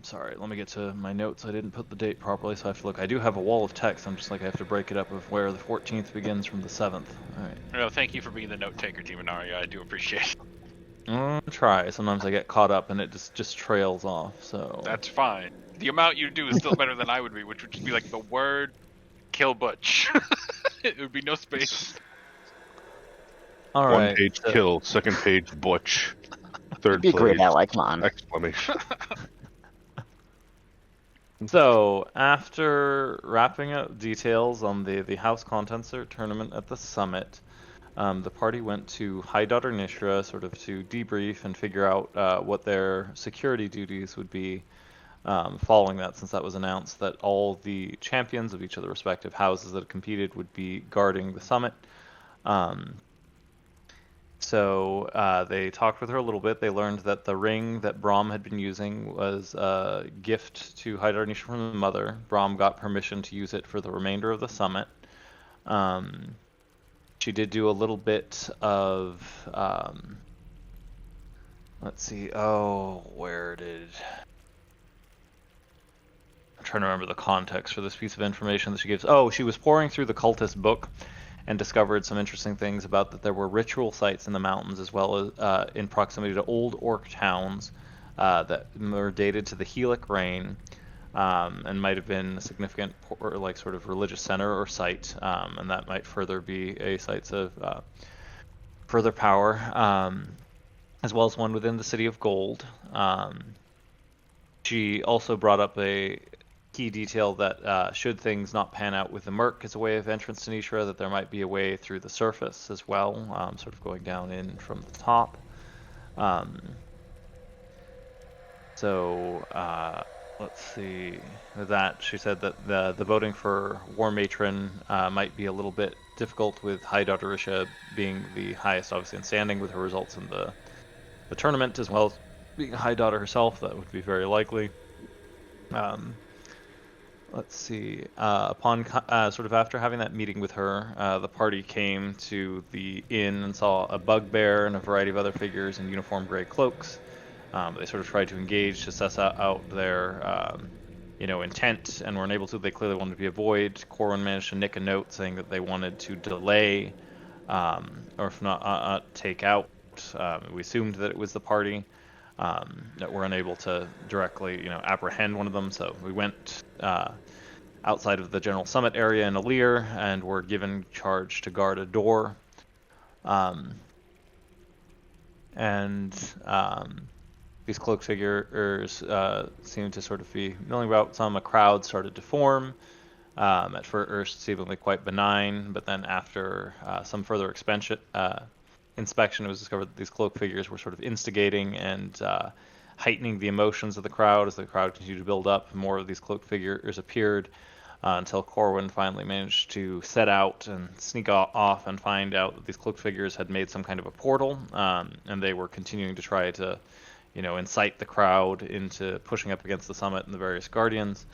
Sorry, let me get to my notes. I didn't put the date properly, so I have to look. I do have a wall of text. I'm just like, I have to break it up of where the 14th begins from the 7th. All right. No, thank you for being the note taker, Demonaria. I do appreciate it. I'll try. Sometimes I get caught up and it just trails off. So That's fine. The amount you do is still better than I would be, which would just be like the word kill Butch. It would be no space. all One right. page kill, second page Butch, third Be a great page ally, come on. exclamation. So after wrapping up details on the house contents tournament at the summit, the party went to High Daughter Nishra sort of to debrief and figure out what their security duties would be following that, since that was announced that all the champions of each of the respective houses that competed would be guarding the summit. So they talked with her a little bit. They learned that the ring that Brahm had been using was a gift to High Daughter Nishra from the mother. Brahm got permission to use it for the remainder of the summit. She did do a little bit of, let's see, I'm trying to remember the context for this piece of information that she gives. Oh, she was pouring through the cultist book and discovered some interesting things about that there were ritual sites in the mountains as well as in proximity to old orc towns that were dated to the Helic Reign. And might have been a significant sort of religious center or site, and that might further be a site of further power, as well as one within the City of Gold. She also brought up a key detail that should things not pan out with the Merc as a way of entrance to Nishra, that there might be a way through the surface as well, sort of going down in from the top. Let's see. That she said that the voting for War Matron might be a little bit difficult, with High Daughter Risha being the highest, obviously, in standing with her results in the tournament, as well as being a High Daughter herself. That would be very likely. Let's see. Upon sort of after having that meeting with her, the party came to the inn and saw a bugbear and a variety of other figures in uniform gray cloaks. They sort of tried to engage to suss out their, intent, and were unable to. They clearly wanted to be avoided. Corwin managed to nick a note saying that they wanted to delay, or if not, take out. We assumed that it was the party, that were unable to directly, apprehend one of them. So we went outside of the general summit area in Alir and were given charge to guard a door. These cloak figures seemed to sort of be milling about some. A crowd started to form. At first, seemingly quite benign, but then after some further inspection, it was discovered that these cloak figures were sort of instigating and heightening the emotions of the crowd. As the crowd continued to build up, more of these cloak figures appeared, until Corwin finally managed to set out and sneak off and find out that these cloak figures had made some kind of a portal, and they were continuing to try to incite the crowd into pushing up against the summit and the various guardians.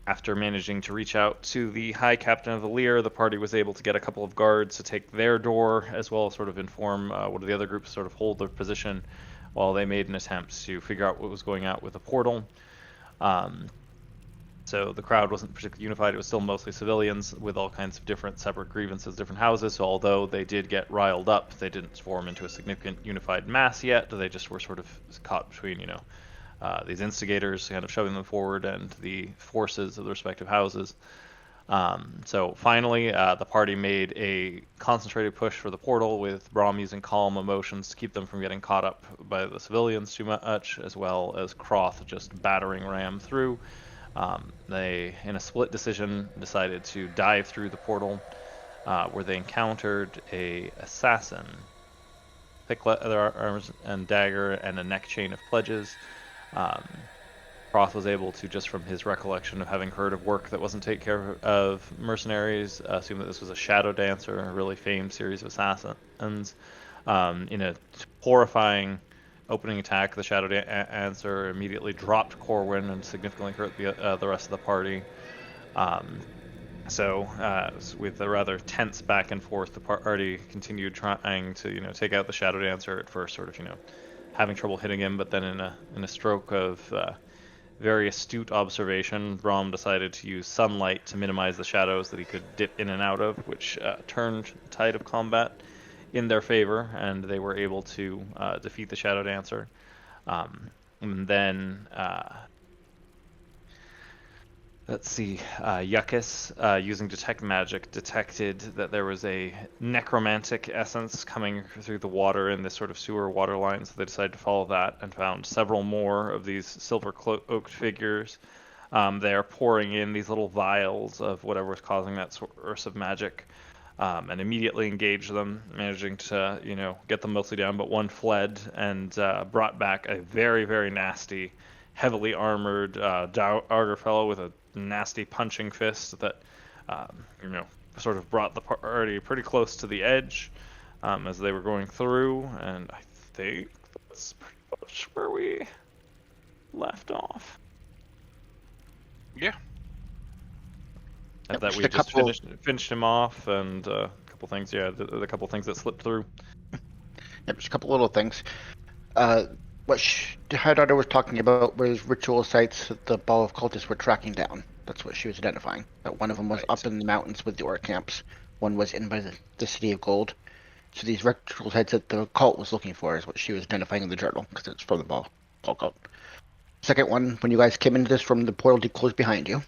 After managing to reach out to the High Captain of Alir, the party was able to get a couple of guards to take their door, as well as sort of inform one of the other groups to sort of hold their position while they made an attempt to figure out what was going on with the portal. So the crowd wasn't particularly unified. It was still mostly civilians with all kinds of different separate grievances, different houses. So although they did get riled up, they didn't form into a significant unified mass yet. They just were sort of caught between, these instigators kind of shoving them forward and the forces of the respective houses. So finally, the party made a concentrated push for the portal, with Brahm using calm emotions to keep them from getting caught up by the civilians too much, as well as Croth just battering ram through. They, in a split decision, decided to dive through the portal, where they encountered a assassin, thick leather arms and dagger, and a neck chain of pledges. Croth was able to, just from his recollection of having heard of work that wasn't take care of mercenaries, assume that this was a shadow dancer, a really famed series of assassins. In a horrifying opening attack, the shadow dancer immediately dropped Corwin and significantly hurt the rest of the party. With a rather tense back and forth, the party continued trying to, take out the shadow dancer. At first, sort of, having trouble hitting him, but then in a stroke of very astute observation, Brom decided to use sunlight to minimize the shadows that he could dip in and out of, which turned the tide of combat in their favor, and they were able to defeat the Shadow Dancer. And then, let's see, Yekas, using Detect Magic, detected that there was a necromantic essence coming through the water in this sort of sewer water line, so they decided to follow that and found several more of these silver-cloaked figures. They are pouring in these little vials of whatever was causing that source of magic, and immediately engaged them, managing to, get them mostly down, but one fled and brought back a very, very nasty, heavily armored Darger fellow with a nasty punching fist that, sort of brought the party pretty close to the edge as they were going through, and I think that's pretty much where we left off. Yeah. That we just finished him off, and a couple things, the couple things that slipped through. Yep, just a couple little things. What her daughter was talking about was ritual sites that the Ball of Cultists were tracking down. That's what she was identifying. That one of them was up in the mountains with the orc camps. One was in by the City of Gold. So these ritual sites that the cult was looking for is what she was identifying in the journal, because it's from the Ball cult. Second one, when you guys came into this room, the portal did close behind you.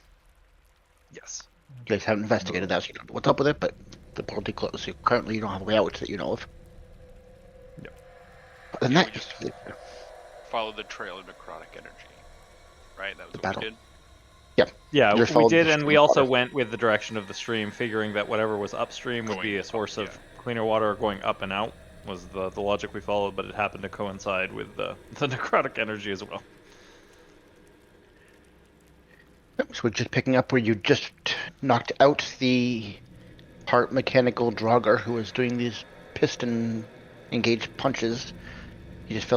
Yes. You guys haven't investigated that, so you don't know what's up with it, but the portal did close. So currently you don't have a way out that you know of. Yep. Other than that, just follow the trail of necrotic energy, right? That was what we did? Yeah, we did, and we also went with the direction of the stream, figuring that whatever was upstream would be a source of cleaner water going up and out, was the logic we followed, but it happened to coincide with the necrotic energy as well. So we're just picking up where you just knocked out the part mechanical Draugr who was doing these piston engaged punches. He just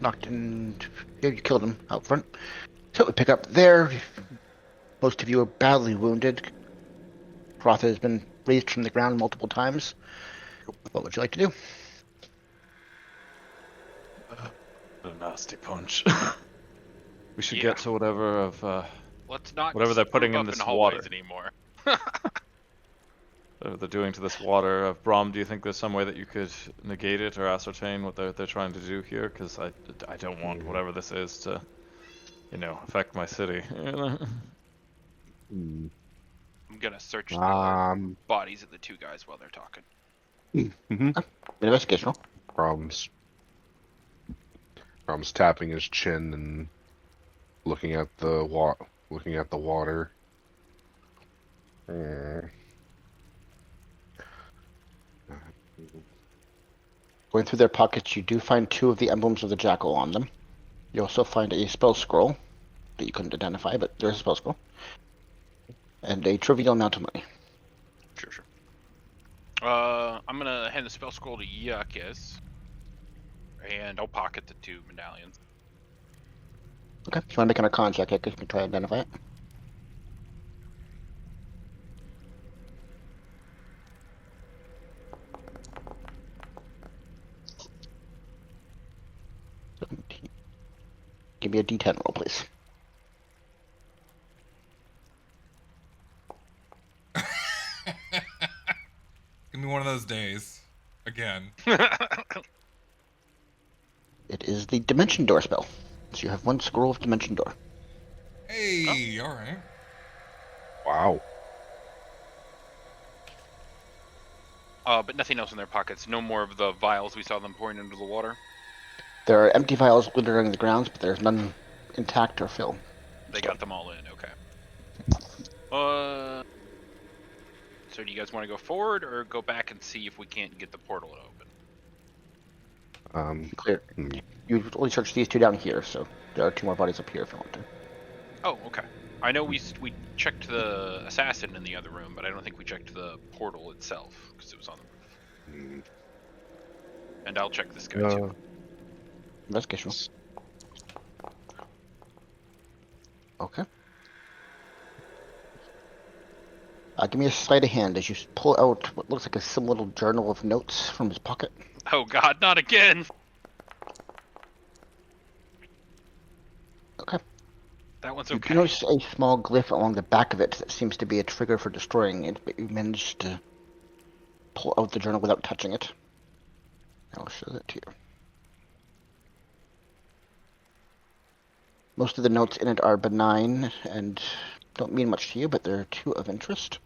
knocked in. Yeah, you killed him out front. So we pick up there. Most of you are badly wounded. Rotha has been raised from the ground multiple times. What would you like to do? A nasty punch. We should get to whatever Let's not whatever they're putting in this water anymore. They're doing to this water. Brom, do you think there's some way that you could negate it or ascertain what they're trying to do here? Because I don't want whatever this is to, affect my city. I'm gonna search the bodies of the two guys while they're talking. Investigation. Brom's tapping his chin and looking at the water. Going through their pockets, you do find two of the emblems of the jackal on them. You also find a spell scroll that you couldn't identify, but there's a spell scroll. And a trivial amount of money. Sure. I'm gonna hand the spell scroll to Yekas, and I'll pocket the two medallions. Okay, if you want to make an Arcana check, you can try to identify it. Give me a D10 roll, please. Give me one of those days. Again. It is the Dimension Door spell. So you have one scroll of Dimension Door. Hey, alright. Wow. But nothing else in their pockets. No more of the vials we saw them pouring into the water. There are empty vials littering the grounds, but there's none intact or filled. They got them all in, okay. So do you guys want to go forward or go back and see if we can't get the portal open? Clear. You only searched these two down here, so there are two more bodies up here if you want to. Oh, okay. I know we checked the assassin in the other room, but I don't think we checked the portal itself because it was on the roof. And I'll check this guy too. Investigation. Okay. Give me a sleight of hand as you pull out what looks like a simple little journal of notes from his pocket. Oh God, not again! That one's You okay. notice a small glyph along the back of it that seems to be a trigger for destroying it, but you managed to pull out the journal without touching it. I'll show that to you. Most of the notes in it are benign and don't mean much to you, but there are two of interest.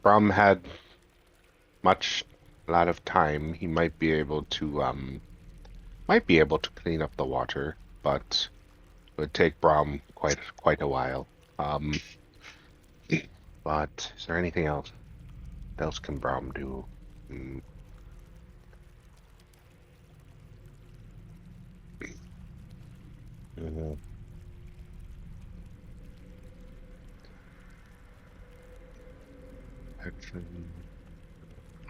Brom had a lot of time. He might be able to clean up the water, but it would take Brom quite a while. But is there anything else? What else can Brom do? Mm. Mhm. Action.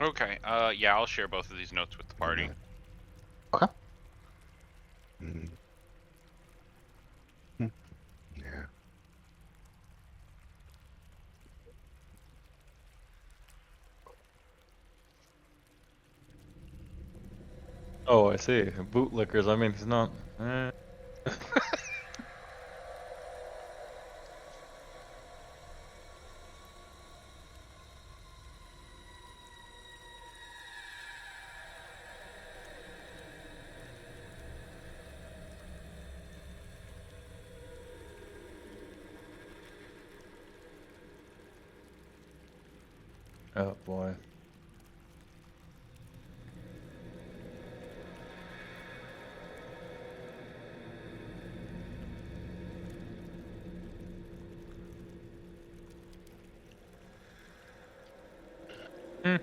Okay. Yeah, I'll share both of these notes with the party. Okay. Mhm. Yeah. Oh, I see. Bootlickers. I mean, he's not. Oh boy.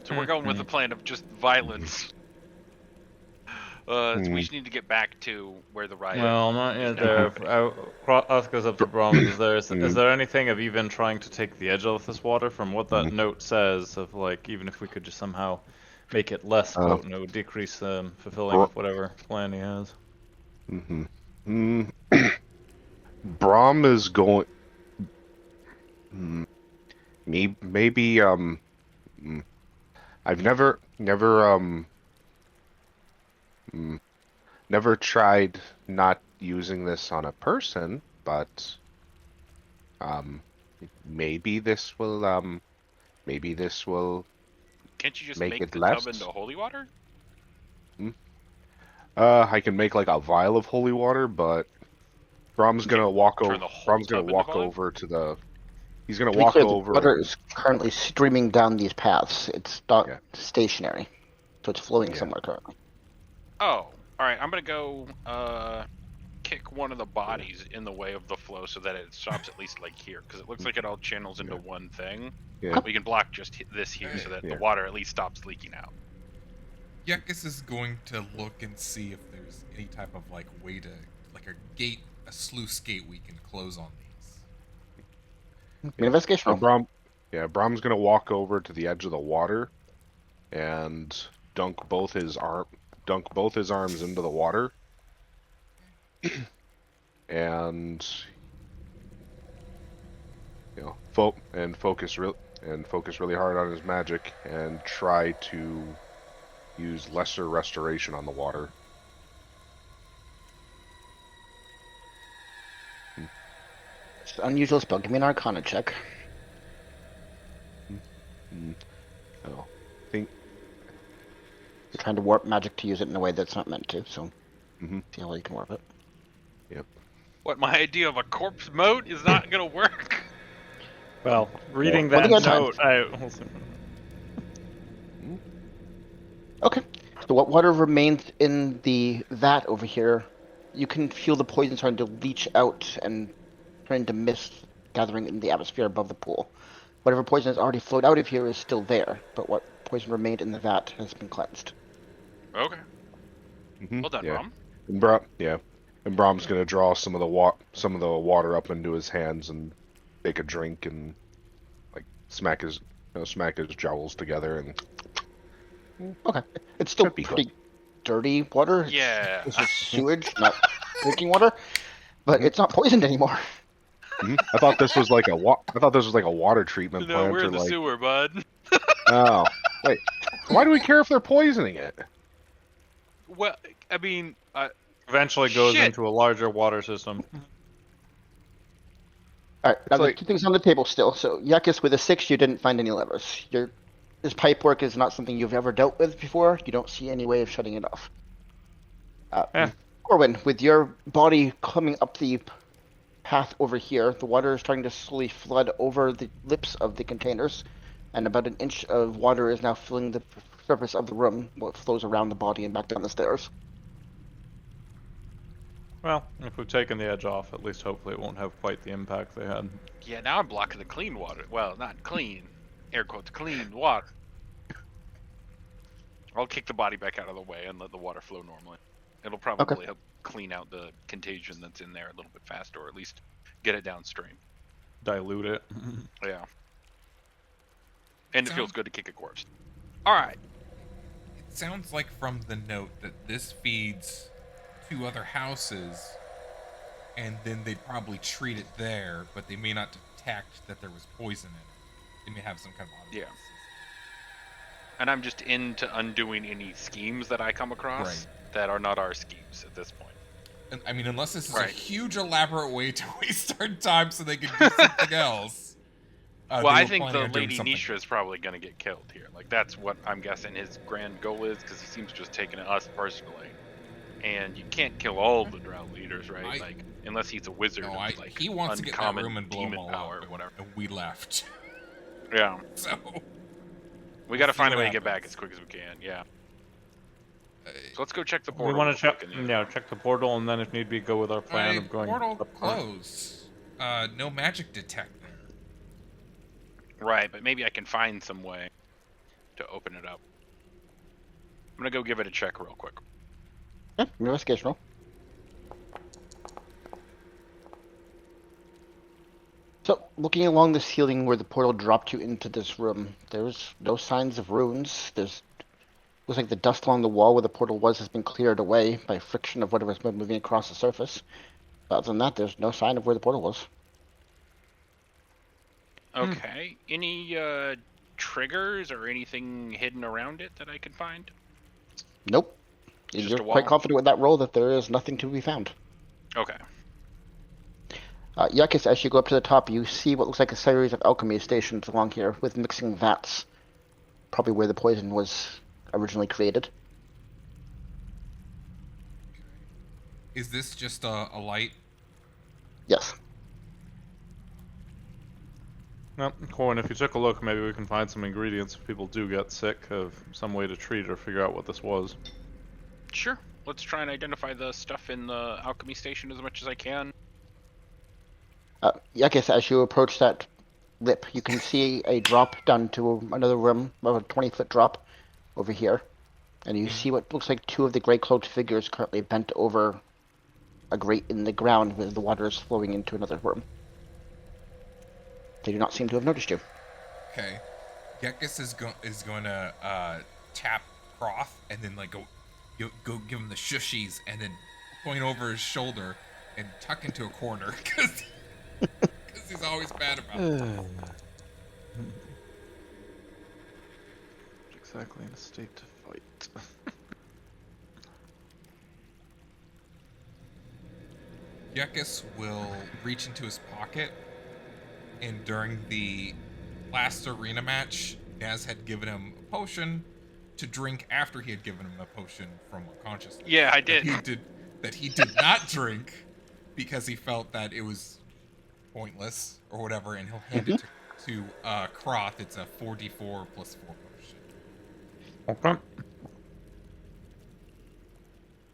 So we're going with the plan of just violence. We just need to get back to where the riot. Well, not is yet now there. Ask us up to Brom. Is there anything of even trying to take the edge off this water? From what that note says, of like, even if we could just somehow make it less potent, it would decrease fulfilling whatever plan he has. Brom is going. Maybe I've never tried not using this on a person, but maybe this will Can't you just make make it the less? tub into holy water? I can make like a vial of holy water, but Brom's gonna walk turn over. the whole Brom's gonna tub into walk vial? over to the. He's gonna To be walk clear, over. the water is currently streaming down these paths. It's not stationary, so it's flowing somewhere currently. Oh, alright, I'm gonna go kick one of the bodies in the way of the flow so that it stops at least like here, because it looks like it all channels into one thing. Yeah. We can block just this here so that the water at least stops leaking out. Yekas is going to look and see if there's any type of like way to, like a gate, a sluice gate we can close on these. Investigation roll. Brom's gonna walk over to the edge of the water and dunk both his arms into the water, and focus really hard on his magic and try to use lesser restoration on the water. It's an unusual spell. Give me an Arcana check. Oh, think You're trying to warp magic to use it in a way that's not meant to, so Mm-hmm. see how you can warp it. Yep. What, my idea of a corpse moat is not gonna work? Well, reading One that thing at a note, Okay. So what water remains in the vat over here, you can feel the poison starting to leach out and turn into mist gathering in the atmosphere above the pool. Whatever poison has already flowed out of here is still there, but what poison remained in the vat has been cleansed. Okay. Mm-hmm. Well done, Yeah. Brom. And Brom's gonna draw some of the water up into his hands and take a drink and like smack his jowls together and. Okay. It's still Should be pretty dirty water. Yeah. This is sewage, not drinking water, but it's not poisoned anymore. I thought this was like a water treatment No, plant we're or in the like. sewer, bud. Oh, wait. Why do we care if they're poisoning it? Well, I mean, Eventually goes Shit. into a larger water system. All right, now It's there's like- 2 things on the table still. So, Yekas, with a 6, you didn't find any levers. This pipe work is not something you've ever dealt with before. You don't see any way of shutting it off. Eh. Corwin, with your body coming up the path over here, the water is starting to slowly flood over the lips of the containers, and about an inch of water is now filling the surface of the room, while it flows around the body and back down the stairs. Well, if we've taken the edge off, at least hopefully it won't have quite the impact they had. yeah, now I'm blocking the clean water. Well, not clean, air quotes, clean water. I'll kick the body back out of the way and let the water flow normally. It'll probably help clean out the contagion that's in there a little bit faster, or at least get it downstream. Dilute it. Yeah. And it feels good to kick a corpse. All right. It sounds like from the note that this feeds 2 other houses, and then they'd probably treat it there, but they may not detect that there was poison in it. They may have some kind of automated system. And I'm just into undoing any schemes that I come across that are not our schemes at this point. And, I mean, unless this is a huge elaborate way to waste our time so they can do something else. Well, I think the Lady Nisha is probably going to get killed here. Like, that's what I'm guessing his grand goal is, because he seems just taking us personally. And you can't kill all the Drow leaders, right? Like, unless he's a wizard. No, like, he wants to get that room and blow them demon all power up, or whatever. and we left. Yeah. So we got to see find a what way to get back happens. as quick as we can. Yeah. So let's go check the portal. We want real to check, quick and check the portal, and then if need be, go with our plan of going. portal up front. closed. No magic detect there. Right, but maybe I can find some way to open it up. I'm gonna go give it a check real quick. Yeah, investigation roll. So, looking along the ceiling where the portal dropped you into this room, there's no signs of runes. Looks like the dust along the wall where the portal was has been cleared away by friction of whatever's been moving across the surface. But other than that, there's no sign of where the portal was. Okay. Any triggers or anything hidden around it that I could find? Nope. Just You're a wall? quite confident with that roll that there is nothing to be found. Okay. Yekas, as you go up to the top, you see what looks like a series of alchemy stations along here with mixing vats. Probably where the poison was originally created. Is this just a light? Yes. No, Corwin, if you took a look, maybe we can find some ingredients if people do get sick, of some way to treat or figure out what this was. Sure. Let's try and identify the stuff in the alchemy station as much as I can. Yekas, as you approach that lip, you can see a drop down to another room, about a 20-foot drop over here. And you see what looks like 2 of the gray-cloaked figures currently bent over a grate in the ground where the water is flowing into another room. They do not seem to have noticed you. Okay. Yekas is going to tap Croth and then like go give him the shushies and then point over his shoulder and tuck into a corner because he's always bad about it. Exactly in a state to fight. Yekas will reach into his pocket, and during the last arena match, Naz had given him a potion to drink after he had given him a potion from unconsciousness. Yeah, I did. That he did not drink because he felt that it was pointless or whatever, and he'll hand it to Croth. It's a 4d4 plus 4 potion. Okay.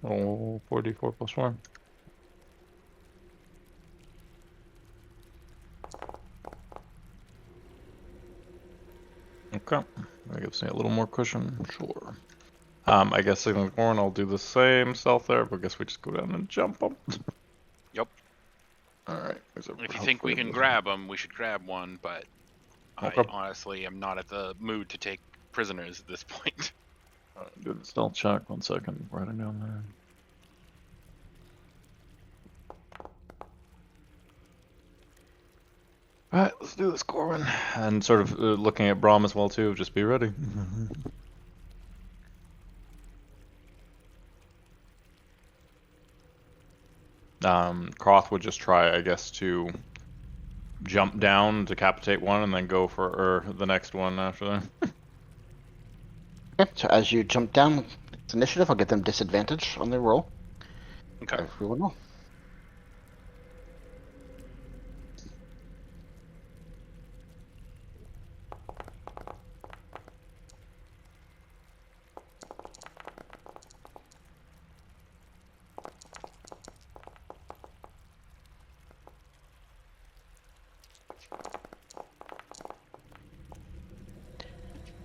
Oh, 44 plus 1. Okay. That gives me a little more cushion. Sure. I guess signaling Corn, I'll do the same stealth there, but I guess we just go down and jump them. Yep. Alright. If you think we can grab them, we should grab one, but Okay. I honestly am not at the mood to take prisoners at this point. Do the stealth check. 1 second. Write it down there. All right, let's do this, Corwin. And sort of looking at Brahm as well too. Just be ready. Croth would just try, I guess, to jump down, decapitate one, and then go for the next one after that. Okay, so as you jump down, it's initiative. I'll give them disadvantage on their roll. Okay. Everyone roll.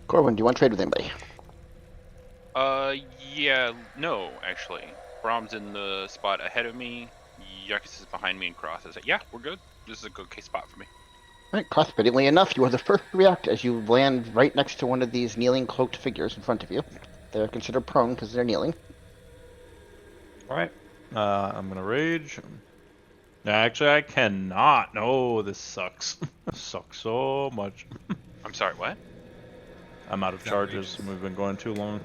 Corwin, do you want to trade with anybody? Yeah, no, actually. Brahm's in the spot ahead of me. Yekas is behind me, and Cross is like, yeah, we're good. This is a good case spot for me. Right, conspiratingly enough, you are the first to react as you land right next to one of these kneeling cloaked figures in front of you. They're considered prone because they're kneeling. All right. I'm gonna rage. Actually, I cannot. No, this sucks. This sucks so much. I'm sorry, what? I'm out of That charges. rages. We've been going too long.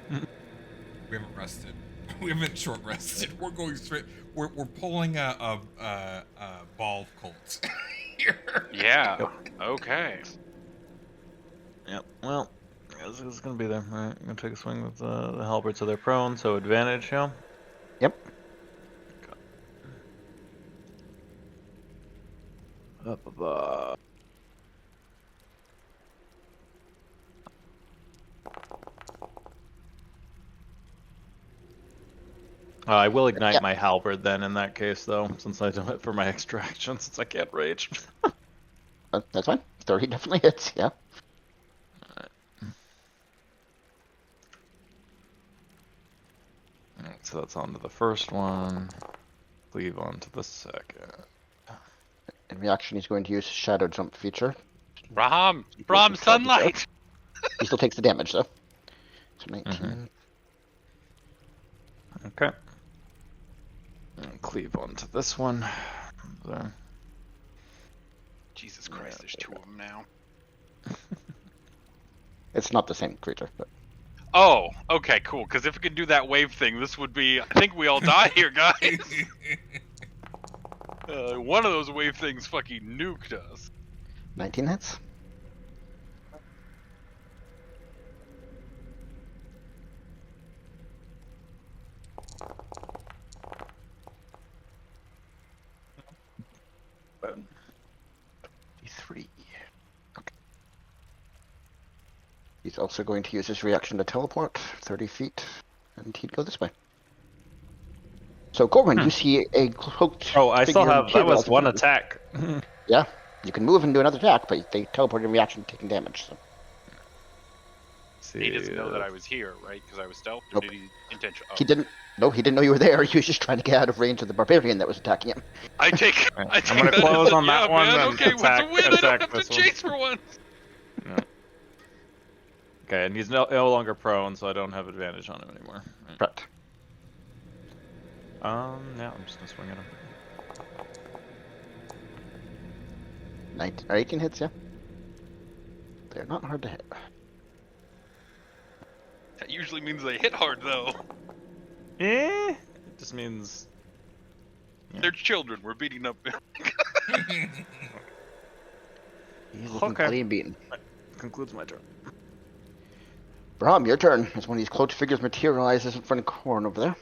We haven't rested. We haven't short rested. We're going straight. We're pulling a ball of Colts here. Yeah. Yep. Okay. Yep. Well, this is gonna be there. All right. I'm gonna take a swing with the halberd, so they're prone, so advantage. Yeah. Yep. Up above. I will ignite Yep. my halberd then in that case, though, since I don't for my extraction, since I can't rage. That's fine. 30 definitely hits, yeah. Alright, so that's on to the first one. Cleave on to the second. In reaction, he's going to use Shadow Jump feature. Brahm, Brahm, sunlight. He still takes the damage, though. So 19. Okay. And cleave on to this one. There. Jesus Christ, there's two of them now. It's not the same creature, but Oh, okay, cool. Because if we could do that wave thing, this would be. I think we all die here, guys. One of those wave things fucking nuked us. 19 hits. D3. Okay. He's also going to use his reaction to teleport 30 feet, and he'd go this way. So, Corwin, you see a cloaked. Oh, I still figure have. That was materialize in one front of you. attack. Yeah, you can move and do another attack, but they teleported in reaction, taking damage. So. See, He doesn't know that I was here, right? Because I was stealth. Or Nope. did he intention? Oh. He didn't. No, he didn't know you were there. He was just trying to get out of range of the barbarian that was attacking him. I take. Right. I take I'm gonna that close as a, on that yeah, one man, and okay, attack- what's a win? I don't attack have to this one. chase for once. Okay, and he's no longer prone, so I don't have advantage on him anymore. Right. Right. Yeah, I'm just gonna swing at him. 19 or 18 hits, yeah. They're not hard to hit. That usually means they hit hard, though. It just means. Yeah. They're children. We're beating up. He's looking Okay. clean beaten. Concludes my turn. Brahm, your turn. As one of these cloaked figures materializes in front of Corn over there.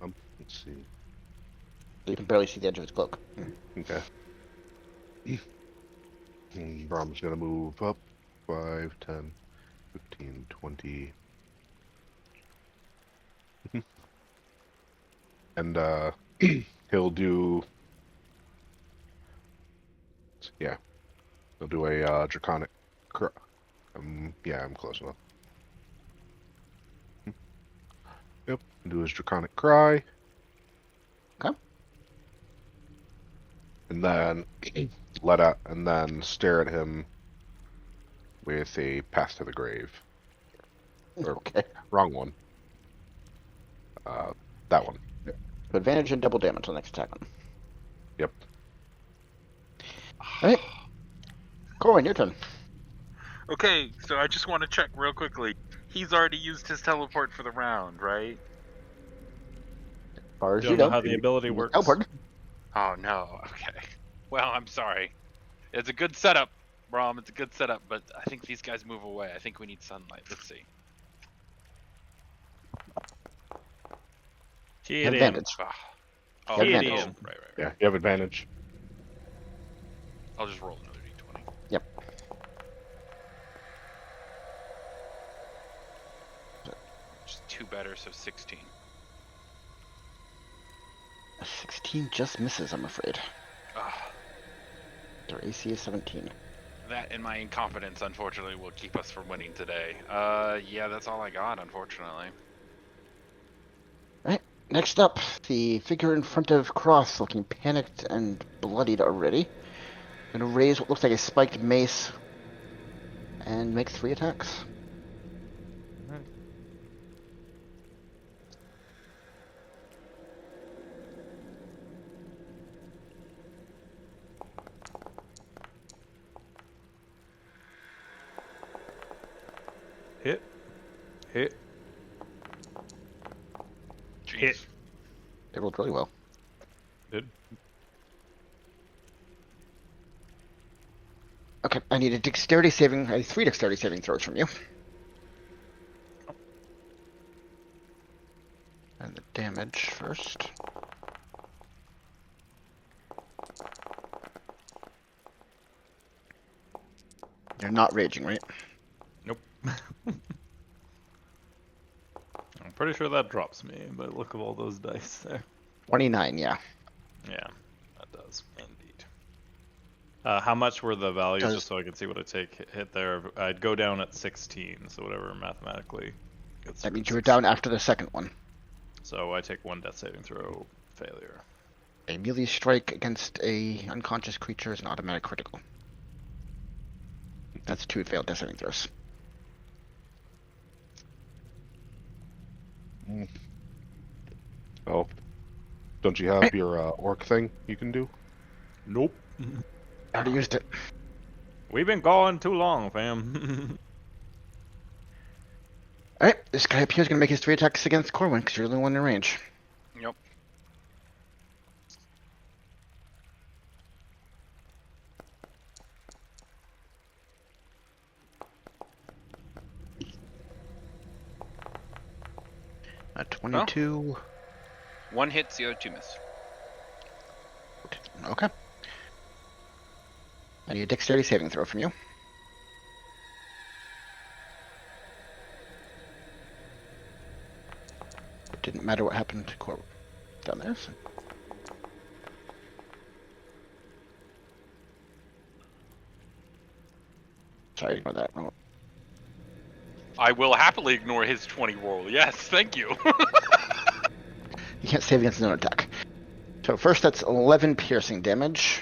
Let's see. You can barely see the edge of his cloak. Okay. Brahm's gonna move up 5, 10, 15, 20. And he'll do. Yeah. He'll do a draconic. Yeah, I'm close enough. Yep. Do his draconic cry. Okay. And then let out, and then stare at him with a path to the grave. Or, Okay. wrong one. That one. Advantage and double damage on the next attack on him. Yep. Alright. Corwin, your turn. Okay, so I just want to check real quickly. He's already used his teleport for the round, right? As far as Don't you know know. how the ability He's works. teleported. Oh no. Okay. Well, I'm sorry. It's a good setup, Brom. It's a good setup, but I think these guys move away. I think we need sunlight. Let's see. Cheat him. Advantage. Ah. Oh, You have Cheat advantage. him. Right. Yeah, you have advantage. I'll just roll another d20. Yep. Just 2 better, so 16. A 16 just misses, I'm afraid. Ah. Their AC is 17. That and my incompetence, unfortunately, will keep us from winning today. Yeah, that's all I got, unfortunately. Right. Next up, the figure in front of Cross, looking panicked and bloodied already. Gonna raise what looks like a spiked mace and make 3 attacks. Hit. Hit. Jeez. Hit. They rolled really well. Good. Okay, I need 3 dexterity saving throws from you. And the damage first. You're not raging, right? Nope. I'm pretty sure that drops me, but look at all those dice there. 29, yeah. Yeah, that does indeed. How much were the values, Does- just so I can see what I take hit there? I'd go down at 16, so whatever mathematically gets. That rid means of you were 16. down after the second one. So I take 1 death saving throw failure. A melee strike against a unconscious creature is an automatic critical. That's 2 failed death saving throws. Oh, don't you have your orc thing you can do? Nope. I already used it. We've been gone too long, fam. Alright, this guy up here is going to make his 3 attacks against Corwin because you're the only one in range. Yep. A 22. 1 hits, the other 2 miss. Okay. I need a dexterity saving throw from you. It didn't matter what happened to Corwin down there. So. Sorry, ignore that. No. I will happily ignore his 20 roll. Yes, thank you. You can't save against his own attack. So first, that's 11 piercing damage.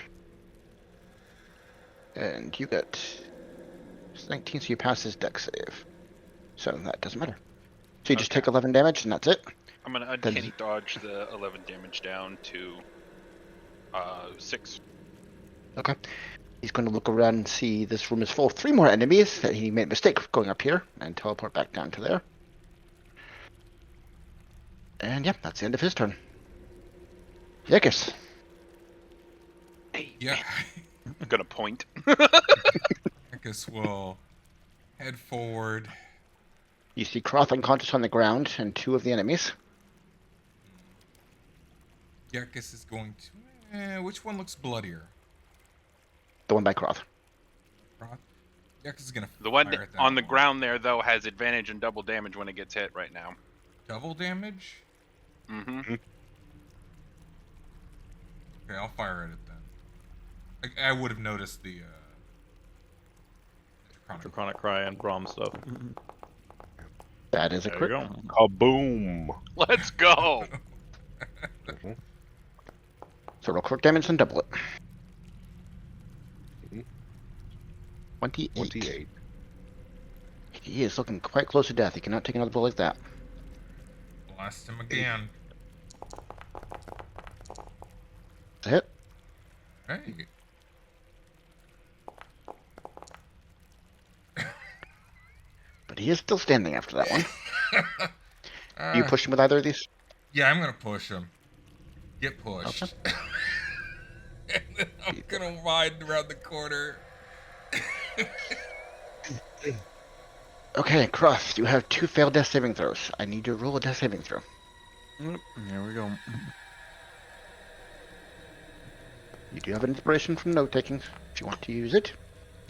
And you get 19, so you pass his dex save. So that doesn't matter. So you just Okay. take 11 damage, and that's it. I'm going to uncanny dodge the 11 damage down to 6. Okay. He's going to look around and see this room is full of 3 more enemies, that he made a mistake going up here, and teleport back down to there. And yeah, that's the end of his turn. Yekas. Yeah. I'm going to point. Yekas will head forward. You see Croth unconscious on the ground, and 2 of the enemies. Yekas is going to. Which one looks bloodier? The one by Croth. Roth? Yekas is gonna. The one fire at that on the one. ground there, though, has advantage and double damage when it gets hit right now. Double damage. Mm-hmm. Okay, I'll fire at it then. I would have noticed the. Draconic Cry and Braum stuff. That is a There you crit. go. Kaboom! Let's go. Mhm. So roll crit damage and double it. Mhm. 28. 28. He is looking quite close to death. He cannot take another blow like that. Blast him again. That's a hit. Hey. But he is still standing after that one. Do you Uh, push him with either of these? Yeah, I'm gonna push him. Get pushed. Okay. And then I'm gonna ride around the corner. Okay, Cross, you have 2 failed death saving throws. I need you to roll a death saving throw. Yep, here we go. You do have an inspiration from note taking if you want to use it.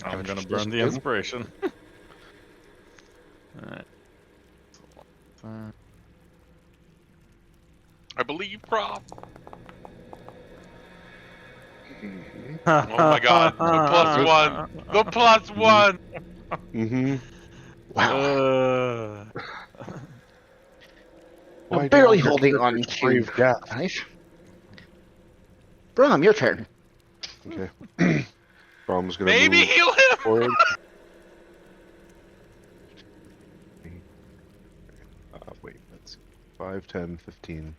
I'm Which gonna she burn doesn't the do. inspiration. Alright. I believe, Prof. Oh my God! The +1. The +1. Mm-hmm. Wow. Why I'm barely do all holding your on characters to. brave death? Nice. Brom, your turn. Okay. Brom's gonna Maybe move heal him. forward. Wait, that's 5, 10, 15.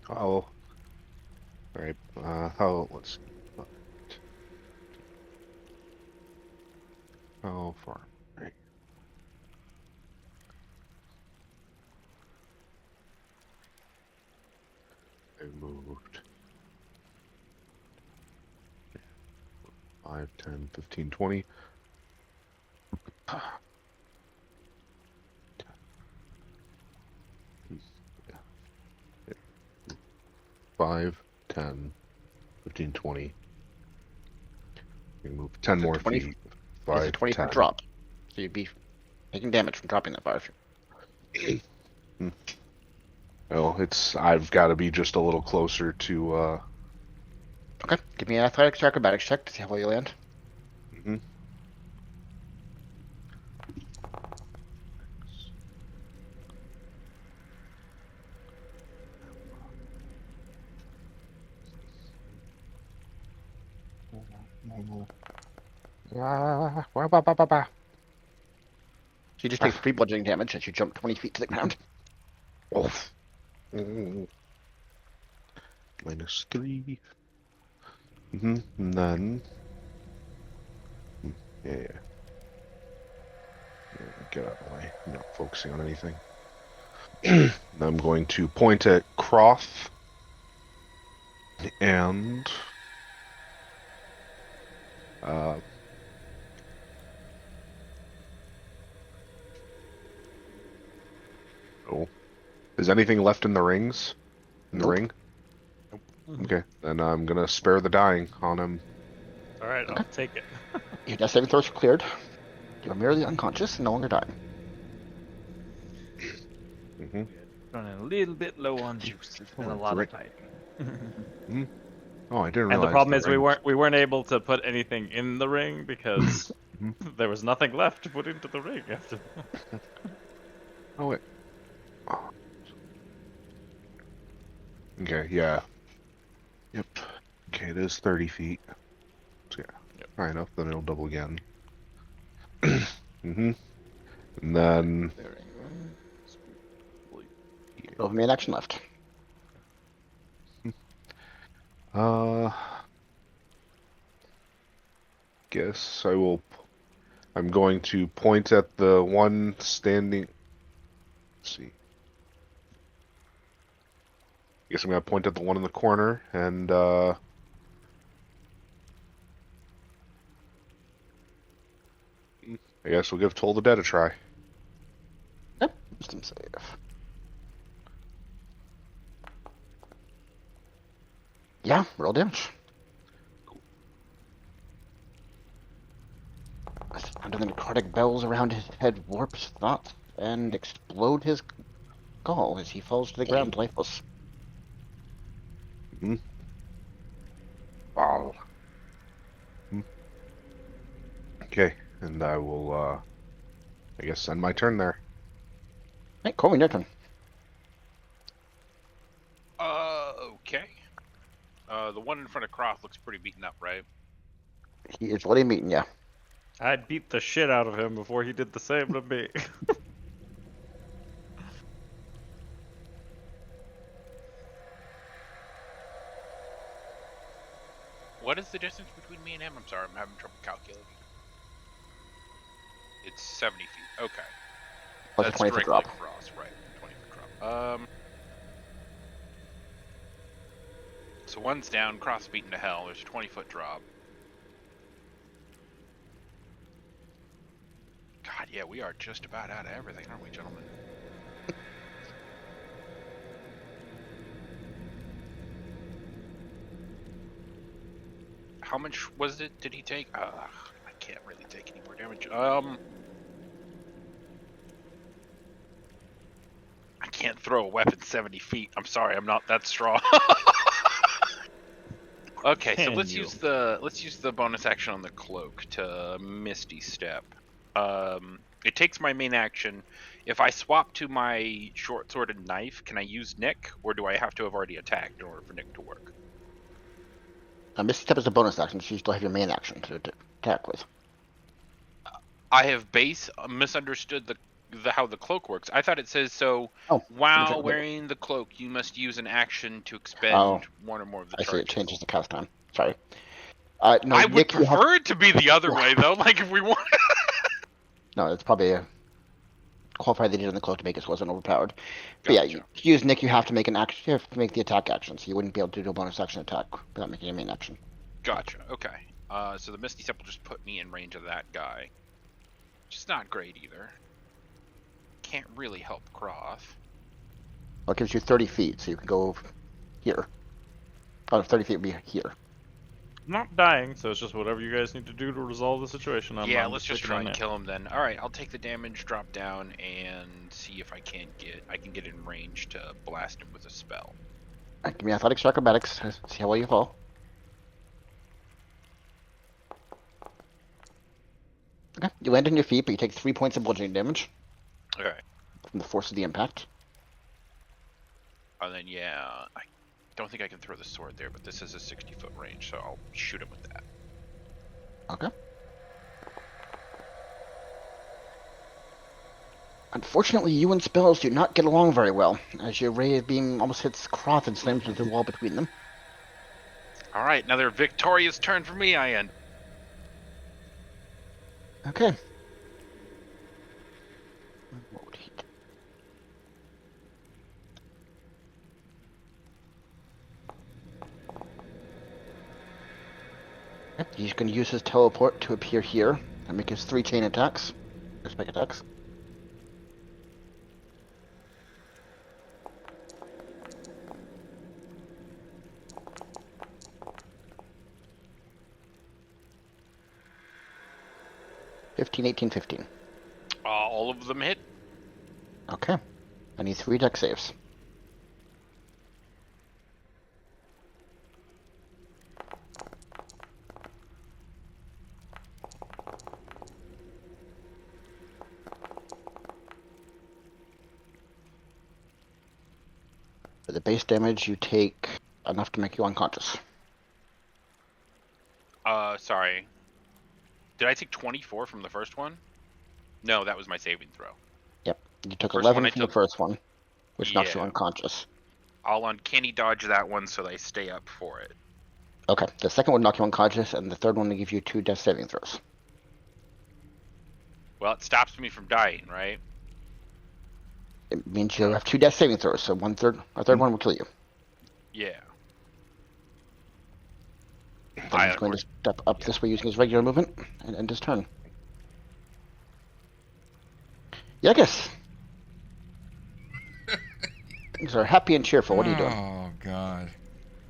Oh. Alright, let's see. How far? Right. I moved 5, 10, 15, 20. 5, 10, 15, 20. You move 10 more 20 feet. It's 5, a 20 10. foot drop. So you'd be taking damage from dropping that far. Well, I've got to be just a little closer to, Okay, give me an athletics or acrobatics check to see how well you land. mhm. So you just take 3 bludgeoning damage as you jump 20 feet to the ground. Oh. -3. And then. Yeah. Get out of the way. I'm not focusing on anything. I'm going to point at Croth and oh, is anything left in the rings? In the Nope. ring? Okay, then I'm gonna spare the dying on him. Alright, I'll take it. Your death saving throws are cleared. You are merely unconscious and no longer dying. Mm-hmm. Running a little bit low on juice. There's been a lot of fighting. Oh, I didn't realize. And the problem is rings. we weren't able to put anything in the ring because Mhm. there was nothing left to put into the ring after. Oh wait. Oh. Okay, yeah. Yep. Okay, it is 30 feet. So yeah, Yep. high enough, then it'll double again. Mm-hmm. And then You'll have an action left. Guess I will. I'm going to point at the one standing. Let's see. Guess I'm gonna point at the one in the corner and I guess we'll give Toll the Dead a try. Yep. Wisdom save. Yeah, roll damage. Under the necrotic bells around his head warp his thoughts and explode his skull as he falls to the ground lifeless. Mm-hmm. Wow. Okay, and I will, I guess, end my turn there. Hey, Corwin, your turn. Okay. The one in front of Croft looks pretty beaten up, right? He is bloody meeting, yeah. I'd beat the shit out of him before he did the same to me. What is the distance between me and him? I'm sorry, I'm having trouble calculating. It's 70 feet. Okay. Plus a That's 20 foot directly drop. across, right? 20 foot drop. So one's down, cross feet into hell. There's a 20-foot drop. God, yeah, we are just about out of everything, aren't we, gentlemen? How much was it? Did he take? I can't really take any more damage. I can't throw a weapon 70 feet. I'm sorry, I'm not that strong. Okay, so let's use the bonus action on the cloak to Misty Step. It takes my main action. If I swap to my short-sworded knife, can I use Nick, or do I have to have already attacked in order for Nick to work? Misty Step is a bonus action, so you still have your main action to attack with. I have misunderstood the how the cloak works. I thought it says so. Oh, While wearing the cloak, you must use an action to expend one or more of the charges. I see. It changes the cast time. Sorry. No, I Nick, would prefer it to be the other way, though. Like if we want. No, it's probably a qualify they did on the cloak to make it so it wasn't overpowered. But Gotcha. yeah, to use Nick, you have to make an action. You have to make the attack action, so you wouldn't be able to do a bonus action attack without making a main action. Gotcha. Okay. So the Misty Step will just put me in range of that guy. Which is not great either. Can't really help Croth. Well, it gives you 30 feet, so you can go here. 30 feet would be here. I'm not dying, so it's just whatever you guys need to do to resolve the situation. Let's just try and kill him then. All right, I'll take the damage, drop down, and see if I can get in range to blast him with a spell. Right, give me athletics or acrobatics. See how well you fall. Okay, you land on your feet, but you take 3 points of bludgeoning damage. Okay. From the force of the impact. And then I don't think I can throw the sword there, but this is a 60-foot range, so I'll shoot him with that. Okay. Unfortunately, you and spells do not get along very well, as your ray of beam almost hits Croth and slams into the wall between them. All right, another victorious turn for me, I end. Okay. What would he do? Yep, he's going to use his teleport to appear here and make his 3 chain attacks. Spike attacks. (15, 18, 15). All of them hit. Okay. I need 3 dex saves. For the base damage, you take enough to make you unconscious. Sorry. Did I take 24 from the first one? No, that was my saving throw. Yep. You took First 11 one from the first one, which knocks you Yeah. unconscious. I'll uncanny dodge that one so they stay up for it. Okay. The second one knock you unconscious, and the third one will give you 2 death saving throws. Well, it stops me from dying, right? It means you have 2 death saving throws, so a third one will kill you. Yeah. Then he's going to step up this way using his regular movement and end his turn. Yekas! Things are happy and cheerful. What are you doing? Oh, God.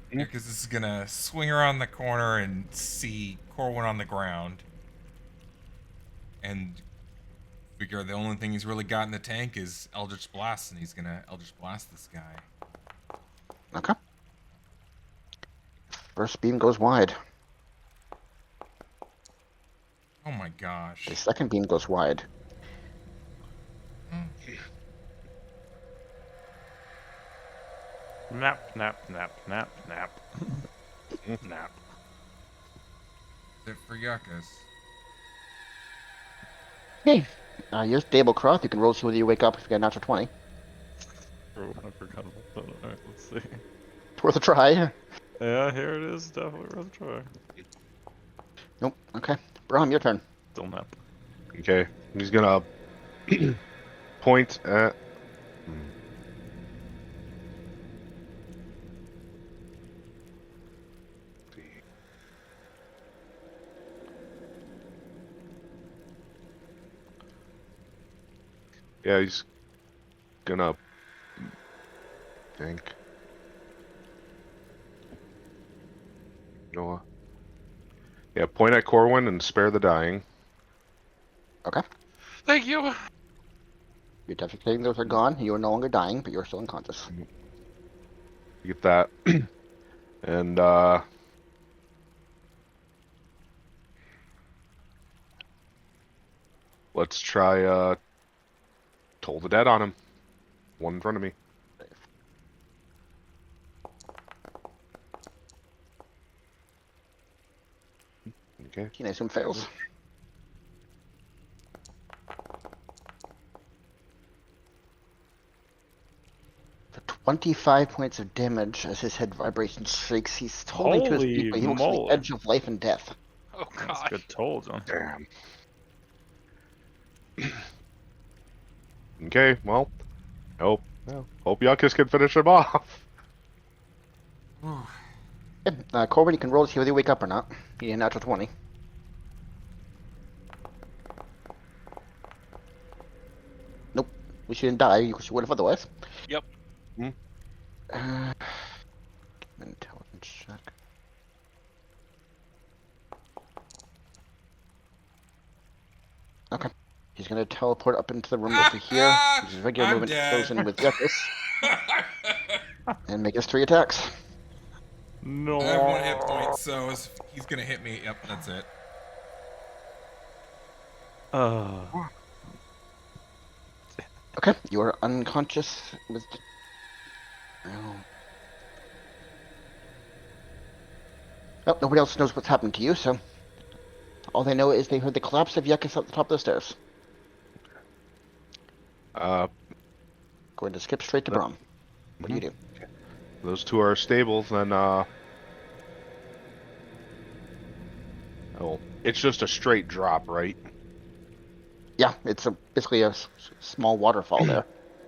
Because this is going to swing around the corner and see Corwin on the ground. And figure the only thing he's really got in the tank is Eldritch Blast, and he's going to Eldritch Blast this guy. Okay. First beam goes wide. Oh my gosh. The second beam goes wide. Nap, nap, nap, nap, nap. Nap. Is it for Yekas? Hey, you're stable, Croth. You can roll so whether you wake up if you get a natural 20. Oh, I forgot about that. Alright, let's see. It's worth a try. Yeah, here it is. Definitely worth a try. Nope. Okay. Brahm, your turn. Still nap. Okay, he's gonna point at. Yeah, he's gonna think. Noah. Yeah, point at Corwin and spare the dying. Okay. Thank you. Your defense saving throws are gone. You are no longer dying, but you're still unconscious. You get that. And let's try Toll the Dead on him. One in front of me. Okay. I assume fails. For 25 points of damage as his head vibrations shakes, he's holding to his feet, but he looks on the moly. edge of life and death. Oh That's god. good toll, John. Damn. Okay, well, hope Yekas can finish him off. Yeah, Corbin, you can roll to see whether you wake up or not. You need a natural 20. Nope. Wish you didn't die, you would have otherwise. Yep. Intelligence check. Okay. He's gonna teleport up into the room over here. His regular I'm movement dead. goes in with Yekas. And make his 3 attacks. No. I have 1 hit point, so he's gonna hit me. Yep, that's it. Okay, you are unconscious with. Oh, nobody else knows what's happened to you, so all they know is they heard the collapse of Yekas at the top of the stairs. Going to skip straight to Brom. What do you do? Those two are stable, then oh, it's just a straight drop, right? Yeah, it's basically a small waterfall there.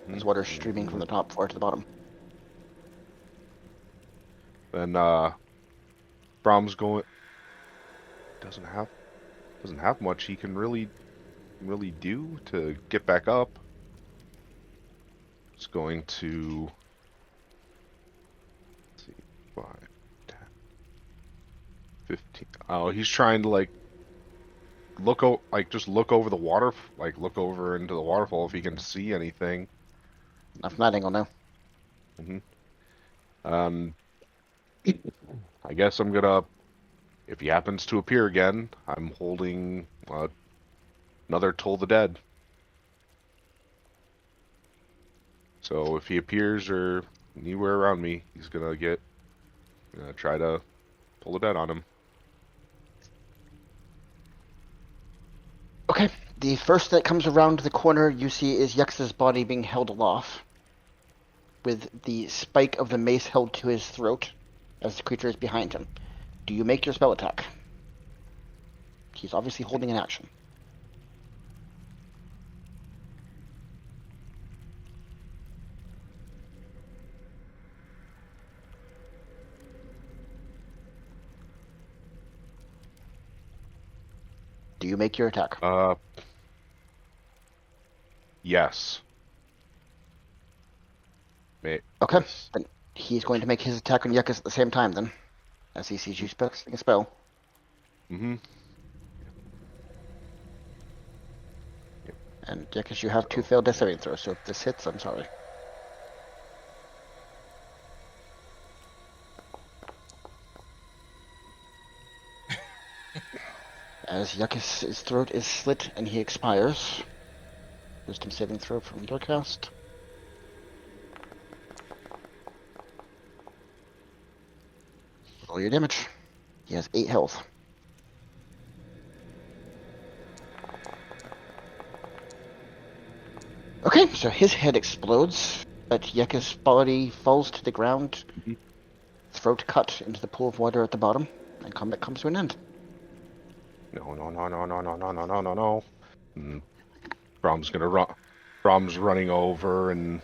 There's water streaming from the top floor to the bottom. Then Brom's going. Doesn't have much he can really do to get back up. It's going to. Let's see, 5, 10, 15. Oh, he's trying to like just look over the water, like look over into the waterfall if he can see anything. Not from that angle, no. I guess I'm gonna, if he happens to appear again, I'm holding another Toll the Dead. So if he appears or anywhere around me, he's gonna try to pull the dead on him. Okay, the first that comes around the corner you see is Yex's body being held aloft, with the spike of the mace held to his throat as the creature is behind him. Do you make your spell attack? He's obviously holding an action. Do you make your attack? Yes. Okay, Yes. then he's going to make his attack on Yekas at the same time then, as he sees you casting a spell. Mm-hmm. And Yekas, you have 2 failed death saving throws, so if this hits, I'm sorry. As Yekas' throat is slit and he expires. Wisdom saving throw from your cast. Roll your damage. He has 8 health. Okay, so his head explodes, but Yekas' body falls to the ground, throat cut into the pool of water at the bottom, and combat comes to an end. No. And Brom's gonna run. Brom's running over and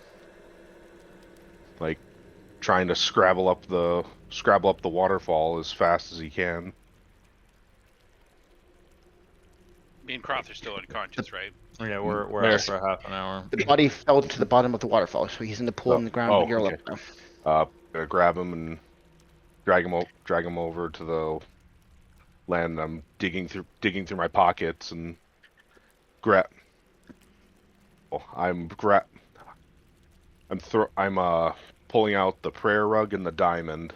like trying to scrabble up the waterfall as fast as he can. Me and Croth are still unconscious, right? Yeah, we're There. out for half an hour. The body fell to the bottom of the waterfall, so he's in the pool in the ground, but you're okay. up now. Gonna grab him and drag him over to the land. I'm digging through my pockets and grab. Oh, I'm pulling out the prayer rug and the diamond,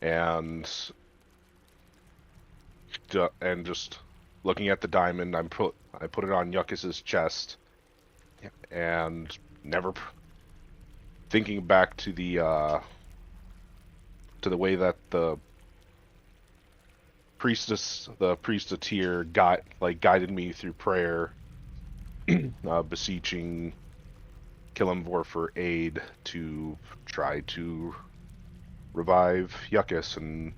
and just looking at the diamond. I put it on Yekas' chest, and never thinking back to the way that the priest of Tyr guided me through prayer, beseeching Kilimvor for aid to try to revive Yekas, and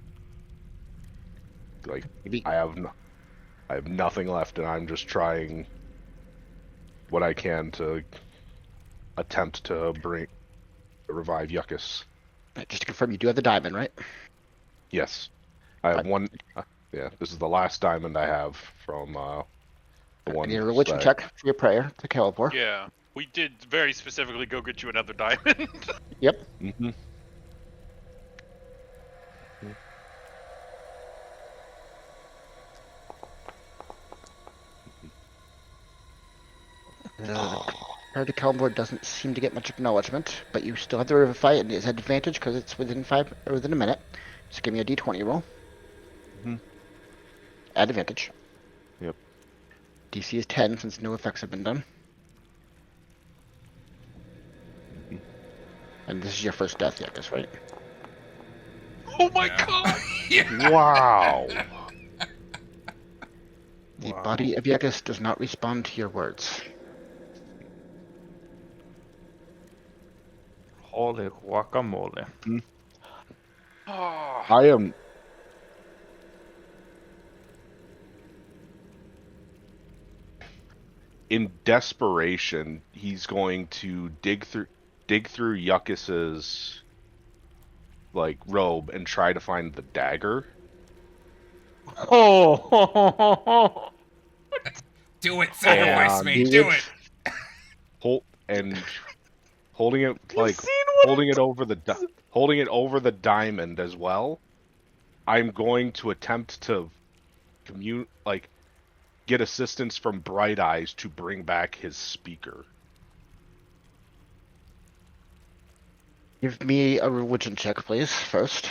I have nothing left, and I'm just trying what I can to attempt to revive Yekas. Just to confirm, you do have the diamond, right? Yes, I have one. Yeah, this is the last diamond I have from the one. I need a religion check for your prayer to Kilimvor. Yeah. We did very specifically go get you another diamond. Yep. Mm-hmm. Prayer to Kilimvor doesn't seem to get much acknowledgement, but you still have the revivify and it's at advantage because it's within a minute. So give me a d20 roll. Mm-hmm. At advantage. Yep. DC is 10 since no effects have been done. And this is your first death, Yekas, right? Oh my god! Yeah. Wow. The body of Yekas does not respond to your words. Holy guacamole. Oh, I am. In desperation, he's going to dig through Yukas's robe and try to find the dagger. Oh! Do it, sacrifice me, do it. Holding it holding it over the diamond as well. I'm going to attempt to get assistance from Bright Eyes to bring back his speaker. Give me a religion check, please, first.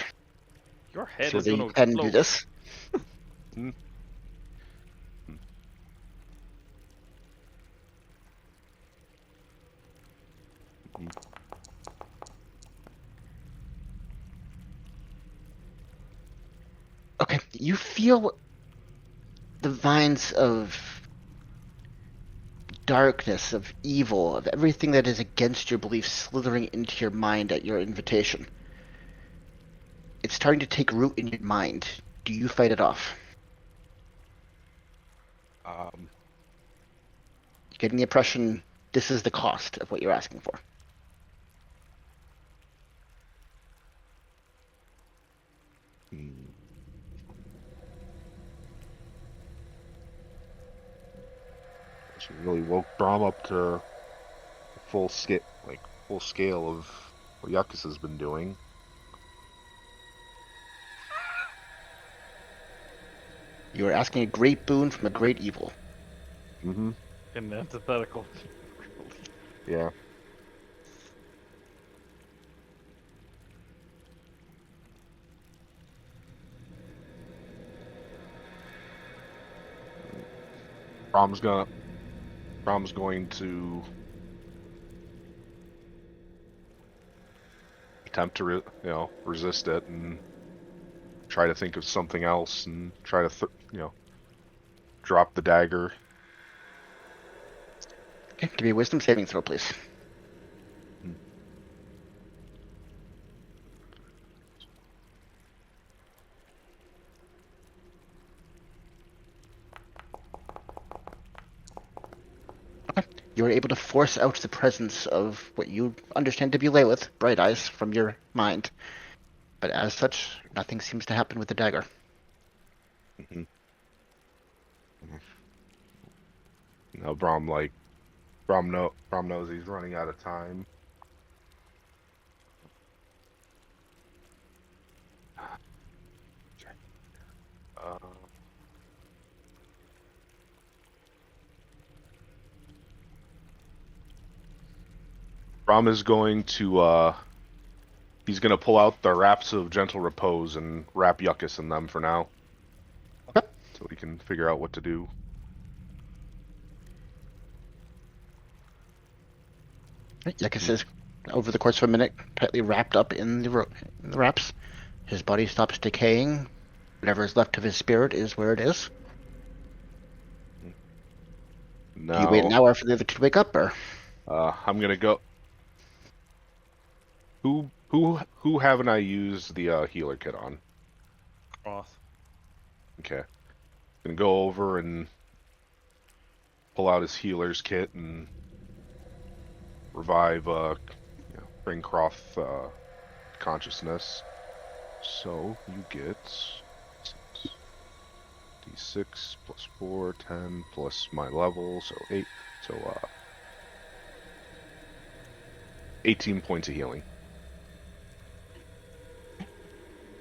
Your head So is that gonna you can explode. do this. Okay, you feel the vines of darkness, of evil, of everything that is against your beliefs slithering into your mind at your invitation. It's starting to take root in your mind. Do you fight it off? You're getting the impression this is the cost of what you're asking for. She really woke Brom up to full scale of what Yekas has been doing. You are asking a great boon from a great evil. Mm-hmm. An antithetical. Yeah. Brom's going to attempt to resist it and try to think of something else and try to drop the dagger. Okay, give me a wisdom saving throw, please. you're able to force out the presence of what you understand to be Lilith, Bright Eyes, from your mind. But as such, nothing seems to happen with the dagger. Mm-hmm. Now Brom knows he's running out of time. Brom is going to he's gonna pull out the wraps of gentle repose and wrap Yekas in them for now. Okay. So we can figure out what to do. Yekas is, over the course of a minute, tightly wrapped up in the wraps. His body stops decaying. Whatever is left of his spirit is where it is. Now, Do you wait an hour for the other two to wake up, or? I'm gonna go. Who haven't I used the healer kit on? Cross. Okay. Gonna go over and pull out his healer's kit and revive bring Croft consciousness. So you get d6 plus 4, 10 plus my level, so 8. So 18 points of healing.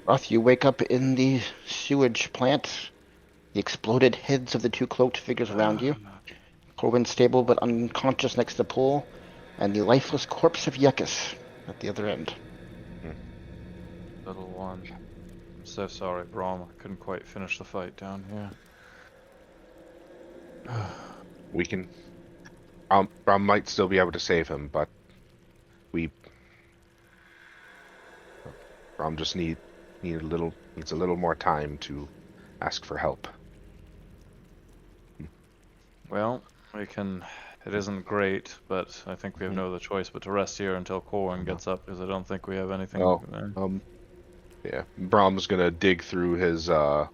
Roth, you wake up in the sewage plant. The exploded heads of the two cloaked figures around you. Corwin stable but unconscious next to the pool, and the lifeless corpse of Yekas at the other end. Little one. I'm so sorry, Brom. I couldn't quite finish the fight down here. We can. Brom might still be able to save him, but Brom just needs a little more time to ask for help. Well, we can. It isn't great, but I think we have no other choice but to rest here until Corwin gets up, because I don't think we have anything. Yeah. Brom's gonna dig through his bag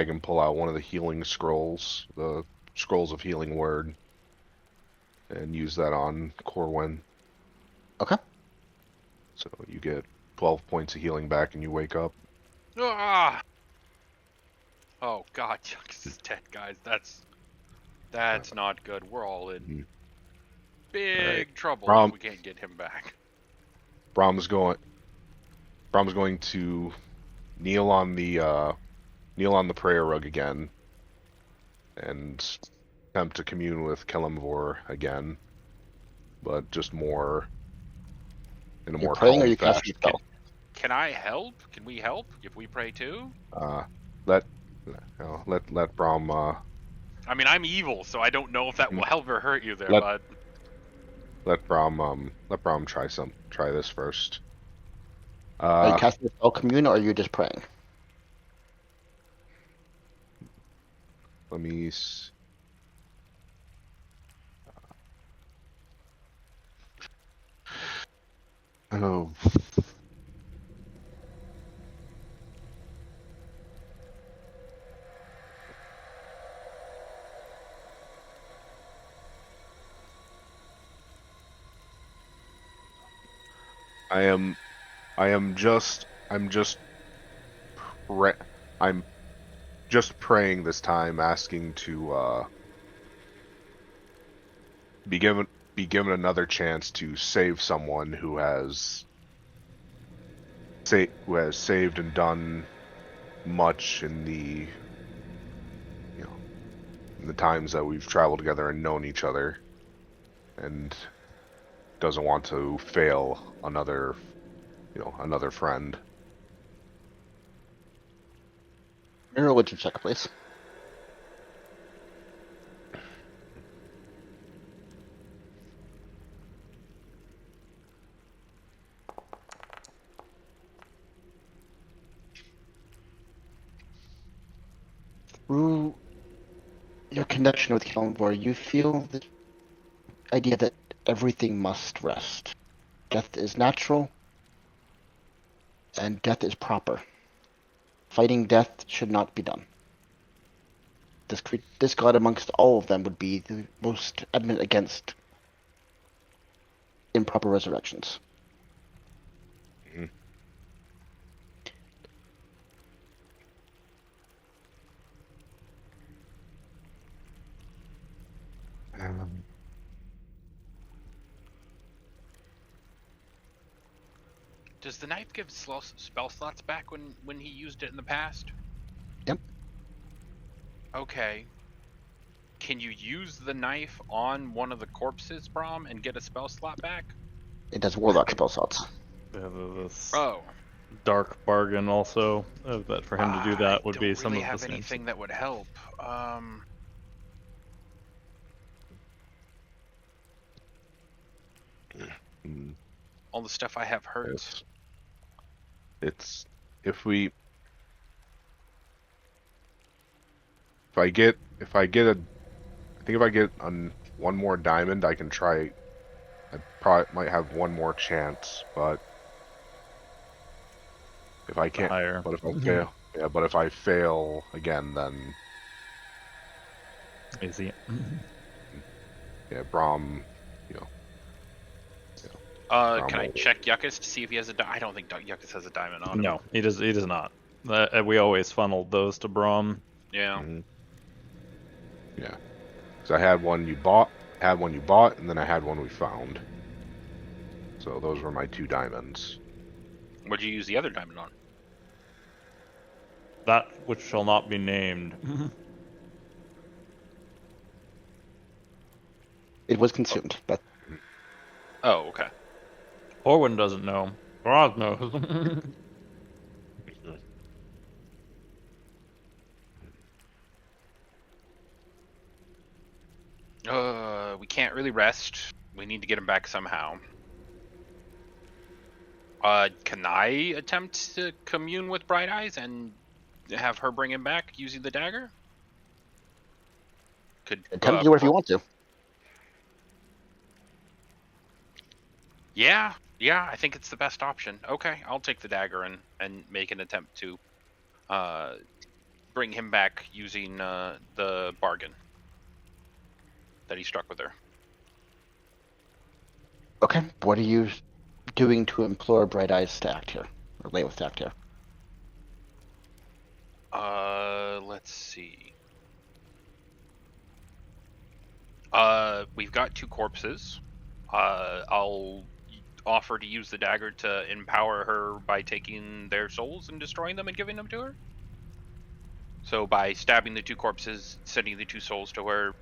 and pull out one of the healing scrolls, the scrolls of healing word, and use that on Corwin. Okay. So you get 12 points of healing back, and you wake up. Ah! Oh God, Yekas is dead, guys. That's not good. We're all in big trouble if we can't get him back. Brom's going to kneel on the prayer rug again, and attempt to commune with Kelemvor again, but just more in a more praying, or calm you casting fashion. a spell? Can I help? Can we help if we pray too? Let Brom. I mean, I'm evil, so I don't know if that will help or hurt you there, bud. Let Brom try this first. Are you casting a spell commune, or are you just praying? Let me. Oh. I'm just praying this time, asking to be given another chance to save someone who has saved and done much in the times that we've traveled together and known each other, and doesn't want to fail another friend. Religion check, please. Through your connection with Kelemvor, you feel the idea that everything must rest. Death is natural, and death is proper. Fighting death should not be done. this god amongst all of them would be the most adamant against improper resurrections. Mhm. Does the knife give spell slots back when he used it in the past? Yep. Okay. Can you use the knife on one of the corpses, Brom, and get a spell slot back? It does warlock spell slots. Yeah, this Oh. dark bargain also. But for him to do that would be some of the I don't really have same. anything that would help. Mm. All the stuff I have hurts. It's if I get one more diamond, I can try. I probably might have one more chance, but if I can't, Higher. but if I fail, yeah, but if I fail again, then Easy. yeah, Brom, you know. Can I check Yekas to see if he has a I don't think Yekas has a diamond on him. No, he does. He does not. We always funneled those to Brom. Yeah. Mhm. Yeah. So I had one you bought, and then I had one we found. So those were my 2 diamonds. What'd you use the other diamond on? That which shall not be named. It was consumed. But Oh, okay. Orwin doesn't know. Roz knows. We can't really rest. We need to get him back somehow. Can I attempt to commune with Bright Eyes and have her bring him back using the dagger? attempt to do whatever you want to. Yeah, I think it's the best option. Okay, I'll take the dagger and make an attempt to bring him back using the bargain that he struck with her. Okay, what are you doing to implore Bright Eyes to act here, or Layla to act here? Let's see. We've got 2 corpses. I'll offer to use the dagger to empower her by taking their souls and destroying them and giving them to her. So by stabbing the 2 corpses, sending the 2 souls to her,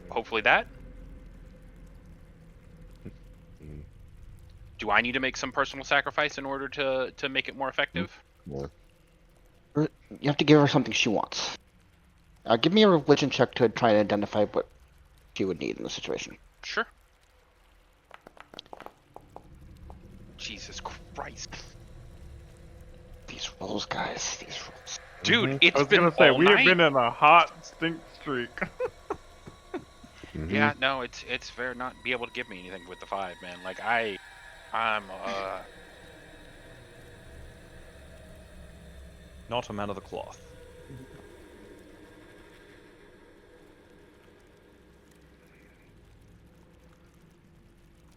hopefully that. Do I need to make some personal sacrifice in order to make it more effective? Yeah. You have to give her something she wants. Give me a religion check to try and identify what she would need in the situation. Sure. Jesus Christ. These rolls, guys. These rolls. Dude, it's I was been gonna say all we night. have been in a hot stink streak. Mhm. Yeah, no, it's fair not be able to give me anything with the 5, man. Like I'm Not a man of the cloth.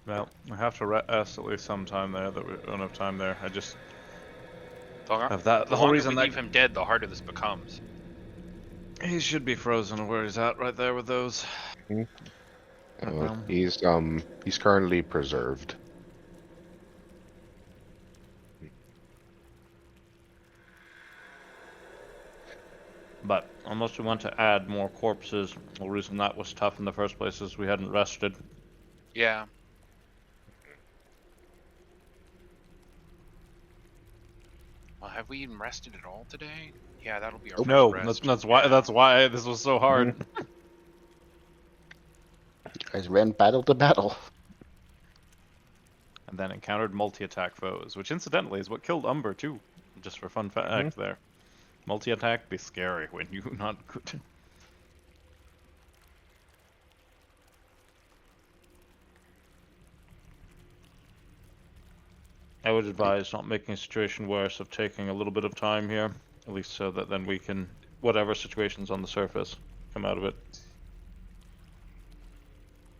Well, we have to rest at least some time there. That we don't have time there. I just have that. The whole longer reason we that leave him dead, the harder this becomes. he should be frozen where he's at, right there with those. He's currently preserved. But unless we want to add more corpses, the reason that was tough in the first place is we hadn't rested. Yeah. Well, have we even rested at all today? Yeah, that'll be our first No, rest. that's why this was so hard. You guys ran battle to battle. And then encountered multi-attack foes, which incidentally is what killed Umber too. Just for fun fact there. Multi-attack be scary when you not good. I would advise not making a situation worse of taking a little bit of time here, at least so that then we can, whatever situation's on the surface, come out of it.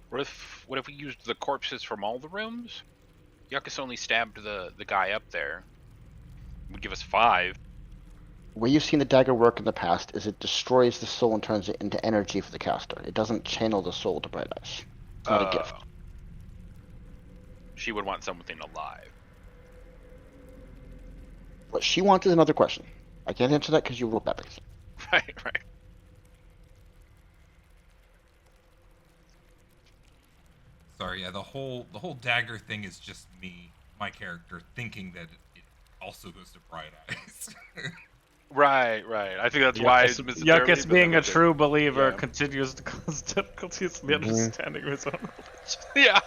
What if we used the corpses from all the rooms? Yekas only stabbed the guy up there. It would give us 5. The way you've seen the dagger work in the past is it destroys the soul and turns it into energy for the caster. It doesn't channel the soul to Bright Eyes. It's not a gift. She would want something alive. What she wants is another question. I can't answer that because you rolled bad. Right. Sorry, yeah, the whole dagger thing is just me, my character, thinking that it also goes to Bright Eyes. Right. I think that's why it's Yekas, being a true believer, continues to cause difficulties in the understanding of his own religion. Yeah.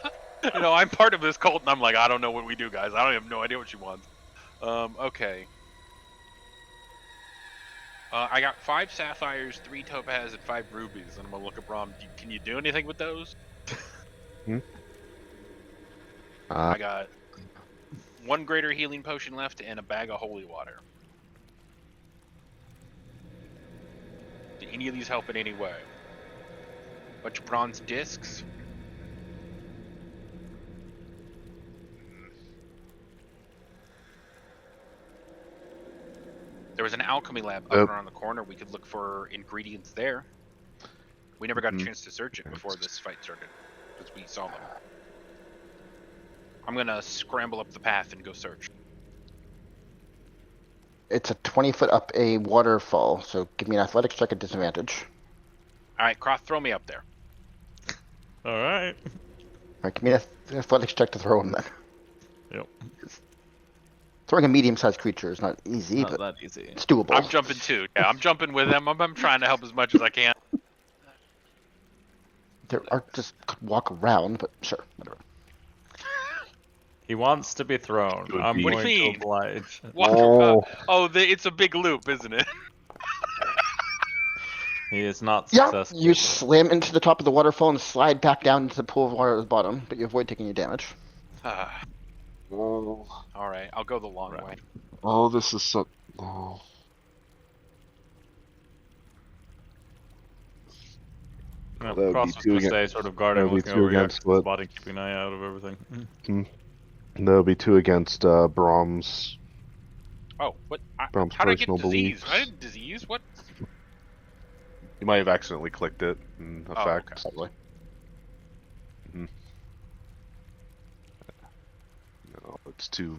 I'm part of this cult, and I'm like, I don't know what we do, guys. I have no idea what she wants. Okay. I got 5 sapphires, 3 topaz, and 5 rubies, and I'm gonna look at Brahm. Can you do anything with those? I got 1 greater healing potion left and a bag of holy water. Do any of these help in any way? Bunch of bronze discs. There was an alchemy lab up around the corner. We could look for ingredients there. We never got a chance to search it before this fight started, because we saw them. I'm gonna scramble up the path and go search. It's a 20-foot up a waterfall, so give me an athletics check at disadvantage. Alright, Croth, throw me up there. Alright. Alright, give me an athletics check to throw him then. Yep. Throwing a medium-sized creature is not easy, Not but that easy. it's doable. I'm jumping too. Yeah, I'm jumping with him. I'm trying to help as much as I can. There are just walk around, but sure, whatever. He wants to be thrown. I'm What do you going mean? to oblige. It's a big loop, isn't it? He is not Yeah, successful. you slam into the top of the waterfall and slide back down into the pool of water at the bottom, but you avoid taking any damage. Alright, I'll go the long way. Oh, this is so. Oh. Yeah, That would Cross be was two going to against- say, sort of guarding, that would be looking two over here, against what? spotting, keeping an eye out of everything. That would be 2 against Brahms. Oh, what? Brahms' How did I get personal disease? beliefs. I had disease? What? You might have accidentally clicked it in effect. Okay. No, it's 2.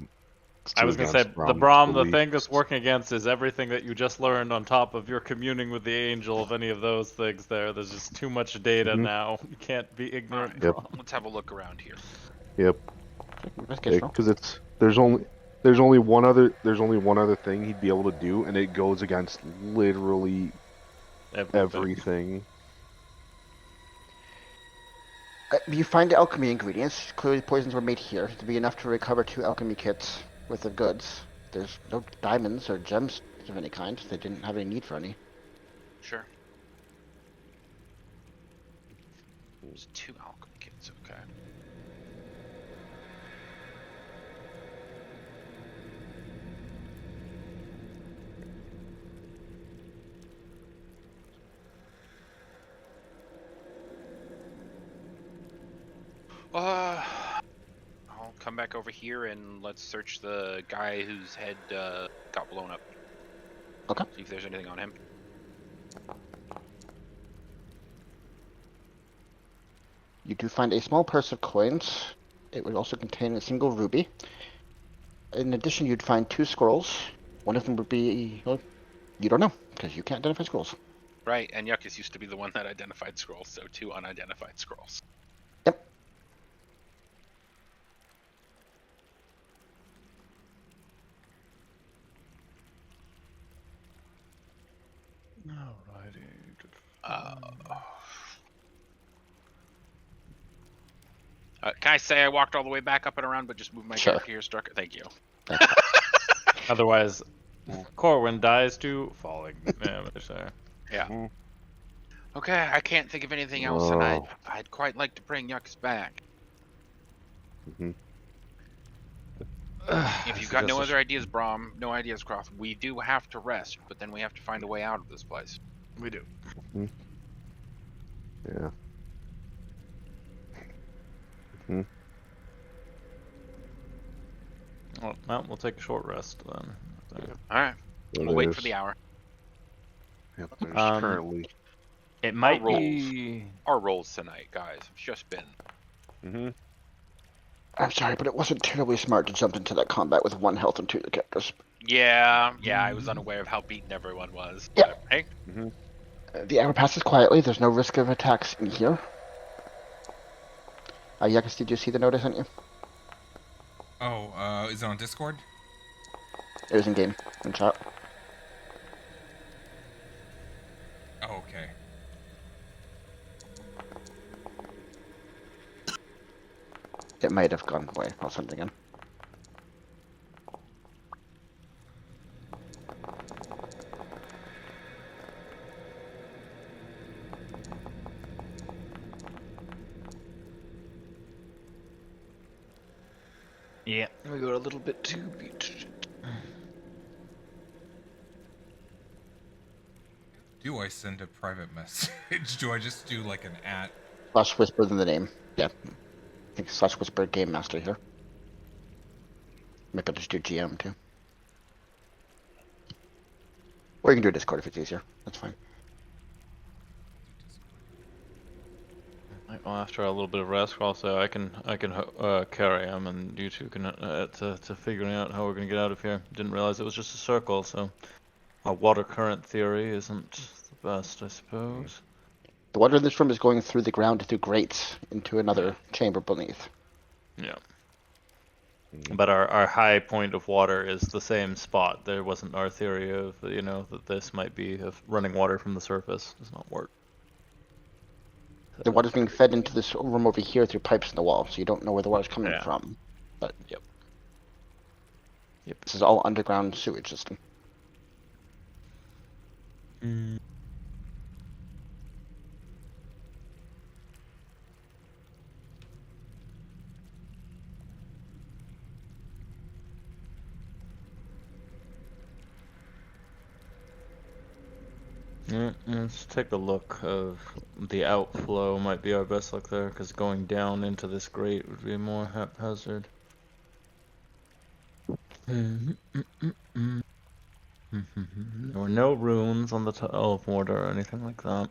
I was going to say, the Brahm, the thing that's working against is everything that you just learned on top of your communing with the angel of any of those things there. There's just too much data now. You can't be ignorant. Right. Yep. Brahm. Let's have a look around here. Yep. Investigation. Because there's only one other thing he'd be able to do, and it goes against literally everything. You find alchemy ingredients. Clearly, poisons were made here to be enough to recover 2 alchemy kits worth of goods. There's no diamonds or gems of any kind. They didn't have any need for any. Sure. There's 2 alchemy kits, okay. I'll come back over here and let's search the guy whose head got blown up. Okay. See if there's anything on him. You do find a small purse of coins. It would also contain a single ruby. In addition, you'd find 2 scrolls. One of them would be, well, you don't know, because you can't identify scrolls. Right, and Yekas used to be the one that identified scrolls, so 2 unidentified scrolls. Yep. Can I say I walked all the way back up and around, but just moved my character here, struck it? Thank you. Otherwise, Corwin dies to falling damage there. Yeah. Okay, I can't think of anything else, and I'd quite like to bring Yekas back. If you've got no other ideas, Brahm, no ideas, Croft, we do have to rest, but then we have to find a way out of this place. We do. Yeah. Hmm. Well, we'll take a short rest then. All right. We'll wait for the hour. Yep, there's Um, currently. It might rolls. be. Our rolls tonight, guys, have just been. Mm-hmm. I'm sorry, but it wasn't terribly smart to jump into that combat with 1 health and 2 characters. Yeah, I was unaware of how beaten everyone was. Yeah. But, hey. Mm-hmm. The hour passes quietly. There's no risk of attacks in here. Yekas, did you see the note I sent you? Oh, is it on Discord? It was in game, in chat. Oh, okay. It might have gone away. I'll send it again. Yeah, we got a little bit too beat. Do I send a private message? Do I just do like an @ Slash whisper than the name. Yeah. I think slash whisper game master here. Maybe I'll just do GM too. Or you can do a Discord if it's easier. That's fine. Well, after a little bit of rest, also I can carry him, and you two can to figuring out how we're gonna get out of here. Didn't realize it was just a circle, so a water current theory isn't the best, I suppose. The water in this room is going through the ground through grates into another chamber beneath. Yeah. But our high point of water is the same spot. There wasn't our theory of that this might be of running water from the surface. Does not work. The water's being fed into this room over here through pipes in the wall, so you don't know where the water's coming from. But Yep. This is all underground sewage system. Let's take a look of the outflow. Might be our best luck there, because going down into this grate would be more haphazard. There were no runes on the teleporter or anything like that.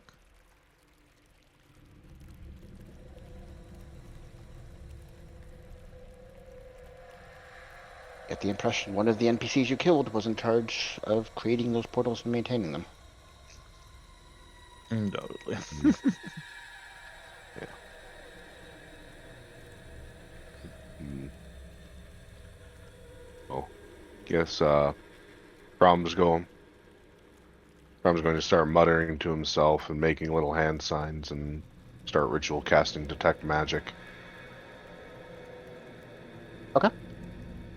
Get the impression one of the NPCs you killed was in charge of creating those portals and maintaining them. Undoubtedly. Yeah. Oh, guess Brom's going to start muttering to himself and making little hand signs and start ritual casting detect magic. Okay.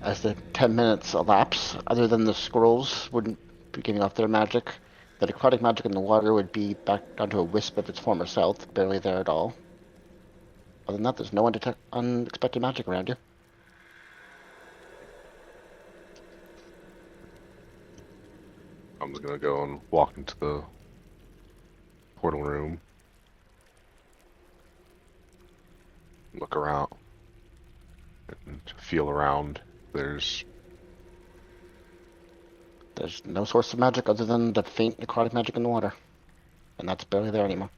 As the 10 minutes elapse, other than the scrolls wouldn't be giving off their magic, the necrotic magic in the water would be back down to a wisp of its former self, barely there at all. Other than that, there's no unexpected magic around you. I'm just gonna go and walk into the portal room, look around, and feel around. There's no source of magic other than the faint necrotic magic in the water. And that's barely there anymore.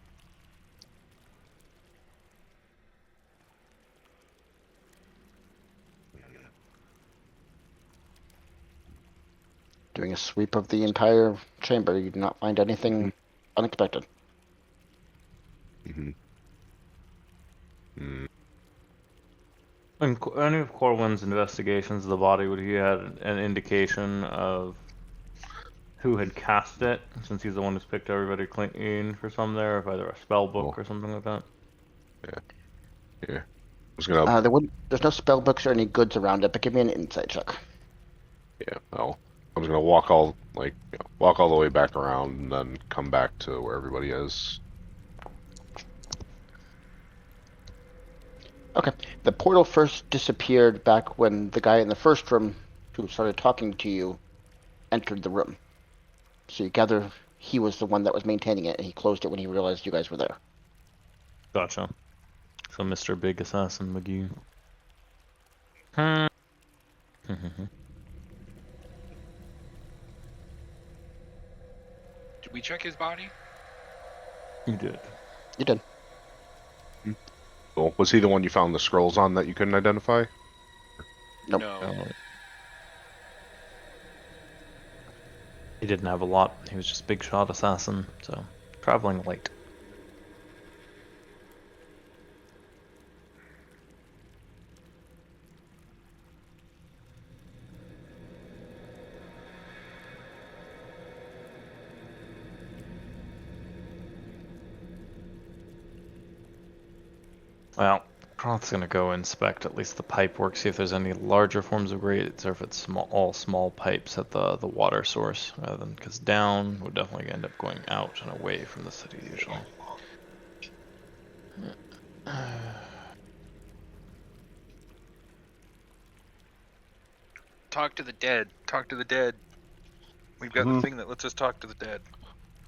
Doing a sweep of the entire chamber, you do not find anything unexpected. Mm-hmm. In any of Corwin's investigations of the body, would he had an indication of who had cast it, since he's the one who's picked everybody clean for some there, if either a spell book or something like that? Yeah. I was gonna. There's no spell books or any goods around it, but give me an insight check. Yeah. Well, I was gonna walk all the way back around and then come back to where everybody is. Okay. The portal first disappeared back when the guy in the first room who started talking to you entered the room. So you gather he was the one that was maintaining it, and he closed it when he realized you guys were there. Gotcha. So Mr. Big Assassin McGee. Did we check his body? You did. You did. Cool. Was he the one you found the scrolls on that you couldn't identify? Nope. No. He didn't have a lot. He was just big shot assassin, so traveling light. Well, Kroth's gonna go inspect at least the pipe work, see if there's any larger forms of grades, or if it's all small pipes at the water source, rather than, because down would definitely end up going out and away from the city usually. Talk to the dead. Talk to the dead. We've got the thing that lets us talk to the dead.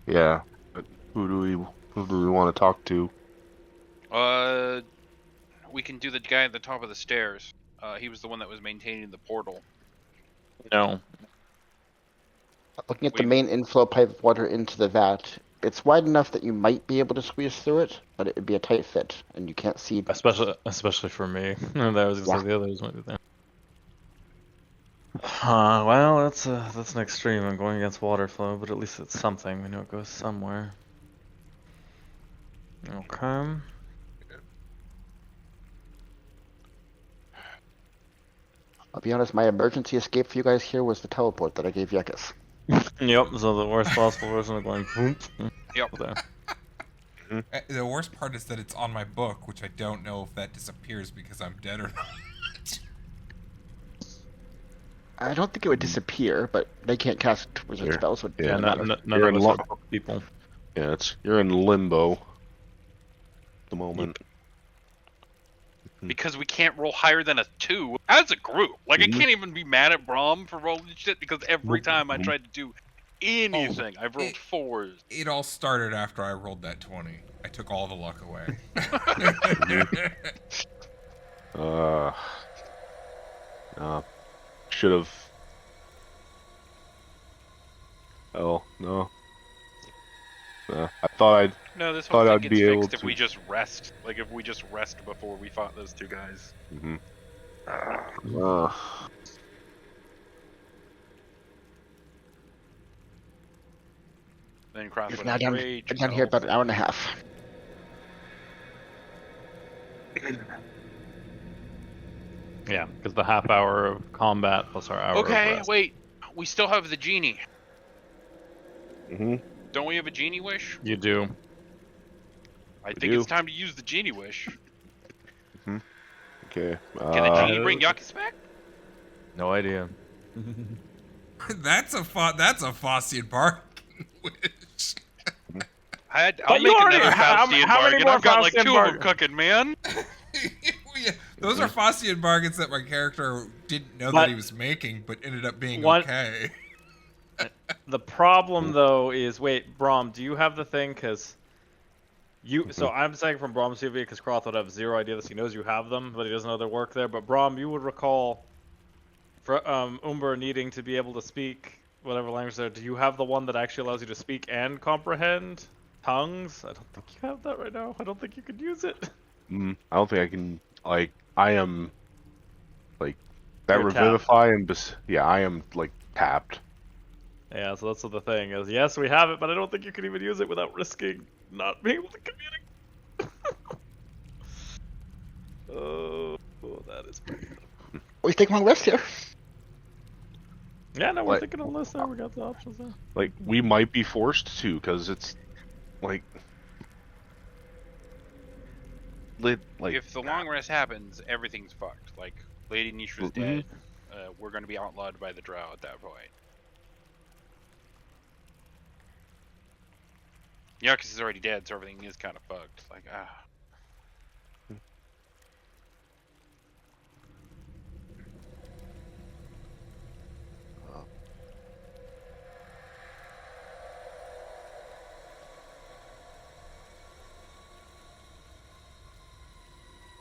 Yeah. But who do we want to talk to? We can do the guy at the top of the stairs. He was the one that was maintaining the portal. No. Looking at the main inflow pipe of water into the vat, it's wide enough that you might be able to squeeze through it, but it would be a tight fit, and you can't see. Especially for me. That was gonna say the others might be there. Well, that's an extreme. I'm going against water flow, but at least it's something. We know it goes somewhere. Okay. I'll be honest, my emergency escape for you guys here was the teleport that I gave Yekas. Yep, so the worst possible version of going boom. Yep. There. The worst part is that it's on my book, which I don't know if that disappears because I'm dead or not. I don't think it would disappear, but they can't cast wizard spells. So Yeah, none You're of in us are people. Yeah, you're in limbo. At the moment. Because we can't roll higher than a 2 as a group. Like, I can't even be mad at Braum for rolling shit, because every time I tried to do anything, I've rolled 4s. It all started after I rolled that 20. I took all the luck away. Should have. Oh no. I thought No, this thought whole I'd thing be gets able fixed if to. we just rest. Like, if we just rest before we fought those 2 guys. Then Cross would now have down, rage. down here about an hour and a half. Yeah, because the half hour of combat plus our hour of Okay, rest. wait. We still have the genie. Mm-hmm. Don't we have a genie wish? You do. I think it's time to use the genie wish. Okay. Can the genie bring Yekas back? No idea. That's a Faustian bargain wish. I'll make another Faustian how many bargain. more I've got like Faustian 2 of bargains? them cooking, man. Yeah, those are Faustian bargains that my character didn't know that he was making, but ended up being okay. The problem though is, wait, Braum, do you have the thing? Because so I'm saying from Brahm's CV because Kroth would have zero idea this. He knows you have them, but he doesn't know their work there. But Brahm, you would recall for Umber needing to be able to speak whatever language there. Do you have the one that actually allows you to speak and comprehend tongues? I don't think you have that right now. I don't think you could use it. I don't think I can. Like, I am. Like, that You're revivify and yeah, I am like tapped. Yeah, so that's what the thing is. Yes, we have it, but I don't think you can even use it without risking not being able to communicate. Oh, that is pretty good. We take long rest here. Yeah, no, we're thinking on this there. We got the options there. Like, we might be forced to, because it's like If the long rest happens, everything's fucked. Like, Lady Nishra's dead. We're going to be outlawed by the Drow at that point. Yekas is already dead, so everything is kind of fucked. Like,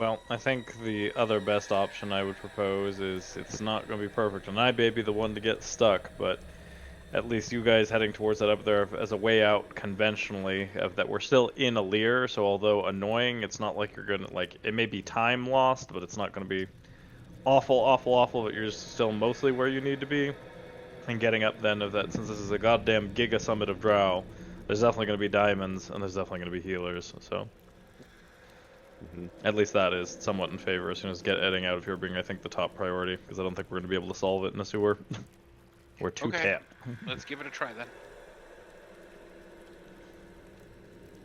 Well, I think the other best option I would propose is it's not going to be perfect, and I may be the one to get stuck, but at least you guys heading towards that up there as a way out conventionally of that we're still in a leer, so although annoying, it's not like you're going to, like, it may be time lost, but it's not going to be awful, but you're just still mostly where you need to be. And getting up then of that, since this is a goddamn giga summit of Drow, there's definitely going to be diamonds, and there's definitely going to be healers, so... At least that is somewhat in favor as soon as getting out of here being, I think, the top priority, because I don't think we're going to be able to solve it in a sewer. We're too cat. Let's give it a try then.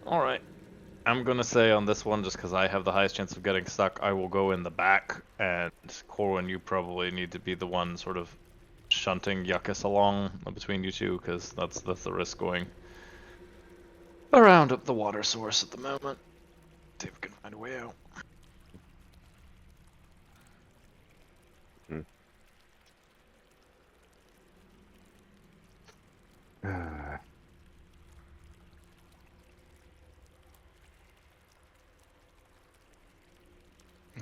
Alright. I'm going to say on this one, just because I have the highest chance of getting stuck, I will go in the back, and Corwin, you probably need to be the one sort of shunting Yekas along between you two, because that's the risk going around up the water source at the moment. See if we can find a way out.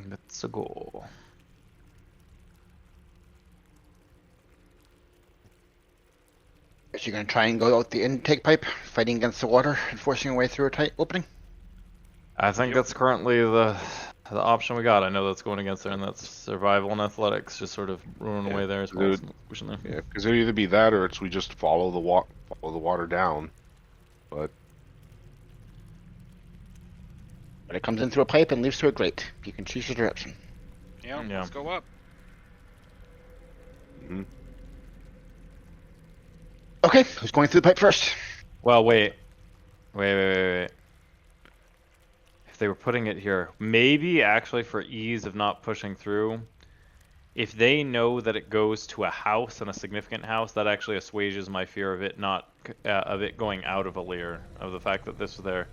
Let's go. So you're going to try and go out the intake pipe, fighting against the water and forcing your way through a tight opening? I think that's currently the option we got. I know that's going against there, and that's survival and athletics, just sort of ruin away there as well. Yeah, because it'd either be that or it's we just follow the water down. But it comes in through a pipe and leaves through a grate. You can choose your direction. Yeah, let's go up. Okay, who's going through the pipe first? Well, wait. If they were putting it here, maybe actually for ease of not pushing through, if they know that it goes to a house and a significant house, that actually assuages my fear of it going out of a leer, of the fact that this was there.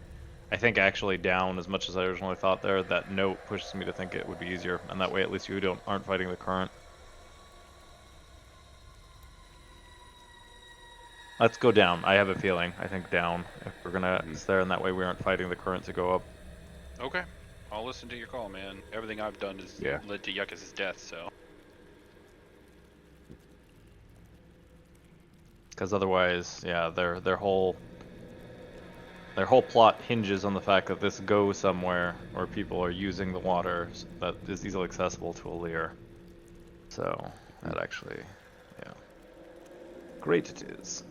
I think actually down, as much as I originally thought there, that note pushes me to think it would be easier, and that way at least you aren't fighting the current. Let's go down. I have a feeling. I think down. If we're gonna stare, and that way we aren't fighting the current to go up. Okay. I'll listen to your call, man. Everything I've done has led to Yekas' death, so. Because otherwise, yeah, their whole plot hinges on the fact that this goes somewhere where people are using the water that is easily accessible to a leer. So that actually, yeah, great it is.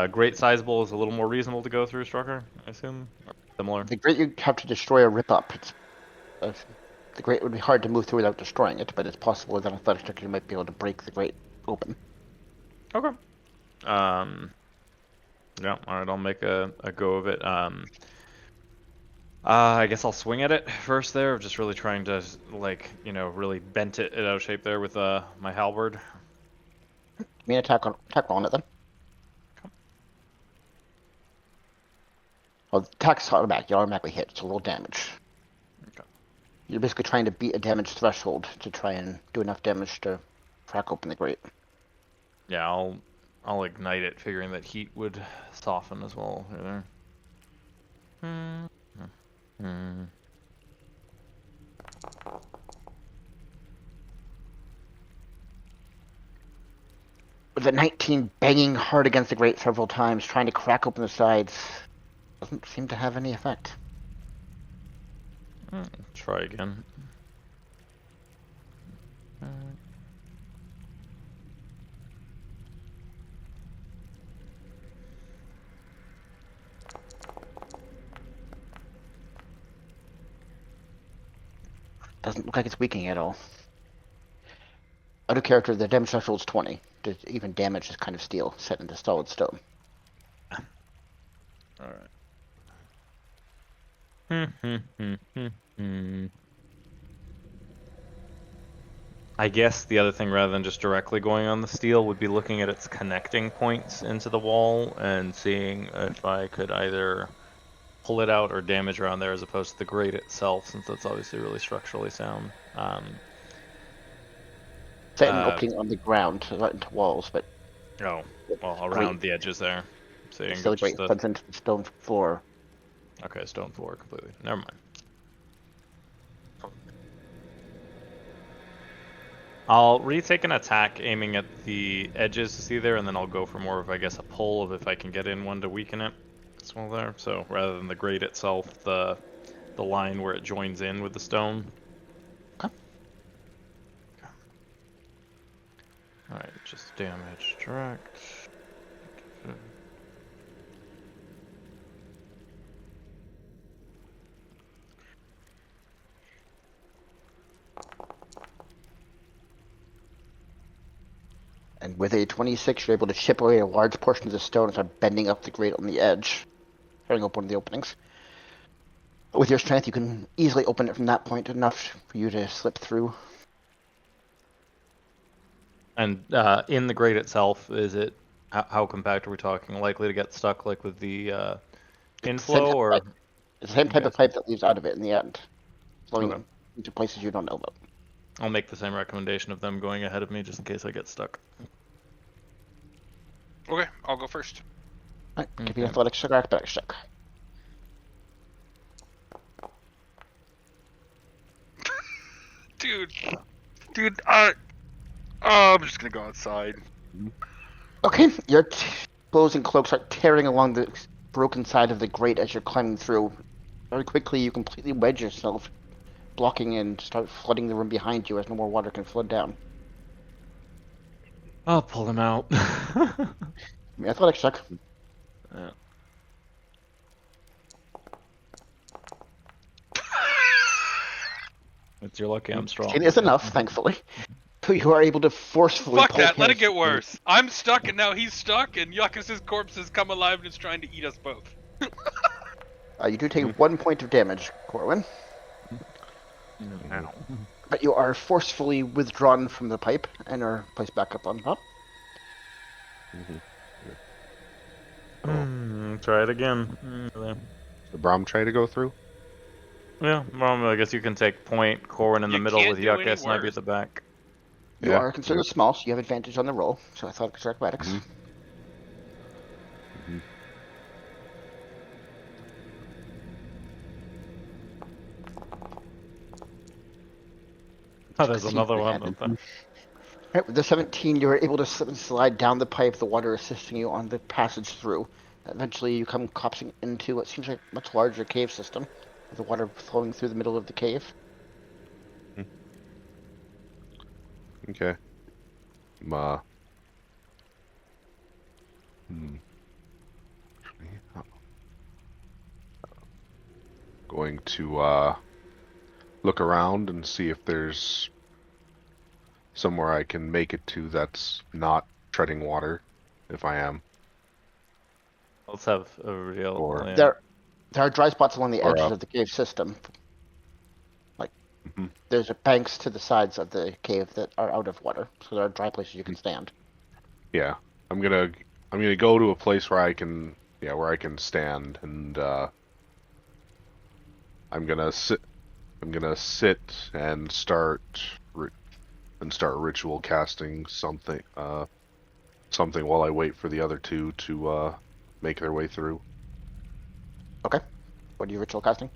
Great sizable is a little more reasonable to go through, Strucker, I assume? Or similar? The grate you have to destroy or rip up. The grate would be hard to move through without destroying it, but it's possible with an athletic check you might be able to break the grate open. Okay. Yeah, alright, I'll make a go of it. I guess I'll swing at it first there, just really trying to, like, really bent it out of shape there with my halberd. Give me an attack on it then. Well, the attack's automatic. You automatically hit. It's a little damage. Okay. You're basically trying to beat a damage threshold to try and do enough damage to crack open the grate. Yeah, I'll ignite it, figuring that heat would soften as well. With a 19 banging hard against the grate several times, trying to crack open the sides, doesn't seem to have any effect. Try again. Doesn't look like it's weakening at all. Other character, the damage threshold is 20. Even damage is kind of steel, set into solid stone. Alright. I guess the other thing, rather than just directly going on the steel, would be looking at its connecting points into the wall and seeing if I could either pull it out or damage around there as opposed to the grate itself, since that's obviously really structurally sound. Set an opening on the ground, right into walls, but... Oh, well, around the edges there. Seeing still great floods into the stone floor. Okay, stone floor completely. Never mind. I'll retake an attack aiming at the edges to see there, and then I'll go for more of, I guess, a pull of if I can get in one to weaken it as well there. So rather than the grate itself, the line where it joins in with the stone. Okay. Alright, just damage direct. And with a 26, you're able to chip away a large portion of the stone and start bending up the grate on the edge, tearing up one of the openings. With your strength, you can easily open it from that point, enough for you to slip through. And in the grate itself, is it how compact are we talking? Likely to get stuck like with the inflow, or it's the same type of pipe that leaves out of it in the end, flowing into places you don't know about. I'll make the same recommendation of them going ahead of me just in case I get stuck. Okay, I'll go first. Alright, give me an athletics check or acrobatics check. Dude, I'm just gonna go outside. Okay, your clothes and cloaks are tearing along the broken side of the grate as you're climbing through. Very quickly, you completely wedge yourself, blocking and start flooding the room behind you as no more water can flood down. I'll pull them out. Give me an athletics check. Yeah. It's your lucky I'm strong. It is enough, thankfully. So you are able to forcefully Fuck pull that, let him it get worse. I'm stuck and now he's stuck and Yekas' corpse has come alive and is trying to eat us both. You do take 1 point of damage, Corwin. Ow. But you are forcefully withdrawn from the pipe and are placed back up on top. Try it again. The Brahm try to go through? Yeah, well, I guess you can take point, Corwin in the You middle can't with do any Yekas, and I'd be worse. at the back. You Yeah. are considered small, so you have advantage on the roll. So I thought it's acrobatics. Oh, there's another one. Right, with the 17, you are able to slip and slide down the pipe, the water assisting you on the passage through. Eventually, you come collapsing into what seems like a much larger cave system, with the water flowing through the middle of the cave. Okay. Going to look around and see if there's somewhere I can make it to that's not treading water, if I am. Let's have a real. Or- plan. There are dry spots along the Or edges up. of the cave system. Like, Mhm. there's banks to the sides of the cave that are out of water, so there are dry places you can stand. Yeah, I'm gonna go to a place where I can stand, and I'm gonna sit and start ritual casting something while I wait for the other two to make their way through. Okay. What are you ritual casting?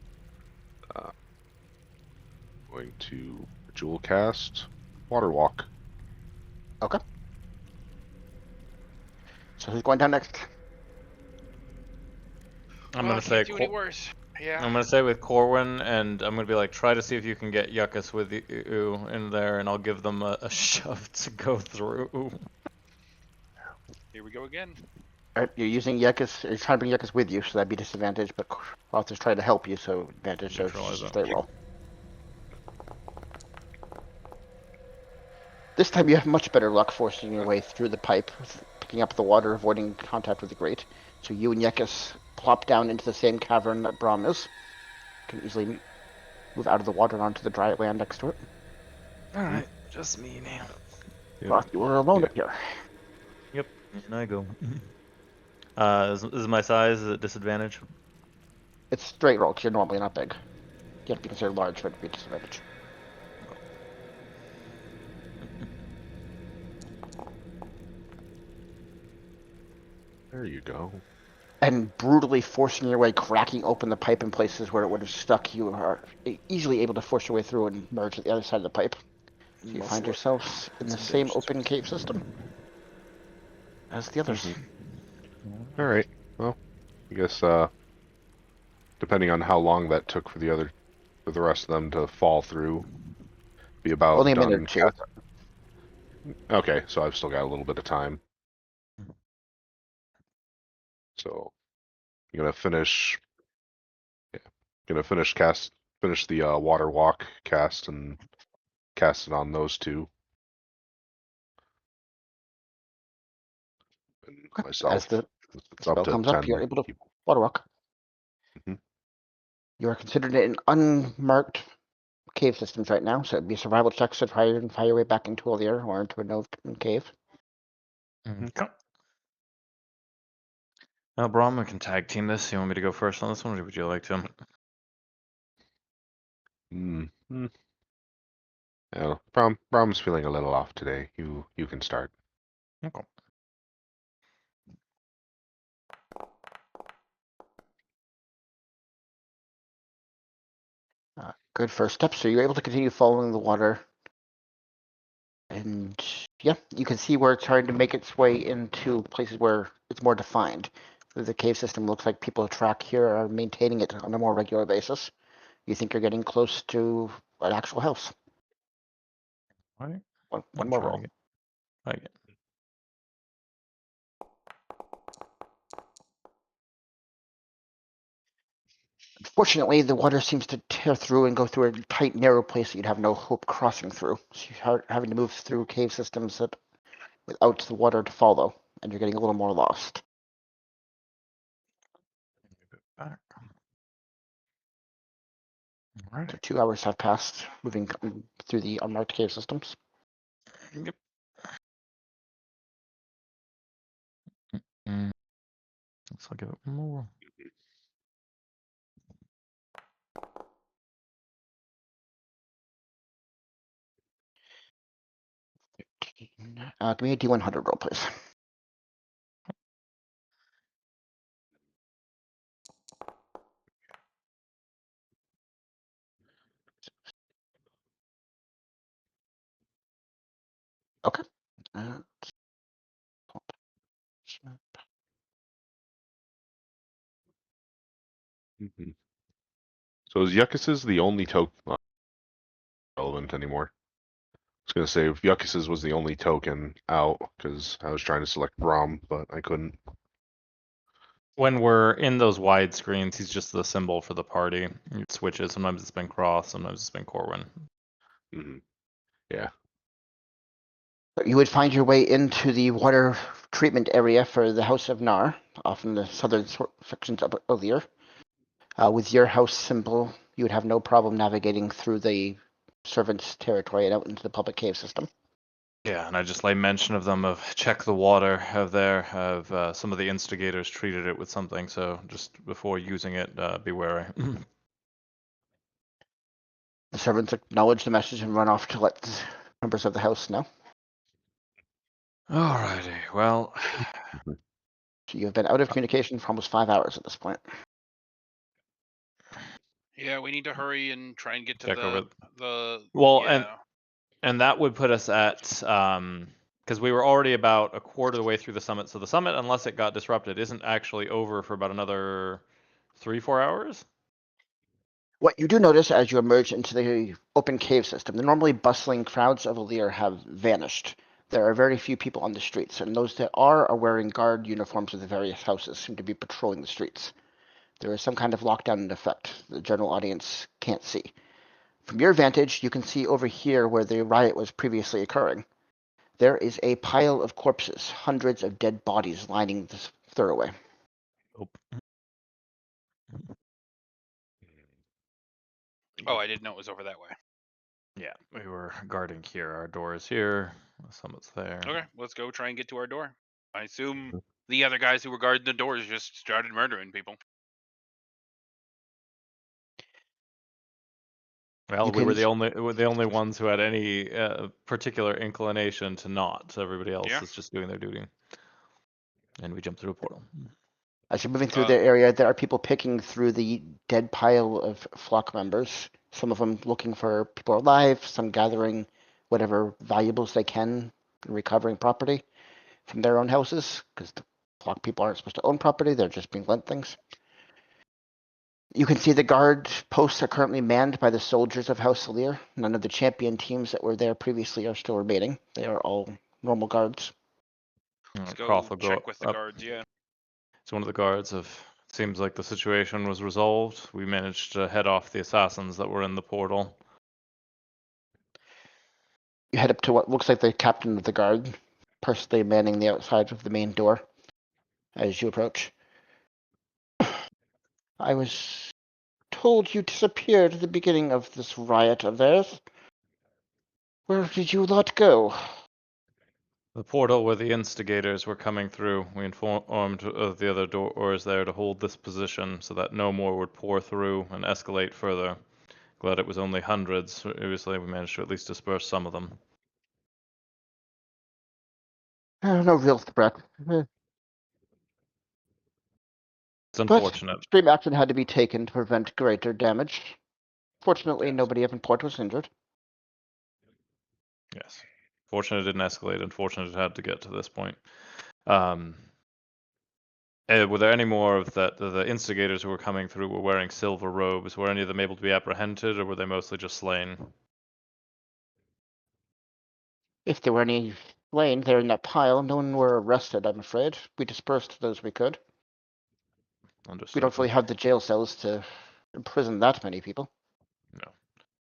Going to ritual cast water walk. Okay. So who's going down next? I'm Well, gonna I say. can't do any worse. Yeah. I'm gonna say with Corwin, and I'm gonna be like, try to see if you can get Yekas with you in there, and I'll give them a shove to go through. Here we go again. Alright, you're using Yekas, you're trying to bring Yekas with you, so that'd be disadvantage, but Arthur's trying to help you, so advantage, so it's Neutralize just a it. straight roll. This time you have much better luck forcing your way through the pipe, picking up the water, avoiding contact with the grate. So you and Yekas plop down into the same cavern that Brahm is. You can easily move out of the water and onto the dry land next to it. Alright, just me now. Well, you were alone up here. Yep, and I go. Is my size at disadvantage? It's straight roll, because you're normally not big. You have to be considered large for it to be a disadvantage. There you go. And brutally forcing your way, cracking open the pipe in places where it would have stuck, you are easily able to force your way through and merge at the other side of the pipe. So you Most find li- yourselves in the some same damage. open cave system as the others. All right. Well, I guess depending on how long that took for the rest of them to fall through, be about Only a minute or done. two. Okay, so I've still got a little bit of time. So I'm gonna finish. Yeah, gonna finish the water walk cast and cast it on those two. And As myself. the It's up spell to comes up, 10 you're able to people. water walk. Mhm. You are considered in unmarked cave systems right now, so it'd be a survival check to try and find your way back into Olier or into a known cave. Okay. Now, Brom, we can tag team this. You want me to go first on this one, or would you like to? Mm-hmm. Yeah, Brom's feeling a little off today. You can start. Okay. Good first step. So you're able to continue following the water. And yeah, you can see where it's trying to make its way into places where it's more defined. The cave system looks like people track here are maintaining it on a more regular basis. You think you're getting close to an actual house. All right. One more roll. Okay. Fortunately, the water seems to tear through and go through a tight, narrow place that you'd have no hope crossing through. So you're having to move through cave systems that without the water to follow, and you're getting a little more lost. Back. All right. So 2 hours have passed moving through the unmarked cave systems. Yep. Mm. So I'll give it one more. Give me a D100 roll, please. Okay. Mm-hmm. So is Yekas the only token relevant anymore? I was gonna say if Yekas was the only token out, because I was trying to select Brom, but I couldn't. When we're in those wide screens, he's just the symbol for the party. It switches. Sometimes it's been Cross, sometimes it's been Corwin. Mm-hmm. Yeah. You would find your way into the water treatment area for the House of Nar, off in the southern sections of Olier. With your house symbol, you would have no problem navigating through the servants' territory and out into the public cave system. Yeah, and I just lay mention of them of check the water of there. Of some of the instigators treated it with something, so just before using it, be wary. The servants acknowledge the message and run off to let members of the house know. Alrighty, well. So you have been out of communication for almost 5 hours at this point. Yeah, we need to hurry and try and get to Check over. the Well, yeah. and that would put us at because we were already about a quarter of the way through the summit. So the summit, unless it got disrupted, isn't actually over for about another 3-4 hours. What you do notice as you emerge into the open cave system, the normally bustling crowds of Alir have vanished. There are very few people on the streets, and those that are wearing guard uniforms of the various houses, seem to be patrolling the streets. There is some kind of lockdown in effect the general audience can't see. From your vantage, you can see over here where the riot was previously occurring. There is a pile of corpses, hundreds of dead bodies lining this thoroughway. Oh. Oh, I didn't know it was over that way. Yeah, we were guarding here. Our door is here. The summit's there. Okay, let's go try and get to our door. I assume the other guys who were guarding the doors just started murdering people. Well, we were the only ones who had any particular inclination to not. So everybody else is just doing their duty. And we jumped through a portal. As you're moving through the area, there are people picking through the dead pile of flock members. Some of them looking for people alive, some gathering whatever valuables they can in recovering property from their own houses, because the flock people aren't supposed to own property, they're just being lent things. You can see the guard posts are currently manned by the soldiers of House Salir. None of the champion teams that were there previously are still remaining. They are all normal guards. Let's go Croft will go check with the up. guards, yeah. So one of the guards seems like the situation was resolved. We managed to head off the assassins that were in the portal. You head up to what looks like the captain of the guard, personally manning the outside of the main door as you approach. I was told you disappeared at the beginning of this riot of theirs. Where did you lot go? The portal where the instigators were coming through, we informed of the other doors there to hold this position so that no more would pour through and escalate further. Glad it was only hundreds. Obviously, we managed to at least disperse some of them. No real threat. It's But unfortunate. extreme action had to be taken to prevent greater damage. Fortunately, Yes. nobody of import was injured. Yes. Fortunate it didn't escalate. Unfortunate it had to get to this point. Were there any more of the instigators who were coming through were wearing silver robes? Were any of them able to be apprehended, or were they mostly just slain? If there were any slain there in that pile, no one were arrested, I'm afraid. We dispersed those we could. Understood. We don't really have the jail cells to imprison that many people. No.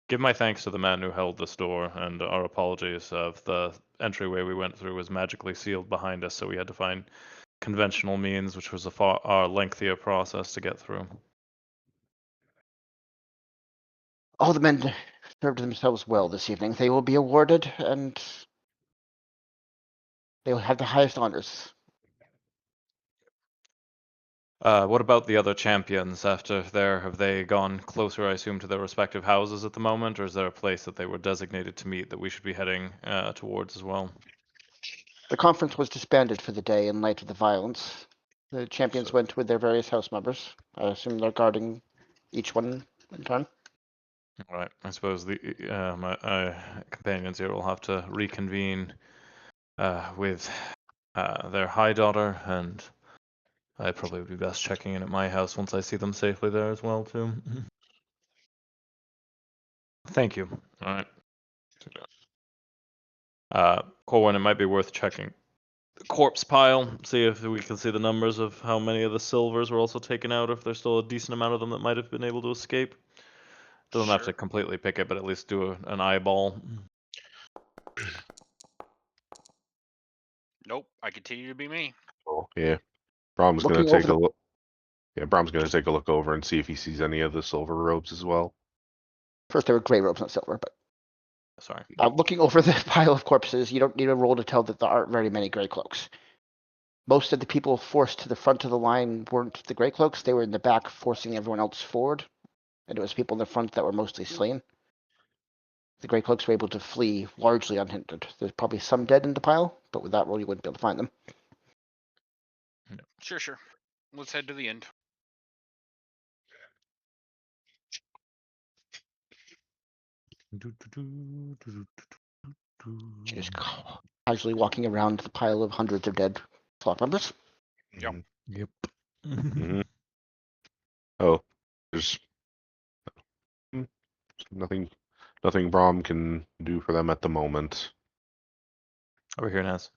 Give my thanks to the man who held this door, and our apologies of the entryway we went through was magically sealed behind us, so we had to find conventional means, which was a far lengthier process to get through. All the men served themselves well this evening. They will be awarded, and they will have the highest honors. What about the other champions after there? Have they gone closer, I assume, to their respective houses at the moment, or is there a place that they were designated to meet that we should be heading towards as well? The conference was disbanded for the day in light of the violence. The champions So- went with their various house members. I assume they're guarding each one in turn. All right. I suppose my companions here will have to reconvene with their high daughter, and I probably would be best checking in at my house once I see them safely there as well, too. Thank you. All right. Corwin, it might be worth checking the corpse pile, see if we can see the numbers of how many of the silvers were also taken out, if there's still a decent amount of them that might have been able to escape. Doesn't have to completely pick it, but at least do an eyeball. Nope, I continue to be me. Oh yeah, Brom's gonna Looking take over a look. Yeah, Brom's gonna take a look over and see if he sees any of the silver robes as well. First, there were gray robes, not silver, but Sorry. looking over the pile of corpses, you don't need a roll to tell that there aren't very many gray cloaks. Most of the people forced to the front of the line weren't the gray cloaks. They were in the back forcing everyone else forward. And it was people in the front that were mostly slain. The gray cloaks were able to flee largely unhindered. There's probably some dead in the pile, but with that roll you wouldn't be able to find them. Sure. Let's head to the end. Just casually walking around the pile of hundreds of dead flock members. Yep. Yep. Mhm. Oh, there's nothing Brom can do for them at the moment. Over here, Naz.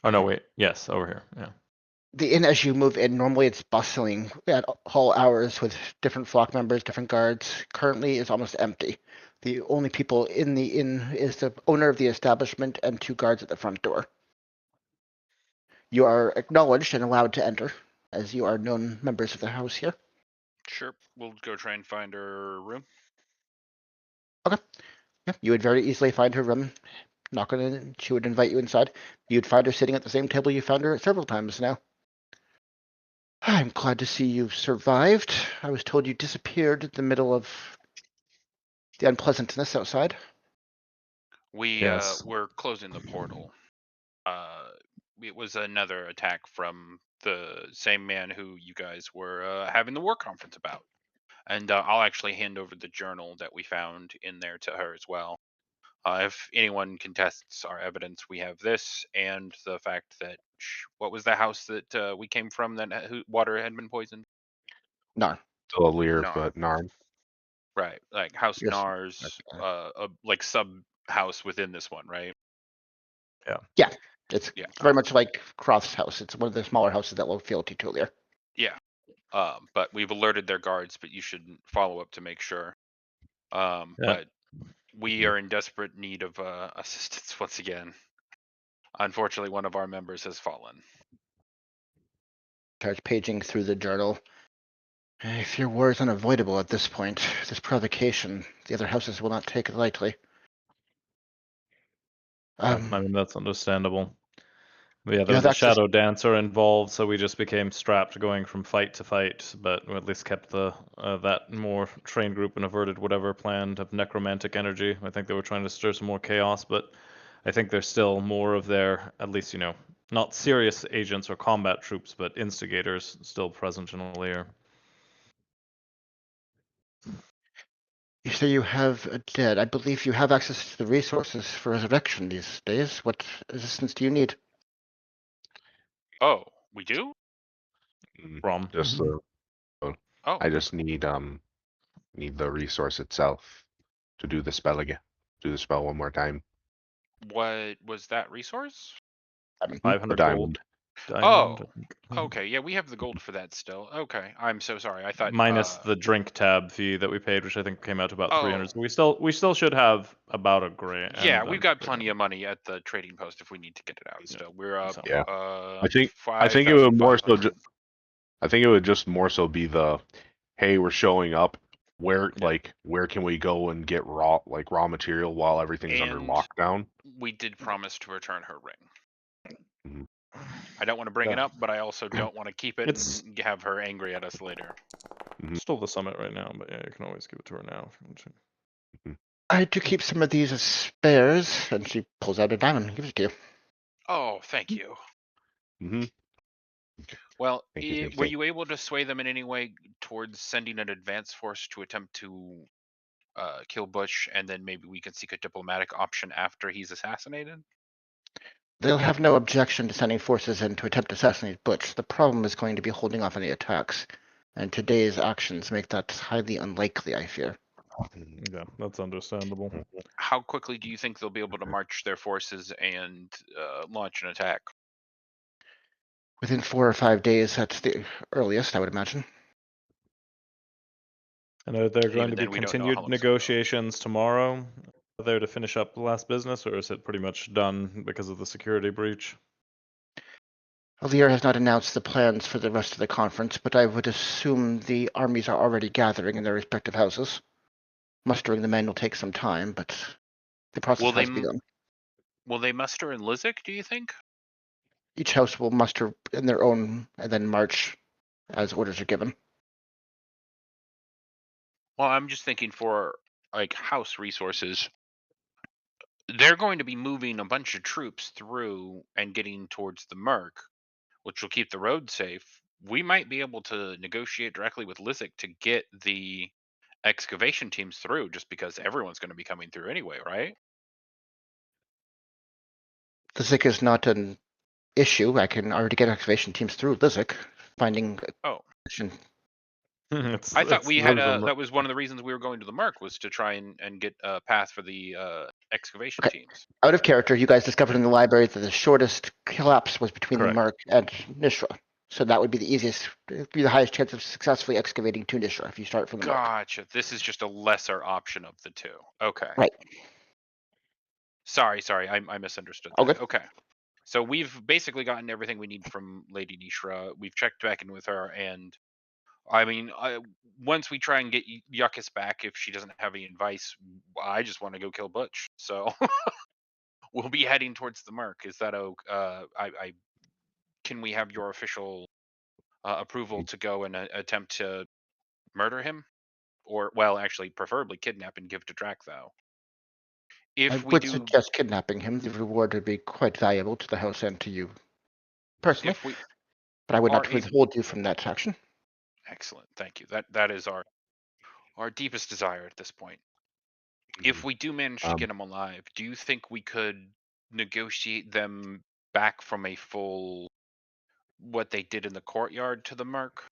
Oh no, wait. Yes, over here. Yeah. The inn, as you move in, normally it's bustling at all hours with different flock members, different guards. Currently, it's almost empty. The only people in the inn is the owner of the establishment and two guards at the front door. You are acknowledged and allowed to enter, as you are known members of the house here. Sure, we'll go try and find her room. Okay. Yeah, you would very easily find her room. Knock on it, she would invite you inside. You'd find her sitting at the same table you found her at several times now. I'm glad to see you've survived. I was told you disappeared in the middle of the unpleasantness outside. We Yes. we're closing the portal. It was another attack from the same man who you guys were having the war conference about. And I'll actually hand over the journal that we found in there to her as well. If anyone contests our evidence, we have this and the fact that what was the house that we came from that water had been poisoned? No. Still a leer, Nar. but Narn. Right, like House Yes. Nar's, Okay. like sub house within this one, right? Yeah, it's Yeah. very much like Croft's house. It's one of the smaller houses that will fealty to Lear. Yeah. But we've alerted their guards, but you should follow up to make sure. Yeah. But we are in desperate need of assistance once again. Unfortunately, one of our members has fallen. Starts paging through the journal. If your war is unavoidable at this point, this provocation, the other houses will not take it lightly. I mean, that's understandable. But yeah, you there was have a access- shadow dancer involved, so we just became strapped going from fight to fight, but we at least kept the that more trained group and averted whatever planned of necromantic energy. I think they were trying to stir some more chaos, but I think there's still more of their, at least, you know, not serious agents or combat troops, but instigators still present in Lear. You say you have a dead. I believe you have access to the resources for resurrection these days. What assistance do you need? Oh, we do? From Just Oh, I just need the resource itself to do the spell again. Do the spell one more time. what was that resource? 500 gold. Diamond, Oh, I think. okay. Yeah, we have the gold for that still. Okay, I'm so sorry. I thought Minus the drink tab fee that we paid, which I think came out to about 300. Oh. So we still should have about a grand. Yeah, we've got plenty of money at the trading post if we need to get it out. Yeah. Still, we're up. Yeah. I think it would more so. I think it would just more so be the, hey, we're showing up. Where where can we go and get raw material while everything's under lockdown? We did promise to return her ring. Mhm. I don't want to bring it up, but I also don't want to keep it and have her angry at us later. Still the summit right now, but yeah, you can always give it to her now if you want to. I do keep some of these as spares, and she pulls out a diamond and gives it to you. Oh, thank you. Mm-hmm. Well, were you able to sway them in any way towards sending an advance force to attempt to kill Butch, and then maybe we can seek a diplomatic option after he's assassinated? They'll have no objection to sending forces in to attempt to assassinate Butch. The problem is going to be holding off any attacks, and today's actions make that highly unlikely, I fear. Yeah, that's understandable. How quickly do you think they'll be able to march their forces and launch an attack? Within 4 or 5 days, that's the earliest, I would imagine. And are there going to be continued negotiations tomorrow there to finish up the last business, or is it pretty much done because of the security breach? Lear has not announced the plans for the rest of the conference, but I would assume the armies are already gathering in their respective houses. Mustering the men will take some time, but the process has begun. Will they muster in Lizik, do you think? Each house will muster in their own and then march as orders are given. Well, I'm just thinking for like house resources. They're going to be moving a bunch of troops through and getting towards the Merc, which will keep the road safe. We might be able to negotiate directly with Lizik to get the excavation teams through, just because everyone's going to be coming through anyway, right? Lizik is not an issue. I can already get excavation teams through Lizik, finding. I thought we had that was one of the reasons we were going to the Merc, was to try and get a path for the excavation teams. Out of character, you guys discovered in the library that the shortest collapse was between the Merc and Nishra. So that would be the easiest, be the highest chance of successfully excavating to Nishra if you start from the Merc. Gotcha. This is just a lesser option of the two. Okay. Right. Sorry, I misunderstood that. Okay. Okay. So we've basically gotten everything we need from Lady Nishra. We've checked back in with her, and I mean, once we try and get Yekas back, if she doesn't have any advice, I just want to go kill Butch. So we'll be heading towards the Merc. Is that okay? Can we have your official approval to go and attempt to murder him? Or, well, actually, preferably kidnap and give to Drakthau. I would suggest kidnapping him. The reward would be quite valuable to the house and to you personally. But I would not withhold you from that action. Excellent, thank you. That is our deepest desire at this point. If we do manage to get them alive, do you think we could negotiate them back from a full what they did in the courtyard to the Merc?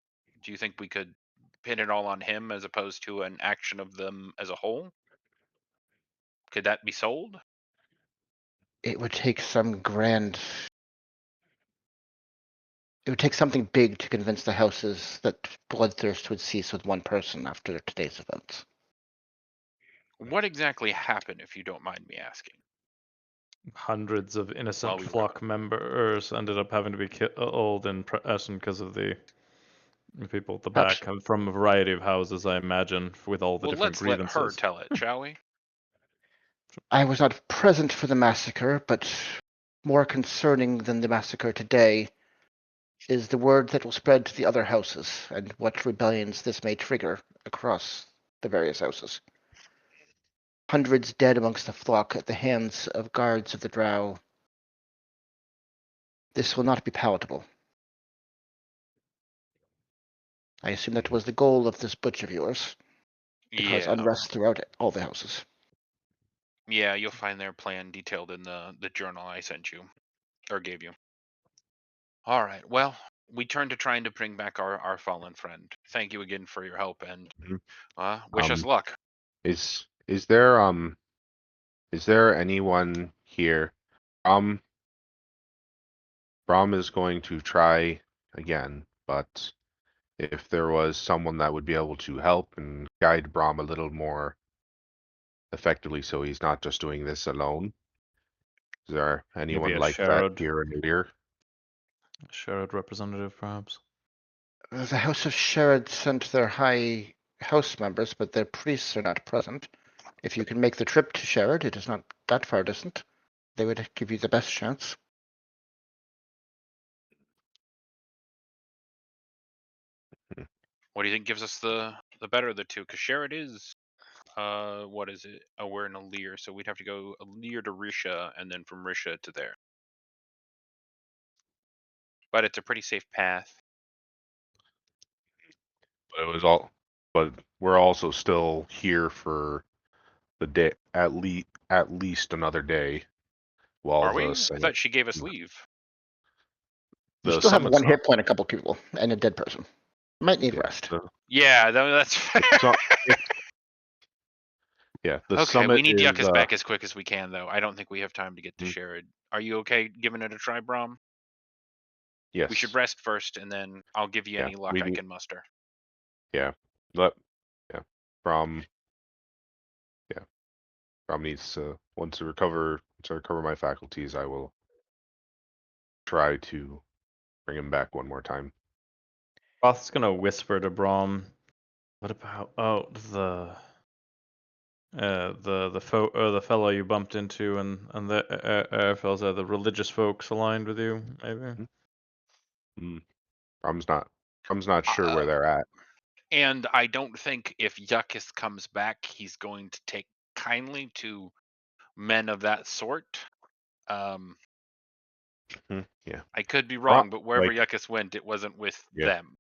Do you think we could pin it all on him as opposed to an action of them as a whole? Could that be sold? It would take some grand. It would take something big to convince the houses that bloodthirst would cease with one person after today's events. What exactly happened, if you don't mind me asking? Hundreds of While innocent we were flock gone. members ended up having to be killed in Essen because of the people at the Perhaps back, from a variety of houses, I imagine, with all the Well, different let's let her grievances. tell it, shall we? I was not present for the massacre, but more concerning than the massacre today is the word that will spread to the other houses and what rebellions this may trigger across the various houses. Hundreds dead amongst the flock at the hands of guards of the Drow. This will not be palatable. I assume that was the goal of this Butch of yours, to cause Yeah. unrest throughout all the houses. Yeah, you'll find their plan detailed in the journal I sent you, or gave you. All right, well, we turn to trying to bring back our fallen friend. Thank you again for your help, and wish us luck. Is there anyone here? Brom is going to try again, but if there was someone that would be able to help and guide Brom a little more effectively so he's not just doing this alone. Is there anyone a like that Sherrod. here in Lear? Sherrod representative, perhaps. The House of Sherrod sent their high house members, but their priests are not present. If you can make the trip to Sherrod, it is not that far distant. They would give you the best chance. What do you think gives us the better of the two? Because Sherrod is, what is it? Oh, we're in Lear, so we'd have to go Lear to Risha, and then from Risha to there. But it's a pretty safe path. But we're also still here for the day, at least another day. While Are we? the I summit, thought she gave us leave. You the still have summit's one not. hit point, a couple people, and a dead person. Might need Yeah, rest. Yeah, that's fair. Yeah, the Okay, summit we need is. Yekas back as quick as we can, though. I don't think we have time to get to Mhm. Sherrod. Are you okay giving it a try, Brom? Yes. We should rest first, and then I'll give you Yeah, any luck we I need- can muster. Yeah, Brom needs to once I recover my faculties, I will try to bring him back one more time. Roth's gonna whisper to Brom. What about the fellow you bumped into and the airfells are the religious folks aligned with you, maybe? Brom's not sure where they're at. And I don't think if Yekas comes back, he's going to take kindly to men of that sort. Yeah. I could be wrong, but wherever like, Yekas went, it wasn't with Yeah. them.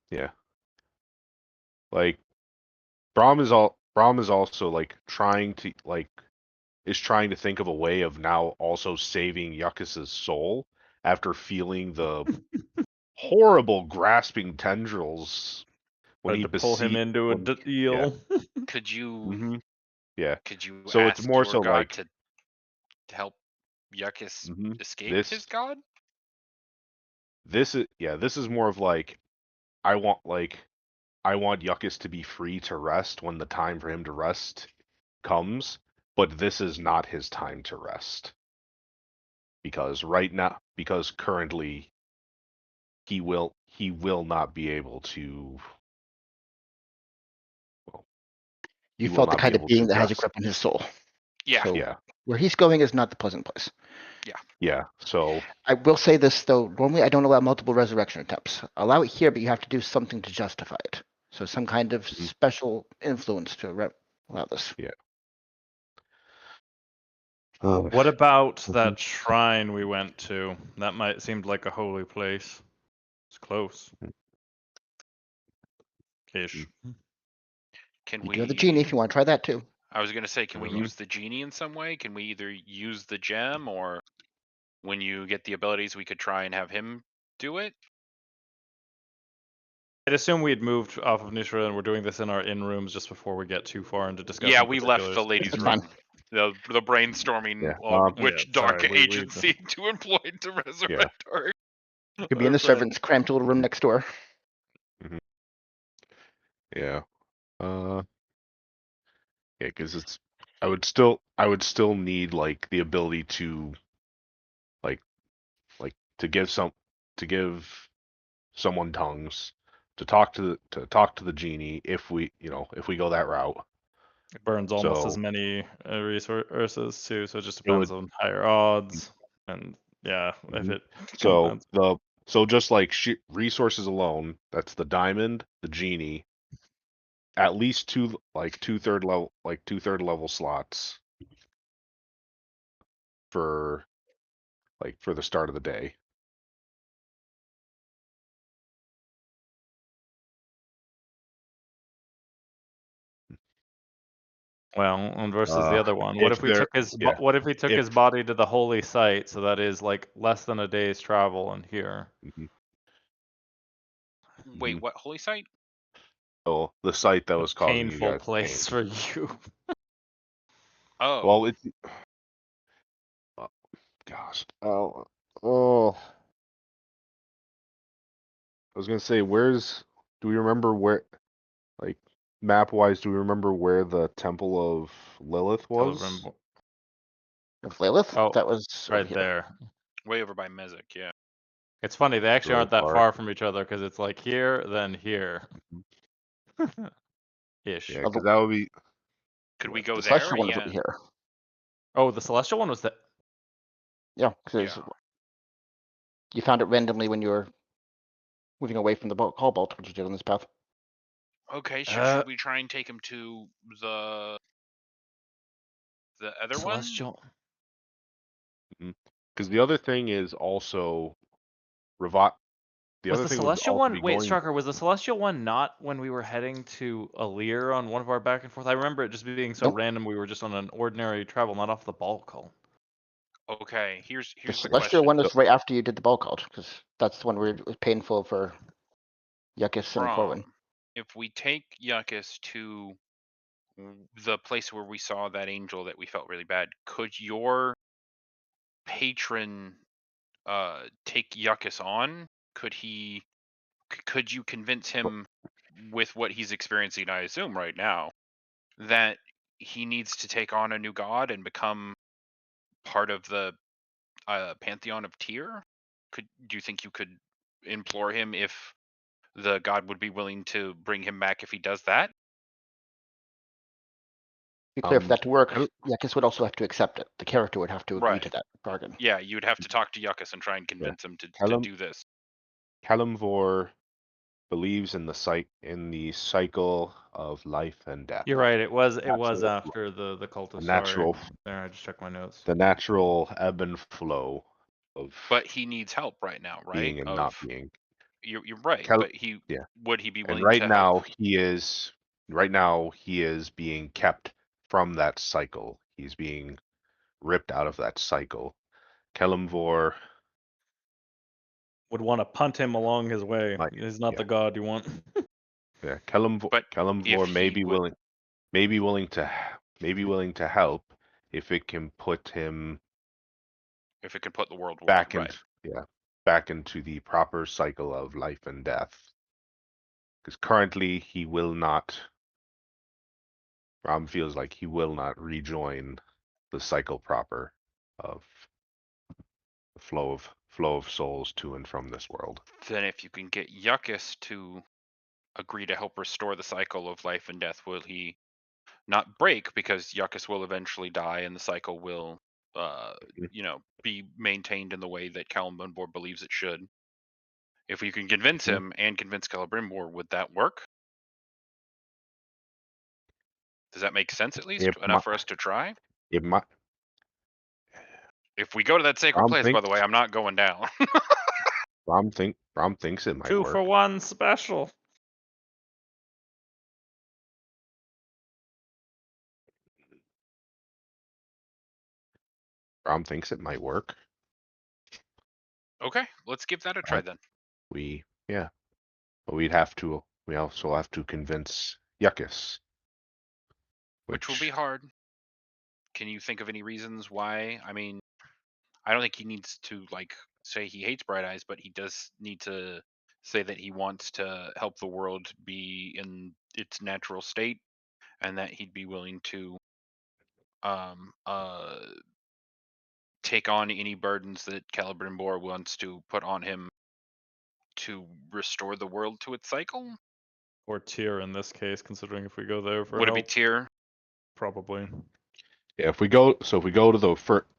Yeah. Like Brom is also like trying to think of a way of now also saving Yuccas's soul after feeling the horrible grasping tendrils when Tried he to pull him into a deal. Could you Mm-hmm. Yeah. could you So ask it's more your so god like to help Yekas escape this his god? this is more of like I want Yuccas to be free to rest when the time for him to rest comes, but this is not his time to rest. Because currently he will not be able to You he will felt the not be kind of able being to that has a rest. grip on his soul. Yeah. So Yeah. where he's going is not the pleasant place. Yeah. So I will say this though. Normally, I don't allow multiple resurrection attempts. Allow it here, but you have to do something to justify it. So some kind of special influence to allow this. Yeah. What about that shrine we went to? That might seemed like a holy place. It's close. Ish. Can You we do have the genie if you want to try that too. I was gonna say, can we Mhm. use the genie in some way? Can we either use the gem, or when you get the abilities, we could try and have him do it? I'd assume we'd moved off of Nishra and we're doing this in our in rooms just before we get too far into discussing Yeah, we left the particulars. ladies' That's fine. room. The brainstorming Yeah, which Yeah, dark sorry, we- agency to employ to resurrect our. Could be in the servants' cramped little room next door. yeah. Yeah, because it's. I would still need like the ability to, like, to give someone tongues, to talk to the genie if we go that route. It burns almost as So many resources too, so it just it would. depends on higher odds. And yeah, if Mhm. it So convinces. just like resources alone, that's the diamond, the genie, at least two-third level slots for for the start of the day. Well, and versus the other one. What If if we there, took his yeah, what if we took if his body to the holy site, so that is like less than a day's travel in here. mhm, Wait, mhm. what holy site? So the site that A was causing you painful guys pain. place for you. Oh, Well, it's gosh. Oh, I was gonna say, do we remember where, like, map wise, do we remember where the Temple of Lilith was? Celebrimbor- Of Lilith? Oh, That was over right here. there. way over by Mezek, yeah. It's funny, they actually Really aren't that far. far from each other because it's like here, then here. Ish. Yeah, Oh, because that would be. Could Yeah. we go the there? celestial one is Yeah. over here. Oh, the celestial one was that. Yeah, because Yeah. you found it randomly when you were moving away from the cobalt, which you did on this path. Okay, Uh, should we try and take him to the other one? celestial. Because the other thing is also revive. The Was other the thing would celestial also one? be Wait, going. Strucker, was the celestial one not when we were heading to Alir on one of our back and forth? I remember it just being so Nope. random. We were just on an ordinary travel, not off the bulk hull. Okay, here's The the celestial question. one was right after you did the bulk out, because that's the one where it was painful for Yekas and Corwin. If we take Yekas to the place where we saw that angel that we felt really bad, could your patron take Yekas on? Could you convince him with what he's experiencing, I assume right now, that he needs to take on a new god and become part of the pantheon of Tyr? Do you think you could implore him if the god would be willing to bring him back if he does that? To be clear, for that to work, I don't- Yekas would also have to accept it. The character would have to agree to Right. that bargain. Yeah, you'd have to talk to Yuckus and try and convince him to Callum- do this. Kalimvor believes in the cycle of life and death. You're right. It was Natural- after the cultist. natural- Sorry. There, I just checked my notes. The natural ebb and flow of But he needs help right now, right? being and not being. You're right, but yeah. would he be willing And right to now help? he is being kept from that cycle. He's being ripped out of that cycle. Kalimvor Would want to punt him along his way. He's not the god you want. Yeah, But Kalimvor if may he be would- willing to help if it can put him if it could put the world back right. back into the proper cycle of life and death. Because currently he will not. Ram feels like he will not rejoin the cycle proper of the flow of souls to and from this world. Then if you can get Yuckus to agree to help restore the cycle of life and death, will he not break, because Yuckus will eventually die and the cycle will be maintained in the way that Celebrimbor believes it should. If we can convince him and convince Celebrimbor, would that work? Does that make sense, at least? Enough for us to try? It might. If we go to that sacred place, by the way, I'm not going down. Ram thinks it might 2 work. for 1 special. Brom thinks it might work. Okay, let's give that a try then. But we also have to convince Yekas. Which will be hard. Can you think of any reasons why? I mean, I don't think he needs to say he hates Bright Eyes, but he does need to say that he wants to help the world be in its natural state, and that he'd be willing to um uh take on any burdens that Celebrimbor wants to put on him to restore the world to its cycle. Or Tyr in this case, considering if we go there for Would it help. be Tyr? Probably. Yeah, if we go to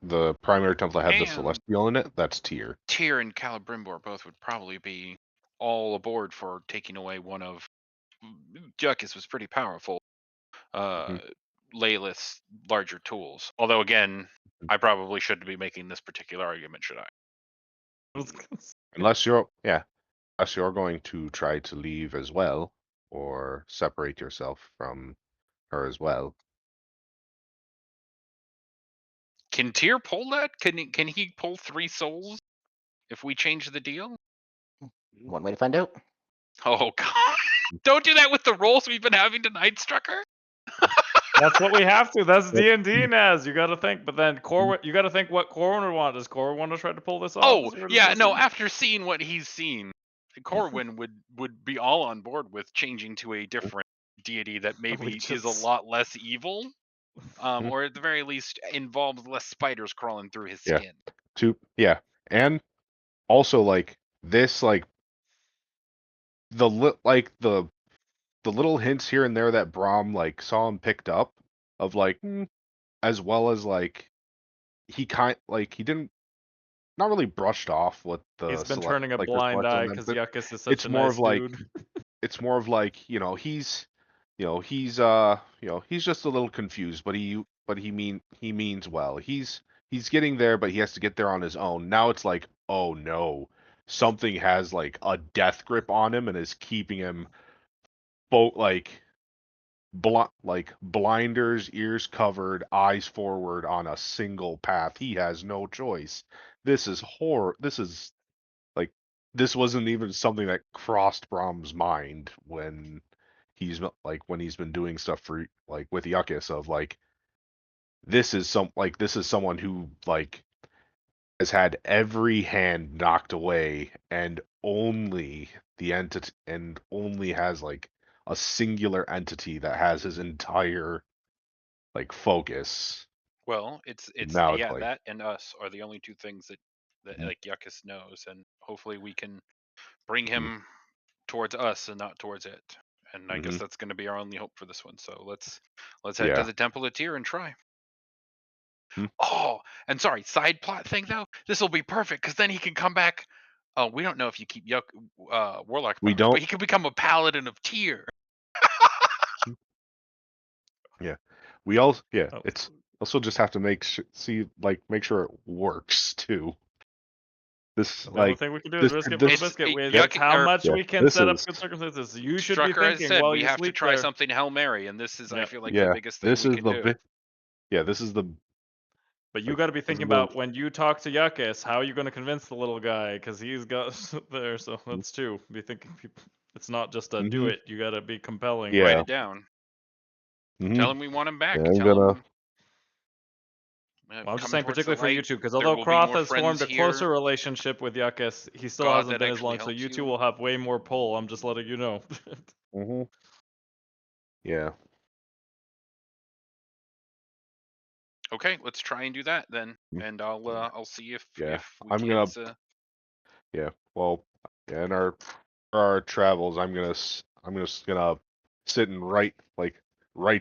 the primary temple that had the And celestial in it, that's Tyr. Tyr and Celebrimbor both would probably be all aboard for taking away one of Yekas was pretty powerful. Layla's larger tools. Although again, I probably shouldn't be making this particular argument, should I? Unless you're going to try to leave as well, or separate yourself from her as well. Can Tyr pull that? Can he pull 3 souls if we change the deal? One way to find out. Oh god! Don't do that with the rolls we've been having tonight, Strucker. That's what we have to. That's D&D, Naz. You got to think. But then Corwin, you got to think what Corwin would want. Does Corwin want to try to pull this off? Oh yeah, no. After seeing what he's seen, Corwin would be all on board with changing to a different deity that maybe is a lot less evil, or at the very least involves less spiders crawling through his skin. And also this the little hints here and there that Brom saw and picked up of as well as he didn't not really brushed off what the he's been turning a blind eye because Yekas is such a nice dude. It's more of he's just a little confused, but he means well. He's getting there, but he has to get there on his own. Now it's oh no, something has a death grip on him and is keeping him blinders, ears covered, eyes forward on a single path. He has no choice. This is horror. This wasn't even something that crossed Brom's mind when he's been doing stuff for with Yekas of this is someone who has had every hand knocked away and only has a singular entity that has his entire focus. Well, it's Now it's that and us are the only 2 things that Yekas knows, and hopefully we can bring him towards us and not towards it. And I guess that's going to be our only hope for this one. So let's head to the Temple of Tyr and try. Oh, and sorry, side plot thing though. This will be perfect because then he can come back. Oh, we don't know if you keep Warlock. We don't. But he can become a paladin of Tyr. We also it's also just have to make sure it works too. This the only thing we can do is risk it for the biscuit. With how much we can set up good circumstances. You should be thinking while we you have to try there. something Hail Mary, and this is I feel like the biggest thing we can do. This is the. But you got to be thinking about when you talk to Yekas, how are you going to convince the little guy? Because he's got there, so that's 2. Be thinking people. It's not just a do it. You got to be compelling. Yeah. Write it down. Tell him we want him back. Yeah, Tell him. I'm just saying, particularly for YouTube, because although Kroth has formed a closer relationship with Yekas, he still hasn't been as long. So you 2 will have way more pull. I'm just letting you know. Yeah. Okay, let's try and do that then, and I'll see if we I'm can. Well, in our travels, I'm just gonna sit and write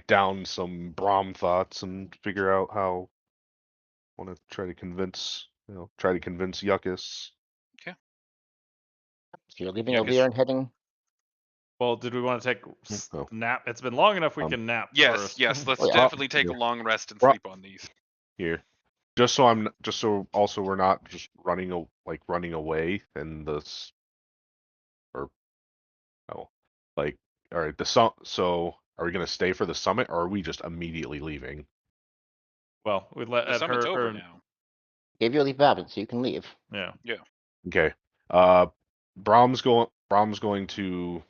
down some Brom thoughts and figure out how I want to try to convince Yekas. Okay. So you're leaving over here and heading. Well, did we want to take nap? It's been long enough. We can nap. Yes, first. yes. Let's definitely take a long rest and sleep on these. Here, just so also we're not just running away and this, or all right, so are we gonna stay for the summit or are we just immediately leaving? Well, we let the summit's over her now. Gave you a leave of absence, so you can leave. Yeah. Okay. Brahm's going to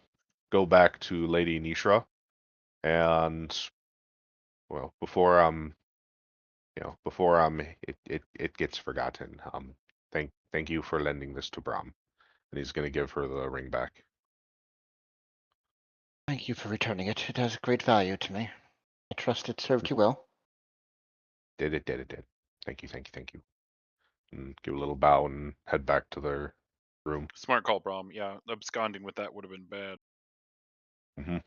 go back to Lady Nishra, and well, before it gets forgotten. Thank you for lending this to Brahm, and he's going to give her the ring back. Thank you for returning it. It has great value to me. I trust it served you well. Did. Thank you. And give a little bow and head back to their room. Smart call, Brom. Yeah, absconding with that would have been bad. Mm-hmm.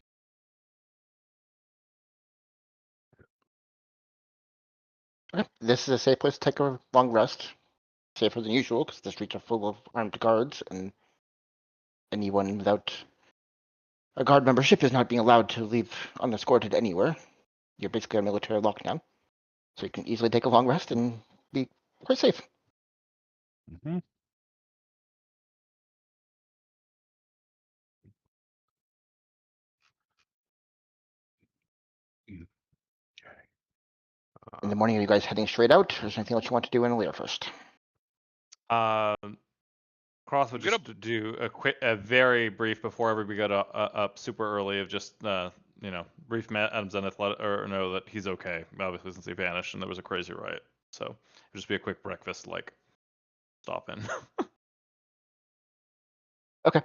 Okay. This is a safe place to take a long rest. Safer than usual, because the streets are full of armed guards, and anyone without a guard membership is not being allowed to leave unescorted anywhere. You're basically a military lockdown, so you can easily take a long rest and be quite safe. Mm-hmm. Okay. In the morning, are you guys heading straight out, or is there anything else you want to do in later first? Cross would just do a very brief before everybody got up super early of just brief met Adam Zenith or know that he's okay. Obviously, since he vanished and there was a crazy riot, so it'd just be a quick breakfast, like stop in. Okay.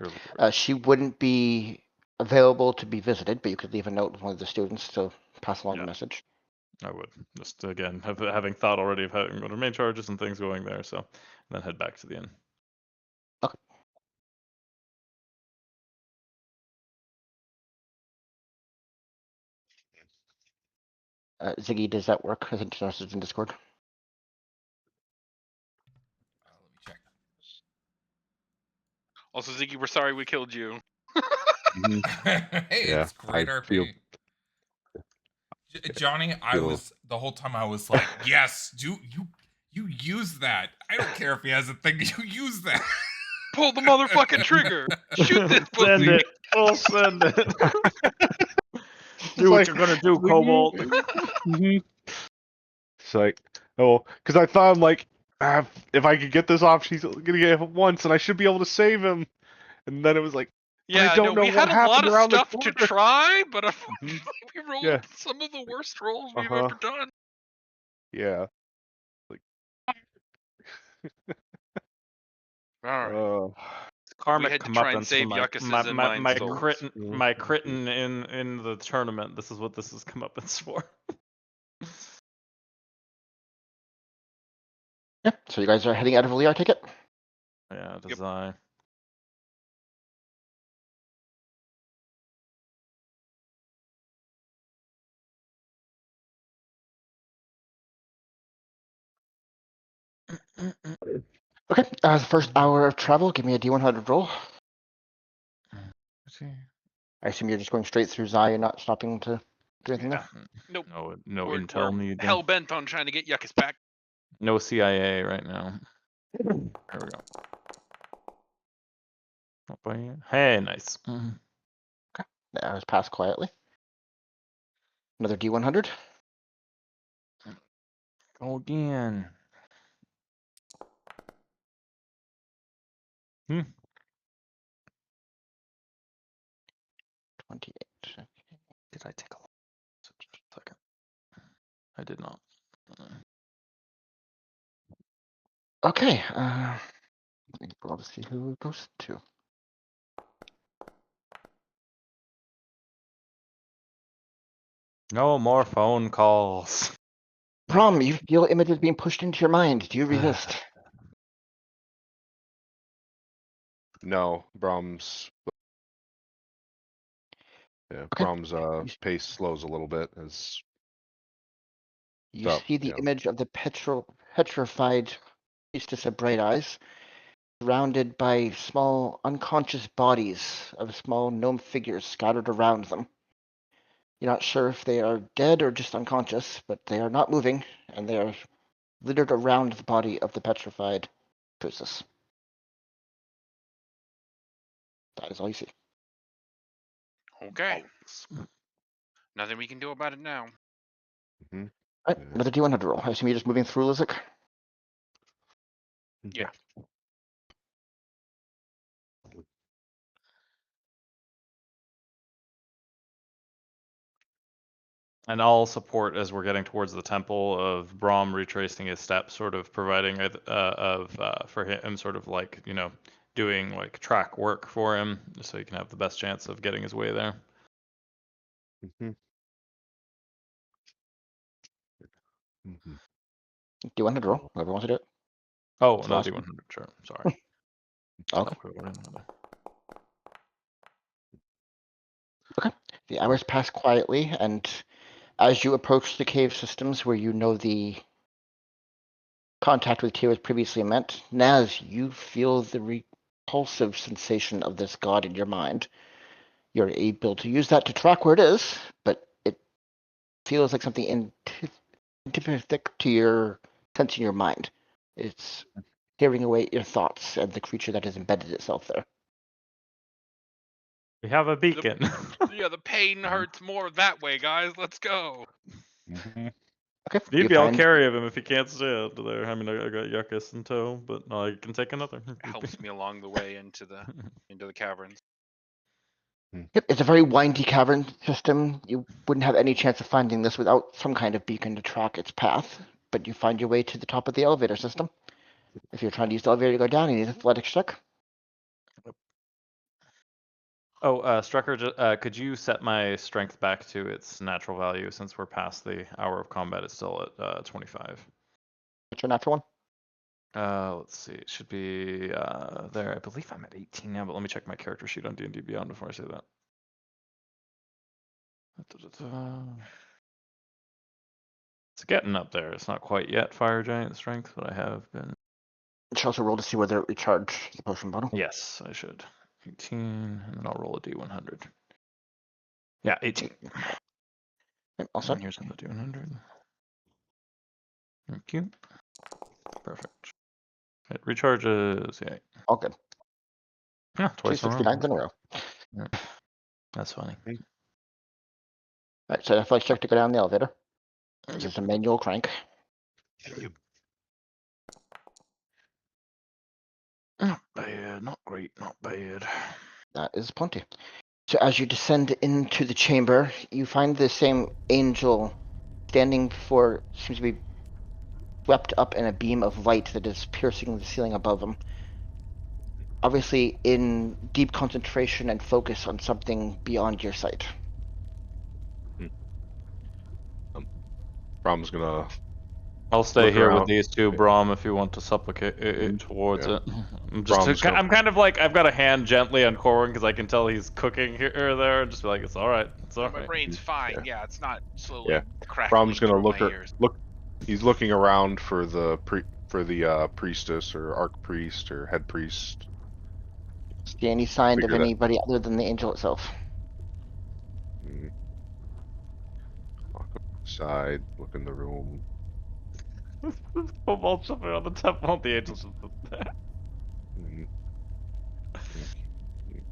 She wouldn't be available to be visited, but you could leave a note with one of the students to pass along the message. I would just again having thought already of having what are main charges and things going there, so and then head back to the inn. Okay. Ziggy, does that work? I think it's message in Discord. Let me check. Also, Ziggy, we're sorry we killed you. Hey, Yeah, it's great I RP. feel- Johnny, I was the whole time I was like, yes, you use that. I don't care if he has a thing. You use that. Pull the motherfucking trigger. Shoot this Send pussy. it. We'll send it. Do what you're gonna do, Cobalt. It's like, oh, because I thought I'm like, if I could get this off, she's gonna get hit once, and I should be able to save him. And then it was like, Yeah, I don't know we what had a lot happened of around the stuff to corner. try, but unfortunately we rolled Yeah. some of the worst rolls we've Uh-huh. ever done. Yeah. Like, All right. Karmic We had to try and comeuppance save for Yekas' and mine souls. my critten in the tournament. This is what this is comeuppance for. Yeah. So you guys are heading out of Liar ticket? Yeah, design. Okay. The first hour of travel, give me a D100 roll. I assume you're just going straight through Zai and not stopping to do anything there? Nope. No We're intel needed. hell bent on trying to get Yekas back. No CIA right now. There we go. Hey, nice. Okay. The hours pass quietly. Another D100. Go again. 28. Did I take a second? I did not. Okay. We'll see who it goes to. No more phone calls. Brom, you feel images being pushed into your mind. Do you resist? no, Brahms. Yeah, Okay. Brahms' pace slows a little bit as You see the image of the petrified priestess of bright eyes, surrounded by small unconscious bodies of small gnome figures scattered around them. You're not sure if they are dead or just unconscious, but they are not moving, and they are littered around the body of the petrified priestess. That is all you see. Okay. Nothing we can do about it now. Mm-hmm. All right, another D100 roll. I assume you're just moving through, Lizik? Yeah. And I'll support as we're getting towards the temple of Brahm retracing his steps, sort of providing for him sort of like, doing like track work for him so he can have the best chance of getting his way there. Mm-hmm. Mm-hmm. Do you want to draw? Whoever wants to do it. Oh, It's no, last D100, sure. Sorry. Okay. Oh, we're in another. The hours pass quietly, and as you approach the cave systems where you know the contact with Tyr was previously meant, Naz, you feel the repulsive sensation of this god in your mind. You're able to use that to track where it is, but it feels like something antipathic to your sense in your mind. It's tearing away your thoughts and the creature that has embedded itself there. We have a beacon. Yeah, the pain hurts more that way, guys. Let's go. Mm-hmm. Okay, Maybe I'll carry him if he can't stand there. I mean, I got Yekas in tow, but I can take another. Helps me along the way into the caverns. Yep, it's a very windy cavern system. You wouldn't have any chance of finding this without some kind of beacon to track its path, but you find your way to the top of the elevator system. If you're trying to use the elevator to go down, you need an athletics check. Oh, Strucker, could you set my strength back to its natural value since we're past the hour of combat? It's still at 25. What's your natural one? Let's see. It should be there. I believe I'm at 18 now, but let me check my character sheet on D&D Beyond before I say that. It's getting up there. It's not quite yet Fire Giant strength, but I have been. You should also roll to see whether it recharges the potion bottle. Yes, I should. 18, and then I'll roll a D100. Yeah, 18. Okay, all set. And here's another D100. Thank you. Perfect. It recharges. Yeah. All good. Yeah, twice in a row. 269s in a row. Yeah. That's funny. All right, so athletics check to go down the elevator. It's just a manual crank. Not bad, not great, not bad. That is plenty. So as you descend into the chamber, you find the same angel standing before, seems to be swept up in a beam of light that is piercing the ceiling above him. Obviously in deep concentration and focus on something beyond your sight. Brahm's gonna. I'll stay Look here with around. these two, Brahm, if you want to supplicate it towards Yeah. it. Brahm's gonna- I'm kind of like, I've got a hand gently on Corwin because I can tell he's cooking here or there, and just be like, it's all right, it's all My right. brain's fine. Yeah. Yeah, it's not slowly Yeah. crackling Brahm's gonna through look. my ears. Look. He's looking around for the priestess or archpriest or head priest. See any sign of Figure that- anybody other than the angel itself? Walk up the side. Look in the room. Football jumping on the temple, the angels.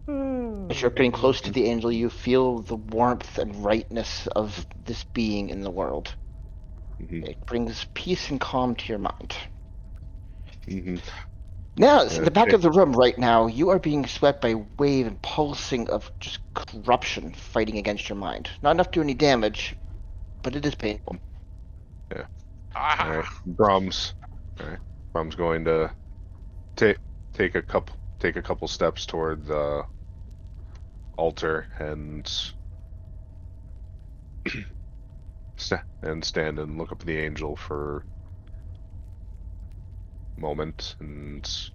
Mm, As you're getting close to the angel, you feel the warmth and rightness of this being in the world. mhm, It brings peace and calm to your mind. mhm. Now, Yeah, in the back of the room right now, you are being swept by a wave and pulsing of just corruption fighting against your mind. Not enough to do any damage, but it is painful. Ah, All right. Brahm's. All right. Brahm's going to take a couple steps toward the altar and stand and look up at the angel for a moment and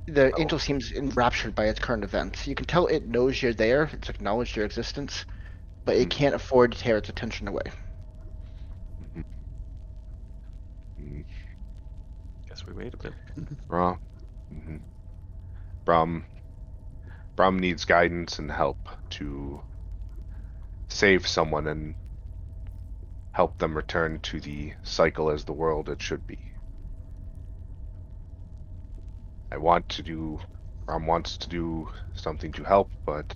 The angel seems enraptured by its current events. You can tell it knows you're there, it's acknowledged your existence, but it can't afford to tear its attention away. mm, Guess we wait a bit. Brahm. mhm. Brahm needs guidance and help to save someone and help them return to the cycle as the world it should be. Brahm wants to do something to help, but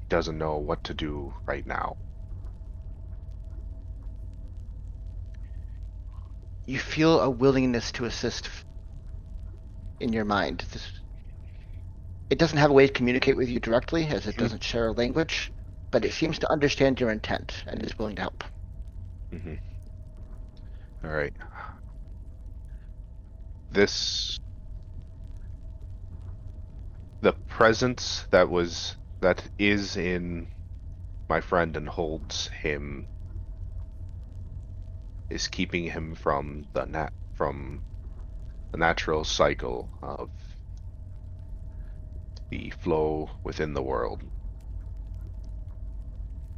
he doesn't know what to do right now. you feel a willingness to assist in your mind. It doesn't have a way to communicate with you directly, as it doesn't share a language, but it seems to understand your intent and is willing to help. Mm-hmm. All right. The presence that is in my friend and holds him is keeping him from the natural cycle of the flow within the world.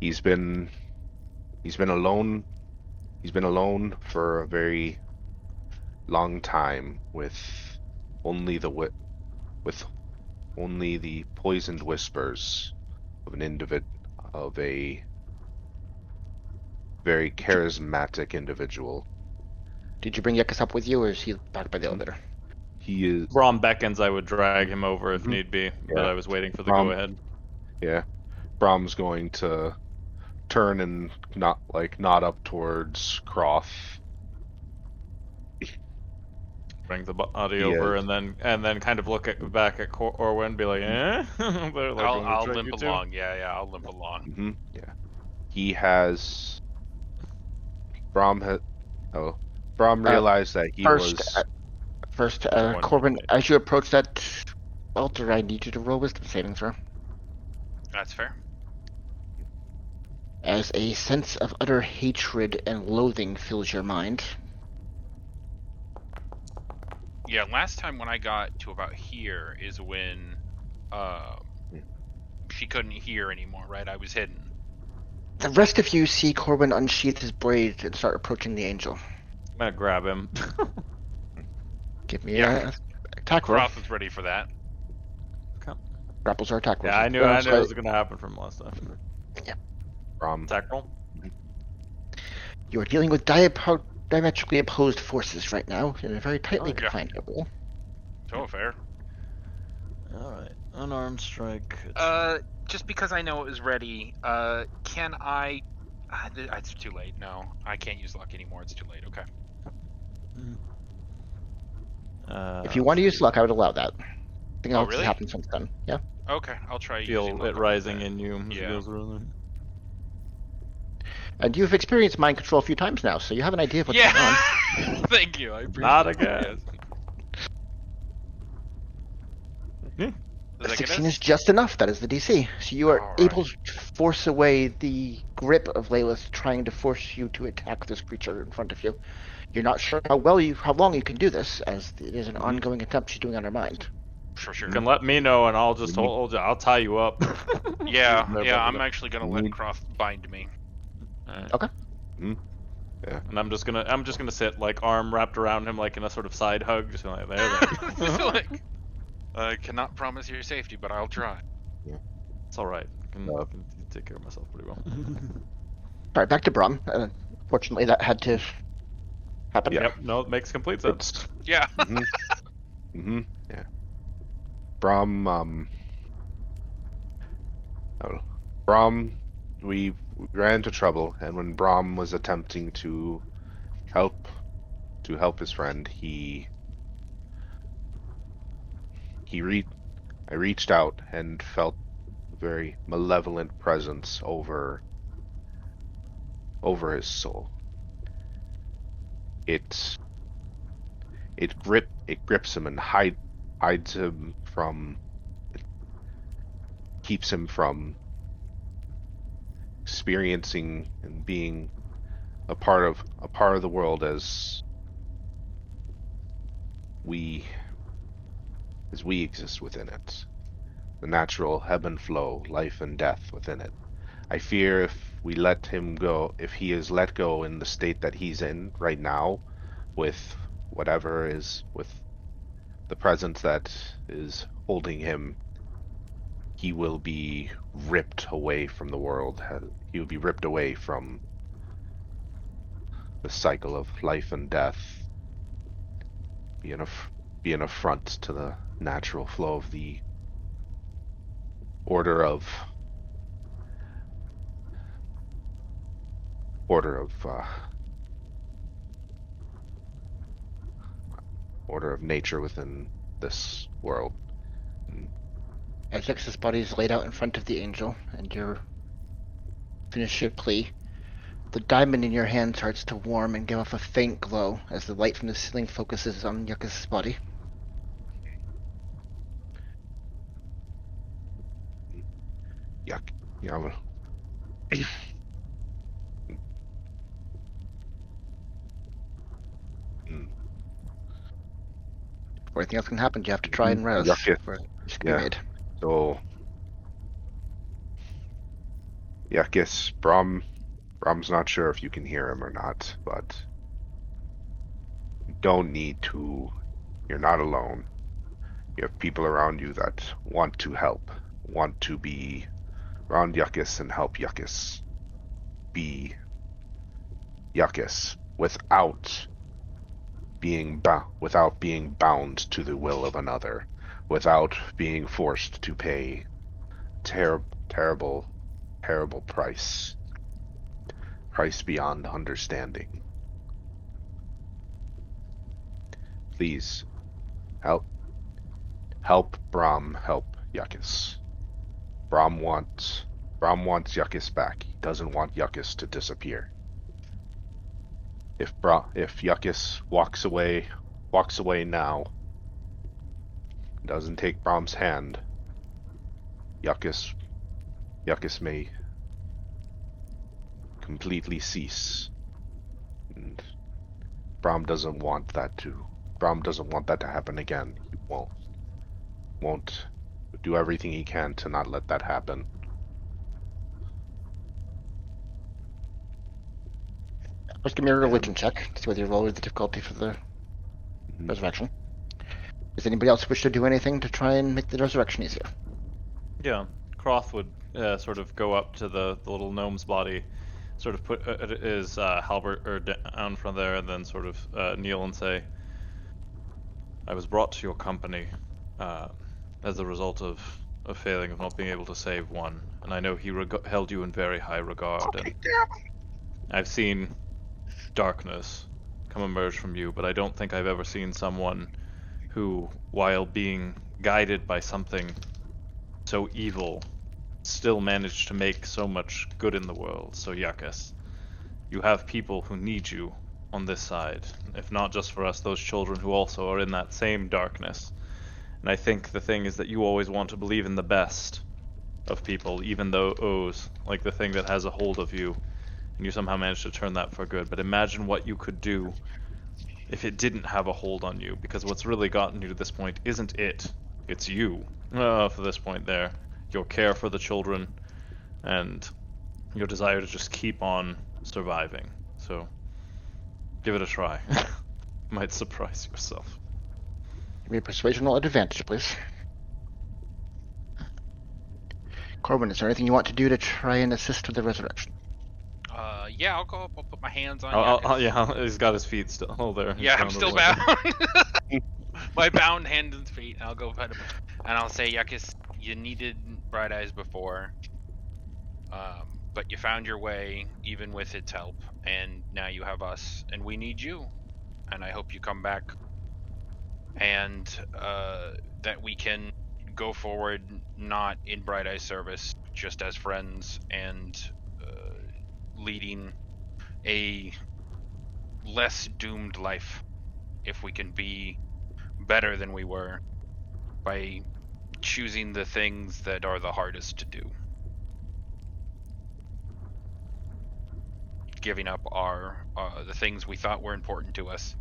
He's been alone. He's been alone for a very long time with only the poisoned whispers of a very charismatic individual. Did you bring Yekas up with you, or is he back by the elevator? He is. Brom beckons. I would drag him over if need be, but I was waiting for the go-ahead. Yeah, Brom's going to turn and nod up towards Croft. Bring the body over, and then kind of look back at Orwin and be like, eh? Like, I'll limp along. Yeah, I'll limp along. Mm-hmm. Yeah, he has. Brom realized that he was. First, Corbin, as you approach that altar, I need you to roll wisdom saving throw. That's fair. As a sense of utter hatred and loathing fills your mind. Yeah, last time when I got to about here is when she couldn't hear anymore, right? I was hidden. The rest of you see Corbin unsheath his blade and start approaching the angel. I'm gonna grab him. Give me an attack roll. Croft was ready for that. Grapples are attack rolls. Yeah, I knew it was gonna happen from last time. Yeah. Attack roll. You are dealing with diametrically opposed forces right now in a very tightly confined area. So fair. Alright. Unarmed strike. Just because I know it was ready, can I... It's too late. No, I can't use luck anymore. It's too late. Okay. If you want to use luck, I would allow that. Nothing else really? has happened since then. Yeah. Okay, I'll try Feel using it luck rising in you. Yeah. And you've experienced mind control a few times now, so you have an idea of what's going on. Thank you. I appreciate Not it. again. Yes. The 16 is just enough. That is the DC. So you are able to force away the grip of Layla's trying to force you to attack this creature in front of you. You're not sure how long you can do this, as it is an ongoing attempt she's doing on her mind. For sure. You can let me know, and I'll just hold you. I'll tie you up. Yeah. I'm actually gonna let Croft bind me. Right. Okay. Yeah. And I'm just gonna sit like arm wrapped around him, like in a sort of side hug, just like there. Like, I cannot promise your safety, but I'll try. Yeah. It's all right. I can take care of myself pretty well. All right, back to Brom. Fortunately, that had to happen. Yeah. Yep. No, it makes complete sense. Yeah. Yeah. Brom. We ran into trouble, and when Brom was attempting to help his friend, I reached out and felt a very malevolent presence over his soul. It grips him and hides him from, keeps him from experiencing and being a part of the world as we exist within it. The natural ebb and flow, life and death within it. I fear if we let him go, if he is let go in the state that he's in right now, with whatever is, with the presence that is holding him, he will be ripped away from the world. He will be ripped away from the cycle of life and death. Be an affront to the natural flow of the order of nature within this world. As Yex's body is laid out in front of the angel, and you finish your plea, the diamond in your hand starts to warm and give off a faint glow as the light from the ceiling focuses on Yex's body. Yuck. Yeah. Before anything else can happen, you have to try and rouse Yuck. for this to be Yeah. made. So, yeah, I guess Brom's not sure if you can hear him or not, but you don't need to. You're not alone. You have people around you that want to help, want to be around Yekas and help Yekas be Yekas without being bound to the will of another, without being forced to pay terrible price beyond understanding. Please help Brom help Yekas. Brom wants Yekas back. He doesn't want Yekas to disappear. If Yekas walks away now, doesn't take Brom's hand, Yekas may completely cease. And Brom doesn't want that to happen again. He won't do everything he can to not let that happen. Just give me a religion check to see whether you roll with the difficulty for the resurrection. Does anybody else wish to do anything to try and make the resurrection easier? Yeah, Croth would sort of go up to the little gnome's body, sort of put his halberd down from there, and then sort of kneel and say, "I was brought to your company as a result of a failing of not being able to save one, and I know he held you in very high regard. And I've seen darkness come emerge from you, but I don't think I've ever seen someone who, while being guided by something so evil, still managed to make so much good in the world. So Yekas, you have people who need you on this side, if not just for us, those children who also are in that same darkness. And I think the thing is that you always want to believe in the best of people, even those, like the thing that has a hold of you, and you somehow managed to turn that for good. But imagine what you could do if it didn't have a hold on you, because what's really gotten you to this point isn't it, it's you. For this point there, your care for the children, and your desire to just keep on surviving. So, give it a try. You might surprise yourself. Give me a persuasion roll at advantage, please. Corbin, is there anything you want to do to try and assist with the resurrection? Yeah, I'll go up. I'll put my hands on. Yeah, he's got his feet still there. Yeah, I'm still bound. My bound hands and feet. I'll go ahead and I'll say, Yekas, you needed Bright Eyes before, but you found your way even with its help, and now you have us, and we need you, and I hope you come back, and that we can go forward not in Bright Eyes service, just as friends, and leading a less doomed life, if we can be better than we were by choosing the things that are the hardest to do. Giving up our the things we thought were important to us,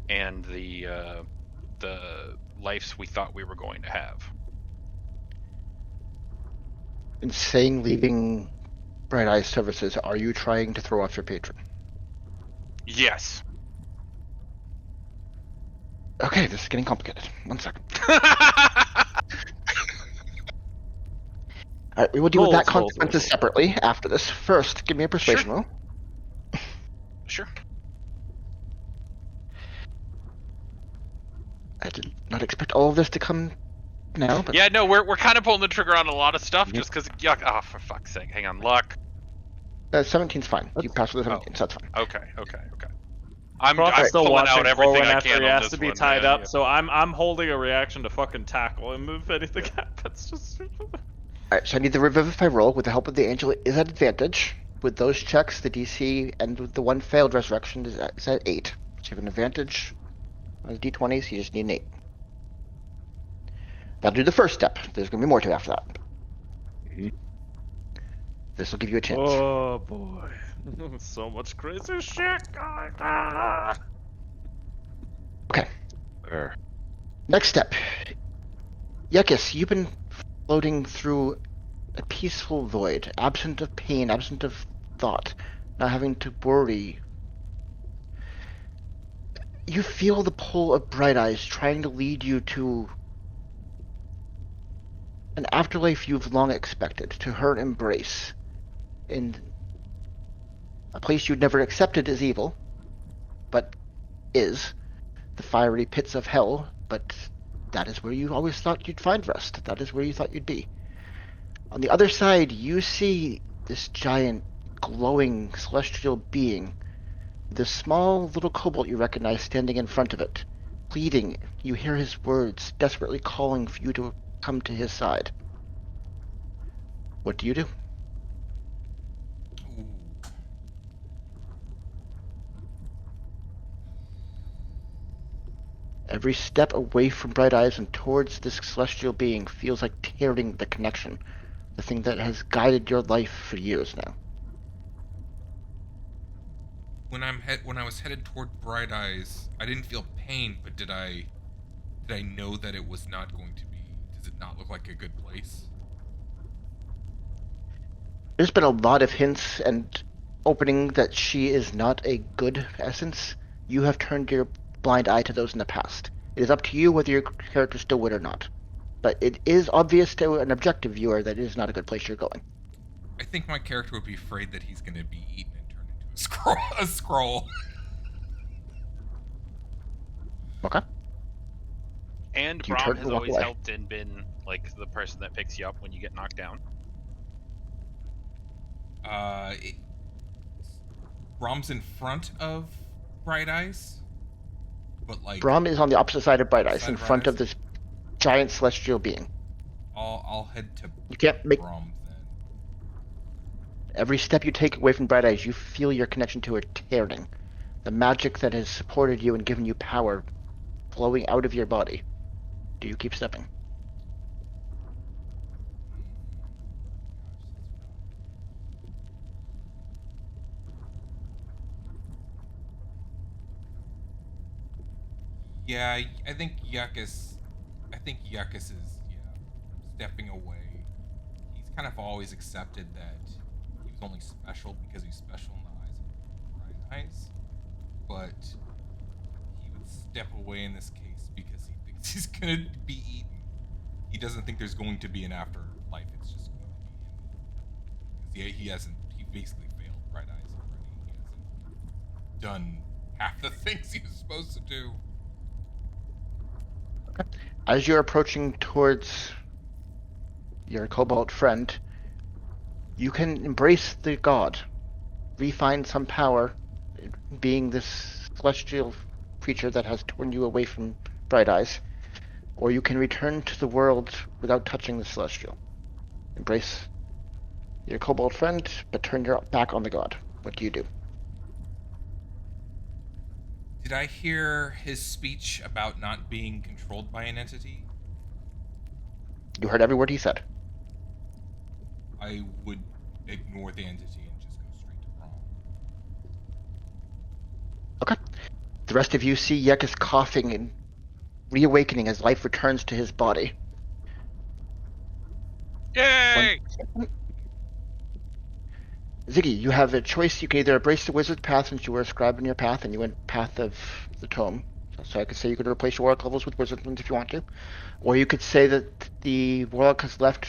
and the lives we thought we were going to have. In saying leaving Bright Eyes Services, are you trying to throw off your patron? Yes. Okay, this is getting complicated. 1 second. Alright, we will deal with that consequences separately after this. First, give me a persuasion roll. Sure. I did not expect all of this to come now, but... Yeah, no, we're kind of pulling the trigger on a lot of stuff just because... Oh, for fuck's sake. Hang on. Luck. 17's fine. You passed with the 17, so that's fine. Okay. I'm Still pulling watching out everything Corwin I after can he on has this to be one. tied Yeah, up, yeah. so I'm holding a reaction to fucking tackle him if anything happens. Just Alright, so I need the Revivify roll with the help of the angel is at advantage. With those checks, the DC and with the one failed resurrection is at 8. So you have an advantage on the D20s, you just need an 8. That'll do the first step. There's going to be more to after that. Mhm. This will give you a chance. oh boy, so much crazy shit going on. Okay, There. next step. Yekas, you've been floating through a peaceful void, absent of pain, absent of thought, not having to worry. You feel the pull of Bright Eyes trying to lead you to an afterlife you've long expected, to her embrace, in a place you'd never accepted as evil, but is the fiery pits of hell, but that is where you always thought you'd find rest. That is where you thought you'd be. On the other side, you see this giant, glowing, celestial being, the small little kobold you recognize standing in front of it, pleading. You hear his words, desperately calling for you to come to his side. What do you do? Ooh. Every step away from Bright Eyes and towards this celestial being feels like tearing the connection, the thing that has guided your life for years now. When I was headed toward Bright Eyes, I didn't feel pain, but did I know that it was not going to be? Does it not look like a good place? There's been a lot of hints and opening that she is not a good essence. You have turned your blind eye to those in the past. It is up to you whether your character still would or not. But it is obvious to an objective viewer that it is not a good place you're going. I think my character would be afraid that he's going to be eaten and turned into a scroll. A scroll. Okay? And Do you Brahm turn has to walk always away? helped and been like the person that picks you up when you get knocked down. Brom's in front of Bright Eyes, but like Brahm is on the opposite side of Bright Eyes, Side in of Bright front Eyes? of this giant celestial being. I'll head to You can't make Brom then. every step you take away from Bright Eyes, you feel your connection to it tearing. The magic that has supported you and given you power flowing out of your body. Do you keep stepping? Yeah, I think Yekas is stepping away. He's kind of always accepted that he was only special because he's special in the eyes of Bright Eyes, but he would step away in this case because he thinks he's gonna be eaten. He doesn't think there's going to be an afterlife. It's just going to be him. Because he basically failed Bright Eyes already. He hasn't done half the things he was supposed to do. As you're approaching towards your cobalt friend, you can embrace the god, refine some power, being this celestial creature that has torn you away from Bright Eyes, or you can return to the world without touching the celestial. Embrace your cobalt friend, but turn your back on the god. What do you do? Did I hear his speech about not being controlled by an entity? You heard every word he said. I would ignore the entity and just go straight to Brom. Okay. The rest of you see Yekas coughing and reawakening as life returns to his body. Yay! Ziggy, you have a choice. You can either embrace the wizard's path since you were a scribe in your path and you went path of the tome. So I could say you could replace your warlock levels with wizard ones if you want to. Or you could say that the warlock has left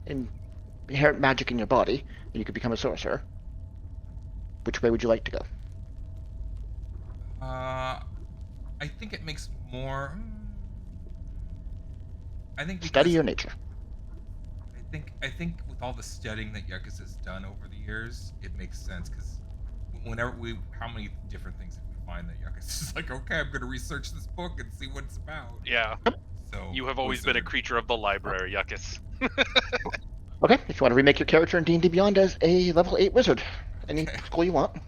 inherent magic in your body and you could become a sorcerer. Which way would you like to go? I think it makes more. I think because Study your nature. I think with all the studying that Yekas has done over the years, it makes sense because how many different things have we fine that Yekas is like, okay, I'm gonna research this book and see what it's about. Yeah. So You have always been a creature of the library, Yekas. Okay, if you want to remake your character in D&D Beyond as a level 8 wizard, any school you want.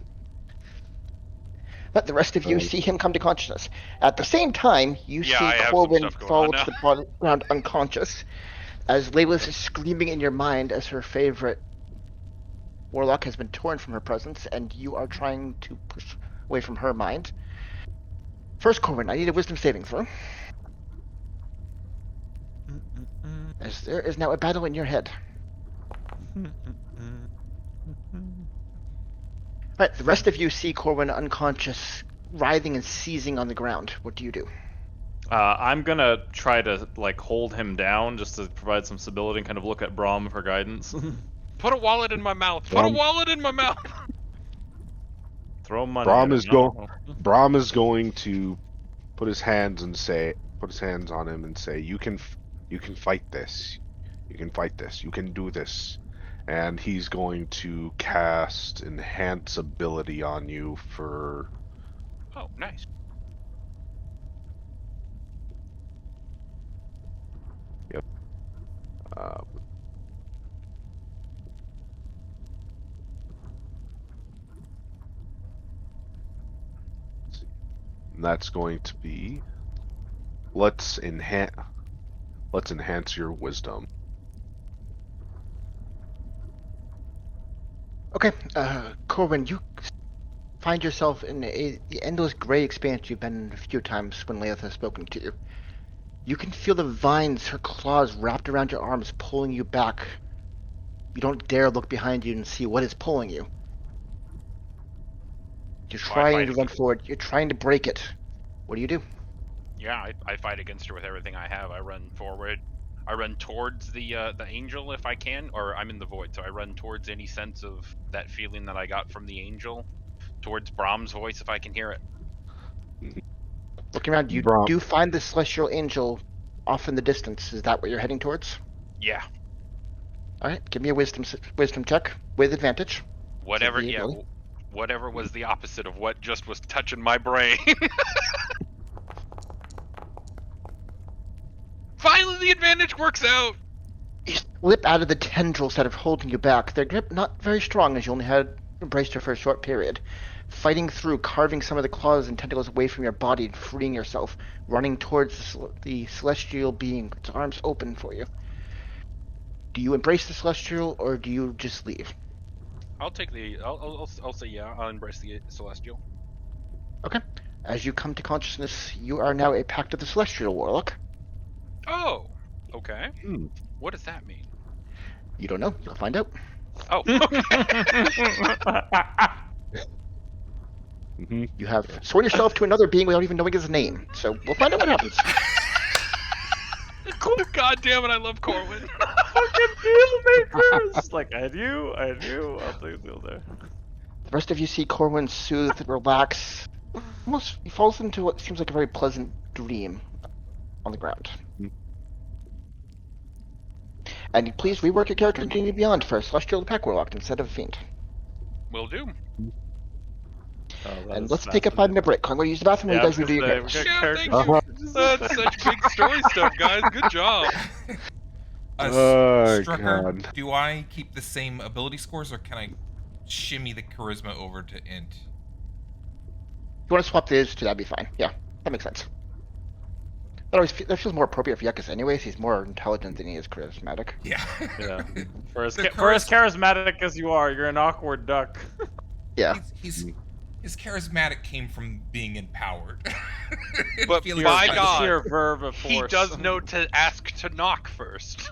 But the rest of you see him come to consciousness. At the same time, you see Corwin fall to the ground unconscious, as Layla's is screaming in your mind as her favorite warlock has been torn from her presence, and you are trying to push away from her mind. First, Corwin, I need a wisdom saving throw. As there is now a battle in your head. Alright, the rest of you see Corwin unconscious, writhing and seizing on the ground. What do you do? I'm gonna try to hold him down just to provide some stability and kind of look at Braum for guidance. Put a wallet in my mouth. Put a wallet in my mouth. Throw money. Braum is going to put his hands on him and say, "You can fight this. You can fight this. You can do this." And he's going to cast Enhance Ability on you for... Oh, nice. Yep. And that's going to be... Let's enhance your wisdom. Okay, Corwin, you find yourself in the endless gray expanse you've been in a few times when Leith has spoken to you. You can feel the vines, her claws wrapped around your arms, pulling you back. You don't dare look behind you and see what is pulling you. You're trying to run forward. You're trying to break it. What do you do? Yeah, I fight against her with everything I have. I run forward. I run towards the angel if I can, or I'm in the void, so I run towards any sense of that feeling that I got from the angel, towards Braum's voice if I can hear it. Looking around, you do find the celestial angel off in the distance. Is that what you're heading towards? Yeah. All right, give me a wisdom check with advantage. Whatever, yeah. Whatever was the opposite of what just was touching my brain. Finally, the advantage works out! You slip out of the tendrils that are holding you back. Their grip not very strong, as you only had embraced her for a short period. Fighting through, carving some of the claws and tentacles away from your body and freeing yourself, running towards the celestial being, its arms open for you. Do you embrace the celestial, or do you just leave? I'll take the... I'll say yeah, I'll embrace the celestial. Okay. As you come to consciousness, you are now a Pact of the Celestial Warlock. Oh, okay. What does that mean? You don't know. You'll find out. Oh, okay. You have sworn yourself to another being without even knowing his name, so we'll find out what happens. God damn it, I love Corwin. Fucking deal makers! I knew, I'll take a deal there. The rest of you see Corwin soothe and relax. Almost, he falls into what seems like a very pleasant dream on the ground. And please rework your character in D&D Beyond for a Celestial Pack Warlock instead of a Fiend. Will do. And let's take a 5-minute break. I'm going to use the bathroom while you guys redo your characters. Yeah, thank you. That's such big story stuff, guys. Good job. Strucker, God. do I keep the same ability scores, or can I shimmy the charisma over to int? If you want to swap these two, that'd be fine. Yeah, that makes sense. That feels more appropriate for Yekas anyways. He's more intelligent than he is charismatic. Yeah. Yeah. For as charismatic as you are, you're an awkward duck. Yeah. His charismatic came from being empowered. But by God, verb of force. he does know to ask to knock first.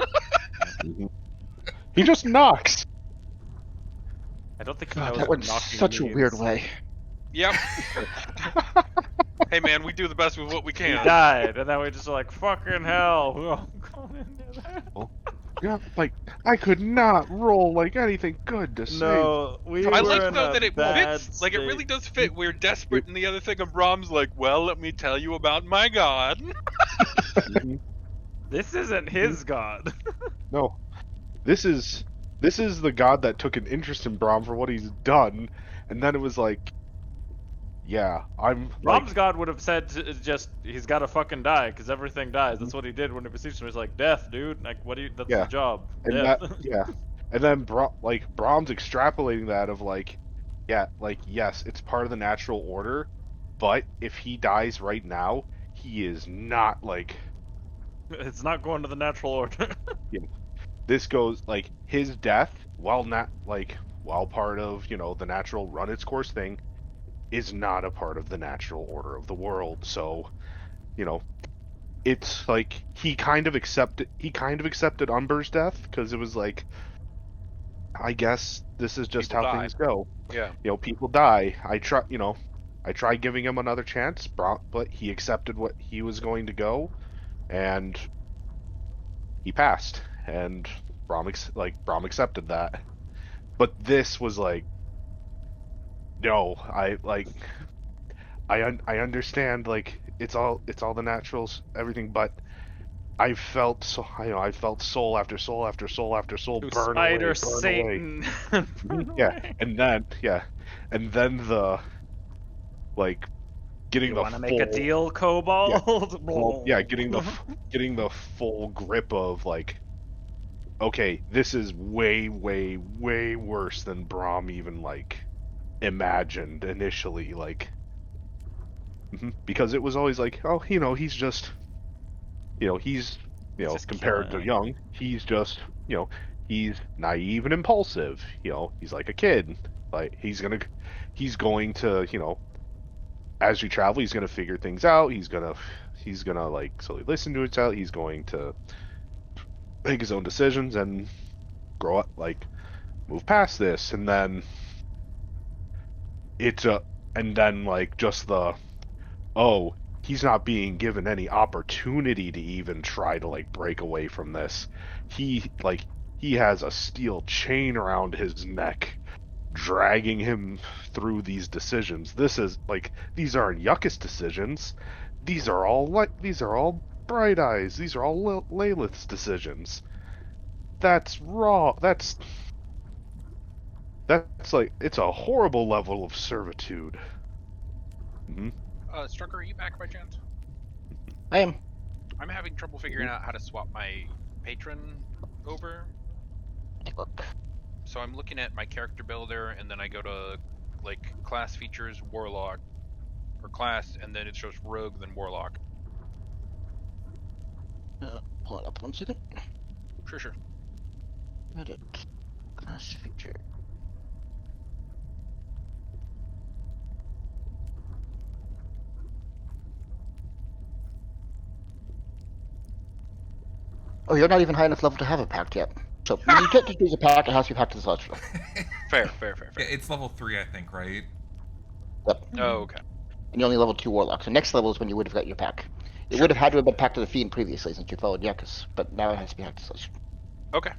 He just knocks. I don't think he God, knows that what went knocking such a means. weird way. Yep. Hey man, we do the best with what we He can. died, and then we just fucking hell. We're all going in there. Yeah, I could not roll anything good to save. No, we I were like in though a that it bad fits. It really state. does fit. We're desperate, and the other thing of Braum's well, let me tell you about my god. This isn't his god. No, this is the god that took an interest in Braum for what he's done, and then it was yeah, I'm Brahm's like, god would have said just he's got to fucking die because everything dies. That's what he did when he besieged him. He's like, death, dude. Like, what do you? That's yeah, the job. and Death. that, yeah, and then Brahm's extrapolating that of like, yeah, like yes, it's part of the natural order, but if he dies right now, he is not like, It's not going to the natural order. you know, this goes like his death, while not like while part of the natural run its course thing, is not a part of the natural order of the world. So, you know, it's like he kind of accepted Umber's death because it was like, I guess this is just People how die. things go. Yeah. People die. I tried giving him another chance, but he accepted what he was going to go, and he passed. And Braum accepted that. But this was like, no, I understand, like it's all the naturals, everything, but I felt I felt soul after soul after soul after soul To burn Spider away, burn away. Satan. Yeah, and then the like getting You the want to make a full deal, Kobold? getting the full grip of like, okay, this is way way way worse than Braum even like imagined initially, like because it was always like, oh, he's just he's Just compared to killing. young, he's just he's naive and impulsive, he's like a kid, like he's going to as we travel, he's gonna figure things out, he's gonna like slowly listen to it out, he's going to make his own decisions and grow up, like move past this. And then like just the, oh, he's not being given any opportunity to even try to like break away from this. He has a steel chain around his neck dragging him through these decisions. These aren't Yekas decisions. These are all Bright Eyes. These are all Laylath's decisions. That's raw. That's like, it's a horrible level of servitude. Strucker, are you back by chance? I am. I'm having trouble figuring out how to swap my patron over. Look. So I'm looking at my character builder, and then I go to like class features, warlock, or class, and then it shows rogue, then warlock. Pull it up 1 second. Sure. Edit. Class feature. Oh, you're not even high enough level to have a pact yet. So when you get to use a pact, it has to be packed to the celestial. Fair. Yeah, it's level 3, I think, right? Yep. Oh, okay. And you only level 2 warlock. So next level is when you would have got your pack. It would have had to have been packed to the fiend previously since you followed Yekas, but now it has to be packed to the celestial. Okay.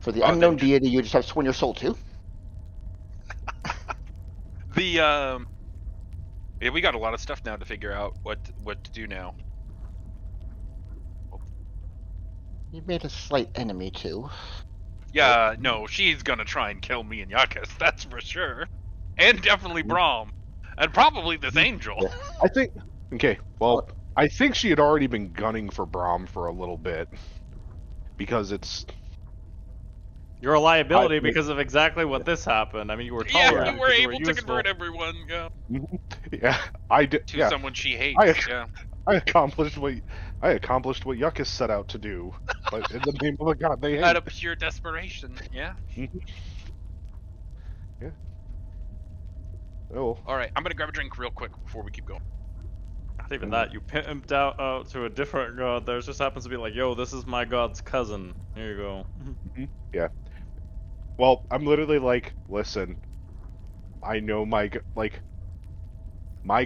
For the unknown deity, you just have to sworn your soul to. Yeah, we got a lot of stuff now to figure out what to do now. You made a slight enemy too. Yeah, no, she's gonna try and kill me and Yekas, that's for sure. And definitely Braum. And probably this angel. Yeah. I think, okay, well, I think she had already been gunning for Braum for a little bit. Because it's... You're a liability because of exactly what this happened. I mean, you were tolerant. Yeah, you were able to useful. convert everyone, Yeah, I did. To someone she hates, I accomplished what Yekas set out to do, but in the name of a god they hate. Out of pure desperation, yeah. Yeah. Oh. All right, I'm gonna grab a drink real quick before we keep going. Not even that. You pimped out to a different god. There just happens to be like, yo, this is my god's cousin. Here you go. Yeah. Well, I'm literally like, listen, I know my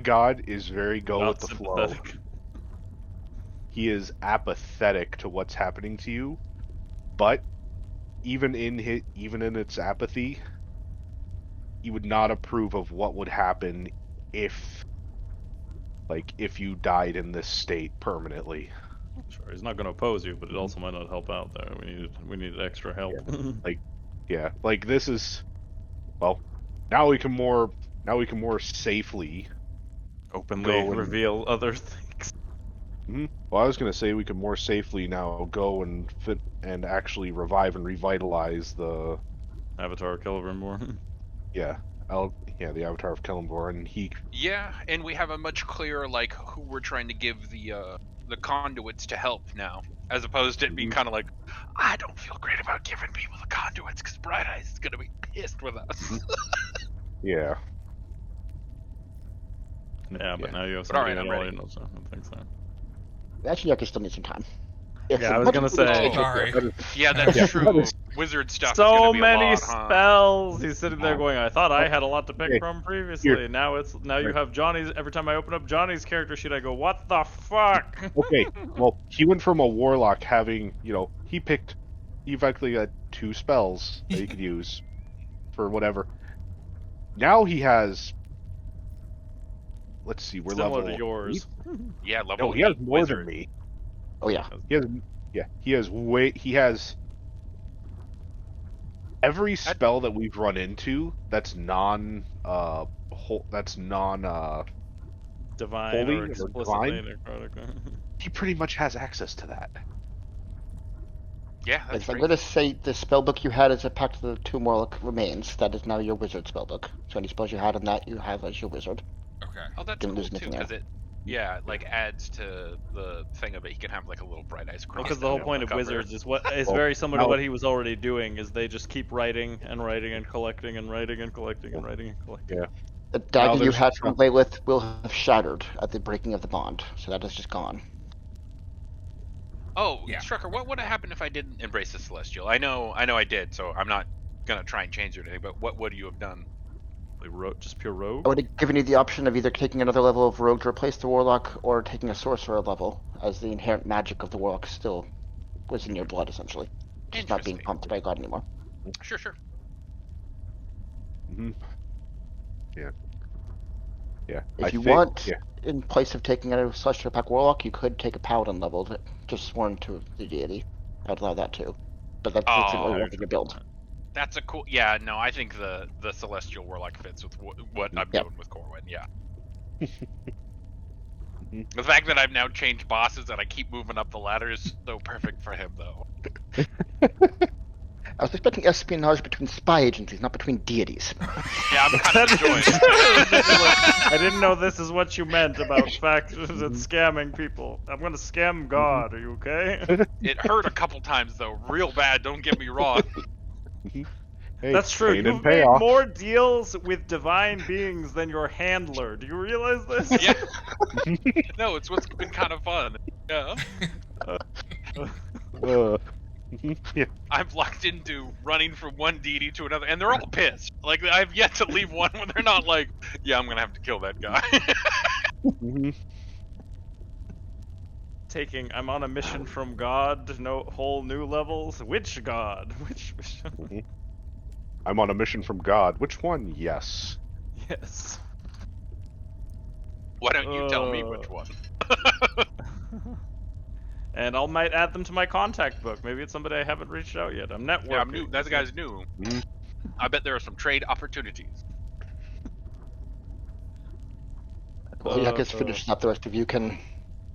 god is very go with the flow. He is apathetic to what's happening to you, but even in its apathy, he would not approve of what would happen if you died in this state permanently. Sure, he's not going to oppose you, but it also might not help out there. We need extra help. This is, well, now we can more safely Openly go and- reveal other things. Well, I was gonna say we could more safely now go and actually revive and revitalize the Avatar Celebrimbor. the Avatar of Celebrimbor, and he. Yeah, and we have a much clearer like who we're trying to give the conduits to help now, as opposed to it being kind of like, I don't feel great about giving people the conduits because Bright Eyes is gonna be pissed with us. Yeah. Yeah, but Yeah. now you have But alright, somebody I'm that all ready. you know, so I don't think so. Actually, Yekas still needs some time. Yeah, I was gonna say. Sorry. Yeah, that's Yeah, true. that is- Wizard stuff. is So gonna be many a lot, huh? spells. He's sitting there going, I thought I had a lot to pick Hey, from previously. here. Now you have Johnny's. Every time I open up Johnny's character sheet, I go, what the fuck? Okay, well, he went from a warlock having, he effectively got 2 spells that he could use for whatever. Now he has. Let's see, we're Similar level to yours. 8? Yeah, level No, he has 8 more wizard. than me. Oh yeah. He has every spell that we've run into that's non Divine Holy or or explicitly divine? necrotic. he pretty much has access to that. Yeah, that's If I'm great. going to say the spellbook you had as a Pact of the Two Morlock remains, that is now your wizard spellbook. So any spells you had on that, you have as your wizard. Okay. Oh, that's Didn't cool lose too, anything there. because it like adds to the thing of it. He can have like a little Bright Eyes cross. Because the whole point of wizards is Well, very similar to now- what he was already doing. Is they just keep writing and writing and collecting and writing and collecting and writing and collecting. Yeah. The dagger you there's- had from Lilith will have shattered at the breaking of the bond, so that is just gone. Oh, Yeah. Strucker, what would have happened if I didn't embrace the Celestial? I know I did, so I'm not gonna try and change it or anything. But what would you have done? Like just pure rogue. I would have given you the option of either taking another level of rogue to replace the warlock, or taking a sorcerer level, as the inherent magic of the warlock still was in your blood, essentially. Just not being Interesting. pumped by God anymore. Sure. Mhm. Yeah. If you want, in place of taking a Celestial Pack Warlock, you could take a Paladin level that just sworn to the deity. I'd allow that too. But that's the only one thing to build. That's a cool. Yeah, no, I think the Celestial Warlock fits with what I'm Yep. doing with Corwin. Yeah. The fact that I've now changed bosses and I keep moving up the ladder is so perfect for him, though. I was expecting espionage between spy agencies, not between deities. Yeah, I'm kind of enjoying it. I didn't know this is what you meant about factions and scamming people. I'm gonna scam God. Are you okay? It hurt a couple times though, real bad. Don't get me wrong. Hey, That's true. pain and You've made payoff. more deals with divine beings than your handler. Do you realize this? Yeah. No, it's what's been kind of fun. Yeah. Yeah. I've locked into running from one deity to another, and they're all pissed. Like I've yet to leave one where they're not like, "Yeah, I'm gonna have to kill that guy." Mhm. I'm on a mission from God. No whole new levels. Which God? Which mission? I'm on a mission from God. Which one? Yes. Yes. Why don't you tell me which one? And I might add them to my contact book. Maybe it's somebody I haven't reached out yet. I'm networking. Yeah, I'm new. That guy's new. Mhm. I bet there are some trade opportunities. Well, Yekas finishes up. The rest of you can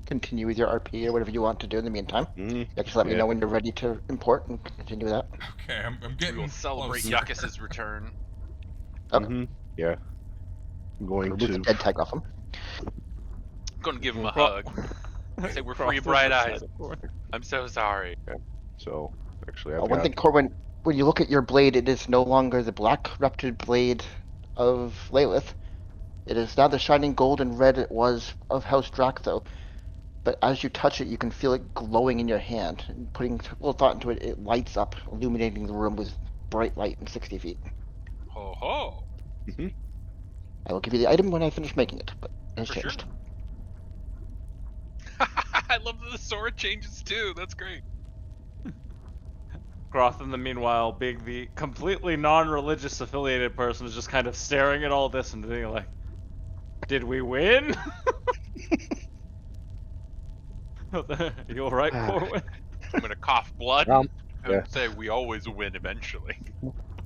continue with your RP or whatever you want to do in the meantime. Mhm. Yekas, let me Yeah. know when you're ready to import and continue with that. Okay, I'm We getting will celebrate closer. Yekas' return. Okay. Mhm. Yeah. I'm going Remove the to. dead tag off him. I'm gonna give him a Well- hug. Say we're Cross free, the Bright side Eyes. of Corwin. I'm so sorry. So actually, I've One got. thing, Corwin, when you look at your blade, it is no longer the black repted blade of Lilith. It is now the shining gold and red it was of House Drakthos. But as you touch it, you can feel it glowing in your hand. And putting a little thought into it, it lights up, illuminating the room with bright light in 60 feet. Ho ho. I will give you the item when I finish making it, but it has For sure. changed. I love that the sword changes too. That's great. Groth, in the meanwhile, being the completely non-religious affiliated person, is just kind of staring at all this and being like, "Did we win?" You all right, Corwin? I'm gonna cough blood Um, and yeah. say we always win eventually.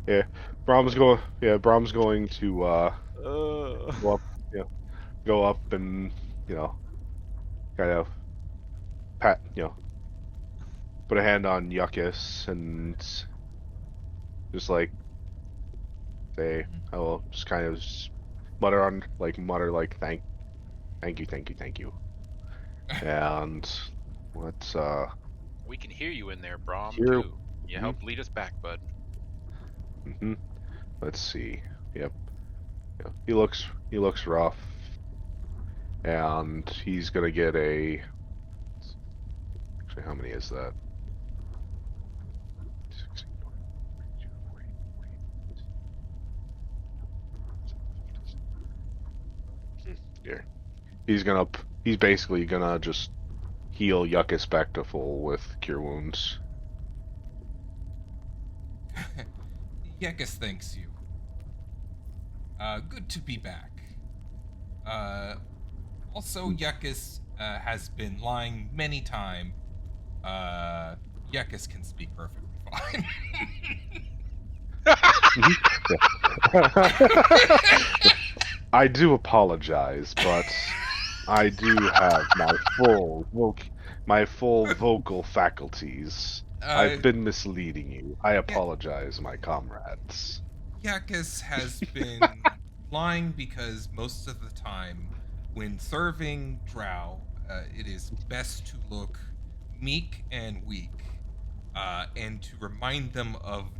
Yeah, Brahm's going. Yeah, Brahm's going to go up. Go up and kind of pat. Put a hand on Yekas and just like say, I will just kind of mutter like thank you. And let's We can hear you in there, Brom, Here- too. You helped lead us back, bud. let's see. Yep. Yeah, he looks rough, and he's gonna get a. Actually, how many is that? Here. He's basically gonna just heal Yuckus back to full with cure wounds. Yekas thanks you. Good to be back. Also, Yekas has been lying many times. Yekas can speak perfectly fine. I do apologize, but I do have my full vocal faculties. I've been misleading you. I apologize, my comrades. Yekas has been lying because most of the time, when serving Drow, it is best to look meek and weak, and to remind them of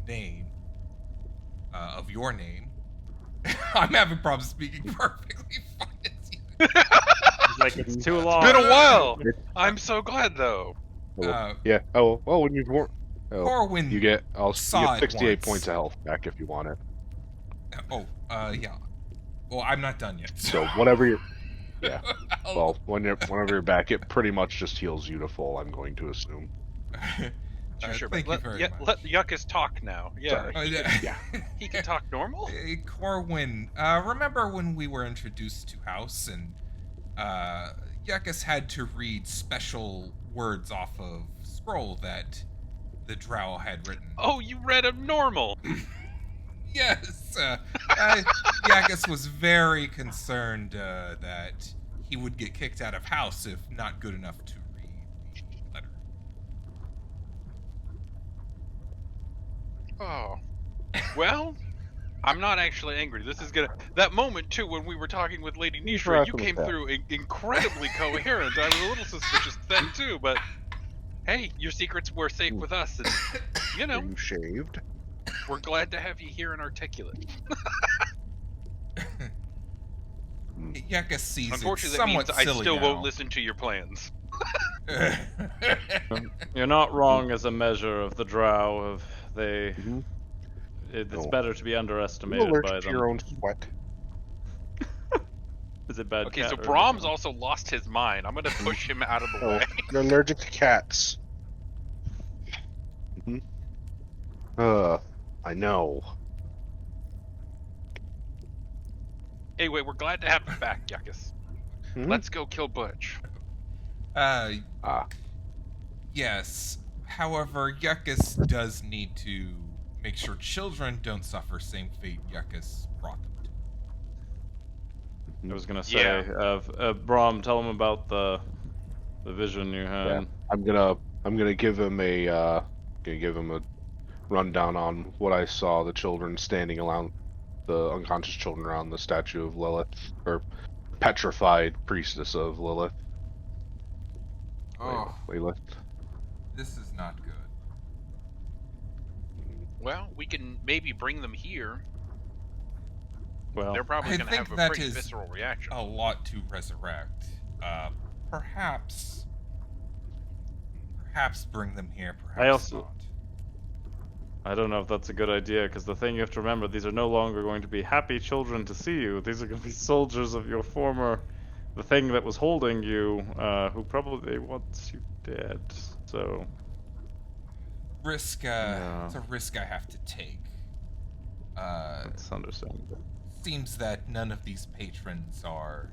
your name. I'm having problems speaking perfectly fine. Like it's too long. It's been a while. I'm so glad, though. Yeah. Oh, well, when you've worn. Oh, Corwin you get 68 once. points of health back if you want it. Yeah. Well, I'm not done yet. So whenever you're. Yeah. Well, whenever you're back, it pretty much just heals you to full, I'm going to assume. Sure, thank but you very much. let Yuckus talk now. Yeah. Sorry. Yeah. He can talk normal? Hey, Corwin, remember when we were introduced to House and Yekas had to read special words off of scroll that the Drow had written? Oh, you read him normal. Yes. Yekas was very concerned that he would get kicked out of House if not good enough to read the letter. Oh. Well, I'm not actually angry. This is that moment too when we were talking with Lady Nishra, you came through incredibly coherent. I was a little suspicious then too, but hey, your secrets were safe with us, and Are you shaved? we're glad to have you here and articulate. Yekas sees Unfortunately, it that somewhat means I silly still now. won't listen to your plans. You're not wrong as a measure of the Drow. It's better to be underestimated by them. To your own sweat. Is it bad? Okay, cat so or Brahms anything? also lost his mind. I'm gonna push him out of the way. You're allergic to cats. I know. Anyway, we're glad to have you back, Yekas. Let's go kill Butch. Yes. However, Yekas does need to make sure children don't suffer same fate Yekas brought them to. I was gonna say, Brahm, tell him about the vision you had. Yeah. I'm gonna give him a rundown on what I saw. The children standing around, the unconscious children around the statue of Lilith, or petrified priestess of Lilith. Oh, Lilith. this is not good. Well, we can maybe bring them here. Well, They're probably I going to think have a that pretty is visceral reaction. A lot to resurrect. Perhaps bring them here. Perhaps not. I don't know if that's a good idea, because the thing you have to remember, these are no longer going to be happy children to see you. These are going to be soldiers of your the thing that was holding you, who probably wants you dead. So It's a risk I have to take. That's understandable. Seems that none of these patrons are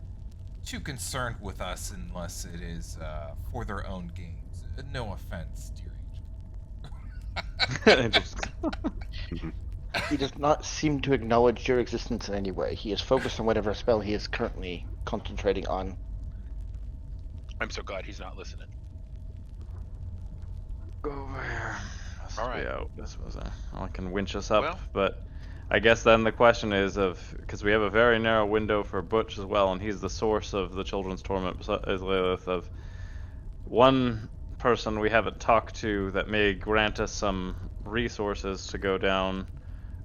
too concerned with us unless it is for their own gains. No offense, dear angel. He does not seem to acknowledge your existence in any way. He is focused on whatever spell he is currently concentrating on. I'm so glad he's not listening. Go over here. All right. Out. This was I can winch us up, Well, but I guess then the question is because we have a very narrow window for Butch as well, and he's the source of the children's torment, as Lilith, of one person we haven't talked to that may grant us some resources to go down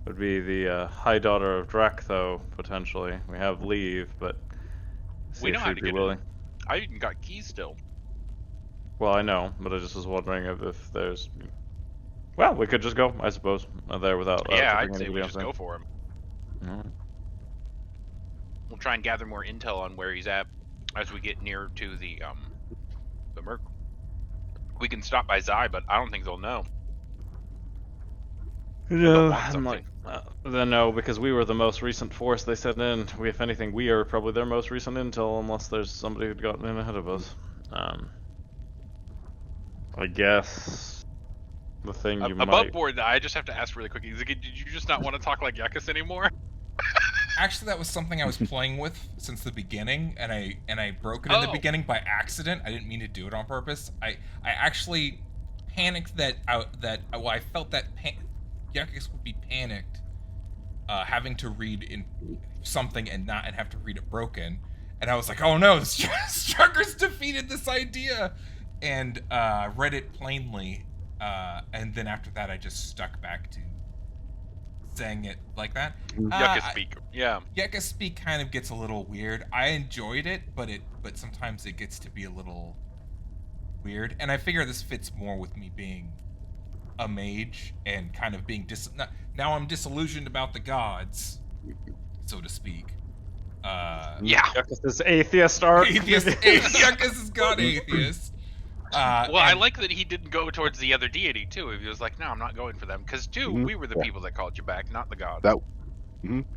would be the High Daughter of Drakhtho, potentially. We have leave, but see we know if how she'd to be get willing. in. I even got keys still. Well, I know, but I just was wondering if there's. Well, we could just go, I suppose, there without Yeah, tipping I'd say anybody we else just in. go for him. Alright. We'll try and gather more intel on where he's at as we get near to the Merc. We can stop by Zai, but I don't think they'll know. No, want I'm something. like, then no, because we were the most recent force they sent in. We, if anything, we are probably their most recent intel, unless there's somebody who'd gotten in ahead of us. I guess the thing you Above might. board, I just have to ask really quickly. Did you just not want to talk like Yekas anymore? Actually, that was something I was playing with since the beginning, and I broke it in the beginning by accident. I didn't mean to do it on purpose. I actually panicked that I felt that Yekas would be panicked, having to read in something and have to read it broken, and I was like, oh no, Strucker's defeated this idea, and read it plainly, and then after that I just stuck back to saying it like that. Yekas speak. Yeah. Yekas speak kind of gets a little weird. I enjoyed it, but sometimes it gets to be a little weird. And I figure this fits more with me being a mage and kind of being now I'm disillusioned about the gods, so to speak. Yeah. Yekas is atheist art. Yekas is god atheist. Well, I like that he didn't go towards the other deity too. He was like, "No, I'm not going for them," because we were the people that called you back, not the gods.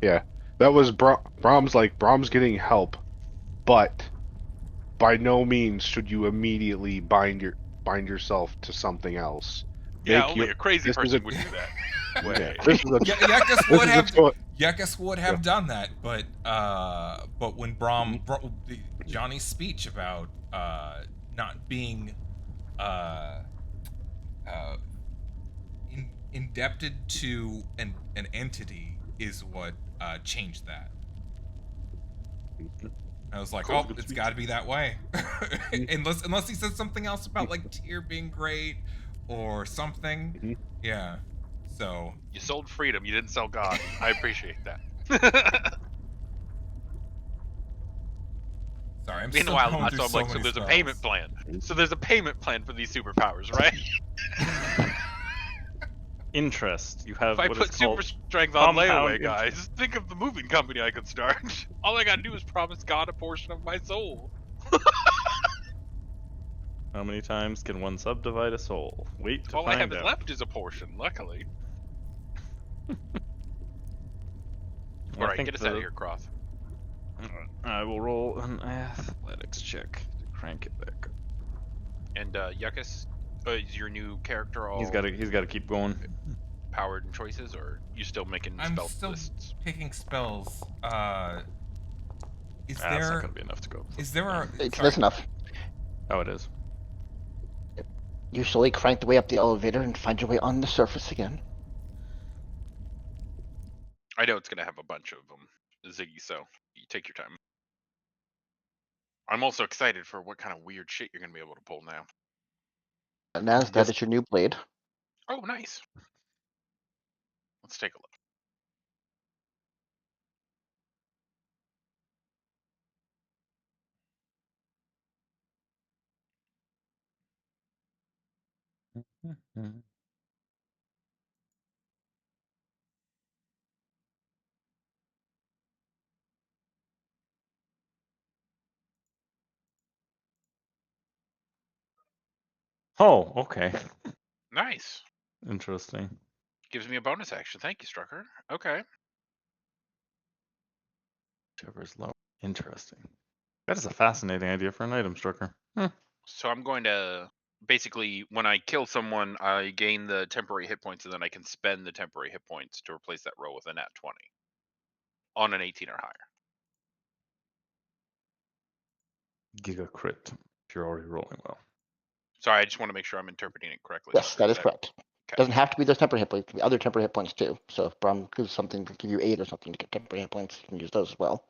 Yeah, that was Brahms. Like Brahms getting help, but by no means should you immediately bind yourself to something else. Yeah, only a crazy person would do that. Yekas would have done that, but when Johnny's speech about not being indebted to an entity is what changed that. I was like, oh, it's got to be that way, unless he says something else about like Tyr being great or something. Yeah. So you sold freedom, you didn't sell God. I appreciate that. Sorry, I'm Meanwhile, still going through so I'm like, so there's a payment plan. So there's a payment plan for these superpowers, right? Interest. You have. If I what put is super called strength on layaway, compound guys, think of the moving company I could start. All I gotta do is promise God a portion of my soul. How many times can one subdivide a soul? Wait to All find I have out. left is a portion, luckily. Alright, get us out of here, Cross. I will roll an athletics check to crank it back up. And Yekas, is your new character all He's got to keep going. powered and choices, or you still making I'm spell still lists? picking spells. Is That's there? not gonna be enough to go. Is there a? That's enough. Oh, it is. You slowly crank the way up the elevator and find your way on the surface again. I know it's gonna have a bunch of them, Ziggy, so you take your time. I'm also excited for what kind of weird shit you're gonna be able to pull now. And as that is your new blade. Oh, nice. Let's take a look. Oh, okay. Nice. Interesting. Gives me a bonus action. Thank you, Strucker. Okay. Whichever's low. Interesting. That is a fascinating idea for an item, Strucker. So I'm going to basically, when I kill someone, I gain the temporary hit points, and then I can spend the temporary hit points to replace that roll with a nat 20 on an 18 or higher. Giga crit. If you're already rolling well. Sorry, I just want to make sure I'm interpreting it correctly. Yes, that is correct. Okay. Doesn't have to be those temporary hit points. It can be other temporary hit points too. So if Brom gives something to give you 8 or something to get temporary hit points, you can use those as well.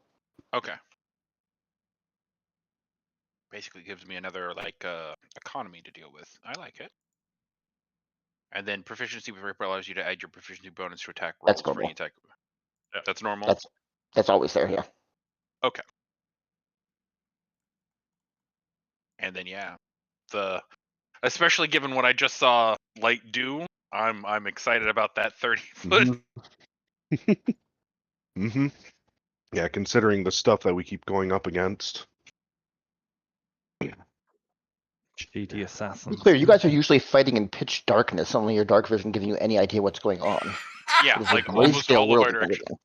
Okay. Basically gives me another economy to deal with. I like it. And then proficiency with Ripper allows you to add your proficiency bonus to attack rolls That's for any normal. attack. That's normal. That's always there. Yeah. Okay. And then especially given what I just saw Light do, I'm excited about that 30 foot. Mm-hmm. Yeah, considering the stuff that we keep going up against. Shady assassins. To be clear, you guys are usually fighting in pitch darkness, only your dark vision giving you any idea what's going on. Yeah, It is a like almost grayscale all of world our you live direction. in.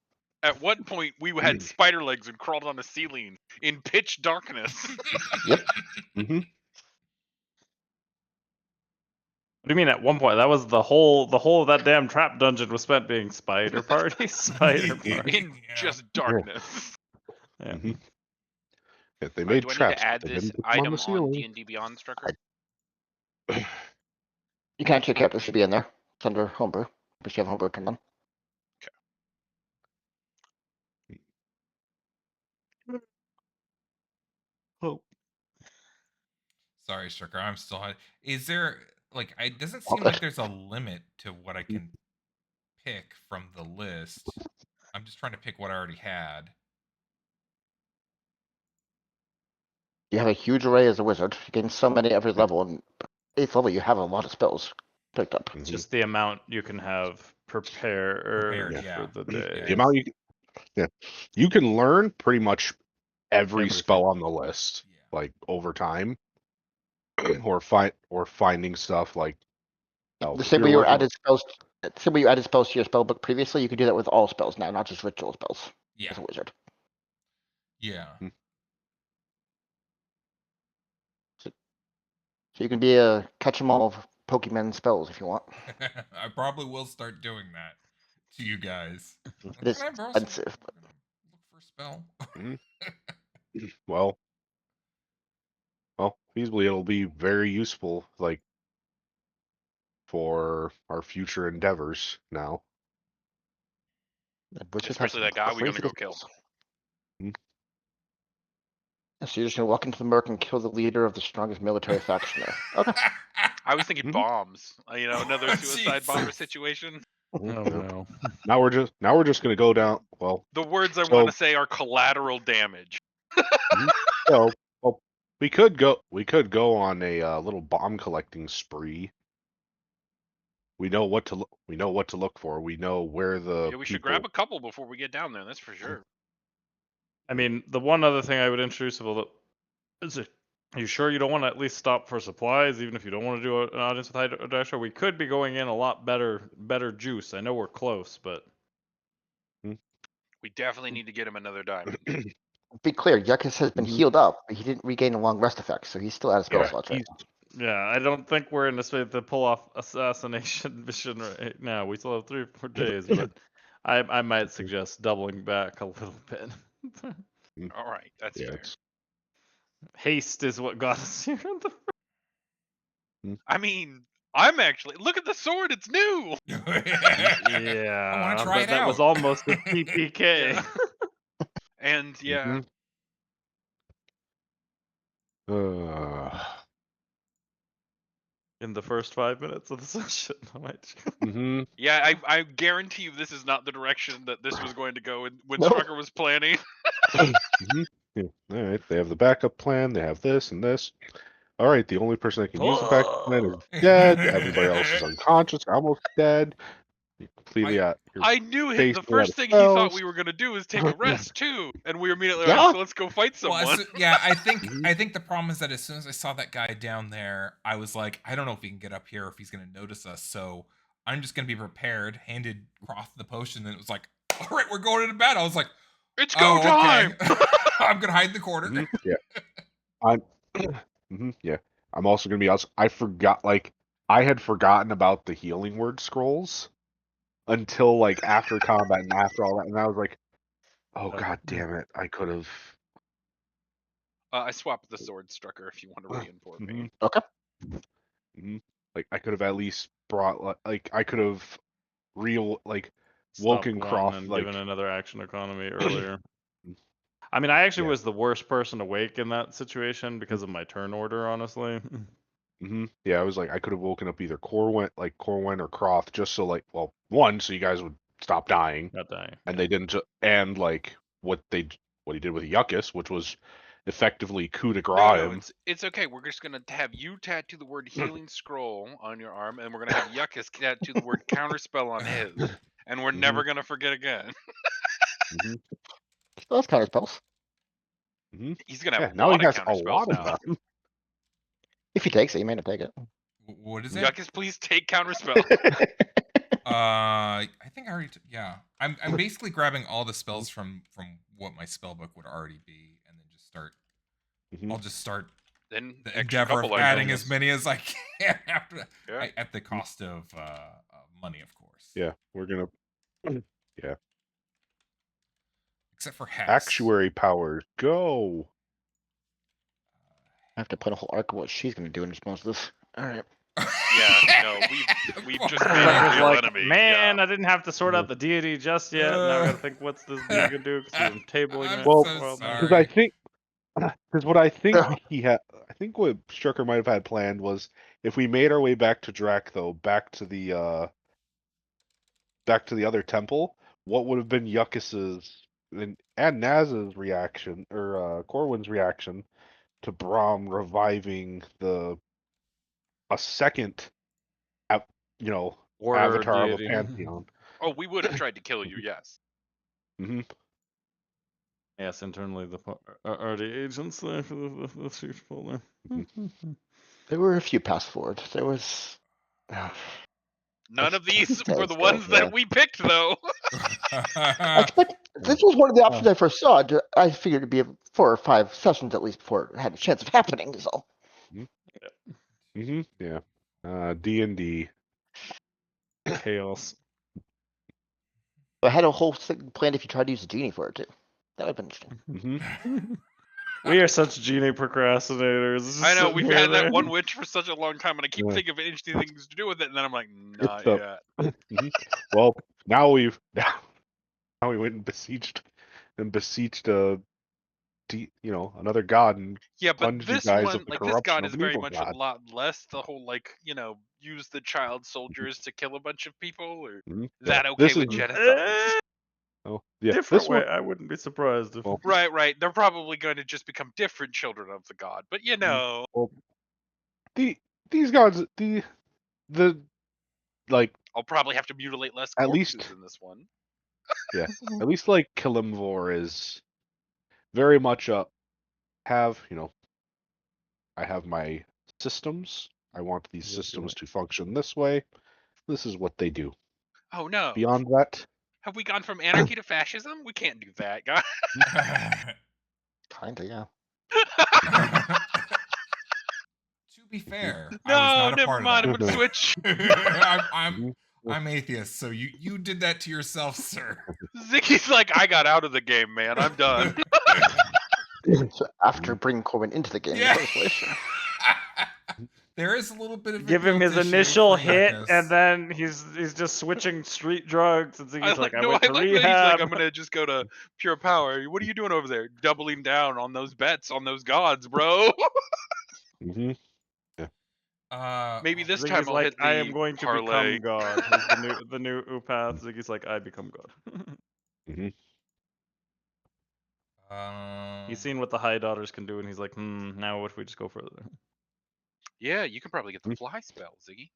At what point we had spider legs and crawled on a ceiling in pitch darkness. Yep. Mm-hmm. What do you mean at one point? That was the whole of that damn trap dungeon was spent being spider party, spider party. In just darkness. Yeah. Mm-hmm. Yeah, they Do made I need traps. to add but they this didn't put them on item the on ceiling. D&D Beyond, Strucker? You can't check character should be in there. It's under homebrew. But you have homebrew turned on. Oh. Sorry, Stricker. I'm still. Is there it doesn't seem like there's a limit to what I can pick from the list. I'm just trying to pick what I already had. You have a huge array as a wizard. You gain so many every level, and 8th level you have a lot of spells picked up. It's just the amount you can have prepared yeah. for the day. The amount you can learn pretty much every Everything. spell on the list, Yeah. like over time, or finding stuff like. The same way you added spells. Same way you added spells to your spell book previously, you can do that with all spells now, not just ritual spells. Yeah. As a wizard. Yeah. So you can be a catch-em-all of Pokemon spells if you want. I probably will start doing that to you guys. It is Can I borrow expensive. look for a spell? Well, feasibly it'll be very useful, like for our future endeavors now. Especially that guy we're gonna go kill. So you're just gonna walk into the murk and kill the leader of the strongest military faction there. Okay. I was thinking bombs. Another Oh, suicide bomber Jesus. situation. Oh no. Now we're just gonna go down. Well, The words I want to say are collateral damage. so we could go on a little bomb collecting spree. We know what to look for. We know where the Yeah, we should grab a couple before we get down there. That's for sure. I mean, the one other thing I would introduce is are you sure you don't want to at least stop for supplies, even if you don't want to do an audience with Hydrodasher? We could be going in a lot better juice. I know we're close, but We definitely need to get him another diamond. Be clear, Yekas has been healed up, but he didn't regain a long rest effect, so he's still out of spell slots right now. yeah, I don't think we're in a state to pull off assassination mission right now. We still have 3 or 4 days, but I might suggest doubling back a little bit. All right, that's fair. Haste is what got us here. I mean, I'm actually look at the sword; it's new. Yeah, I want to try but it that out. was almost a PPK. Yeah. And yeah, In the first 5 minutes of the session, yeah, I guarantee you this is not the direction that this was going to go when No. Strucker was planning. Yeah. All right, they have the backup plan. They have this and this. All right, the only person that can use the backup plan is dead. Everybody else is unconscious, almost dead. You're completely out. I knew face the full of first thing he thought spells. we were going to do is take a rest too, and we were immediately Yeah. like, so let's go fight someone. Well, yeah, I think the problem is that as soon as I saw that guy down there, I was like, I don't know if he can get up here or if he's going to notice us. So I'm just going to be prepared. Handed Croth the potion, and it was like, all right, we're going into bed. I was like, It's go time. I'm going to hide in the corner. Yeah. Yeah. I'm also gonna be honest. I forgot, like, I had forgotten about the healing word scrolls until like after combat and after all that, and I was like, oh god damn it, I could have. I swapped the sword strucker if you want to reinforce me. Okay. Like I could have at least brought like I could have like Stopped woken one Croft and like given another action economy earlier. I mean, I actually Yeah. was the worst person awake in that situation because of my turn order, honestly. Yeah, I was like I could have woken up either Corwin or Croft just so like, well, one, so you guys would stop dying, Not dying. and they didn't and like what he did with Yuckus, which was effectively coup de grace No, him. it's okay. We're just gonna have you tattoo the word healing scroll on your arm, and we're gonna have Yuckus tattoo the word counterspell on his, and we're never gonna forget again. So that's counter spells. He's gonna have a now lot he of has a counterspells lot of now. them. If he takes it, he may not take it. What is it? Yuckus, please take counterspell. I think I already. Yeah, I'm basically grabbing all the spells from what my spell book would already be, and then just start. I'll just start Then the extra endeavor of couple adding items. as many as I can after Yeah. at the cost of money, of course. Yeah, we're gonna. Yeah. Except for Hex. Actuary powers, go. I have to put a whole arc of what she's going to do in response to this. All right. Yeah, no, we've just made Like, a was real like, enemy. man, Yeah. I didn't have to sort out the deity just yet. Now I gotta think what's this dude gonna do because I'm tabling I'm it. Well, so because sorry. I think because what I think he had, I think what Strucker might have had planned was if we made our way back to Drac, though, back to the other temple, what would have been Yuccus's and Naz's reaction or Corwin's reaction to Brahm reviving a second, Warrior avatar of a deity. pantheon. Oh, we would have tried to kill you. Yes. Yes, internally are the agents there for the chief folder. There were a few pass forward. There was. None of these That were was the good, ones yeah. that we picked, though. I expect this was one of the options I first saw. I figured it'd be 4 or 5 sessions at least before it had a chance of happening. So Yeah. D&D. Chaos. I had a whole thing planned if you tried to use the genie for it too. That would have been interesting. We are such genie procrastinators. Just I know sitting we've here had that there. one witch for such a long time, and I keep thinking of interesting things to do with it, and then I'm like, not It's yet. Well, now we went and besieged another god and Yeah, but plunged you this guys one, of the like this god corruption is of an very evil much god. a lot less the whole use the child soldiers to kill a bunch of people, or that okay This with is genocide? Different this way. one. I wouldn't be surprised if. Well, Right. They're probably going to just become different children of the god, but well, these gods, the like I'll probably have to mutilate less at corpses least in this one. at least like Kalimvor is very much I have my systems. I want these systems to function this way. This is what they do. Oh no. Beyond that, Have we gone from anarchy to fascism? We can't do that, guys. Kinda, yeah. To be fair, No, I was not a never part mind. of I'm gonna switch. I'm atheist, so you did that to yourself, sir. Ziggy's like, I got out of the game, man. I'm done. So after bringing Corbin into the game in the first place. There is a little bit of a Give him guilt his issue initial for hit, Yekas. and then he's just switching street drugs. And Ziggy's like, I went to that he's rehab. like, I'm gonna just go to pure power. What are you doing over there? Doubling down on those bets on those gods, bro. Maybe this time Ziggy's I'll like, hit the I am going to parlay. become God. Is the new path. Ziggy's like, I become God. He's seen what the High Daughters can do, and he's like, now what if we just go further? Yeah, you can probably get the fly spell, Ziggy.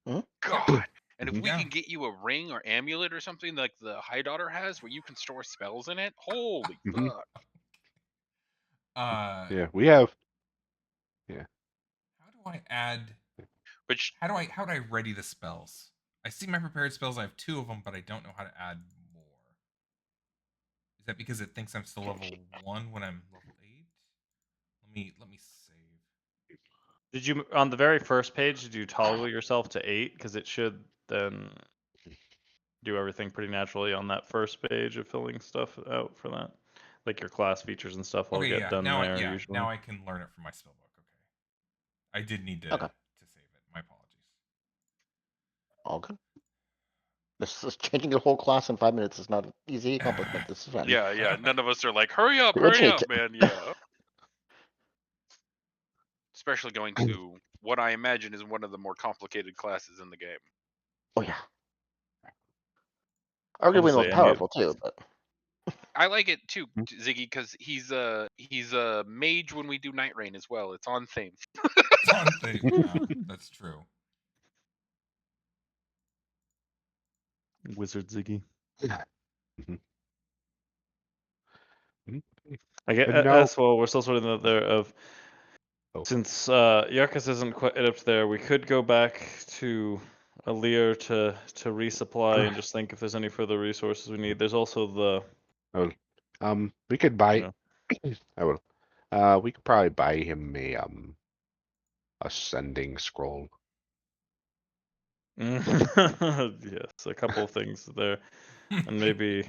Hmm? God. And if we can get you a ring or amulet or something like the High Daughter has, where you can store spells in it, holy fuck! we have. How do I add? Which How do I ready the spells? I see my prepared spells. I have 2 of them, but I don't know how to add more. Is that because it thinks I'm still level 1 when I'm level 8? Let me save. Did you on the very first page? Did you toggle yourself to 8? Because it should then do everything pretty naturally on that first page of filling stuff out for that, like your class features and stuff all Okay, get yeah. done Now, there usually. now I can learn it from my spellbook. Okay, I did need to Okay. save it. My apologies. All good. This is changing your whole class in 5 minutes is not an easy accomplishment. This is fun. Yeah. None of us are like, hurry up, We'll take it. man. Yeah. Especially going to what I imagine is one of the more complicated classes in the game. Oh yeah. Arguably the Honestly, most I mean, powerful too, but I like it too, Ziggy, because he's a mage when we do Night Rain as well. It's on theme. It's on theme. Yeah, that's true. Wizard Ziggy. Mhm. I get And now- as well. We're still sort of there of since Yekas isn't quite up there, we could go back to Alir to resupply and just think if there's any further resources we need. There's also the we could buy. you know, I will. We could probably buy him a sending scroll. yes, a couple of things there, and maybe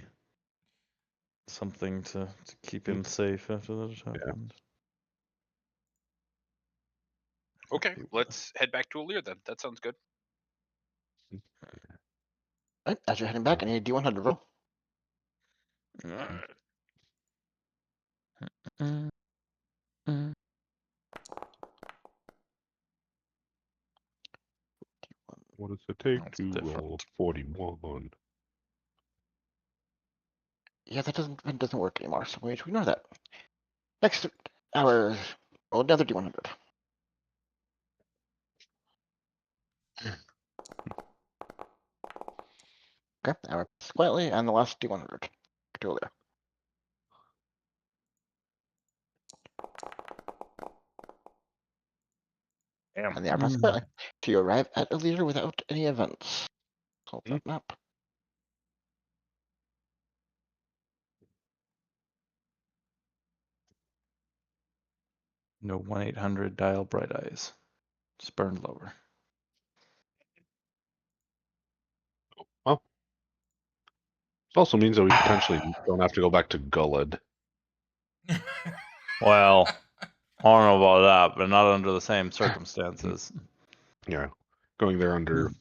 something to keep him safe after that has happened. Okay, let's head back to Alir then. That sounds good. right, as you're heading back, I need a D100 roll. What does it take That's to different. roll 41? Yeah, that doesn't work anymore, so we ignore that. Next hour, roll another D100. Okay, hour quietly, and the last D100. Do there. And the hour passes quietly. So you arrive at Alir without any events. Hold that map. No 1-800 dial Bright Eyes. Just burn lower. Well, it also means that we potentially don't have to go back to Gullid. Well, I don't know about that, but not under the same circumstances. Yeah, going there under.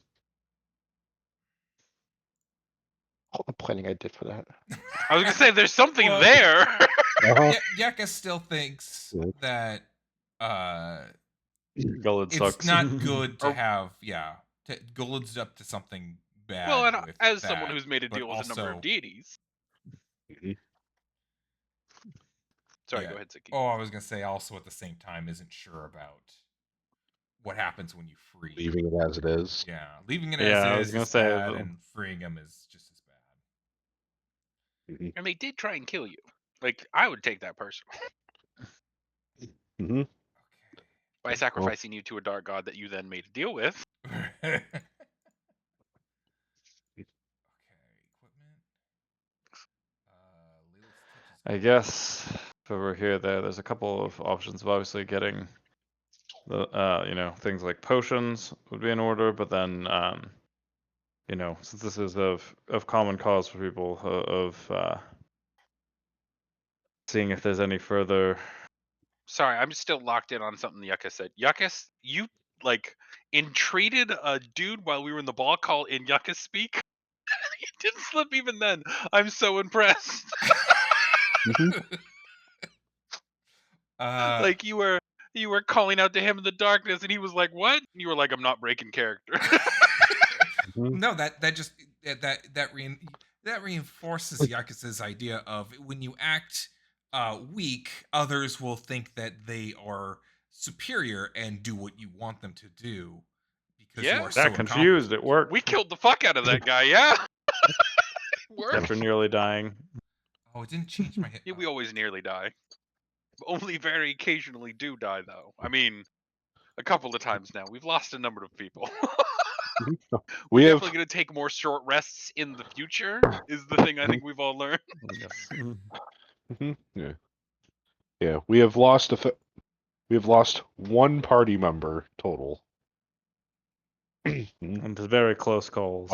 All the planning I did for that. I was gonna say there's something Well- there. Yekas still thinks that Gullid it's sucks. not good to have Gullid's up to something bad. Well, and with as that, someone who's made a but deal with a number also- of deities. Mhm. Sorry, Yeah. go ahead, Ziggy. Oh, I was gonna say also at the same time isn't sure about what happens when you free. Leaving it as it is. Yeah, leaving it Yeah, as I is was gonna is say, bad, the- and freeing him is just as bad. And they did try and kill you. Like, I would take that personally. Mm-hmm. By sacrificing you to a dark god that you then made a deal with. Okay. Equipment. I guess if we're here, there's a couple of options of obviously getting the things like potions would be in order, but then since this is of common cause for people of seeing if there's any further. Sorry, I'm still locked in on something Yekas said. Yekas, you entreated a dude while we were in the ball call in Yekas speak. You didn't slip even then. I'm so impressed. Like you were calling out to him in the darkness, and he was like, "What?" And you were like, "I'm not breaking character." No, that reinforces Yakas's idea of when you act weak, others will think that they are superior and do what you want them to do because you are that confused. It worked. We killed the fuck out of that guy. Yeah. Worked. After nearly dying. Oh, it didn't change my hit. Yeah, we always nearly die. Only very occasionally do die, though. I mean, a couple of times now. We've lost a number of people. We We're have definitely going to take more short rests in the future, is the thing I think we've all learned. Yes. yeah. We have lost We have lost one party member total. And it's very close calls.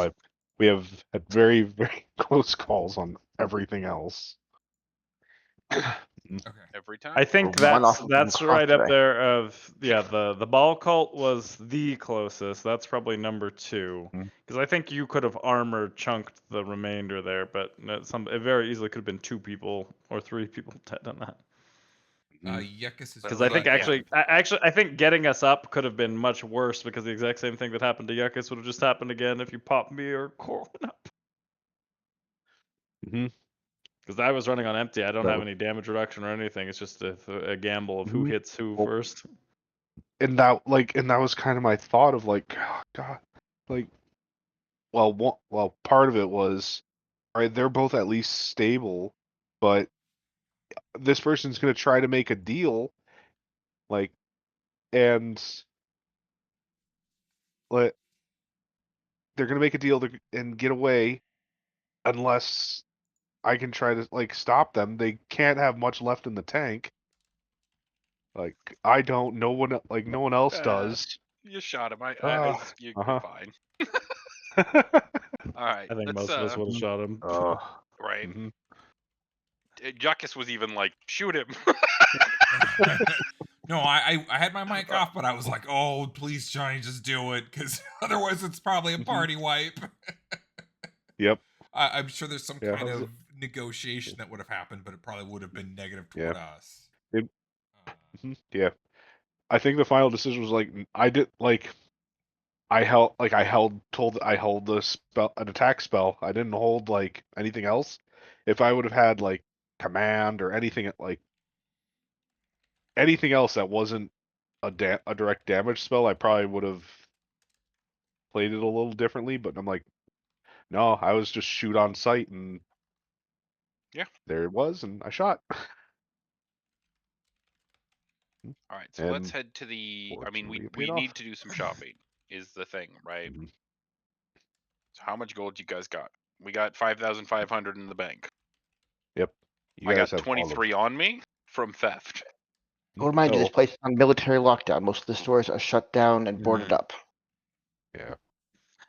We have had very, very close calls on everything else. Okay. Every time. I think One that's off that's from right up today. there. The ball cult was the closest. That's probably number 2 Mhm. because I think you could have armor chunked the remainder there, but it very easily could have been 2 people or 3 people dead on that. Yekas is Because I think really I think getting us up could have been much worse because the exact same thing that happened to Yekas would have just happened again if you popped me or Corwin up. Mhm. Because I was running on empty, I don't That have was- any damage reduction or anything. It's just a gamble of who Mhm. hits who Well, first. and that was kind of my thought of like, oh, God, like, well, part of it was, all right, they're both at least stable, but this person's gonna try to make a deal, like, and let they're gonna make a deal and get away unless I can try to like stop them. They can't have much left in the tank. Like I don't. No one else does. You shot him. You're Uh-huh. fine. All right. I think Let's most of us would have shot him. right. Mhm. Yekas was even like, shoot him. No, I had my mic off, but I was like, oh, please, Johnny, just do it, because otherwise it's probably a party wipe. Yep. I'm sure there's some Yeah, kind of negotiation that would have happened, but it probably would have been negative toward us. Yeah. I think the final decision was like I held the spell an attack spell. I didn't hold like anything else. If I would have had like command or anything else that wasn't a direct damage spell, I probably would have played it a little differently. But I'm like, no, I was just shoot on sight, and Yeah. there it was, and I shot. All right, so let's head to the. I mean, Fortunately, it we paid off. need to do some shopping. Is the thing, right? Mhm. So how much gold you guys got? We got 5,500 in the bank. Yep. You I guys got have all of 23 on me from theft. Go remind you, this place is on military lockdown. Most of the stores are shut down and boarded Mhm. up. Yeah.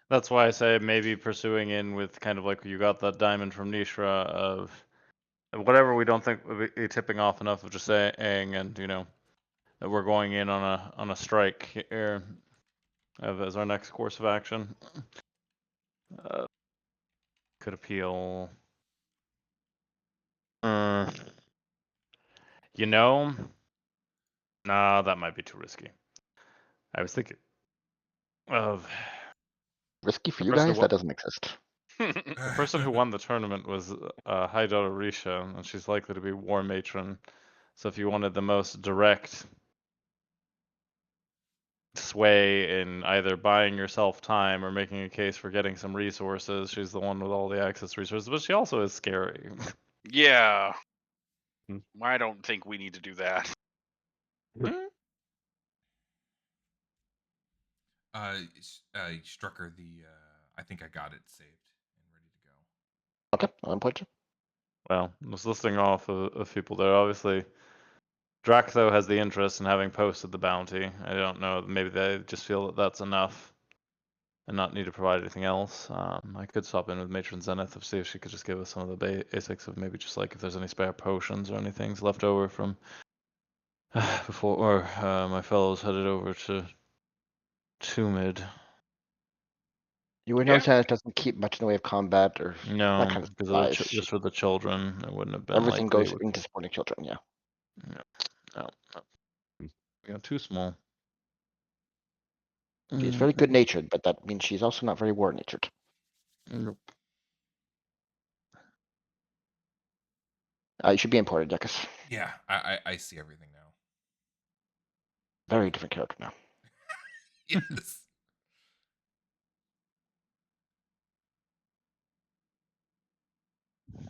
That's why I say maybe pursuing in with kind of like you got that diamond from Nishra of whatever we don't think would be tipping off enough of just saying, and that we're going in on a strike here as our next course of action. Could appeal. Nah, that might be too risky. I was thinking of Risky for The you person guys? who That doesn't exist. the person who won the tournament was Haidara Risha, and she's likely to be War Matron. So if you wanted the most direct sway in either buying yourself time or making a case for getting some resources, she's the one with all the access resources, but she also is scary. Yeah. Hmm. I don't think we need to do that. Strucker, I think I got it saved and ready to go. Okay, I'm playing. Well, I was listing off of people there. Obviously, Dractho has the interest in having posted the bounty. I don't know. Maybe they just feel that that's enough and not need to provide anything else. I could swap in with Matron Zenith to see if she could just give us some of the basics of maybe just like if there's any spare potions or anything left over from before my fellows headed over to Tumid. You would know Janet doesn't keep much in the way of combat or No, that kind of because supplies. just for the children, it wouldn't have been Everything likely. goes into supporting children, yeah. No. Too small. She's very good natured, but that means she's also not very war natured. Nope. You should be imported, Yekas. Yeah, I see everything now. Very different character now. Yes.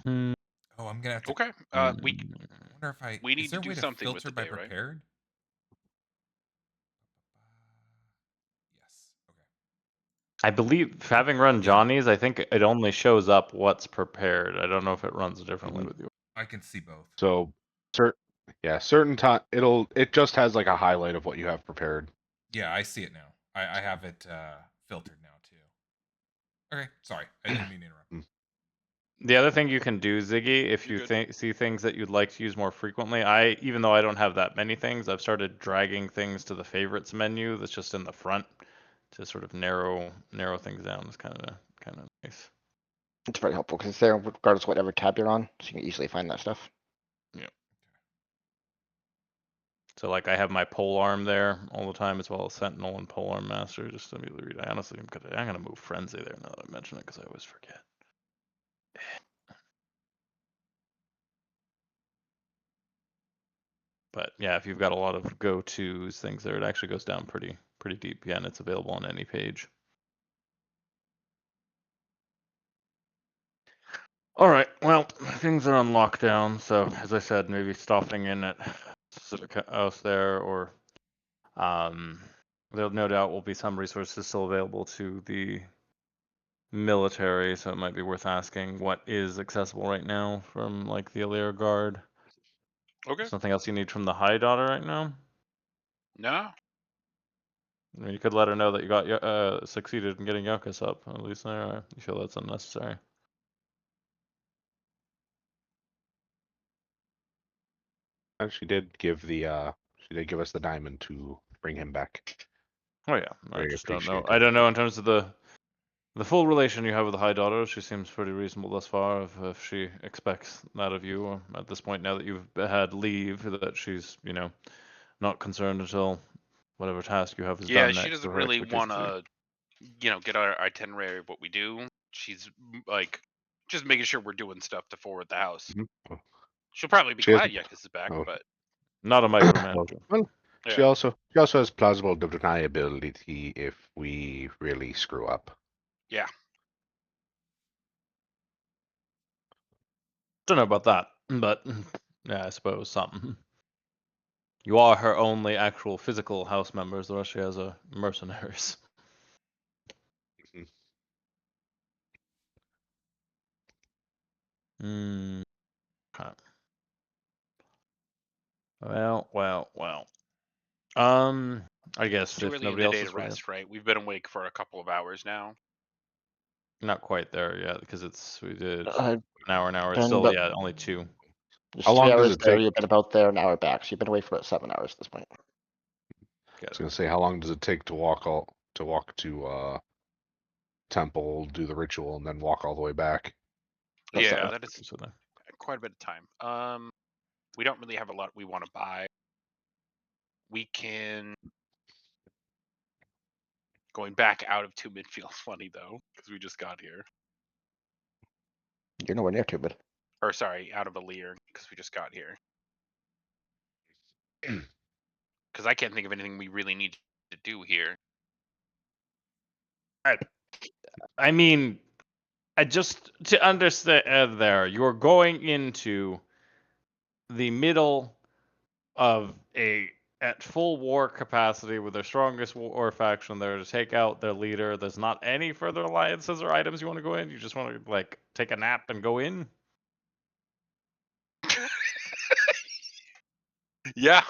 Oh, I'm gonna have to. Okay. I wonder if we need is there to a way do something to with filter the by day, right? prepared? Yes. Okay. I believe having run Yeah. Johnny's, I think it only shows up what's prepared. I don't know if it runs differently with you. I can see both. So Yeah, certain time it just has like a highlight of what you have prepared. Yeah, I see it now. I have it filtered now too. Okay, sorry, I didn't mean to interrupt. The other thing you can do, Ziggy, if you see things that you'd like to use more frequently, even though I don't have that many things, I've started dragging things to the favorites menu that's just in the front to sort of narrow things down. It's kind of nice. It's very helpful because it's there regardless of whatever tab you're on, so you can easily find that stuff. Yeah. So like I have my pole arm there all the time, as well as Sentinel and pole arm master. Just to immediately read. I honestly I'm gonna move Frenzy there now that I mention it because I always forget. But yeah, if you've got a lot of go-tos things there, it actually goes down pretty deep. Yeah, and it's available on any page. All right, well, things are on lockdown, so as I said, maybe stopping in at specific house there, or there no doubt will be some resources still available to the military, so it might be worth asking what is accessible right now from like the Alira Guard. Okay. There's nothing else you need from the High Daughter right now? No. I mean, you could let her know that you got succeeded in getting Yekas up, at least there. You feel that's unnecessary. And she did give us the diamond to bring him back. Oh yeah, I Very just don't know. appreciated. I don't know in terms of the full relation you have with the High Daughter. She seems pretty reasonable thus far. If she expects that of you, or at this point now that you've had leave, that she's not concerned until whatever task you have is Yeah, done she next. doesn't Her really expectations want are- to, get our itinerary of what we do. She's like just making sure we're doing stuff to forward the house. Mm-hmm. She'll probably be She glad hasn't- Yekas is back, oh. but Not a micromanager. Well, yeah. she also has plausible deniability if we really screw up. Yeah. Don't know about that, but yeah, I suppose something. You are her only actual physical house members. The rest she has are mercenaries. Hmm. Okay. Well. I guess Too if early in nobody the else day is to free, rest, right? We've been awake for a couple of hours now. not quite there yet because we did I've an hour. It's been still about only 2. just How 3 long does hours it there. take? You've been about there an hour back, so you've been away for about 7 hours at this point. I was gonna say, how long does it take to walk to temple, do the ritual, and then walk all the way back? That's Yeah, all. that is quite a bit of time. We don't really have a lot we want to buy. We can going back out of Tumid feels funny though, because we just got here. You're nowhere near too bad. Or sorry, out of Alir, because we just got here. Because I can't think of anything we really need to do here. I mean, I just to understand there, you're going into the middle of at full war capacity with their strongest war faction there to take out their leader. There's not any further alliances or items you want to go in. You just want to like take a nap and go in. Yeah.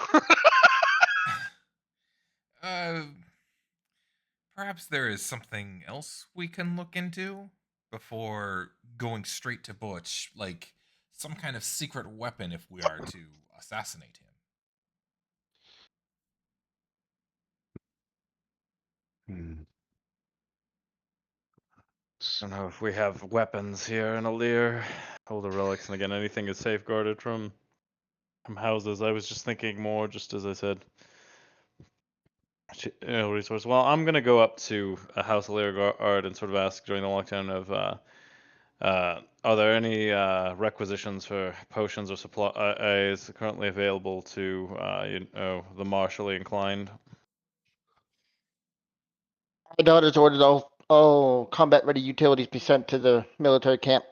Perhaps there is something else we can look into before going straight to Butch, like some kind of secret weapon if we are to assassinate him. I don't know if we have weapons here in Alir. All the relics, and again, anything is safeguarded from houses. I was just thinking more, just as I said, resource. Well, I'm gonna go up to a House Alir Guard and sort of ask during the lockdown of, are there any requisitions for potions or supplies currently available to the martially inclined? My daughter's ordered all combat ready utilities be sent to the military camp.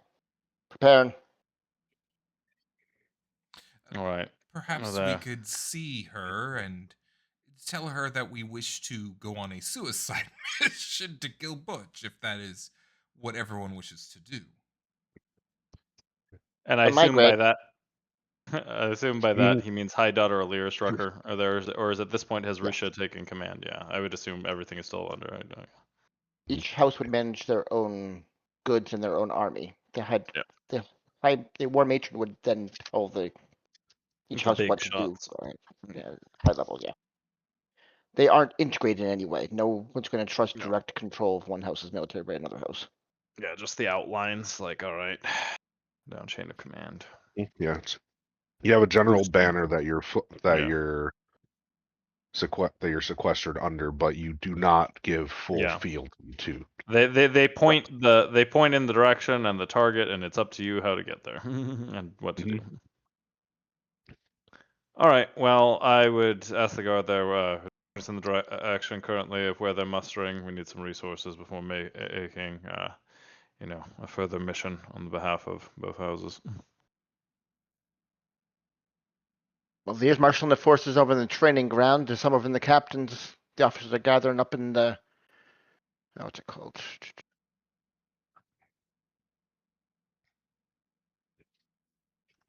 Preparing. All right. Perhaps we could see her and tell her that we wish to go on a suicide mission to kill Butch, if that is what everyone wishes to do. And I assume by that, I assume by that he means High Dot or Alir Strucker. Or is at this point has Risha taken command? Yeah, I would assume everything is still under High Dot. Each house would manage their own goods and their own army. Yeah. The war matron would then tell each The house big what to do. shots. Right? Yeah, high level, yeah. They aren't integrated in any way. No one's going to trust No. direct control of one house's military by another house. Yeah, just the outlines. Like, all right, down chain of command. Yeah. You have a general banner that you're sequestered under, but you do not give full field to. They point in the direction and the target, and it's up to you how to get there and what to do. All right. Well, I would ask the guard there who's in the direction currently of where they're mustering. We need some resources before making a further mission on the behalf of both houses. Well, there's marshaling the forces over in the training ground. There's some over in the captains. The officers are gathering up in the. What's it called?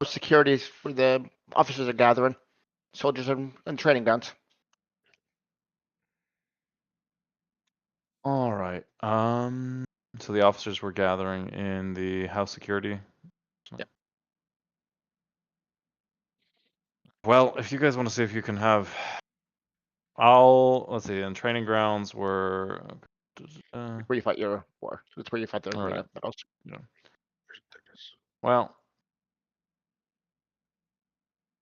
Securities where the officers are gathering. Soldiers are in training grounds. All right. So the officers were gathering in the house security. Yep. Well, if you guys want to see if you can have, let's see. In training grounds were. Where you fight your war. That's where you fight the arena. Right. Yeah. Well,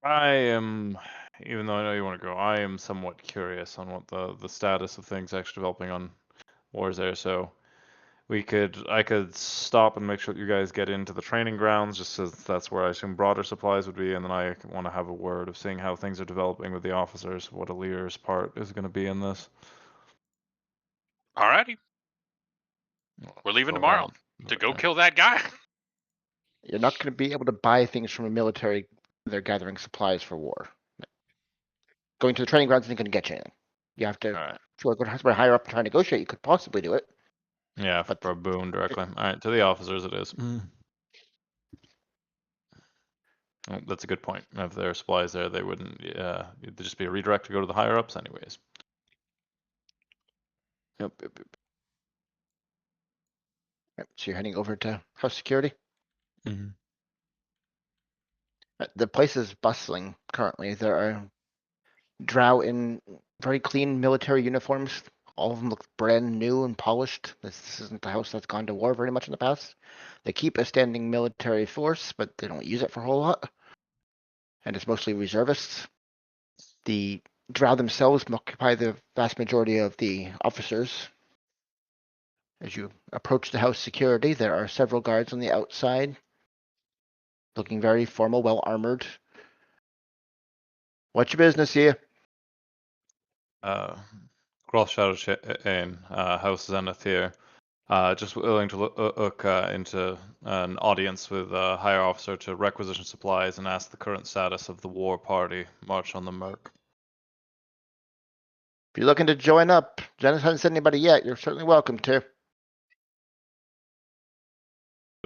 I am, even though I know you want to go, I am somewhat curious on what the status of things actually developing on wars there. So I could stop and make sure that you guys get into the training grounds, just as that's where I assume broader supplies would be, and then I want to have a word of seeing how things are developing with the officers, what Alir's part is going to be in this. Alrighty. We're leaving tomorrow to go kill that guy. You're not going to be able to buy things from a military. They're gathering supplies for war. Going to the training grounds isn't going to get you anything. You have to. If you want to go to higher up and try and negotiate, you could possibly do it. Yeah, but for a boon directly. All right, to the officers it is. Oh, that's a good point. If there are supplies there, they wouldn't. It'd just be a redirect to go to the higher ups, anyways. Yep. Right, so you're heading over to house security. The place is bustling currently. There are Drow in very clean military uniforms. All of them look brand new and polished. This isn't the house that's gone to war very much in the past. They keep a standing military force, but they don't use it for a whole lot. And it's mostly reservists. The Drow themselves occupy the vast majority of the officers. As you approach the house security, there are several guards on the outside, looking very formal, well armored. What's your business here? Cross Shadow Chain, House Zenith here. Just willing to look into an audience with a higher officer to requisition supplies and ask the current status of the war party march on the Merc. If you're looking to join up, Janice hasn't sent anybody yet. You're certainly welcome to. It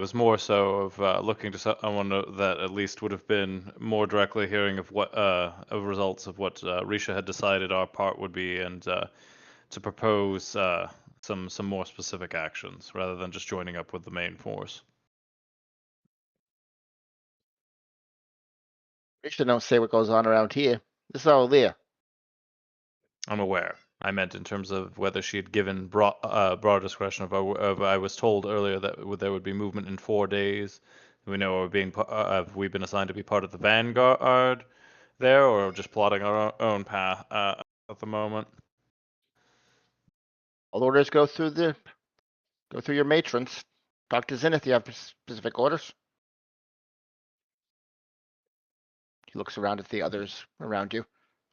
was more so of looking to someone that at least would have been more directly hearing of what of results of what Risha had decided our part would be, and to propose some more specific actions rather than just joining up with the main force. Risha don't say what goes on around here. This is all Leah. I'm aware. I meant in terms of whether she had given broad discretion of I was told earlier that there would be movement in 4 days. We know have we been assigned to be part of the vanguard there, or just plotting our own path at the moment? All orders go through your matrons. Talk to Zenith. You have specific orders. He looks around at the others around you,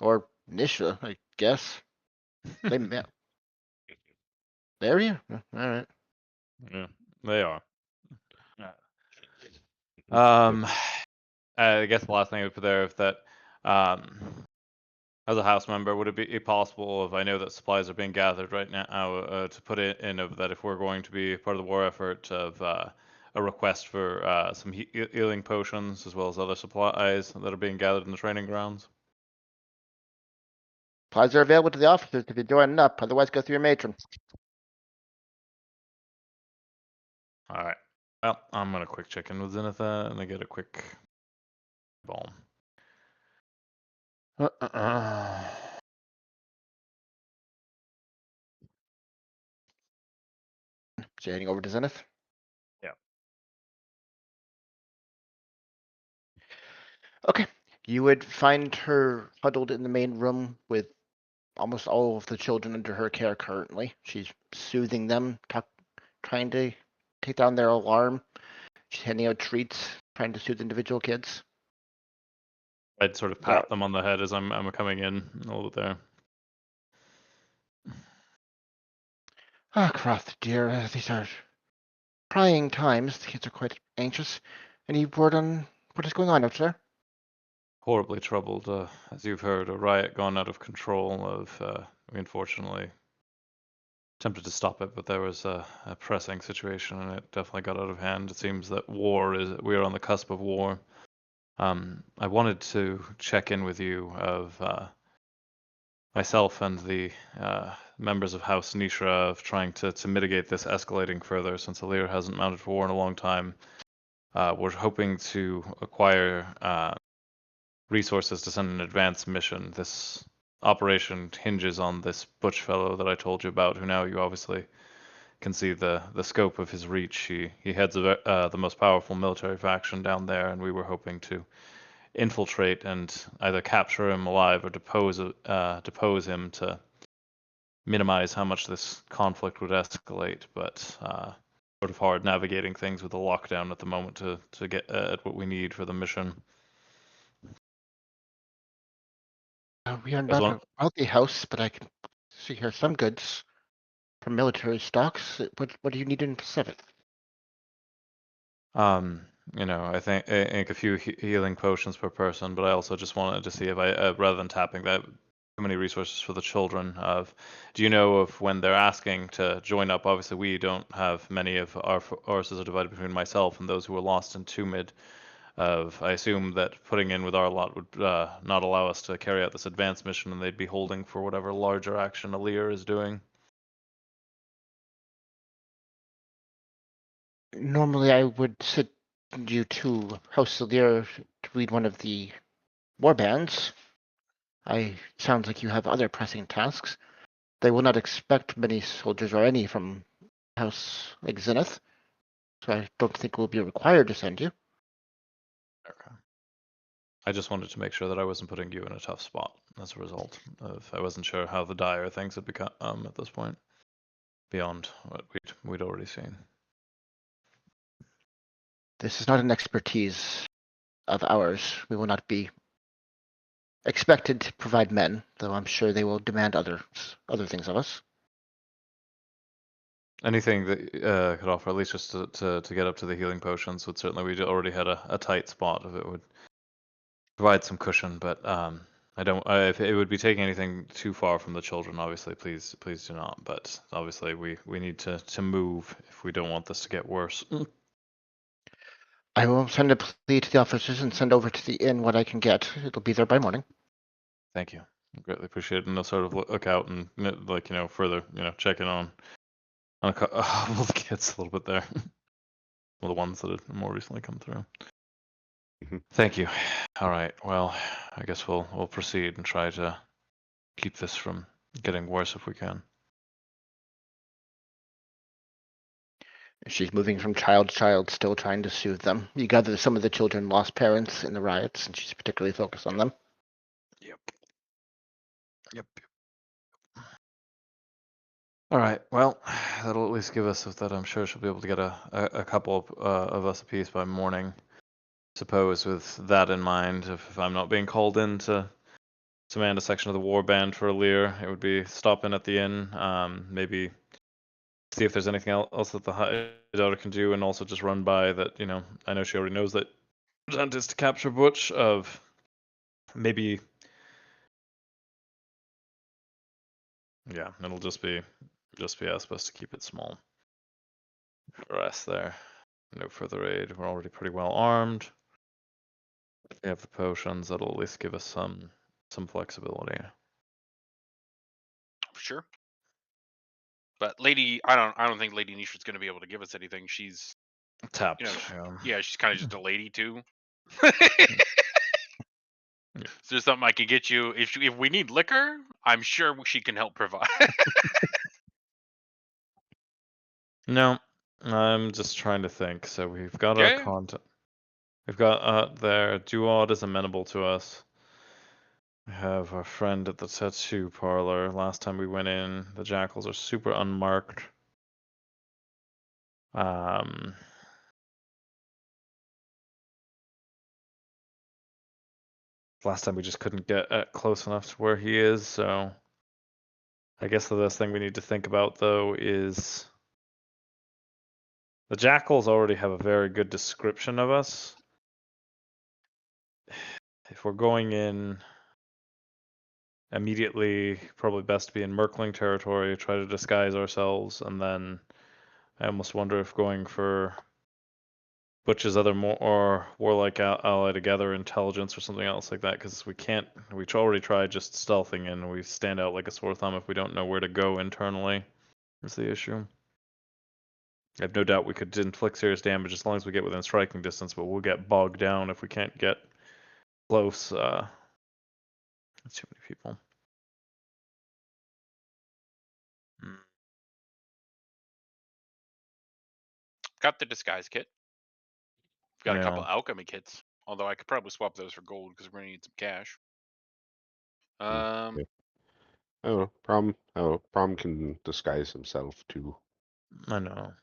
or Nisha, I guess. They met. There you. All right. Yeah, they are. I guess the last thing I would put there is that, as a house member, would it be possible, if I know that supplies are being gathered right now, to put it in of that if we're going to be part of the war effort of a request for some healing potions as well as other supplies that are being gathered in the training grounds. Supplies are available to the officers if you're joining up. Otherwise, go through your matron. All right. Well, I'm gonna quick check in with Zenitha and I get a quick balm. So heading over to Zenith. Yeah. Okay. You would find her huddled in the main room with almost all of the children under her care currently. She's soothing them, trying to take down their alarm. She's handing out treats, trying to soothe individual kids. I'd sort of pat them on the head as I'm coming in a little bit there. Ah, Croft, dear, these are trying times. The kids are quite anxious. Any word on what is going on out there? Horribly troubled, as you've heard, a riot gone out of control. We unfortunately attempted to stop it, but there was a pressing situation, and it definitely got out of hand. It seems that we are on the cusp of war. I wanted to check in with you of myself and the members of House Nishra of trying to mitigate this escalating further, since Alir hasn't mounted war in a long time. We're hoping to acquire resources to send an advance mission. This operation hinges on this Butch fellow that I told you about, who now you obviously can see the scope of his reach. He heads the most powerful military faction down there, and we were hoping to infiltrate and either capture him alive or depose him to minimize how much this conflict would escalate. But sort of hard navigating things with the lockdown at the moment to get at what we need for the mission. We are not a wealthy house, but I can see here some goods from military stocks. What do you need in Pacific? I think a few healing potions per person, but I also just wanted to see if I, rather than tapping that, too many resources for the children. Do you know of when they're asking to join up? Obviously, we don't have many of our forces are divided between myself and those who were lost in Tumid. I assume that putting in with our lot would not allow us to carry out this advanced mission, and they'd be holding for whatever larger action Alir is doing. Normally, I would send you to House Alir to lead one of the war bands. Sounds like you have other pressing tasks. They will not expect many soldiers or any from House like Zenith, so I don't think we'll be required to send you. Okay. I just wanted to make sure that I wasn't putting you in a tough spot as a result of I wasn't sure how the dire things had become at this point, beyond what we'd already seen. This is not an expertise of ours. We will not be expected to provide men, though I'm sure they will demand other things of us. Anything that could offer, at least just to get up to the healing potions, would certainly. We already had a tight spot. If it would provide some cushion, but I don't. If it would be taking anything too far from the children, obviously, please do not. But obviously, we need to move if we don't want this to get worse. I will send a plea to the officers and send over to the inn what I can get. It'll be there by morning. Thank you. Greatly appreciate it. And they'll sort of look out and further checking on a couple of the kids a little bit there. Well, the ones that have more recently come through. Thank you. All right. Well, I guess we'll proceed and try to keep this from getting worse if we can. She's moving from child to child, still trying to soothe them. You gather some of the children lost parents in the riots, and she's particularly focused on them. Yep. All right. Well, that'll at least give us that. I'm sure she'll be able to get a couple of us apiece by morning. Suppose with that in mind, if I'm not being called in to command a section of the war band for Alir, it would be stop in at the inn, maybe see if there's anything else that the High Daughter can do, and also just run by that. I know she already knows that Hunt is to capture Butch. Of maybe, yeah, it'll just be asked us to keep it small for us there. no further aid. We're already pretty well armed. We have the potions that'll at least give us some flexibility. For sure. But Lady, I don't think Lady Nisha's going to be able to give us anything. She's, Tapped. yeah, she's kind of just a lady too. Yeah. Is there something I can get you? If we need liquor, I'm sure she can help provide. No, I'm just trying to think. So we've got our Yeah. content. We've got their Duod is amenable to us. We have our friend at the tattoo parlor. Last time we went in, the jackals are super unmarked. Last time we just couldn't get close enough to where he is, so I guess the best thing we need to think about though is the jackals already have a very good description of us. If we're going in immediately, probably best to be in Merkling territory, try to disguise ourselves, and then I almost wonder if going for Butch's other more warlike ally to gather intelligence or something else like that, because we already tried just stealthing and we stand out like a sore thumb if we don't know where to go internally, is the issue. I have no doubt we could inflict serious damage as long as we get within striking distance, but we'll get bogged down if we can't get close. That's too many people. Got the disguise kit. Got a couple Yeah. alchemy kits. Although I could probably swap those for gold because we're gonna need some cash. Yeah. I don't know. Prom can disguise himself too. I know.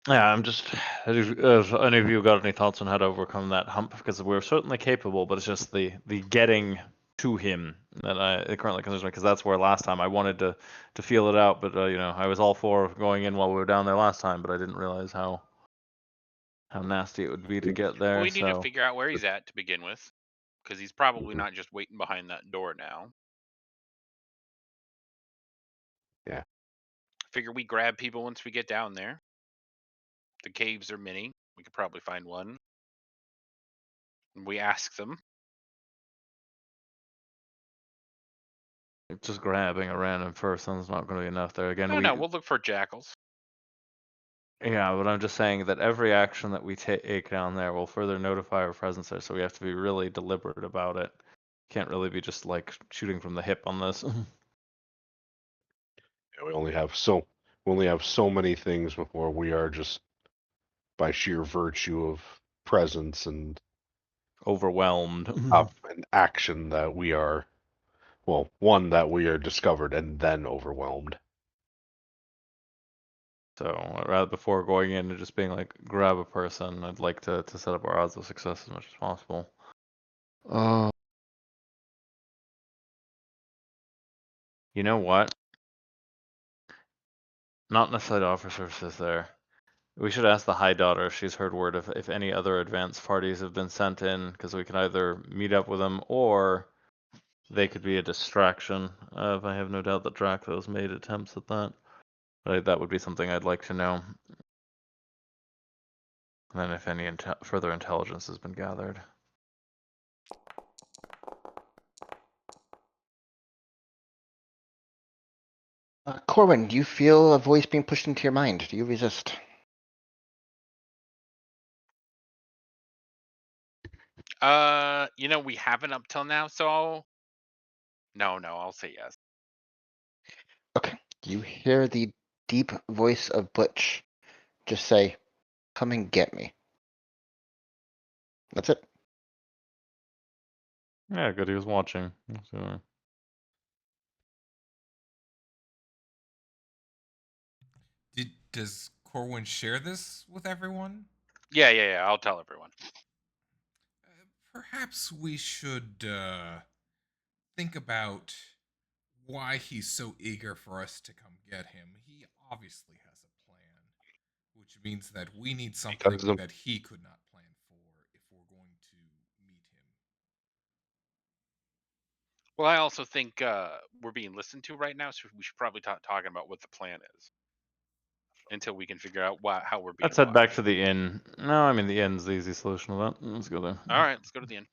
Yeah, I'm just. If any of you got any thoughts on how to overcome that hump? Because we're certainly capable, but it's just the getting to him that it currently concerns me. Because that's where last time I wanted to feel it out, but I was all for going in while we were down there last time, but I didn't realize how nasty it would be to get there. We need to figure out where he's at to begin with, because he's probably not just waiting behind that door now. Yeah. Figure we grab people once we get down there. The caves are many. We could probably find one. We ask them. Just grabbing a random person's not going to be enough there. Again, No, we'll look for jackals. Yeah, but I'm just saying that every action that we take down there will further notify our presence there, so we have to be really deliberate about it. Can't really be just like shooting from the hip on this. We only have so many things before we are just by sheer virtue of presence and Overwhelmed. an action that we are, well, one that we are discovered and then overwhelmed. So rather before going in and just being like grab a person, I'd like to set up our odds of success as much as possible. You know what? Not necessarily offer services there. We should ask the High Daughter if she's heard word of if any other advance parties have been sent in, because we can either meet up with them or they could be a distraction. I have no doubt that Draco's made attempts at that. But that would be something I'd like to know. And then if any further intelligence has been gathered. Corwin, do you feel a voice being pushed into your mind? Do you resist? We haven't up till now, so I'll say yes. Okay. You hear the deep voice of Butch just say, "Come and get me." That's it. Yeah, good. He was watching. Does Corwin share this with everyone? Yeah. I'll tell everyone. Perhaps we should think about why he's so eager for us to come get him. He obviously has a plan, which means that we need something that he could not plan for if we're going to meet him. Well, I also think we're being listened to right now, so we should probably talking about what the plan is until we can figure out how we're being Let's head back watched. to the inn. No, I mean the inn's the easy solution to that. Let's go there. All right, let's go to the inn.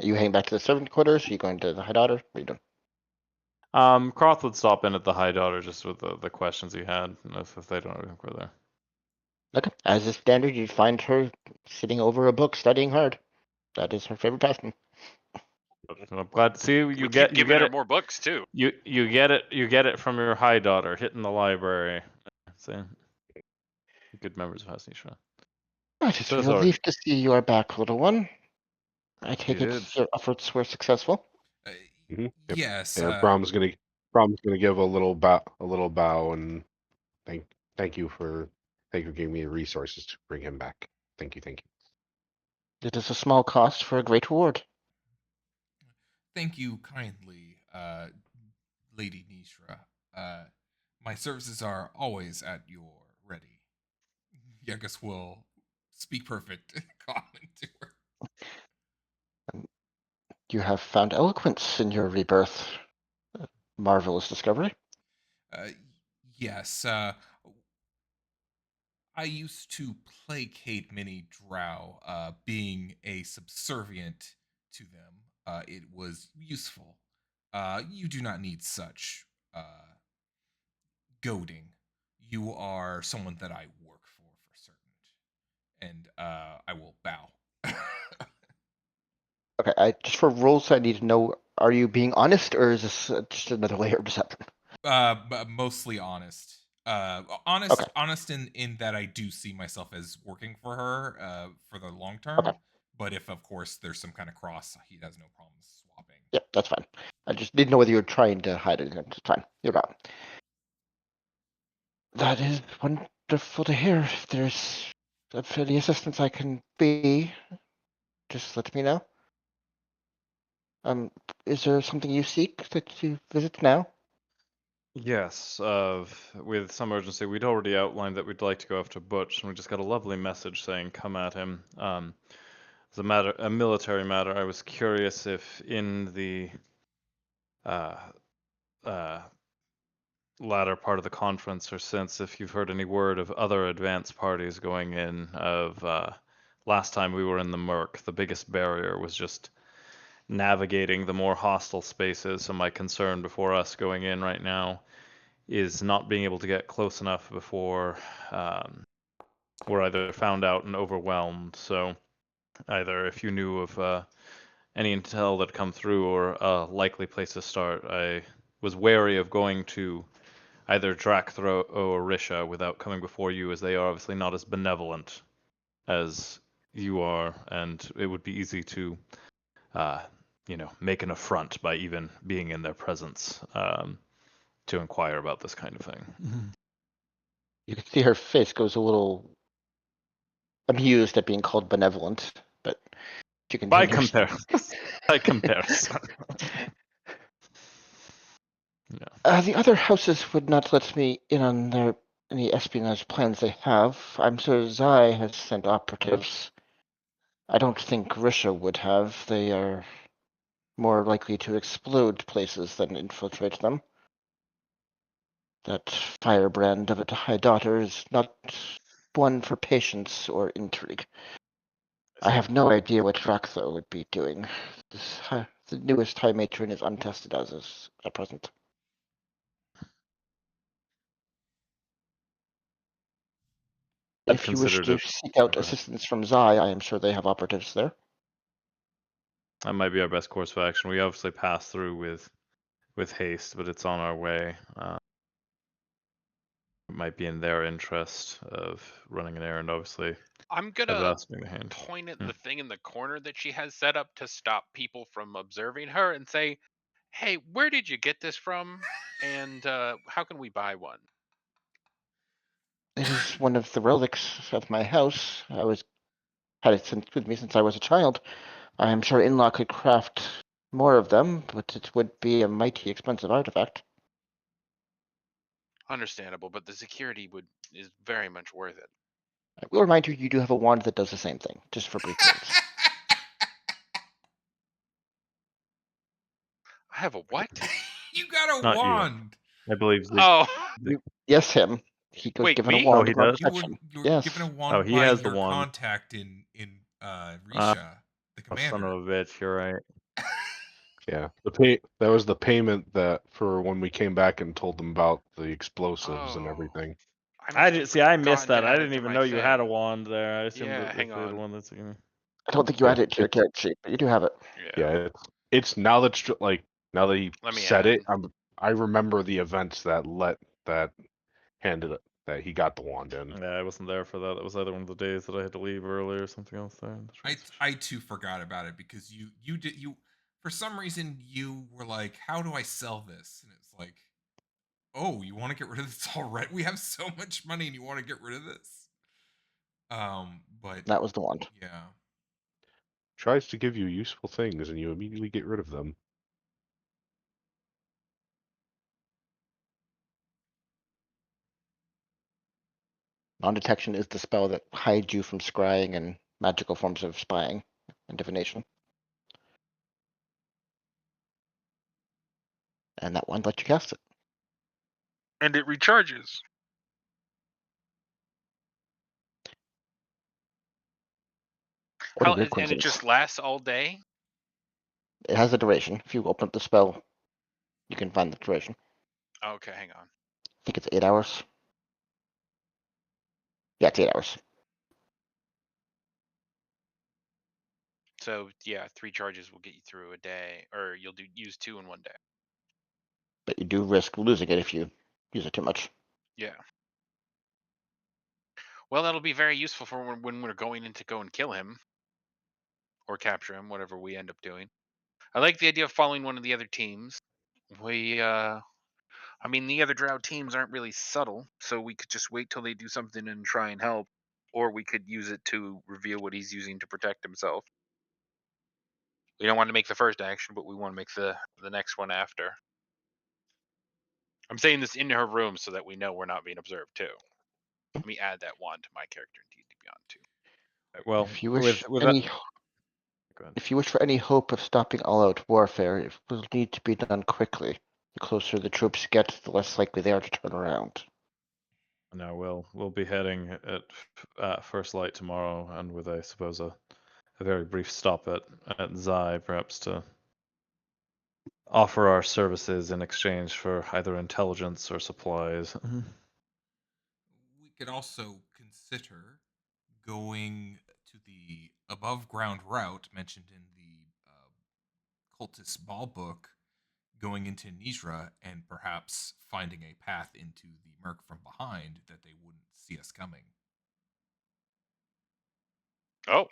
Are you heading back to the servant quarters? Are you going to the High Daughter? What are you doing? Croth would stop in at the High Daughter just with the questions he had, if they don't know we're there. Okay. As is standard, you find her sitting over a book, studying hard. That is her favorite pastime. I'm glad to see you We keep get giving her it. more books too. You get it from your High Daughter hitting the library. See, good members of House Nishra. It is So a sorry. relief to see you are back, little one. I take You it did. your efforts were successful. Yep. Yes. Yeah, Brom's gonna give a little bow, and thank you for giving me the resources to bring him back. Thank you. It is a small cost for a great reward. Thank you kindly, Lady Nishra. My services are always at your ready. Yekas will speak perfect common to her. You have found eloquence in your rebirth. Marvelous discovery. Yes. I used to placate many Drow, being a subservient to them. It was useful. You do not need such goading. You are someone that I work for certain. And I will bow. Okay, just for rules, I need to know: are you being honest, or is this just another layer of deception? Mostly honest. Okay. Honest in that I do see myself as working for her for the long term. Okay. But if of course there's some kind of cross, he has no problems swapping. Yeah, that's fine. I just didn't know whether you were trying to hide it. It's fine. You're not. That is wonderful to hear. If there's any assistance I can be, just let me know. Is there something you seek that you visit now? Yes, with some urgency. We'd already outlined that we'd like to go after Butch, and we just got a lovely message saying, "Come at him." As a military matter, I was curious if in the uh, uh, latter part of the conference or since, if you've heard any word of other advance parties going in. Last time we were in the Merc, the biggest barrier was just navigating the more hostile spaces. So my concern before us going in right now is not being able to get close enough before we're either found out and overwhelmed. So either if you knew of any intel that come through or a likely place to start, I was wary of going to either Drakthro or Risha without coming before you, as they are obviously not as benevolent as you are, and it would be easy to make an affront by even being in their presence to inquire about this kind of thing. You can see her face goes a little amused at being called benevolent, but she By continues. comparison. By comparison. The other houses would not let me in on any espionage plans they have. I'm sure Zai has sent operatives. I don't think Risha would have. They are more likely to explode places than infiltrate them. That firebrand of a High Daughter is not one for patience or intrigue. I have no idea what Drakthro would be doing. The newest High Matron is untested as is at present. I've If you wish considered to it. seek out Go ahead. assistance from Zai, I am sure they have operatives there. That might be our best course of action. We obviously pass through with haste, but it's on our way. It might be in their interest of running an errand, obviously. I'm Have gonna us being the hand. point at the thing in the corner that she has set up to stop people from observing her and say, "Hey, where did you get this from? And how can we buy one?" It is one of the relics of my house. Had it with me since I was a child. I am sure in-law could craft more of them, but it would be a mighty expensive artifact. Understandable, but the security is very much worth it. I will remind you, you do have a wand that does the same thing, just for brief periods. I have a what? You got a Not you. wand. I believe. Oh, Yes, him. He was Wait, given a me? wand Oh, he of mark does? protection. You were Yes. given a Oh, wand he by has the your wand. contact in Risha, the Oh, son commander. of a bitch, you're right. Yeah, that was the payment that for when we came back and told them about the explosives and Oh. everything. I did see. I missed forgotten to that. I add it didn't to even my know you had a thing. wand there. I assumed Yeah, that hang if you're the on. one that's. I don't think you Yeah, added it to your character sheet, but you do have it. Yeah, it's now that now that he Let me said add. it, I remember the events that handed it that he got the wand in. Yeah, I wasn't there for that. That was either one of the days that I had to leave early or something else there. I too forgot about it because you for some reason you were like, how do I sell this? And it's like, oh, you want to get rid of this already? We have so much money and you want to get rid of this? But That was the wand. yeah. Tries to give you useful things and you immediately get rid of them. Non-detection is the spell that hides you from scrying and magical forms of spying and divination. And that wand lets you cast it. And it recharges. What a weird And it coincidence. just lasts all day? It has a duration. If you open up the spell, you can find the duration. Okay, hang on. I think it's 8 hours. Yeah, it's 8 hours. So yeah, 3 charges will get you through a day, or you'll use 2 in one day. But you do risk losing it if you use it too much. Yeah. Well, that'll be very useful for when we're going in to go and kill him. Or capture him, whatever we end up doing. I like the idea of following one of the other teams. I mean, the other Drow teams aren't really subtle, so we could just wait till they do something and try and help, or we could use it to reveal what he's using to protect himself. We don't want to make the first action, but we want to make the next one after. I'm saying this in her room so that we know we're not being observed too. Let me add that wand to my character in D&D Beyond too. Well, if you wish with any, that, if you wish for any hope of stopping all-out warfare, it will need to be done quickly. The closer the troops get, the less likely they are to turn around. no, we'll be heading at first light tomorrow, and with I suppose a very brief stop at Zai, perhaps to offer our services in exchange for either intelligence or supplies. We could also consider going to the above ground route mentioned in the cultist ball book, going into Nizra and perhaps finding a path into the Merc from behind that they wouldn't see us coming. Oh.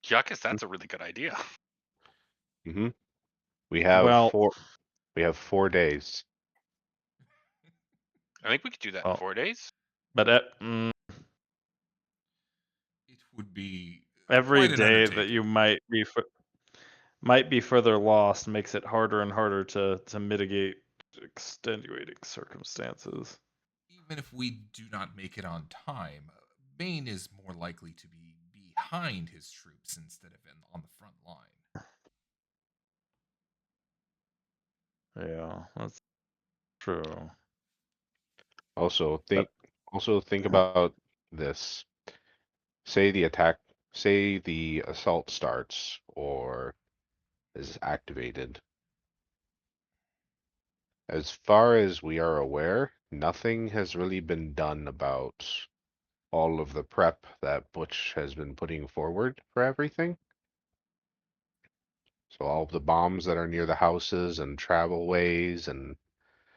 Yekas, that's a really good idea. Mm-hmm. We have Well, 4 days. I think we could do that in 4 days. but It would be every quite an day that undertaking. you might be further lost makes it harder and harder to mitigate extenuating circumstances. Even if we do not make it on time, Bane is more likely to be behind his troops instead of on the front line. Yeah, that's true. Also But think about this. Say the assault starts or is activated. As far as we are aware, nothing has really been done about all of the prep that Butch has been putting forward for everything. So all of the bombs that are near the houses and travel ways and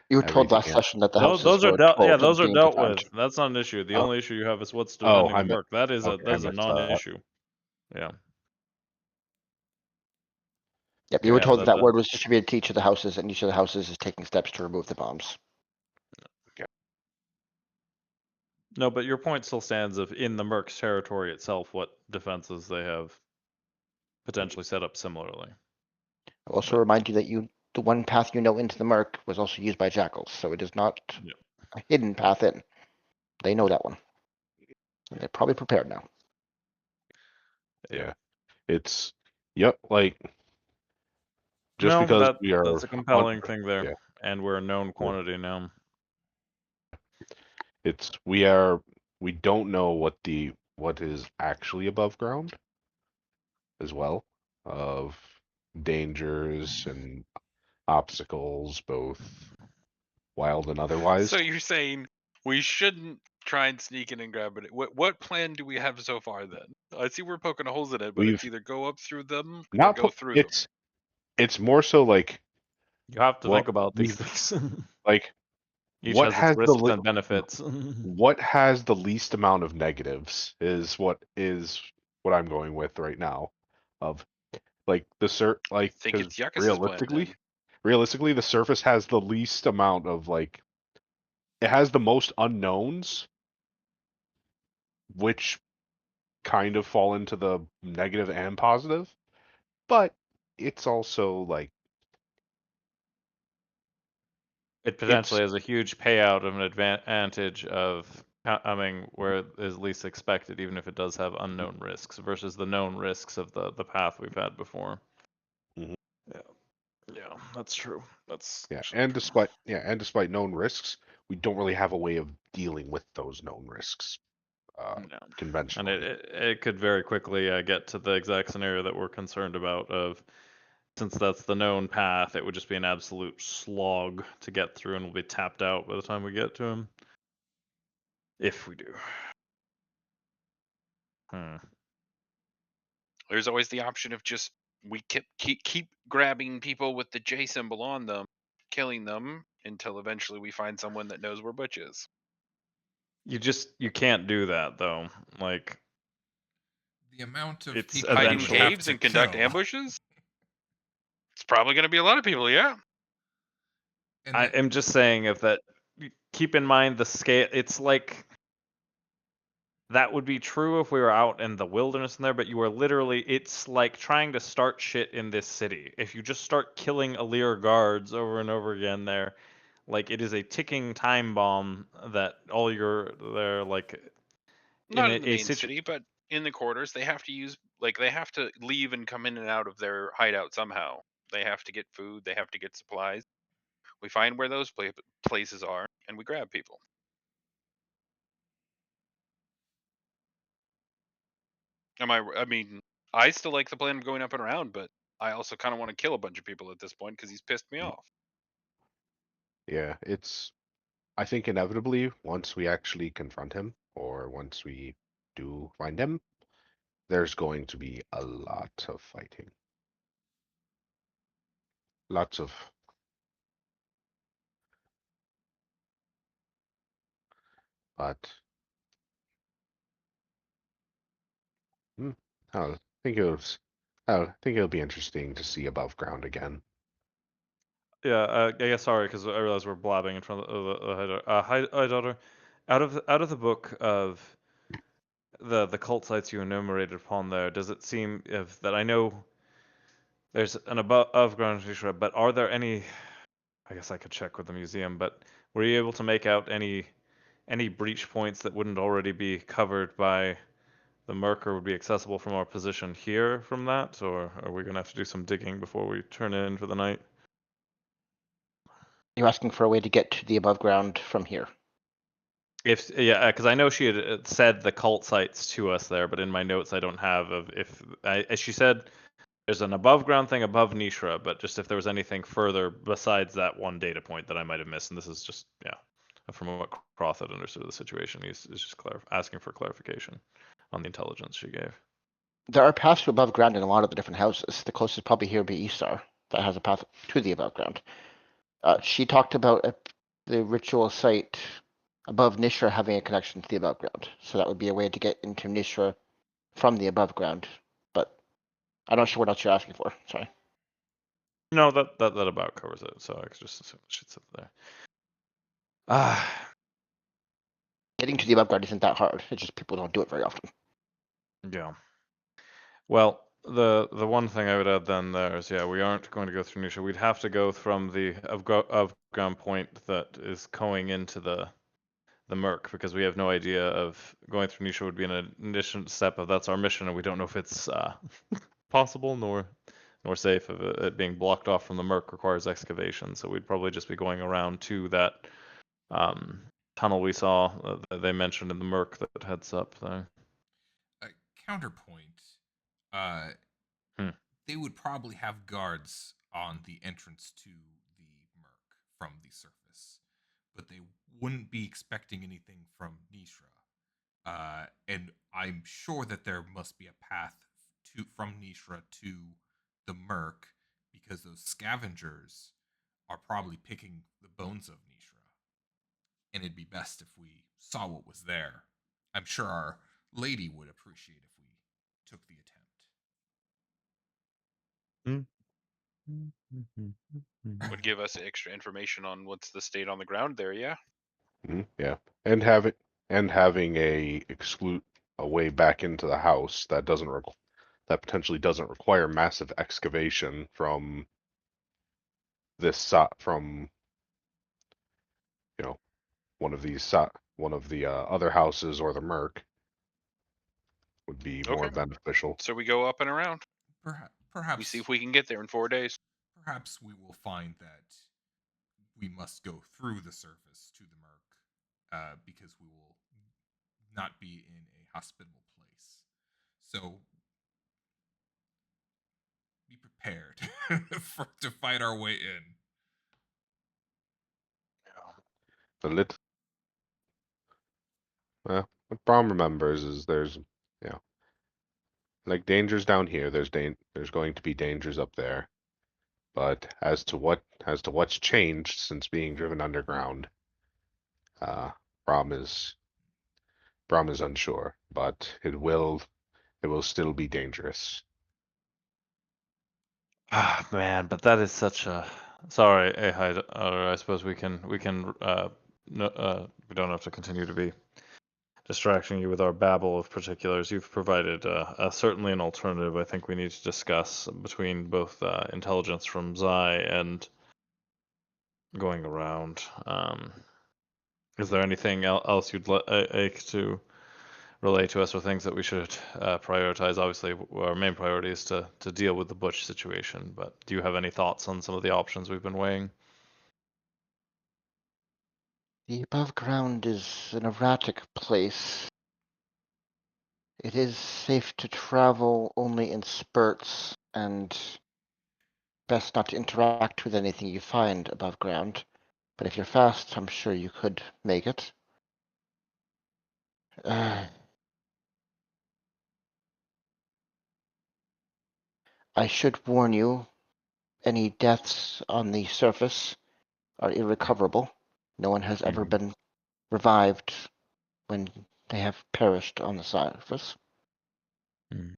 You were told last everything. session that the those, houses are were dealt. Yeah, 12 and those are being dealt defended. with. That's not an issue. The Oh. only issue you have is what's Oh, defending the Merc. That is okay, that is I a missed that. non-issue. Yeah. Yep, you were Yeah, told that word was distributed to each of the houses, and each of the houses is taking steps to remove the bombs. No, but your point still stands of in the Merc's territory itself, what defenses they have potentially set up similarly. I'll also remind you that the one path you know into the Merc was also used by Jackals, so it is not a hidden path in. They know that one. And they're probably prepared now. Yeah. It's, yep, like, Just no, because that we are that's a compelling under, thing there, yeah, and we're a known quantity now. it's we don't know what is actually above ground as well, of dangers and obstacles, both wild and otherwise. So you're saying we shouldn't try and sneak in and grab it. What plan do we have so far then? I see we're poking holes in it, but it's We've either go up through them or not go put through them. it's more so like, You have to well, think about these we've things. like Each what has its has the risks and benefits. what has the least amount of negatives is what I'm going with right now. Of like I think because it's Yekas' plan then. realistically the surface has the least amount of like, it has the most unknowns, which kind of fall into the negative and positive, but it's also like It it's potentially has a huge payout of an advantage of coming where it is least expected, even if it does have unknown risks versus the known risks of the path we've had before. Mhm. Yeah, yeah, that's true. That's yeah, actually and true. despite known risks, we don't really have a way of dealing with those known risks No. And conventionally. it could very quickly get to the exact scenario that we're concerned about of, since that's the known path, it would just be an absolute slog to get through and we'll be tapped out by the time we get to him. If we do. There's always the option of just we keep grabbing people with the J symbol on them, killing them until eventually we find someone that knows where Butch is. You can't do that though. Like, The amount of it's people Hide you in would have eventually caves to and conduct kill. ambushes? It's probably going to be a lot of people, yeah. And I am just saying if that, keep in mind the scale. It's like that would be true if we were out in the wilderness in there, but you are literally, it's like trying to start shit in this city. If you just start killing Alir guards over and over again there, like it is a ticking time bomb that all you're there like Not in in the a main city, but in the quarters, they have to leave and come in and out of their hideout somehow. They have to get food, they have to get supplies. We find where those places are, and we grab people. I mean, I still like the plan of going up and around, but I also kind of want to kill a bunch of people at this point because he's pissed me off. Yeah, it's I think inevitably once we actually confront him or once we do find him, there's going to be a lot of fighting. Lots of but hmm, I think it was I think it'll be interesting to see above ground again. Yeah, I guess sorry because I realize we're blabbing in front of the high daughter. High daughter, out of the book of the cult sites you enumerated upon there, does it seem if that I know there's an above ground feature, but are there any? I guess I could check with the museum, but were you able to make out any breach points that wouldn't already be covered by the Merc, would be accessible from our position here from that, or are we gonna have to do some digging before we turn in for the night? You're asking for a way to get to the above ground from here. If yeah, because I know she had said the cult sites to us there, but in my notes I don't have of if as she said there's an above ground thing above Nishra, but just if there was anything further besides that one data point that I might have missed, and this is just from what Croth had understood of the situation, he's just asking for clarification on the intelligence she gave. There are paths to above ground in a lot of the different houses. The closest probably here would be Isar, that has a path to the above ground. She talked about the ritual site above Nishra having a connection to the above ground. So that would be a way to get into Nishra from the above ground. But I'm not sure what else you're asking for. Sorry. No, that about covers it. So I could just assume it should sit there. Getting to the above ground isn't that hard. It's just people don't do it very often. Yeah. Well, the one thing I would add then there is, we aren't going to go through Nisha. We'd have to go from the of ground point that is going into the Merc, because we have no idea of going through Nisha would be an additional step of that's our mission, and we don't know if it's possible nor nor safe. Of it being blocked off from the Merc requires excavation, so we'd probably just be going around to that tunnel we saw that they mentioned in the Merc that heads up there. Counterpoint. Hmm. They would probably have guards on the entrance to the Merc from the surface, but they wouldn't be expecting anything from Nishra. And I'm sure that there must be a path from Nishra to the Merc, because those scavengers are probably picking the bones of Nishra. And it'd be best if we saw what was there. I'm sure our lady would appreciate if we took the attempt. Would give us extra information on what's the state on the ground there, yeah? Yeah, and having a way back into the house that that potentially doesn't require massive excavation from from one of the other houses or the Merc would be more Okay. beneficial. So we go up and around. Perhaps We see if we can get there in 4 days. Perhaps we will find that we must go through the surface to the Merc, because we will not be in a hospitable place. So be prepared to fight our way in. What Brom remembers is there's like dangers down here. There's going to be dangers up there, but as to what's changed since being driven underground, Brom is unsure, but it will still be dangerous. Ah, man, but that is such a. Sorry, Ahide, I suppose we can no, we don't have to continue to be distracting you with our babble of particulars. You've provided certainly an alternative I think we need to discuss between both intelligence from Zai and going around. Is there anything else you'd like to relay to us, or things that we should prioritize? Obviously, our main priority is to deal with the Butch situation, but do you have any thoughts on some of the options we've been weighing? The above ground is an erratic place. It is safe to travel only in spurts, and best not to interact with anything you find above ground. But if you're fast, I'm sure you could make it. I should warn you, any deaths on the surface are irrecoverable. No one has ever been revived when they have perished on the surface. Mm.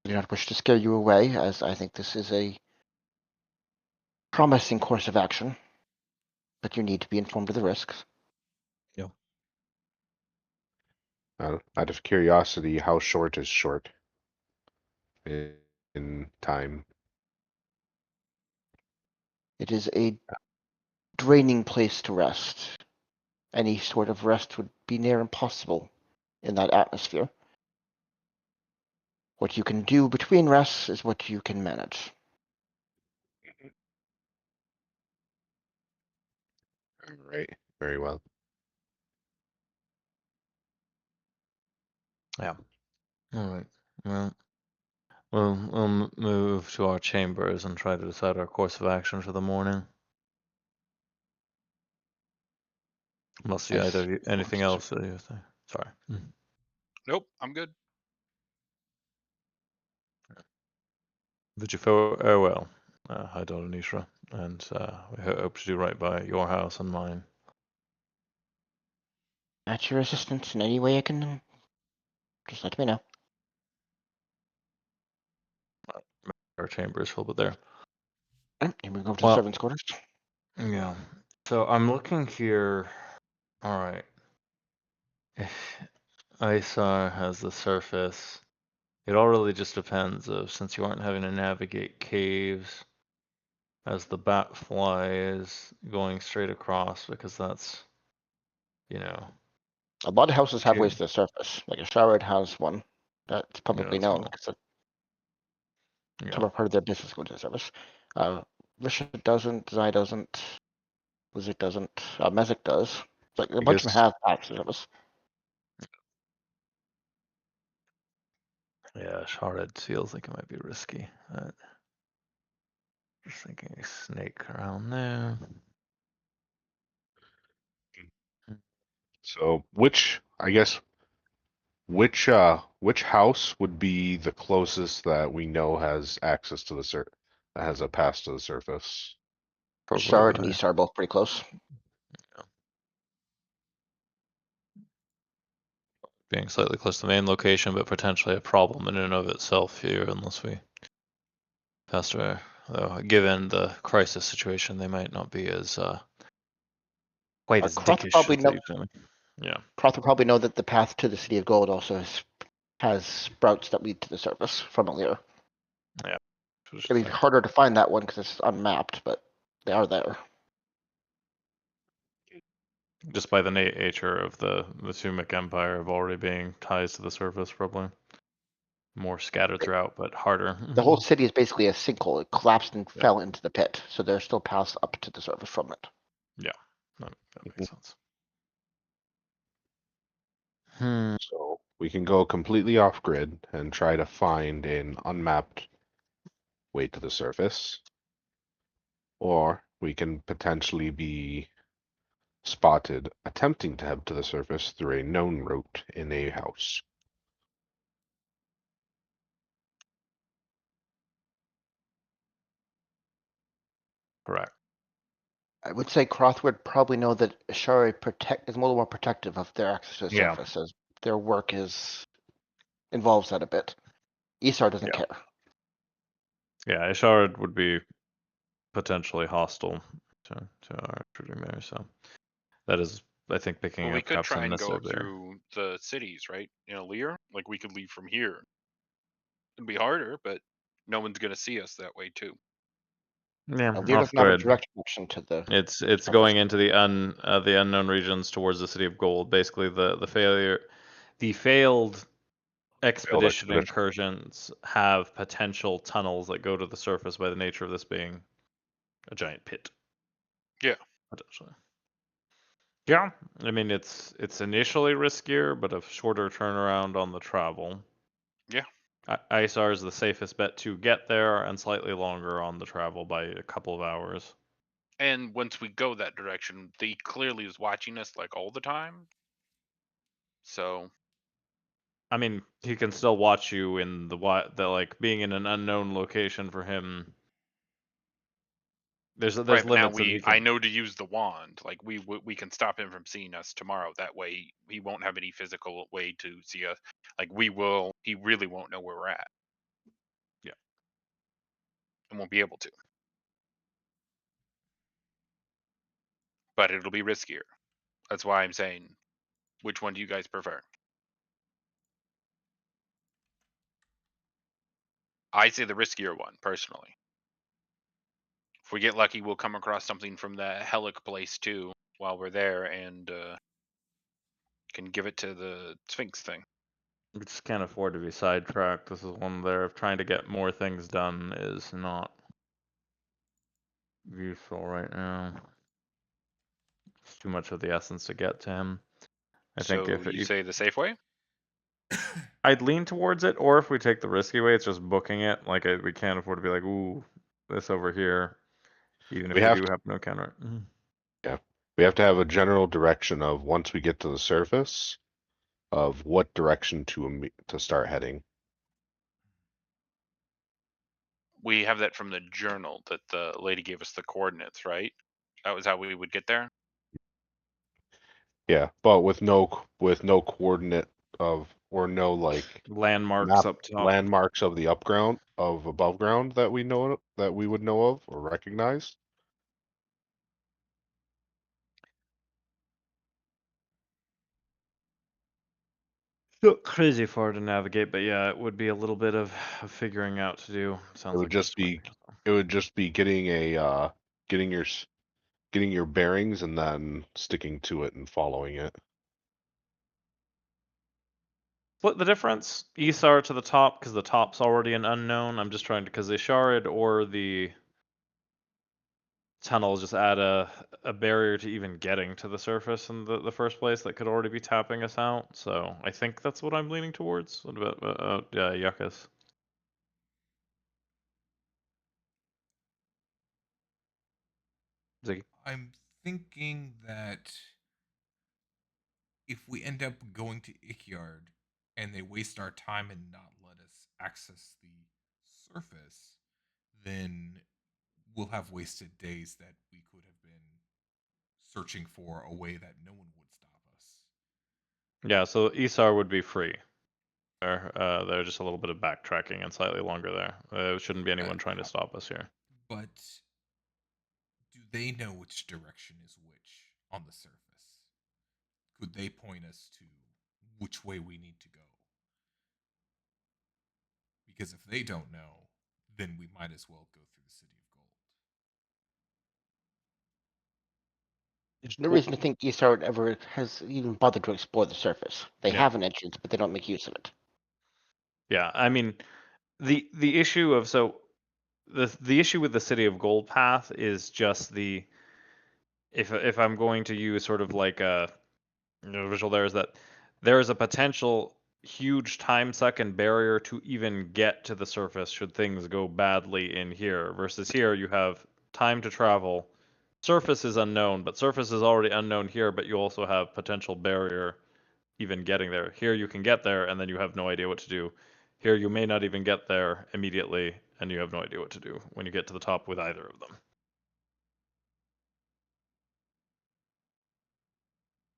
I do not wish to scare you away, as I think this is a promising course of action, but you need to be informed of the risks. Yeah. Out of curiosity, how short is short in time? It is a draining place to rest. Any sort of rest would be near impossible in that atmosphere. What you can do between rests is what you can manage. All right, very well. Yeah. All right. Well, we'll move to our chambers and try to decide our course of action for the morning. Unless you either anything else that you think. Sorry. Nope, I'm good. Bid you farewell, High Daughter Nishra, and we hope to do right by your house and mine. At your assistance in any way I can, just let me know. Our chambers filled with there. And we go to the servants' quarters. Yeah. So I'm looking here. All right. If Isar has the surface, it all really just depends of, since you aren't having to navigate caves, as the bat flies going straight across, because that's, A lot of houses have okay. ways to the surface. Like a Shard has one. That's publicly Yeah, known. so Yeah. Some are part of their business going to the surface. Risha doesn't, Zai doesn't, Blizzard doesn't, Mezek does. Like a bunch of them have paths to the surface. Yeah, Shared feels like it might be risky. Just thinking a snake around there. So which house would be the closest that we know has access to the that has a pass to the surface? Shard and East are both pretty close. Being slightly close to the main location, but potentially a problem in and of itself here, unless we pass her. Though, given the crisis situation, they might not be as quite as Croth dickish probably as know. they usually. Yeah. Croth will probably know that the path to the City of Gold also has sprouts that lead to the surface from Alir. Yeah. It'd be harder to find that one because it's unmapped, but they are there. Just by the nature of the Sumic Empire of already being ties to the surface, probably more scattered throughout, but harder. The whole city is basically a sinkhole. It collapsed and fell into the pit, so there's still paths up to the surface from it. Yeah, that makes sense. So we can go completely off grid and try to find an unmapped way to the surface, or we can potentially be spotted attempting to head to the surface through a known route in a house. Correct. I would say Croth would probably know that Ashari is a little more protective of their access to the Yeah. surface, as their work involves that a bit. Isar doesn't care. Yeah, Ishard would be potentially hostile to our shooting there, so that is, I think, picking Well, we up could perhaps try a and miss go over there. through the cities, right? In Alir, like we could leave from here. It'd be harder, but no one's gonna see us that way too. Yeah, Alir off doesn't have a grid. direct connection to the. It's surface. going into the unknown regions towards the City of Gold. Basically, the failed expedition incursions have potential tunnels that go to the surface by the nature of this being a giant pit. Yeah. Potentially. Yeah, I mean it's initially riskier, but a shorter turnaround on the travel. Yeah. Isar is the safest bet to get there, and slightly longer on the travel by a couple of hours. And once we go that direction, they clearly is watching us like all the time. So I mean, he can still watch you in the like being in an unknown location for him. There's right, but now limits that he can. I know to use the wand. Like we can stop him from seeing us tomorrow. That way he won't have any physical way to see us. Like he really won't know where we're at. Yeah. And won't be able to. But it'll be riskier. That's why I'm saying, which one do you guys prefer? I say the riskier one, personally. If we get lucky, we'll come across something from the Helic place too while we're there, and can give it to the Sphinx thing. We just can't afford to be sidetracked. This is one there of trying to get more things done is not useful right now. It's too much of the essence to get to him. I think if you say the safe way? I'd lean towards it, or if we take the risky way, it's just booking it. Like we can't afford to be like, ooh, this over here, even if we do have no counter. Yeah, we have to have a general direction of once we get to the surface, of what direction to start heading. We have that from the journal that the lady gave us the coordinates, right? That was how we would get there. Yeah, but with no coordinate of or no like landmarks up top. Landmarks of the above ground that we would know of or recognize. Still crazy far to navigate, but yeah, it would be a little bit of figuring out to do. Sounds It would like just be getting a getting your bearings and then sticking to it and following it. Split the difference. Isar to the top, because the top's already an unknown. I'm just trying to, because the Sharid or the tunnel just add a barrier to even getting to the surface in the first place that could already be tapping us out. So I think that's what I'm leaning towards. What about Yekas? Ziggy? I'm thinking that if we end up going to Ickyard and they waste our time and not let us access the surface, then we'll have wasted days that we could have been searching for a way that no one would stop us. Yeah, so Isar would be free. There's just a little bit of backtracking and slightly longer there. There shouldn't be anyone trying to stop us here. But do they know which direction is which on the surface? Could they point us to which way we need to go? Because if they don't know, then we might as well go through the City of Gold. There's no reason to think Isar ever has even bothered to explore the surface. They have an entrance, but they don't make use of it. Yeah, I mean, the issue of the issue with the City of Gold path is just the if I'm going to use sort of like a visual there is that there is a potential huge time suck and barrier to even get to the surface should things go badly in here versus here you have time to travel. Surface is unknown, but surface is already unknown here, but you also have potential barrier even getting there. Here you can get there and then you have no idea what to do. Here you may not even get there immediately and you have no idea what to do when you get to the top with either of them.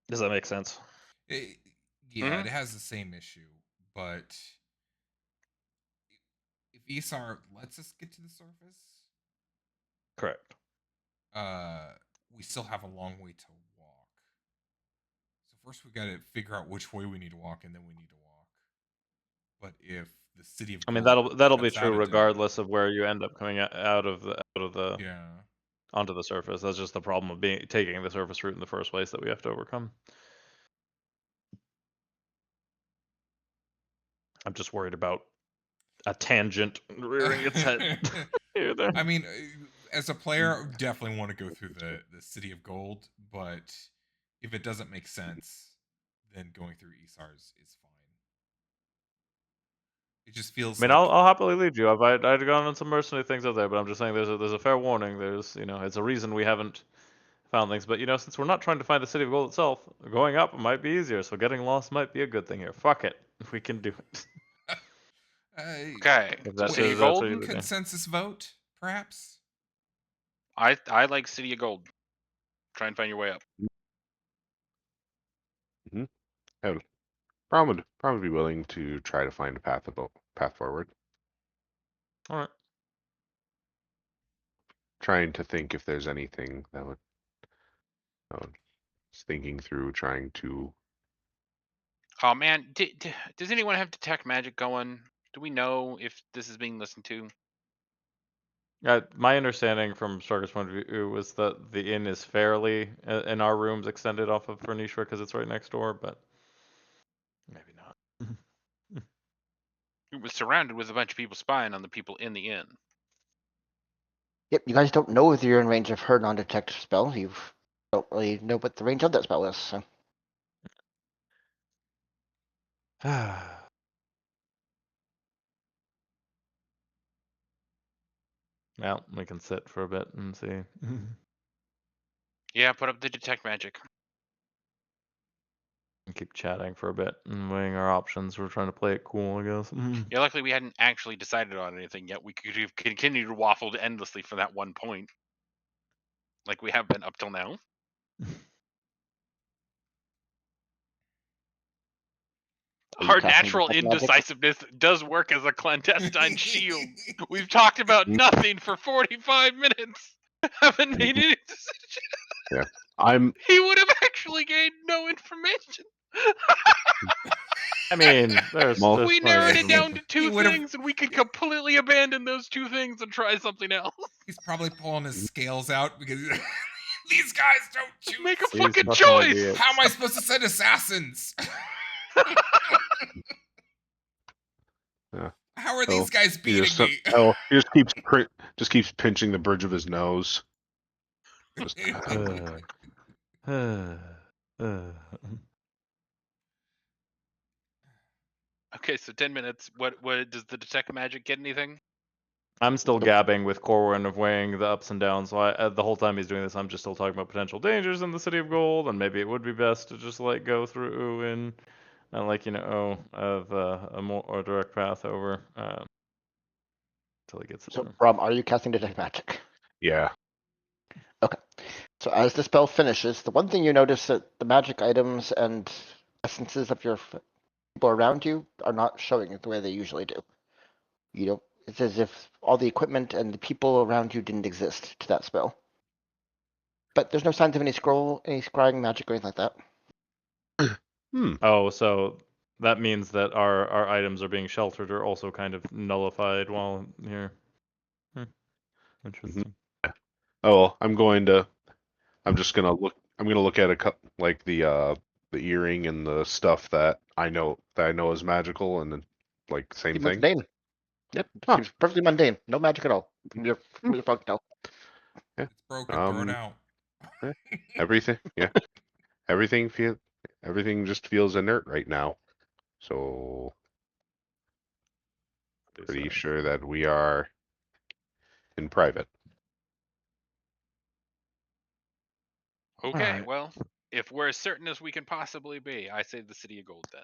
Does that make sense? It has the same issue, but if Isar lets us get to the surface, Correct. we still have a long way to walk. So first we got to figure out which way we need to walk, and then we need to walk. But if the City of Gold that'll be cuts true out a day- regardless of where you end up coming out of the yeah. onto the surface. That's just the problem of taking the surface route in the first place that we have to overcome. I'm just worried about a tangent rearing its head here there. I mean, as a player, definitely want to go through the City of Gold, but if it doesn't make sense, then going through Isar's is fine. It just feels. I mean, I'll happily lead you. I'd gone on some mercenary things out there, but I'm just saying there's a fair warning. There's it's a reason we haven't found things. But since we're not trying to find the City of Gold itself, going up might be easier. So getting lost might be a good thing here. Fuck it, we can do it. Okay. City of Gold consensus vote, perhaps. I like City of Gold. Try and find your way up. I would probably be willing to try to find a path forward. All right. Trying to think if there's anything that would. Thinking through trying to. Oh man, does anyone have detect magic going? Do we know if this is being listened to? My understanding from Starker's point of view was that the inn is fairly in our rooms extended off of Fernishra because it's right next door, but maybe not. It was surrounded with a bunch of people spying on the people in the inn. Yep, you guys don't know whether you're in range of her non-detect spell. You don't really know what the range of that spell is, so. Well, we can sit for a bit and see. Yeah, put up the detect magic. And keep chatting for a bit and weighing our options. We're trying to play it cool, I guess. Yeah, luckily we hadn't actually decided on anything yet. We could have continued to waffle endlessly from that one point, like we have been up till now. Our natural indecisiveness does work as a clandestine shield. We've talked about nothing for 45 minutes. Haven't made any decisions. Yeah, He would have actually gained no information. I mean, we narrowed it down to two things, and we could completely abandon those two things and try something else. He's probably pulling his scales out because these guys don't choose. Make a fucking choice. How am I supposed to send assassins? How are these guys He beating just, me? he just keeps pinching the bridge of his nose. Just, Okay, so 10 minutes. What does the detect magic get anything? I'm still gabbing with Corwin of weighing the ups and downs. So the whole time he's doing this, I'm just still talking about potential dangers in the City of Gold, and maybe it would be best to just like go through and of a more direct path over until he gets it. So, Brom, are you casting detect magic? yeah. Okay. So as the spell finishes, the one thing you notice that the magic items and essences of your people around you are not showing it the way they usually do. You don't. It's as if all the equipment and the people around you didn't exist to that spell. But there's no signs of any scrying magic or anything like that. Oh, so that means that our items are being sheltered or also kind of nullified while here. Interesting. Oh, well, I'm just gonna look. I'm gonna look at like the earring and the stuff that I know is magical, and then like same Seems thing. mundane. Yep, Huh. seems perfectly mundane. No magic at all. From your functional. Yeah. It's broken. Throw it out. Everything. Yeah. Everything just feels inert right now. So pretty sure that we are in private. Okay, Alright. well, if we're as certain as we can possibly be, I say the City of Gold then.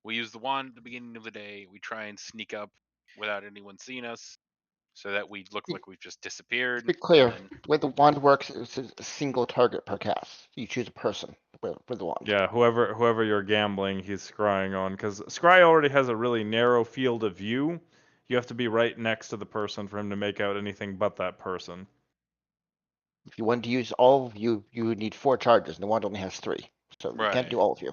We use the wand at the beginning of the day. We try and sneak up without anyone seeing us so that we look like we've just disappeared. To be clear, and then- the way the wand works is a single target per cast. You choose a person with the wand. Yeah, whoever you're gambling, he's scrying on, because scry already has a really narrow field of view. You have to be right next to the person for him to make out anything but that person. If you want to use all of you, you would need 4 charges, and the wand only has 3. So you can't Right. do all of you.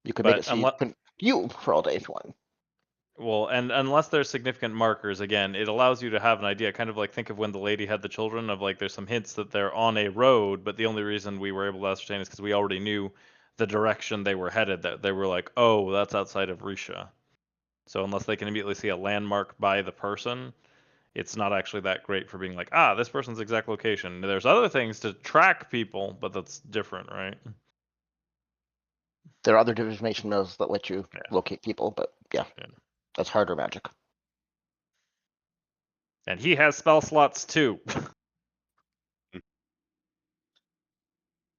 You could But make it so you couldn't you for all day if you want. Well, and unless there's significant markers, again, it allows you to have an idea. Kind of like think of when the lady had the children, of like there's some hints that they're on a road, but the only reason we were able to ascertain is because we already knew the direction they were headed. That they were like, oh, that's outside of Risha. So unless they can immediately see a landmark by the person, it's not actually that great for being like, ah, this person's exact location. There's other things to track people, but that's different, right? There are other divination mills that let you Yeah. locate people, but yeah, that's harder magic. And he has spell slots too.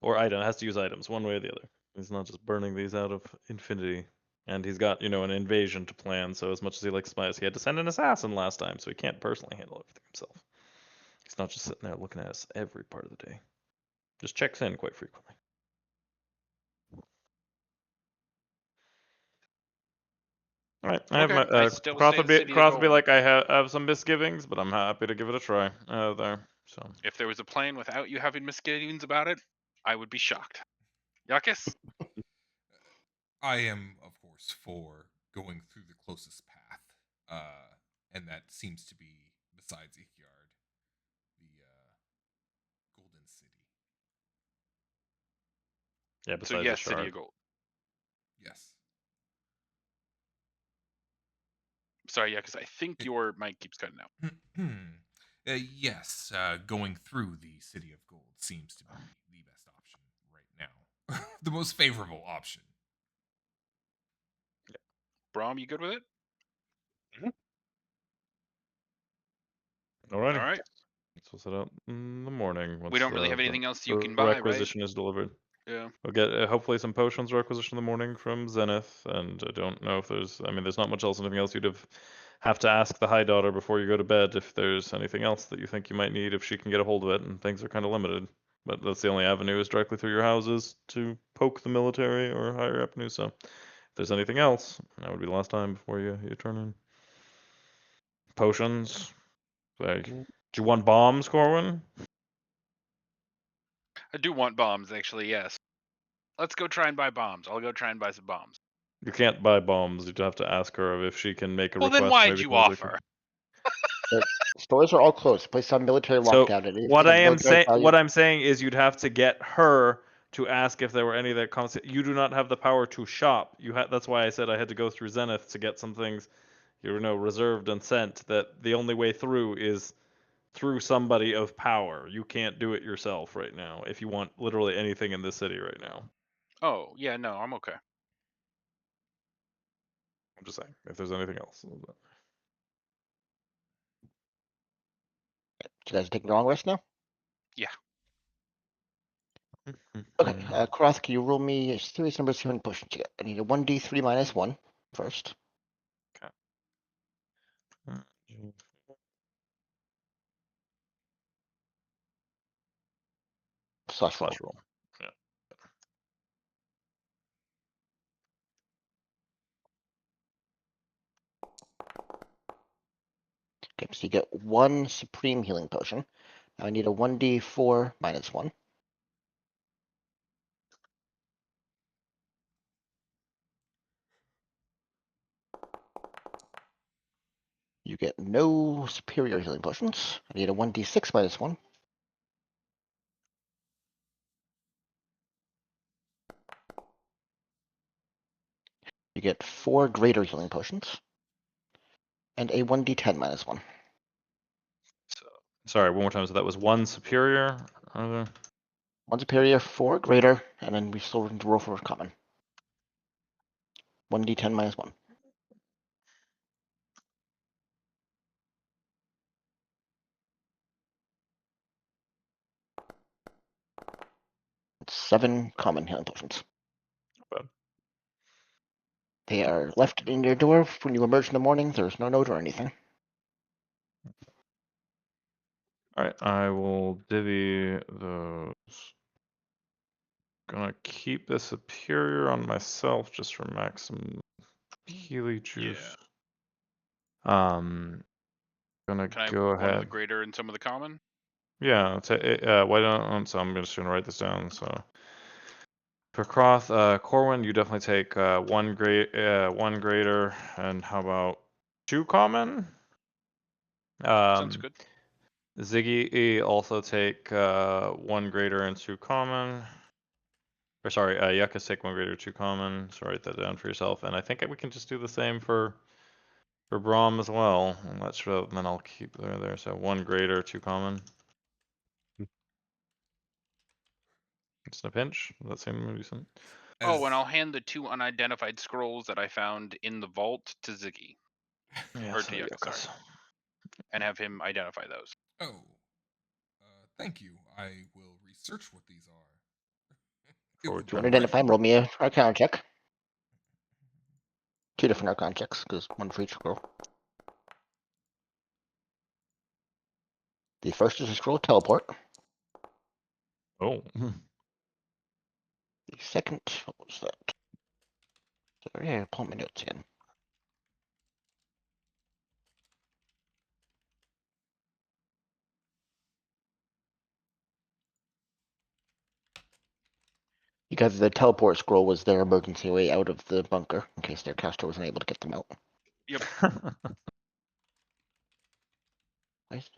Or item, has to use items, one way or the other. He's not just burning these out of infinity. And he's got, an invasion to plan, so as much as he likes spies, he had to send an assassin last time, so he can't personally handle everything himself. He's not just sitting there looking at us every part of the day. Just checks in quite frequently. Alright, I have my I still Cross say would the be City of Gold. like I have some misgivings, but I'm happy to give it a try there. So If there was a plan without you having misgivings about it, I would be shocked. Yekas? I am, of course, for going through the closest path, and that seems to be, besides Ikyard, the Golden City. yeah, So besides yes, the City shard. of Gold. Yes. Sorry, yeah, because I think your mic keeps cutting out. Yes, going through the City of Gold seems to be the best option right now. The most favorable option. Brom, you good with it? Alrighty. All right. So set out in the morning. Once We don't really have the anything else you can buy, right? requisition is delivered. Yeah. We'll get hopefully some potions requisition in the morning from Zenith, and I don't know if there's. I mean, there's not much else. Anything else you'd have to ask the High Daughter before you go to bed if there's anything else that you think you might need if she can get a hold of it. And things are kind of limited, but that's the only avenue is directly through your houses to poke the military or higher revenue. So if there's anything else, that would be the last time before you turn in. Potions. Like, do you want bombs, Corwin? I do want bombs, actually, yes. Let's go try and buy bombs. I'll go try and buy some bombs. You can't buy bombs. You'd have to ask her if she can make a Well, request. then why'd maybe you the military offer? The stores are all closed. Place on military So lockdown. And what I am saying, value, what I'm saying is, you'd have to get her to ask if there were any that comes. You do not have the power to shop. That's why I said I had to go through Zenith to get some things, reserved and sent. That the only way through is through somebody of power. You can't do it yourself right now if you want literally anything in this city right now. Oh, yeah, no, I'm okay. I'm just saying, if there's anything else. Do you guys take the long rest now? Yeah. Okay, Croth, can you roll me a series number of healing potions you get? I need a 1d3 minus 1 first. Slash roll. roll. Yeah. Okay, so you get 1 supreme healing potion. Now I need a 1d4 minus 1. You get no superior healing potions. I need a 1d6 minus 1. You get 4 greater healing potions. And a 1d10 minus 1. Sorry, one more time. So that was 1 superior. 1 superior, 4 greater, and then we still roll for common. 1d10 minus 1. It's 7 common healing potions. Bad. They are left in your door when you emerge in the morning. There's no note or anything. All right, I will divvy those. Gonna keep the superior on myself just for maximum healy juice. Gonna Can I go have one of the ahead. greater and some of the common? Yeah, why don't? So I'm just gonna write this down. So for Croth, Corwin, you definitely take 1 greater, and how about 2 common? Sounds good. Ziggy also take 1 greater and 2 common. Or sorry, Yekas take 1 greater, 2 common. So write that down for yourself. And I think we can just do the same for Braum as well. And then I'll keep there. So 1 greater, 2 common. Just a pinch. Does that seem decent? Oh, and I'll hand the 2 unidentified scrolls that I found in the vault to Ziggy. Yeah, Or to Yekas, sorry. And have him identify those. Oh. Thank you. I will research what these are. If you want to identify them, roll me a Arcana check. 2 different Arcana checks, because 1 for each scroll. The first is a scroll teleport. Oh. The second, what was that? Sorry, I pull my notes again. Because the teleport scroll was their emergency way out of the bunker, in case their caster wasn't able to get them out. Yep. Nice.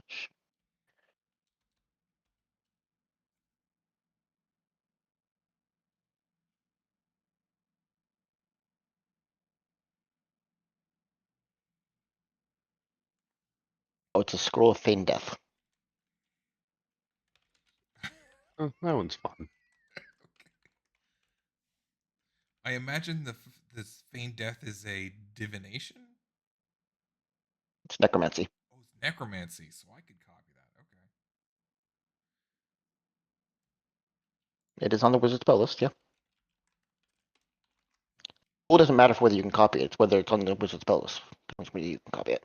Oh, it's a scroll of feigned death. Oh, that one's fun. I imagine this feigned death is a divination? It's necromancy. Oh, it's necromancy, so I could copy that. Okay. It is on the wizard's spell list, yeah. Well, it doesn't matter for whether you can copy it, it's whether it's on the wizard's spell list. Which means you can copy it.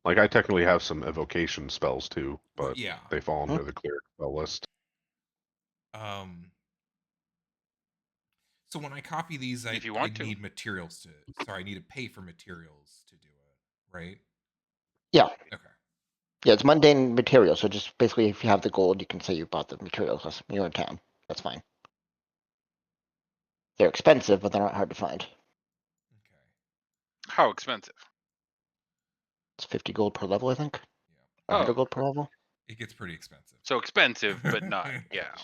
Like I technically have some evocation spells too, but yeah. they fall under the cleric spell list. So when I copy these, I need materials to. Sorry, I need to pay for materials to do it, right? Yeah. Okay. Yeah, it's mundane material, so just basically if you have the gold, you can say you bought the materials when you're in town. That's fine. They're expensive, but they're not hard to find. Okay. How expensive? It's 50 gold per level, I think. Yeah. 100 gold per level. It gets pretty expensive. So expensive, but not, yeah.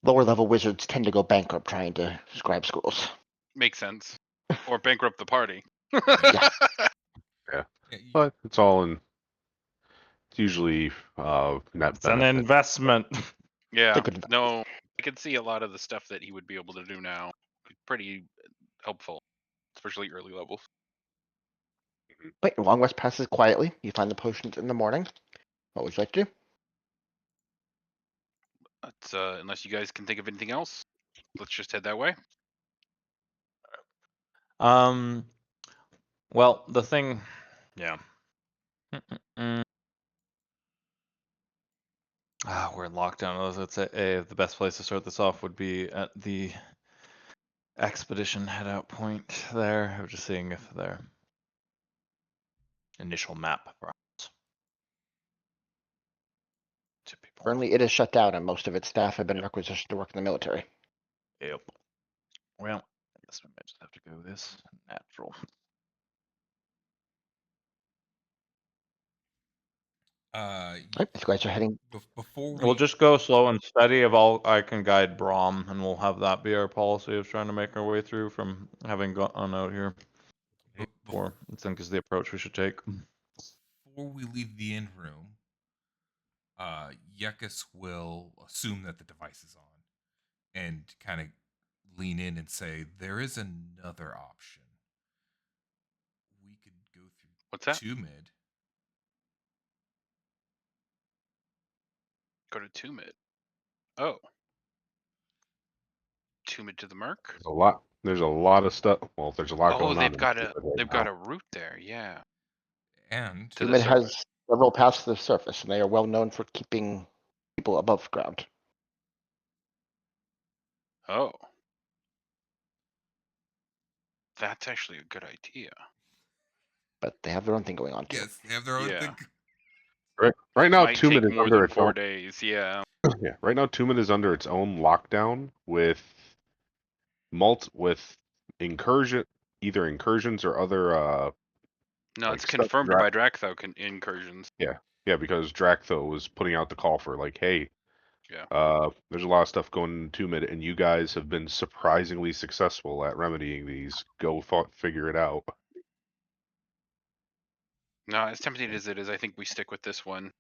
lower level wizards tend to go bankrupt trying to scribe scrolls. Makes sense. Or bankrupt the party. Yeah. Yeah, but it's all in. It's usually net It's an benefit. investment. Yeah. Good. No, I can see a lot of the stuff that he would be able to do now. Pretty helpful, especially early levels. Wait, long rest passes quietly. You find the potions in the morning. What would you like to do? But, unless you guys can think of anything else, let's just head that way. Well, the thing, yeah. We're in lockdown. Let's say the best place to start this off would be at the expedition headout point there. I'm just seeing if their initial map, perhaps. Currently, it is shut down, and most of its staff have been requisitioned to work in the military. Yep. Well, I guess we might just have to go this natural. Right, you guys are heading. Before We'll just go slow and steady. If I can guide Brahm, and we'll have that be our policy of trying to make our way through from having gone out here. Or I think is the approach we should take. Before we leave the inn room, Yekas will assume that the device is on and kind of lean in and say, there is another option. We could go through What's that? Tumid. Go to Tumid. Oh. Tumid to the Merc? There's a lot of stuff. Well, there's a lot going on. They've got a route there, yeah. And To the Tumid surface. has several paths to the surface, and they are well known for keeping people above ground. Oh. That's actually a good idea. But they have their own thing going on too. yes, they have their own Yeah. thing. Right now, Might Tumid take is more under than its 4 own. days, yeah. Yeah, right now Tumid is under its own lockdown with either incursions or other. No, like it's stuff confirmed Dra- by Dractho incursions. Yeah, because Dractho was putting out the call for like, hey, Yeah. there's a lot of stuff going in Tumid, and you guys have been surprisingly successful at remedying these. Go figure it out. No, as tempting as it is, I think we stick with this one.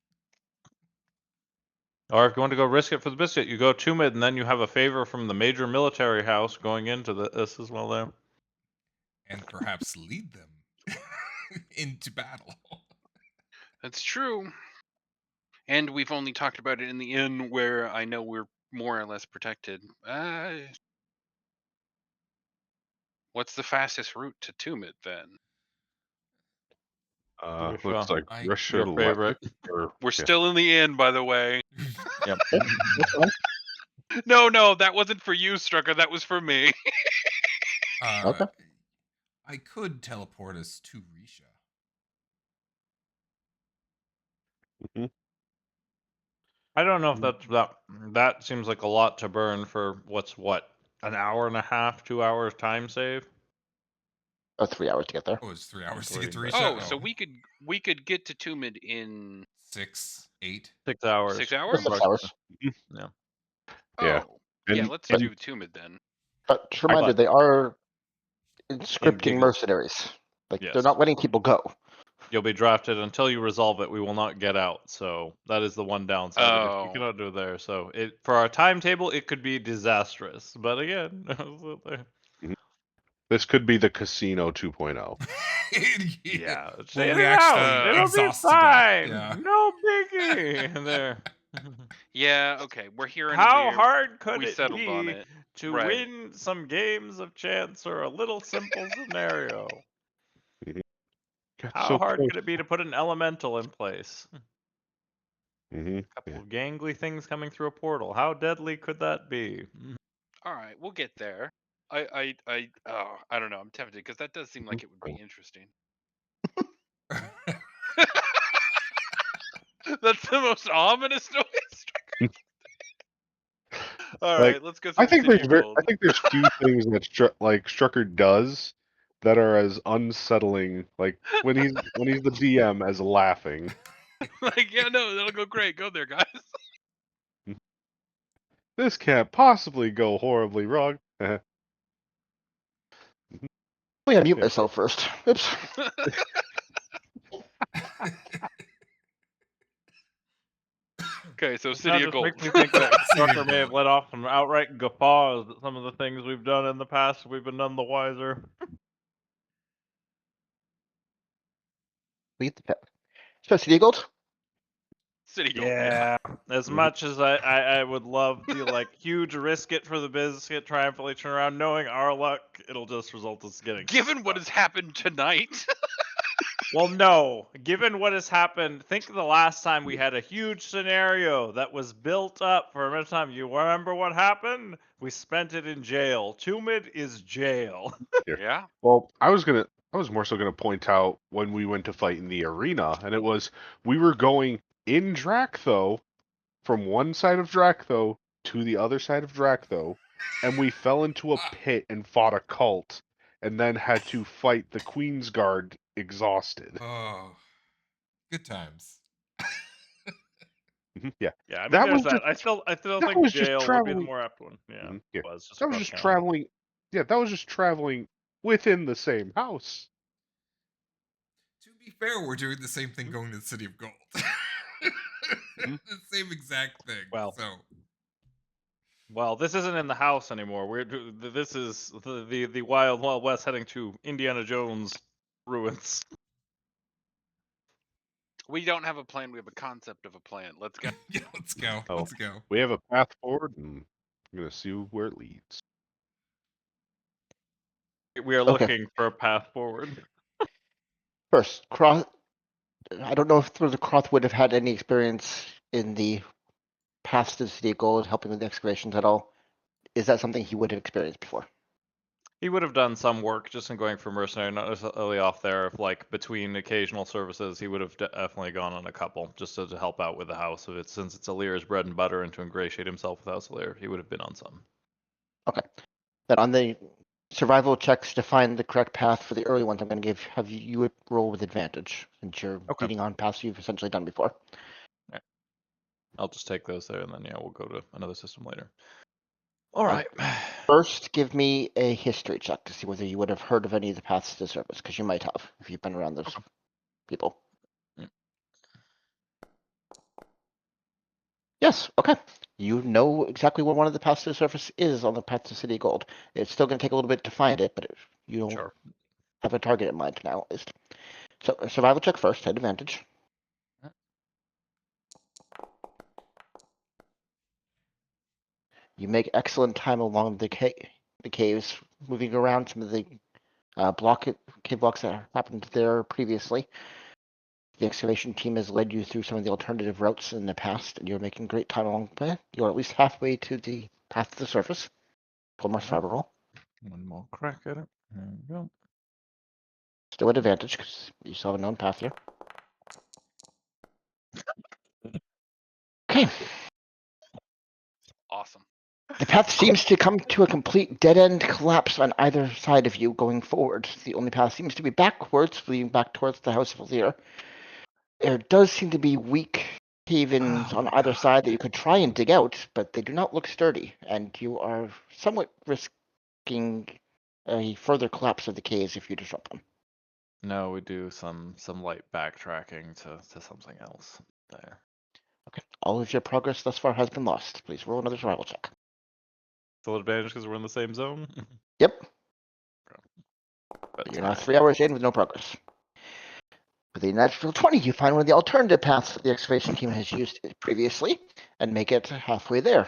Or if you want to go risk it for the biscuit, you go Tumid, and then you have a favor from the major military house going into this as well there. And perhaps lead them into battle. That's true. And we've only talked about it in the inn where I know we're more or less protected. What's the fastest route to Tumid then? Looks like Russia Your favorite. We're still in the inn, by the way. Yep. No, that wasn't for you, Strucker. That was for me. Okay. I could teleport us to Risha. I don't know if that seems like a lot to burn for an hour and a half, 2 hours time save. 3 hours to get there. Oh, it's 3 hours to get to Risha. Oh, so we could get to Tumid in 6, 8, 6 hours. 6 hours. 6 hours. Yeah. Yeah. Oh, And- let's do Tumid then. But just a reminder, they are conscripting Gigas. mercenaries. Like Yes. they're not letting people go. You'll be drafted until you resolve it. We will not get out. So that is the one downside. Oh. You cannot do it there. So for our timetable, it could be disastrous. But again, This could be the Casino 2.0. yeah, Well, it we out. actually It'll be exhaust to death, fine. yeah. No biggie. There. Yeah, okay. We're here in How a hard could we it settled be on it. to Right. win some games of chance or a little simple scenario? How So hard close. could it be to put an elemental in place? Mm-hmm. A couple of gangly things coming through a portal. How deadly could that be? All right, we'll get there. I don't know. I'm tempted because that does seem like it would be interesting. That's the most ominous noise. All right, let's go through I think the city build. there's few things that Strucker does that are as unsettling. Like when he's the DM as laughing. Like, yeah, no, that'll go great. Go there, guys. This can't possibly go horribly wrong. Oh yeah, mute myself first. Oops. Okay, so Now City of just Gold. makes me think that City of Tucker may have Gold. let off some outright guffaws at some of the things we've done in the past. We've been none the wiser. Leave the pet. So, City Gold? City Gold. Yeah, as Mhm. much as I would love to like huge risk it for the biscuit, triumphantly turn around, knowing our luck, it'll just result us getting. Given what has happened tonight. Well, no. Given what has happened, think of the last time we had a huge scenario that was built up for a minute of time. You remember what happened? We spent it in jail. Tumid is jail. Yeah. Well, I was more so gonna point out when we went to fight in the arena, and it was we were going in Drakthô from one side of Drakthô to the other side of Drakthô, and we fell into a pit and fought a cult, and then had to fight the Queen's Guard exhausted. Oh, good times. Yeah, Yeah, I mean, that there's was that. just I still that think was just jail would be the traveling. more apt one. Yeah, Yeah, it was just that was across just town. traveling. Yeah, that was just traveling within the same house. To be fair, we're doing the same thing going to the City of Gold. Mhm. The same exact thing. Well. So Well, this isn't in the house anymore. This is the wild west heading to Indiana Jones ruins. We don't have a plan. We have a concept of a plan. Let's go. yeah, let's go. Oh. Let's go. We have a path forward, and I'm gonna see where it leads. We are Okay. looking for a path forward. First, Croth. I don't know if the Croth would have had any experience in the past to the City of Gold helping with the excavations at all. Is that something he would have experienced before? He would have done some work just in going for mercenary, not necessarily off there. If like between occasional services, he would have definitely gone on a couple just to help out with the house. If it's since it's Alir's bread and butter, and to ingratiate himself with House Alir, he would have been on some. Okay. Then on the survival checks to find the correct path for the early ones, I'm going to have you roll with advantage since you're Okay. beating on paths you've essentially done before. I'll just take those there, and then yeah, we'll go to another system later. All right. First, give me a history check to see whether you would have heard of any of the paths to the surface, because you might have if you've been around those people. Mm. Yes, okay. You know exactly where one of the paths to the surface is on the path to City Gold. It's still going to take a little bit to find it, but you don't Sure. have a target in mind now, at least. So, a survival check first, at advantage. You make excellent time along the caves, moving around some of the cave blocks that happened there previously. The excavation team has led you through some of the alternative routes in the past, and you're making great time along the way. You're at least halfway to the path to the surface. One more survival roll. One more crack at it. There we go. Still at advantage because you still have a known path here. Okay. Awesome. The path seems to come to a complete dead-end collapse on either side of you going forward. The only path seems to be backwards, leading back towards the House of Alir. There does seem to be weak cave-ins on either side that you could try and dig out, but they do not look sturdy, and you are somewhat risking a further collapse of the caves if you disrupt them. No, we do some light backtracking to something else there. Okay. All of your progress thus far has been lost. Please roll another survival check. Still advantage because we're in the same zone. Yep. But You're now 3 hours in with no progress. With a natural 20, you find one of the alternative paths that the excavation team has used previously and make it halfway there.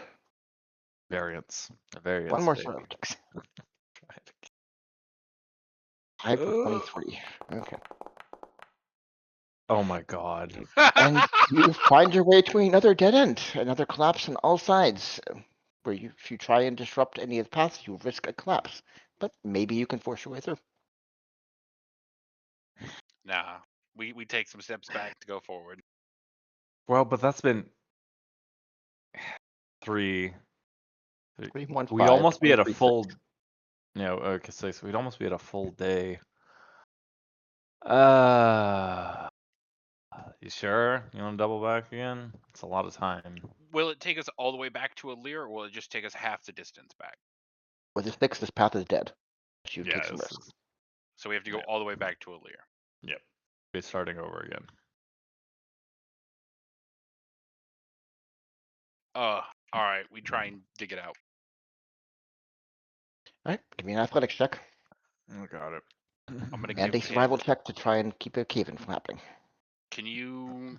variance. Variance. One more baby. survival check. Try it again. 5 for 23. Okay. Oh my god. And you find your way to another dead end, another collapse on all sides. Where if you try and disrupt any of the paths, you risk a collapse. But maybe you can force your way through. Nah. We take some steps back to go forward. Well, but that's been 3. 3, 1, We'd 5, almost be at a 23, full. 6. Okay, so we'd almost be at a full day. You sure? You want to double back again? It's a lot of time. will it take us all the way back to Alir, or will it just take us half the distance back? With this fix, this path is dead. You Yeah, take some this risk. is, So we have to go Yeah. all the way back to Alir. yep. Be starting over again. All right. We try and dig it out. All right, give me an athletics check I got it. I'm gonna and give a survival him. check to try and keep a cave-in from happening. Can you?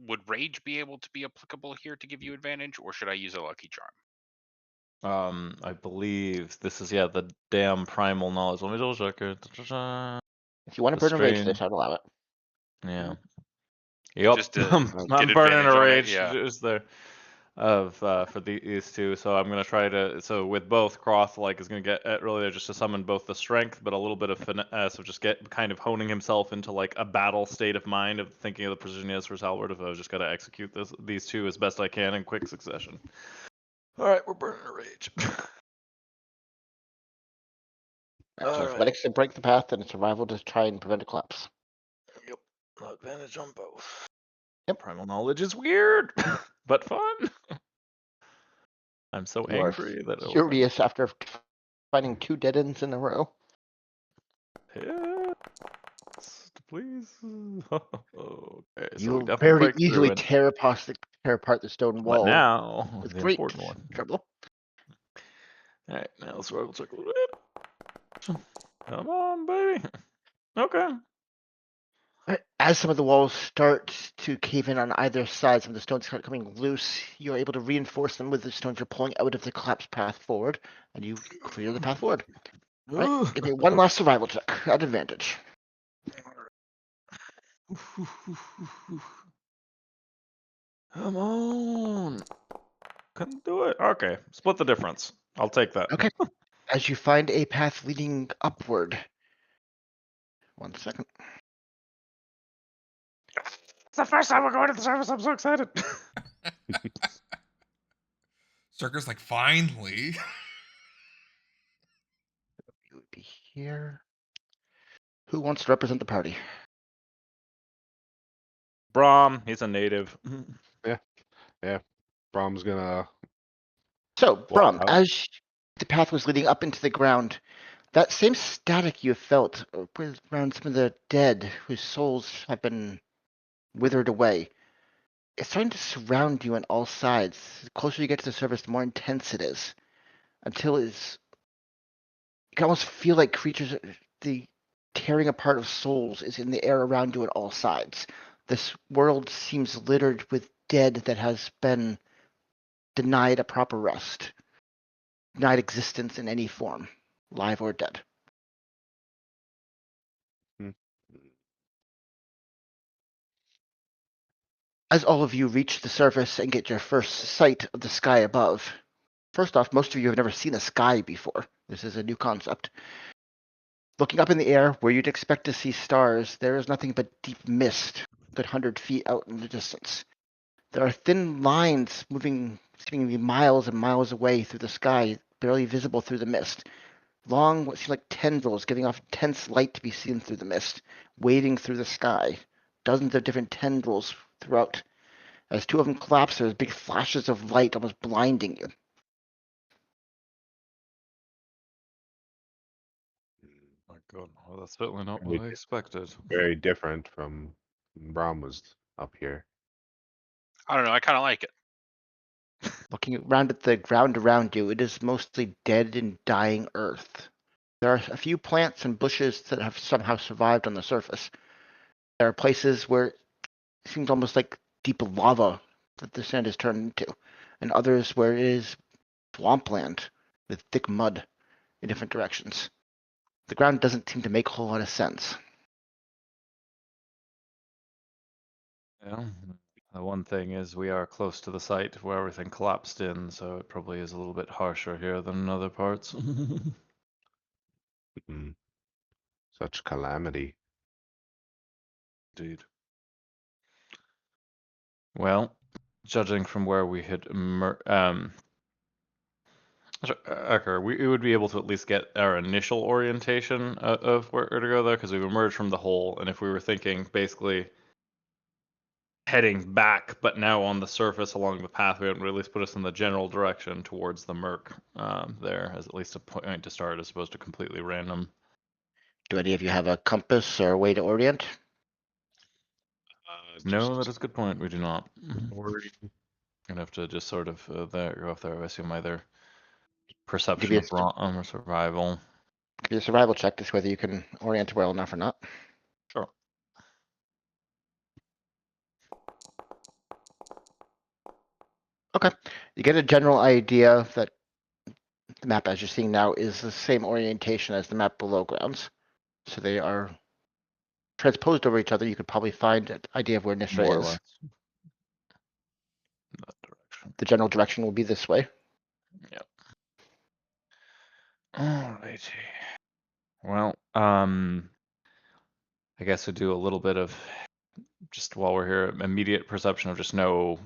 Would rage be able to be applicable here to give you advantage, or should I use a lucky charm? I believe this is the damn primal knowledge. Let me double check it. If you want to The burn a rage strain. dice, I'd allow it. Yeah. Yep. Just to I'm get burning advantage a on it, rage yeah. just there for these two. So I'm gonna try to. So with both, Croth is gonna get really there just to summon both the strength, but a little bit of finesse. So just get kind of honing himself into a battle state of mind of thinking of the precision he has for his halberd. If I've just got to execute these two as best I can in quick succession. All right, we're burning a rage. Right, so All right. athletics to break the path and survival to try and prevent a collapse. Yep. Advantage on both. Yep. Primal knowledge is weird, but fun. I'm so You are angry that furious after finding 2 dead ends in a row. Yes, please. Okay, so we You definitely very break easily through it. tear apart the stone But wall now, with the great important one. trouble. Alright, now let's roll check a little bit. Come on, baby. Okay. As some of the walls start to cave in on either side, some of the stones start coming loose. You're able to reinforce them with the stones you're pulling out of the collapsed path forward, and you clear the path forward. All right, give me one last survival check at advantage. Come on. Couldn't do it. Okay, split the difference. I'll take that. Okay. As you find a path leading upward. 1 second. It's the first time we're going to the service. I'm so excited. Circus like finally. You would be here. Who wants to represent the party? Brahm, he's a native. Yeah. Brom's gonna So, walk Brom, out. as the path was leading up into the ground, that same static you felt around some of the dead whose souls have been withered away, it's starting to surround you on all sides. The closer you get to the surface, the more intense it is. Until you can almost feel like the tearing apart of souls is in the air around you on all sides. This world seems littered with dead that has been denied a proper rest, denied existence in any form, live or dead. As all of you reach the surface and get your first sight of the sky above, first off, most of you have never seen a sky before. This is a new concept. Looking up in the air, where you'd expect to see stars, there is nothing but deep mist, a good 100 feet out in the distance. There are thin lines moving seemingly miles and miles away through the sky, barely visible through the mist. Long, what seem like tendrils giving off intense light to be seen through the mist, waving through the sky. Dozens of different tendrils throughout. As 2 of them collapse, there's big flashes of light almost blinding you. My God, well, that's certainly not what I expected. Very different from when Brom was up here. I don't know. I kind of like it. Looking around at the ground around you, it is mostly dead and dying earth. There are a few plants and bushes that have somehow survived on the surface. There are places where it seems almost like deep lava that the sand has turned into, and others where it is swampland with thick mud in different directions. The ground doesn't seem to make a whole lot of sense. Yeah. The one thing is we are close to the site where everything collapsed in, so it probably is a little bit harsher here than in other parts. Mhm. Such calamity. Indeed. Well, judging from where we had we would be able to at least get our initial orientation of where to go there, because we've emerged from the hole, and if we were thinking basically heading back, but now on the surface along the pathway, it would at least put us in the general direction towards the Merc there, as at least a point to start, as opposed to completely random. Do any of you have a compass or a way to orient? No, that is a good point. We do not. Worry. Gonna have to just sort of go off there. I assume either perception me a or survival. Give me a survival check to see whether you can orient well enough or not. Sure. Okay. You get a general idea that the map as you're seeing now is the same orientation as the map below grounds. So they are transposed over each other. You could probably find an idea of where Nisra More or is. less. That direction. The general direction will be this way. Yep. Alrighty. Well, I guess we'll do a little bit of, just while we're here, immediate perception of just no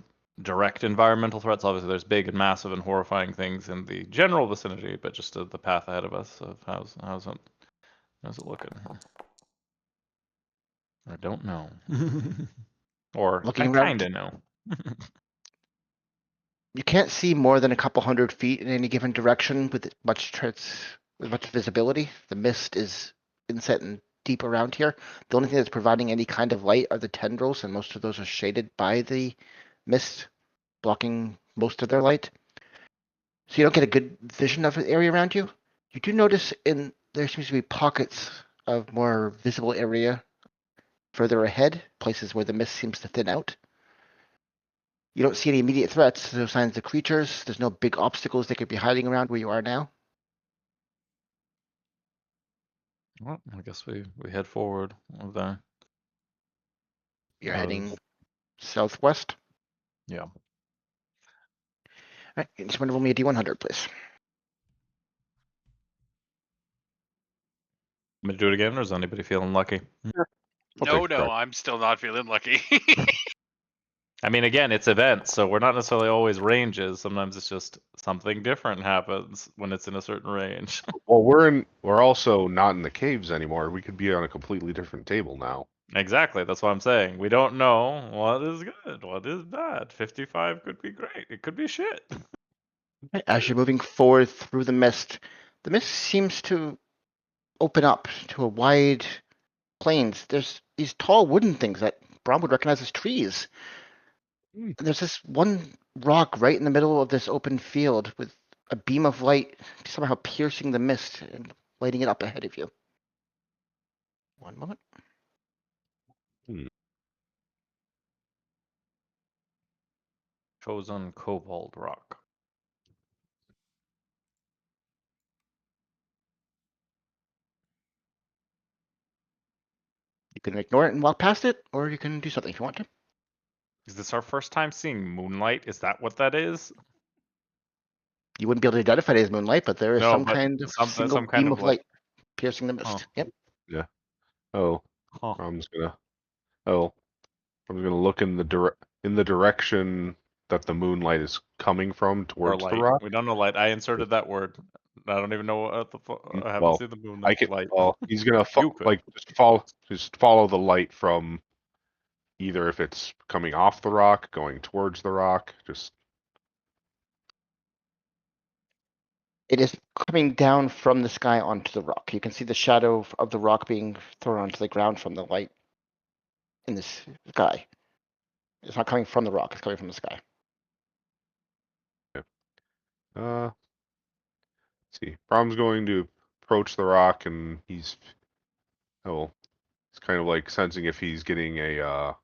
direct environmental threats. Obviously, there's big and massive and horrifying things in the general vicinity, but just the path ahead of us of how's it looking? I don't know. Or Looking I around- kind of know. You can't see more than a couple 100 feet in any given direction with much visibility. The mist is inset and deep around here. The only thing that's providing any kind of light are the tendrils, and most of those are shaded by the mist, blocking most of their light. So you don't get a good vision of the area around you. You do notice there seems to be pockets of more visible area further ahead, places where the mist seems to thin out. You don't see any immediate threats, no signs of creatures, there's no big obstacles they could be hiding around where you are now. Well, I guess we head forward over there. You're heading southwest. Yeah. All right, just want to roll me a D100, please. I'm gonna do it again, or is anybody feeling lucky? No, I'm still not feeling lucky. I mean, again, it's events, so we're not necessarily always ranges. Sometimes it's just something different happens when it's in a certain range. Well, we're also not in the caves anymore. We could be on a completely different table now. Exactly, that's what I'm saying. We don't know what is good, what is bad. 55 could be great. It could be shit. As you're moving forward through the mist seems to open up to a wide plains. There's these tall wooden things that Brom would recognize as trees. And there's this one rock right in the middle of this open field with a beam of light somehow piercing the mist and lighting it up ahead of you. One moment. Chosen cobalt rock. You can ignore it and walk past it, or you can do something if you want to. Is this our first time seeing moonlight? Is that what that is? You wouldn't be able to identify it as moonlight, but there is No, some but kind of some single kind beam of of light piercing the mist. Huh. Yep. Yeah. Oh, Huh. I'm gonna look in the direction that the moonlight is coming from Or towards light. the rock. We don't know light. I inserted that word. I don't even know what I haven't Well, seen the moon. I can. Light. Well, he's gonna You could. just follow the light from either if it's coming off the rock, going towards the rock. Just It is coming down from the sky onto the rock. You can see the shadow of the rock being thrown onto the ground from the light in the sky. It's not coming from the rock, it's coming from the sky. let's see. Brom's going to approach the rock, and he's kind of like sensing if he's getting a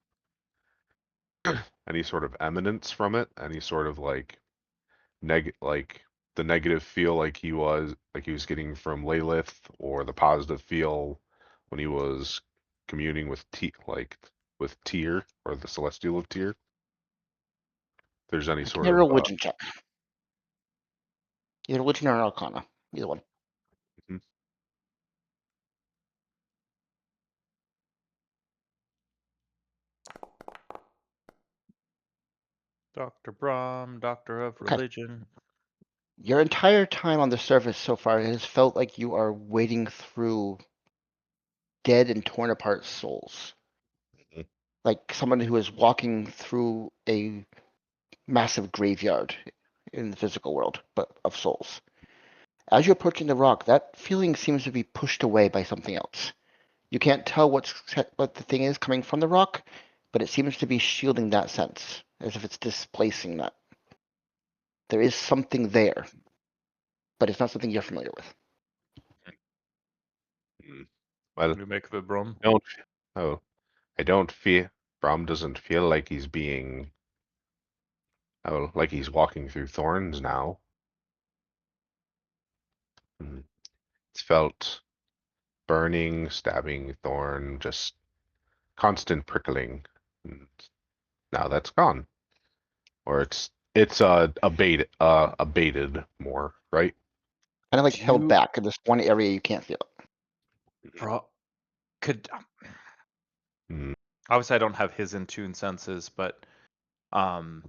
any sort of eminence from it, any sort of like the negative feel like he was getting from Lilith, or the positive feel when he was communing with Tyr, or the Celestial of Tyr. If there's any sort of religion check. Either religion or arcana. Either one. Dr. Brom, Doctor of Religion. Your entire time on the surface so far has felt like you are wading through dead and torn apart souls. like someone who is walking through a massive graveyard in the physical world, but of souls. As you're approaching the rock, that feeling seems to be pushed away by something else. You can't tell what the thing is coming from the rock, but it seems to be shielding that sense, as if it's displacing that. There is something there, but it's not something you're familiar with. Well, You make the Brom. don't. Oh, I don't feel. Brom doesn't feel like he's being. Oh, like he's walking through thorns now. It's felt burning, stabbing thorn, just constant prickling. And now that's gone, or it's abated more, right? Kind of like Do held you- back in this one area you can't feel it. Bro, could Hmm. obviously I don't have his in tune senses, but I'm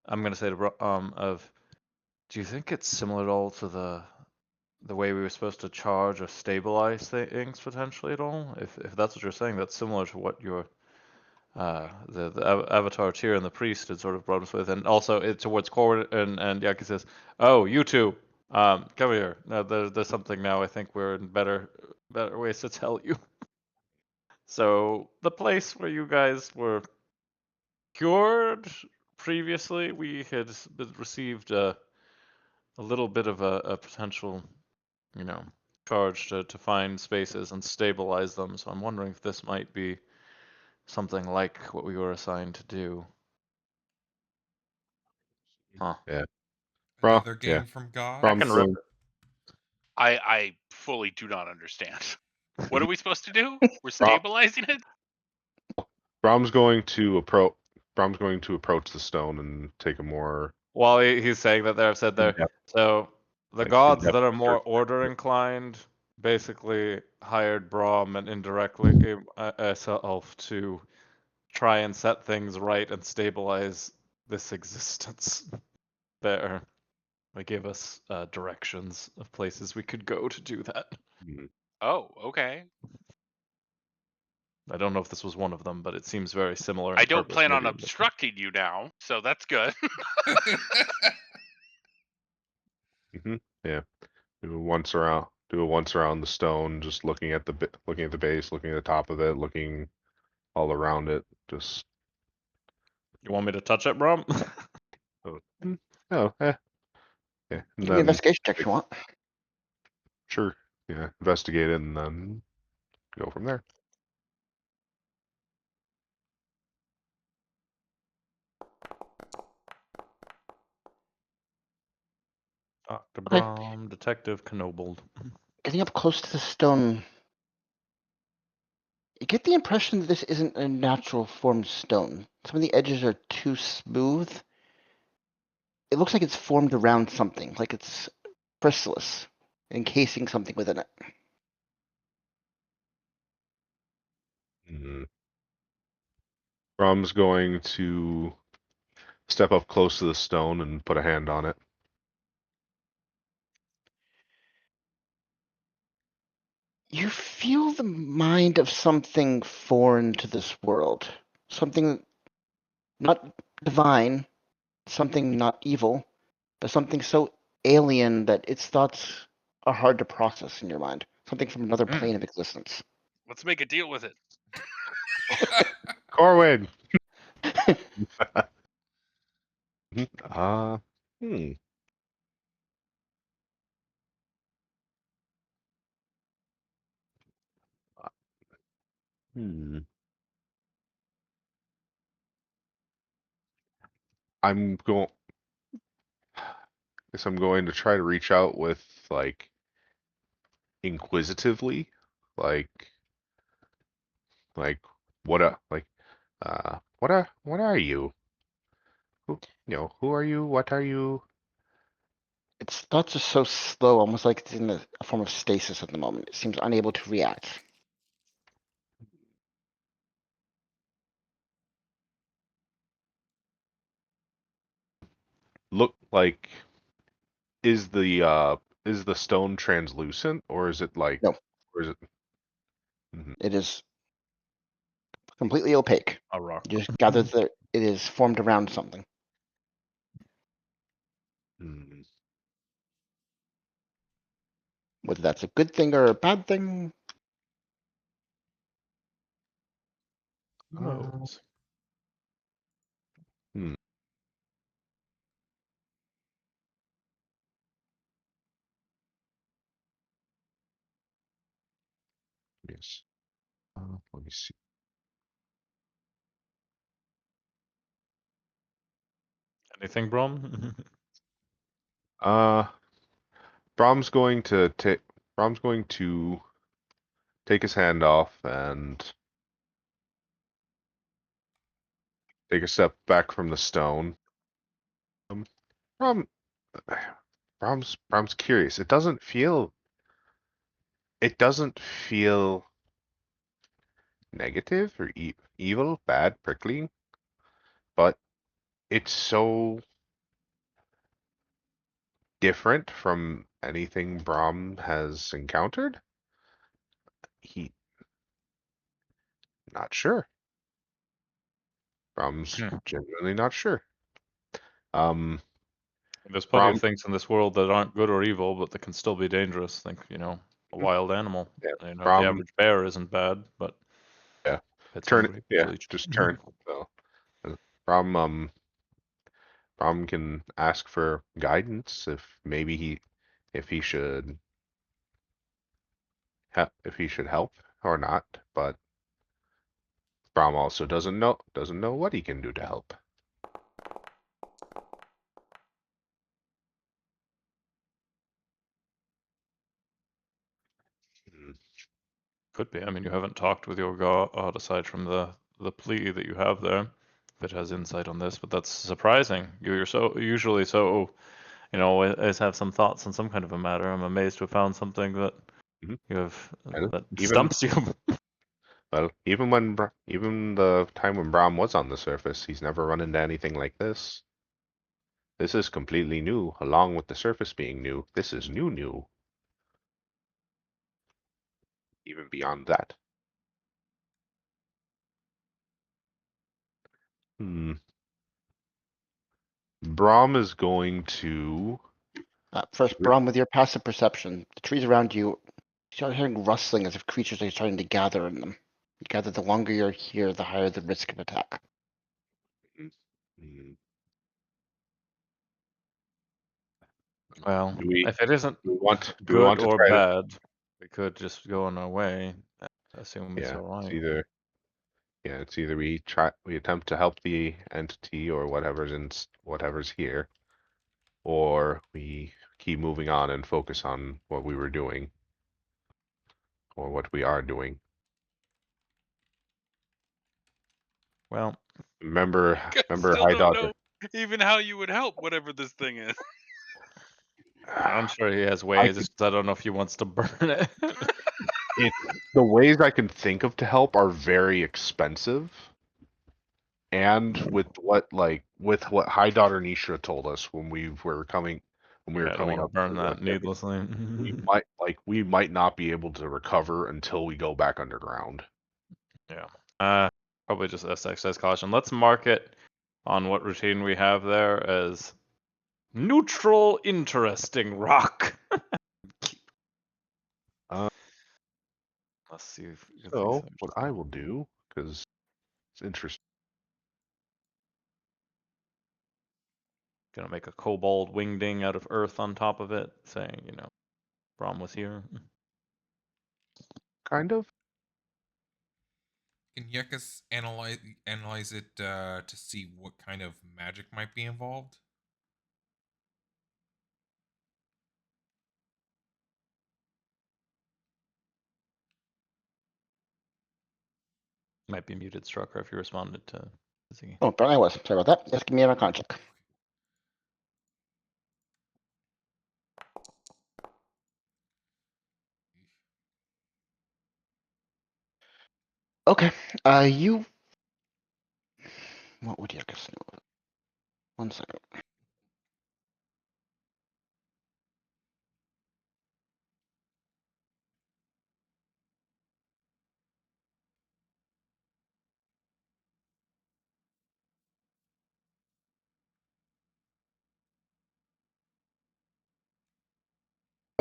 gonna say to of, do you think it's similar at all to the way we were supposed to charge or stabilize things potentially at all? If that's what you're saying, that's similar to what your the Avatar tier and the priest had sort of brought us with, and also it towards Corwin and Yaki says, "Oh, you two, come here. No, there's something now. I think we're in better ways to tell you." So the place where you guys were cured previously, we had received a little bit of a potential, you know, charge to find spaces and stabilize them. So I'm wondering if this might be something like what we were assigned to do. Huh. Yeah. Another Yeah. game from God. I Brom's can rip going. it. I fully do not understand. What are we supposed to do? We're Brom, stabilizing it? Brom's going to approach. Brom's going to approach the stone and take a more While he's saying that there, I've said there. in-depth, So the like gods in-depth that are more search. order inclined basically hired Brahm and indirectly herself to try and set things right and stabilize this existence there. They gave us directions of places we could go to do that. Hmm. Oh, okay. I don't know if this was one of them, but it seems very similar in I don't purpose. plan on Maybe obstructing you now, so that's good. Yeah. Do it once around. Do it once around the stone, just looking at looking at the base, looking at the top of it, looking all around it. Just. You want me to touch it, Brahm? Oh, oh, yeah. And Give me an then investigation check if you want. sure, yeah, investigate it and then go from there. Dr. Okay. Brahm, Detective Knobled. Getting up close to the stone, you get the impression that this isn't a natural formed stone. Some of the edges are too smooth. It looks like it's formed around something, like it's chrysalis, encasing something within it. Mm-hmm. Brom's going to step up close to the stone and put a hand on it. You feel the mind of something foreign to this world. Something not divine, something not evil, but something so alien that its thoughts are hard to process in your mind. Something from another plane of existence. Let's make a deal with it. Corwin. uh, hmm. Hmm. I'm going. Guess I'm going to try to reach out with like inquisitively, like like what are you? Who are you? What are you? Its thoughts are so slow, almost like it's in a form of stasis at the moment. It seems unable to react. Look like is the stone translucent or is it like No, or is it? Mhm. it is completely opaque. A rock. You just gather that it is formed around something. Hmm. Whether that's a good thing or a bad thing, Who knows? Hmm. Yes. Let me see. Anything, Brom? Uh, Brom's going to take. Brom's going to take his hand off and take a step back from the stone. Brom, Brom's curious. It doesn't feel. It doesn't feel negative or evil, bad, prickly, but it's so different from anything Brom has encountered. He not sure. Brom's Hmm. genuinely not sure. Um, There's plenty Brom, of things in this world that aren't good or evil, but that can still be dangerous. Think, a wild animal. yeah, The Brom, average bear isn't bad, but yeah, if it's turn it, hungry, yeah, usually. just turn. So, Brom, Brom can ask for guidance if he should, if he should help or not. But Brom also doesn't know what he can do to help. Hmm. Could be. I mean, you haven't talked with your god aside from the plea that you have there. That has insight on this, but that's surprising. You're so usually so, always have some thoughts on some kind of a matter. I'm amazed to have found something that Mhm. you have And that even stumps you. well, even the time when Brom was on the surface, he's never run into anything like this. This is completely new, along with the surface being new. This is new, even beyond that. Hmm. Brom is going to. first, Brom, with your passive perception, the trees around you, you start hearing rustling as if creatures are starting to gather in them. You gather the longer you're here, the higher the risk of attack. Hmm. Well, Do we if it isn't do we good want to or try to? bad, we could just go on our way. Assume it's Yeah, all it's right. either it's either we attempt to help the entity or whatever's here, or we keep moving on and focus on what we were doing or what we are doing. Well, Remember, I remember, still High don't Daughter. know even how you would help whatever this thing is. I'm sure he has I ways. could, It's just I don't know if he wants to burn it. it the ways I can think of to help are very expensive, and with what High Daughter Nisha told us when we were Yeah, I don't coming want to up burn to the that needlessly. we might not be able to recover until we go back underground. Yeah. Probably just exercise caution. Let's mark it on what routine we have there as neutral, interesting rock. Uh, Let's see if these so are what just I will do, because it's interesting. gonna make a kobold wingding out of earth on top of it, saying, Brom was here. Kind of. Can Yekas analyze it to see what kind of magic might be involved? Might be muted, Strucker, if you responded to Ziggy. Oh, apparently I was. Sorry about that. Just give me an arcana check. Okay. You. What would you guess? One second.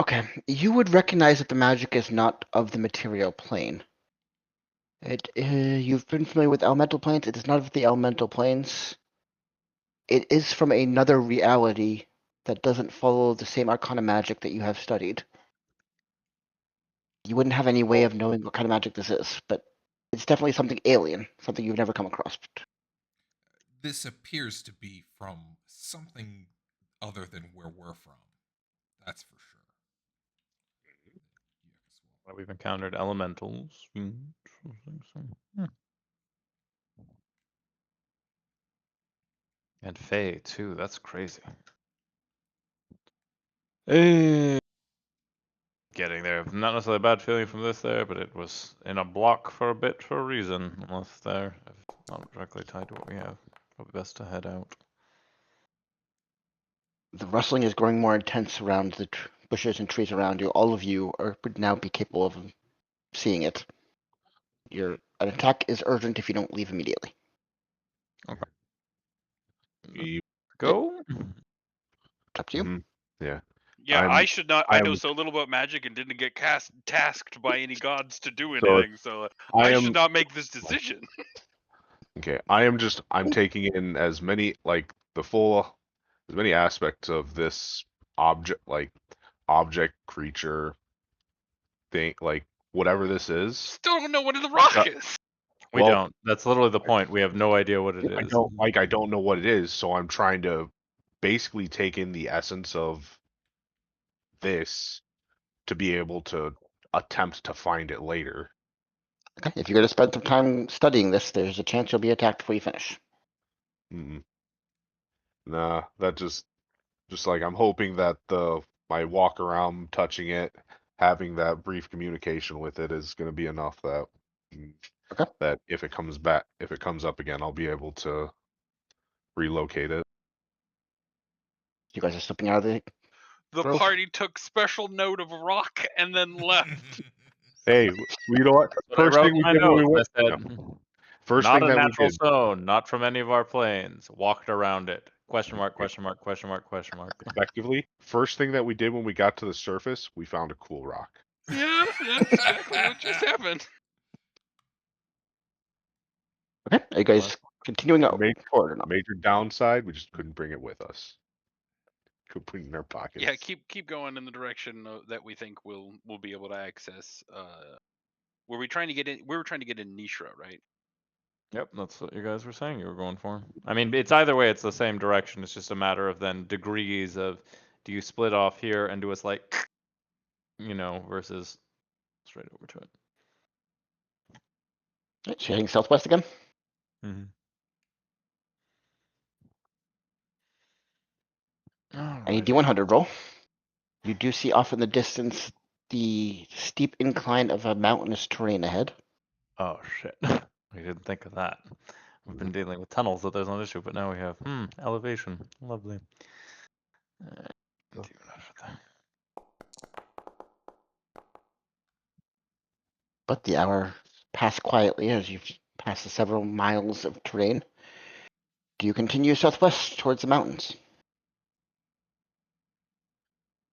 Okay, you would recognize that the magic is not of the material plane. You've been familiar with elemental planes. It is not of the elemental planes. It is from another reality that doesn't follow the same arcana magic that you have studied. You wouldn't have any way of knowing what kind of magic this is, but it's definitely something alien, something you've never come across. This appears to be from something other than where we're from. That's for sure. We've encountered elementals. And Fae, too. That's crazy. Getting there. Not necessarily a bad feeling from this there, but it was in a block for a bit for a reason. Unless they're not directly tied to what we have. Probably best to head out. The rustling is growing more intense around the bushes and trees around you. All of you would now be capable of seeing it. An attack is urgent if you don't leave immediately. Okay. You- Go? It's up to you. mhm, Yeah. Yeah, I'm- I should not. I know I'm- so little about magic and didn't get tasked by any gods to do So, anything. So I I am should not make this decision. okay. I'm taking in as many as many aspects of this object creature thing, like whatever this is. Still don't know what the rock Uh, is. We Well, don't. That's literally the point. We have no idea what it I is. don't know what it is, so I'm trying to basically take in the essence of this to be able to attempt to find it later. Okay. If you're going to spend some time studying this, there's a chance you'll be attacked before you finish. Mm-mm. Nah, that just like I'm hoping that my walk around, touching it, having that brief communication with it is going to be enough that Okay. that if it comes up again, I'll be able to relocate it. You guys are slipping out of the. The Grove? party took special note of a rock and then left. Hey, you know what? That's what I First wrote thing in we my did when we notes. went. I said, First not thing a that we natural did. stone, not from any of our planes. Walked around it. Question mark, question mark, question mark, question mark. Effectively, first thing that we did when we got to the surface, we found a cool rock. Yeah, that's exactly what just happened. Okay. Are you guys continuing out forward or not? Major downside, we just couldn't bring it with us. Could put it in our pockets. Yeah, keep going in the direction that we think we'll be able to access. Were we trying to get in? We were trying to get in Nishra, right? Yep, that's what you guys were saying you were going for. I mean, it's either way, it's the same direction. It's just a matter of then degrees of do you split off here and do us like, versus straight over to it. Right, so you're heading southwest again? Mm-hmm. I need D100 roll. You do see off in the distance the steep incline of a mountainous terrain ahead. Oh shit! We didn't think of that. We've been dealing with tunnels that there's no issue, but now we have elevation. Lovely. But the hour passed quietly as you've passed the several miles of terrain. Do you continue southwest towards the mountains?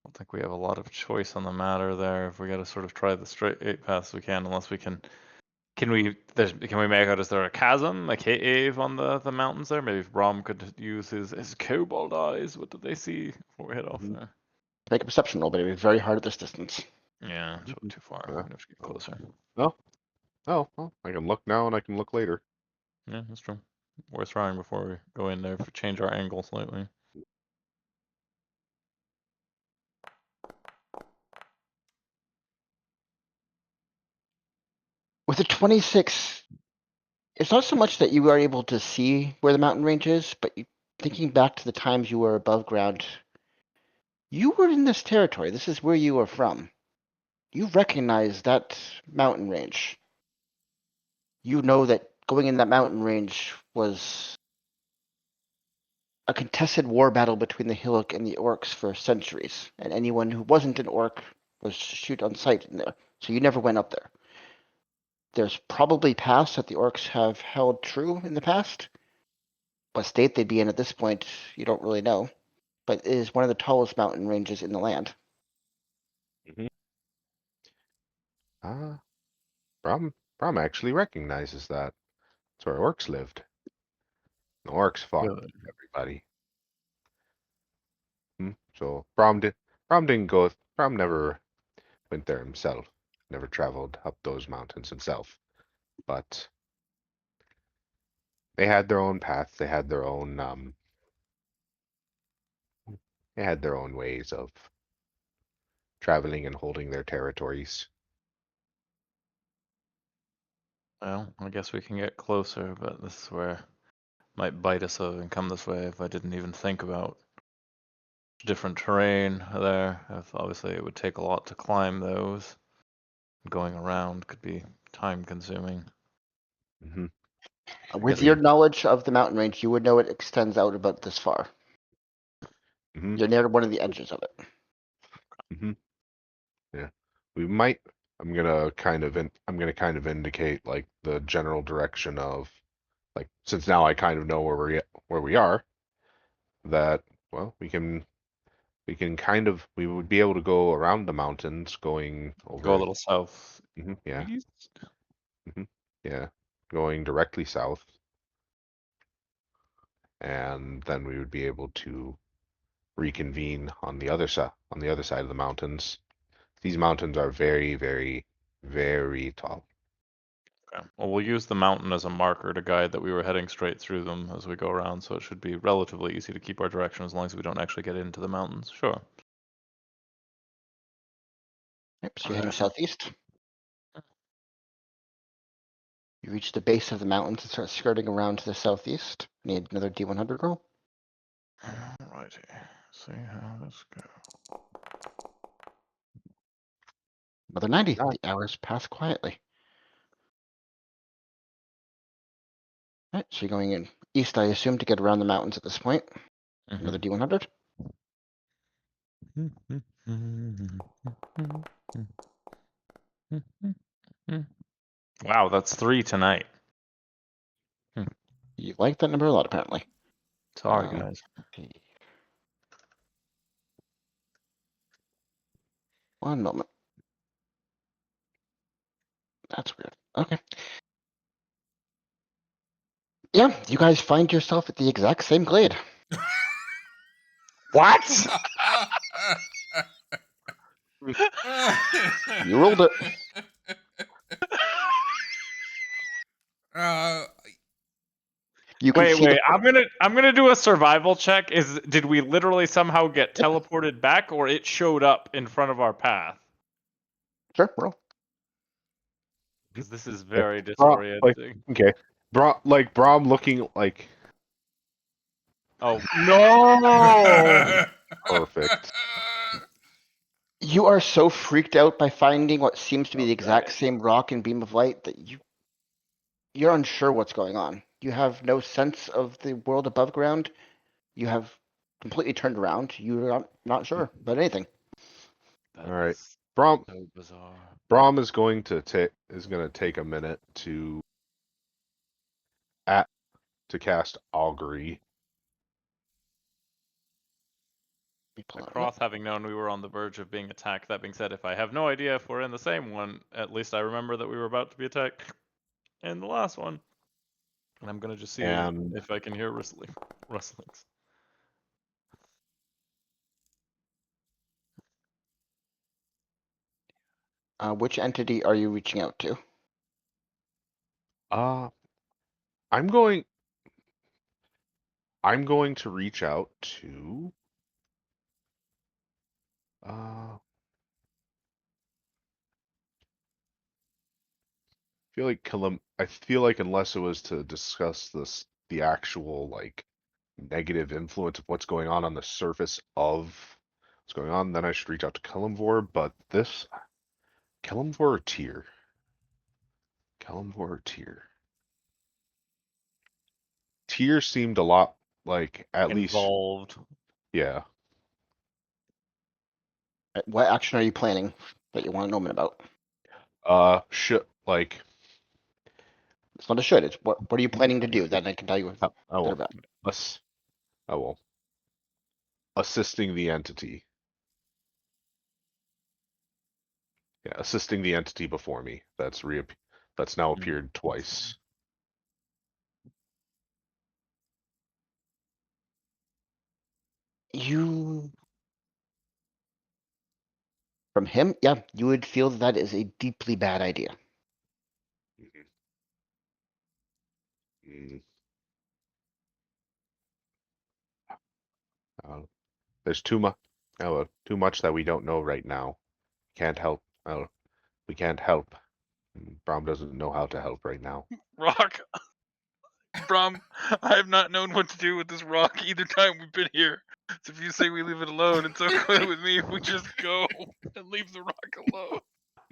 I don't think we have a lot of choice on the matter there. If we got to sort of try the straight paths we can, unless we can. Can we make out? Is there a chasm, a cave on the mountains there? Maybe if Brom could use his kobold eyes. What do they see before we head off there? Make a perception roll, but it would be very hard at this distance. Yeah, it's too far. Yeah. We have to get closer. Oh, well, I can look now and I can look later. Yeah, that's true. Worth trying before we go in there. Change our angle slightly. With a 26, it's not so much that you are able to see where the mountain range is, but thinking back to the times you were above ground, you were in this territory. This is where you are from. You recognize that mountain range. You know that going in that mountain range was a contested war battle between the Hillock and the Orcs for centuries, and anyone who wasn't an Orc was shoot on sight in there. So you never went up there. There's probably paths that the Orcs have held true in the past. What state they'd be in at this point, you don't really know. But it is one of the tallest mountain ranges in the land. Brom actually recognizes that. That's where orcs lived. The orcs fought Good. everybody. So Brom didn't go. Brom never went there himself. Never traveled up those mountains himself. But they had their own path. They had their own ways of traveling and holding their territories. Well, I guess we can get closer, but this is where it might bite us and come this way if I didn't even think about different terrain there. If obviously it would take a lot to climb those. Going around could be time consuming. Mm-hmm. With your knowledge of the mountain range, you would know it extends out about this far. Mm-hmm. You're near one of the edges of it. Mm-hmm. Yeah, we might. I'm gonna kind of indicate like the general direction of, like, since now I kind of know where we are. That, well, we would be able to go around the mountains, going over. Go a little south. Yeah. East? Yeah, going directly south, and then we would be able to reconvene on the other side of the mountains. These mountains are very, very, very tall. Okay. Well, we'll use the mountain as a marker to guide that we were heading straight through them as we go around, so it should be relatively easy to keep our direction as long as we don't actually get into the mountains. Sure. Yep, so you're heading southeast. You reach the base of the mountains and start skirting around to the southeast. Need another D100 roll. Alrighty. See how this goes. Another 90. Ah. The hours pass quietly. Alright, so you're going in east, I assume, to get around the mountains at this point. Another D100. Wow, that's 3 tonight. You like that number a lot, apparently. Sorry, guys. One moment. That's weird. Okay. Yeah, you guys find yourself at the exact same glade. What? You rolled it. You can see Wait. I'm gonna do a survival check. Did we literally somehow get teleported back, or it showed up in front of our path? Sure, roll. Because this is very Brom, disorienting. okay, Brom looking like. Oh no! Perfect. You are so freaked out by finding what seems to be the exact same rock and beam of light that you're unsure what's going on. You have no sense of the world above ground. You have completely turned around. You're not sure about anything. All right, Brom. So bizarre. Brom is going to take a minute to cast augury. Croth, having known we were on the verge of being attacked. That being said, if I have no idea if we're in the same one, at least I remember that we were about to be attacked in the last one. And I'm gonna just see if I can hear rustlings. Which entity are you reaching out to? I'm going to reach out to. I feel like unless it was to discuss the actual, like, negative influence of what's going on the surface of what's going on, then I should reach out to Kalimvor. But Kalimvor or Tyr? Kalimvor or Tyr? Tyr seemed a lot like at least Involved. Yeah. What action are you planning that you want to know about? Like. It's not a should. It's what are you planning to do? Then I can tell you about. Assisting the entity. Yeah, assisting the entity before me. That's now appeared twice. You, from him, yeah, you would feel that is a deeply bad idea. Mm. There's too much that we don't know right now. Can't help. We can't help. Brom doesn't know how to help right now. Rock. Brom, I have not known what to do with this rock either time we've been here. So if you say we leave it alone, it's okay with me if we just go and leave the rock alone.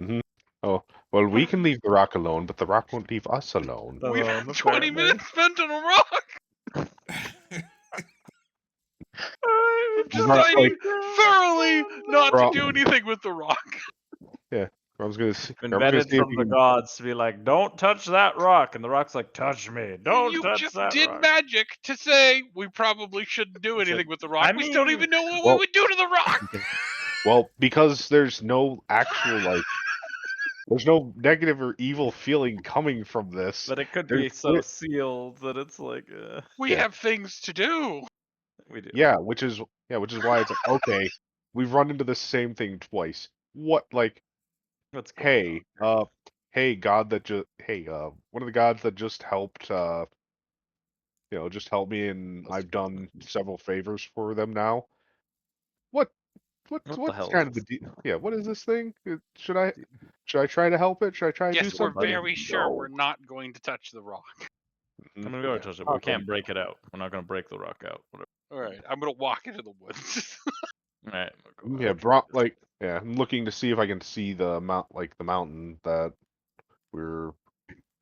Mm-hmm. Oh, well, we can leave the rock alone, but the rock won't leave us alone. We've had 20 minutes spent on a rock. I've decided thoroughly not to do anything with the rock. Yeah, I was gonna see. Been vetted from the gods to be like, don't touch that rock, and the rock's like, touch me, don't you touch just that did rock. magic to say we probably shouldn't do anything with the rock. We still don't even know what we would do to the rock. Well, because there's no actual there's no negative or evil feeling coming from this. But it could be so sealed that it's like, we have things to do. We do. Yeah, which is why it's like, okay, we've run into the same thing twice. What, like, what's going on? Hey, God that just, one of the gods that just helped, just help me, and I've done several favors for them now. What's kind of the deal? Yeah, what is this thing? Should I try to help it? Should I try to do something? Yes, we're very sure we're not going to touch the rock. I'm gonna go touch it, but we can't break it out. We're not gonna break the rock out. Whatever. All right, I'm gonna walk into the woods. All right. Yeah, I'm looking to see if I can see the mountain that we're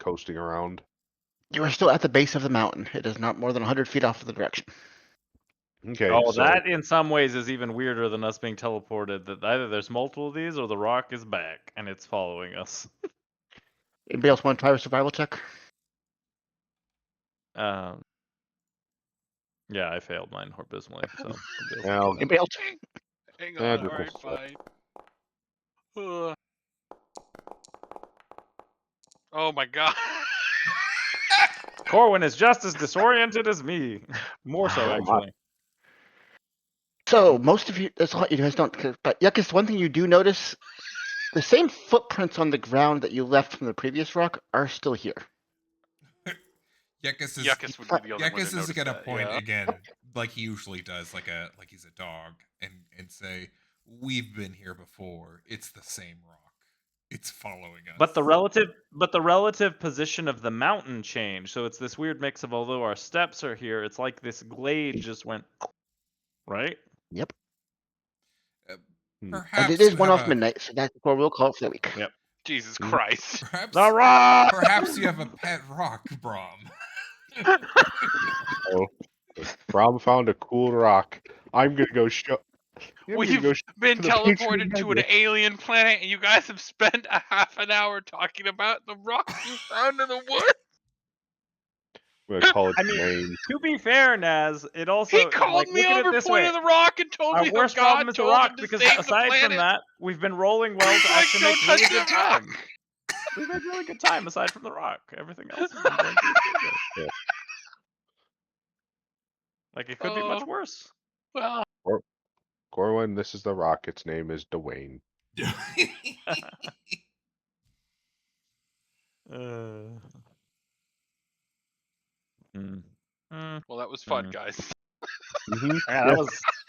coasting around. You are still at the base of the mountain. It is not more than 100 feet off of the direction. Okay. Oh, so that in some ways is even weirder than us being teleported. That either there's multiple of these, or the rock is back and it's following us. Anybody else want to try a survival check? Um. Yeah, I failed mine abysmally. So. Anybody else? Hang on. All right, fine. Oh my god. Corwin is just as disoriented as me. More so, actually. So, most of you, that's a lot you guys don't, but Yekas, one thing you do notice, the same footprints on the ground that you left from the previous rock are still here. Yekas would be the other one is gonna point again, Yep. like he usually does, like he's a dog, and say, "We've been here before. It's the same rock. It's following us." But the relative position of the mountain changed. So it's this weird mix of, although our steps are here, it's like this glade just went right. Yep. Perhaps and it is 1 off midnight, so that's before we'll call it for the week. Yep. Jesus Christ. The rock! Perhaps you have a pet rock, Brom. Oh, Brom found a cool rock. I'm gonna go show. We've been teleported to an alien planet, and you guys have spent a half an hour talking about the rock you found in the woods. I'm gonna call it Dwayne. To be fair, Naz, it also he called me over pointed the rock and told me our worst problem is the rock, because aside from that, we've been rolling well to actually make really good time. We've had really good time aside from the rock. Everything else has been going pretty good. Like, it could be much worse. Well, Corwin, this is the rock. Its name is Dwayne. Well, that was fun, guys. Yeah,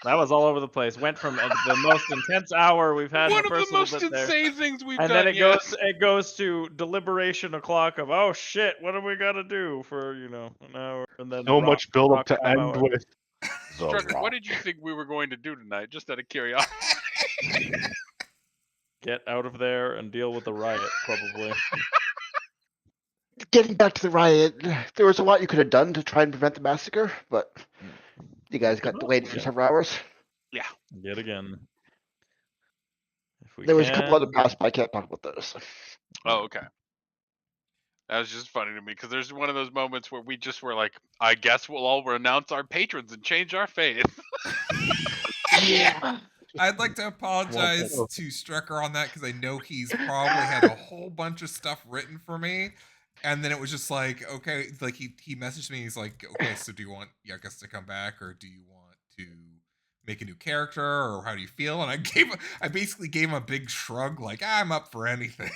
that was all over the place. Went from the most intense hour we've had. One in of the most insane things we've done. And then it goes to deliberation o'clock of, oh shit, what do we got to do for an hour? And then so much build up to end with. Strucker, what did you think we were going to do tonight? Just out of curiosity. Get out of there and deal with the riot, probably. Getting back to the riot, there was a lot you could have done to try and prevent the massacre, but you guys got delayed for several hours. Yeah. Yet again. There was a couple other paths, but I can't talk about those. Oh, okay. That was just funny to me, because there's one of those moments where we just were like, I guess we'll all renounce our patrons and change our faith. Yeah. I'd like to apologize to Strecker on that, because I know he's probably had a whole bunch of stuff written for me, and then it was just like, okay, like he messaged me. He's like, okay, so do you want Yekas to come back, or do you want to make a new character, or how do you feel? And I basically gave him a big shrug, like, I'm up for anything.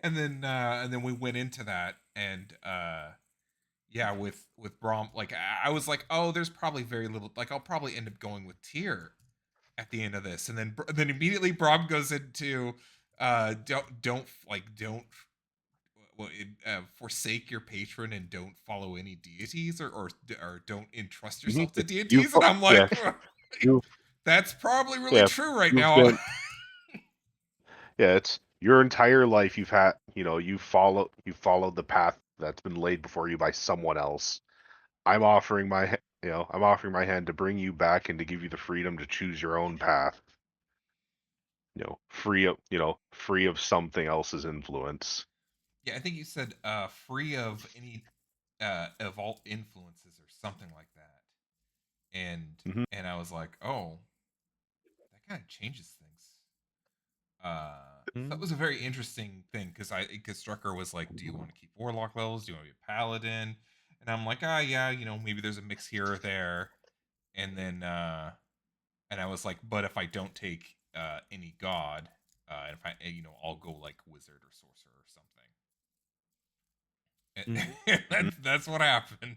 And then we went into that, and yeah, with Brom, like I was like, oh, there's probably very little, like I'll probably end up going with Tyr at the end of this, and then immediately Brom goes into don't forsake your patron and don't follow any deities, or don't entrust yourself to deities. And I'm like, that's probably really true right now. Yeah, it's your entire life you've had, you followed the path that's been laid before you by someone else. I'm offering my hand to bring you back and to give you the freedom to choose your own path. Free of something else's influence. Yeah, I think you said free of any of all influences or something like that. And I was like, oh, that kind of changes things. That was a very interesting thing, because Strucker was like, do you want to keep Warlock levels? Do you want to be a Paladin? And I'm like, yeah, maybe there's a mix here or there. And then and I was like, but if I don't take any god, and if I I'll go like wizard or sorcerer or something. And that's what happened.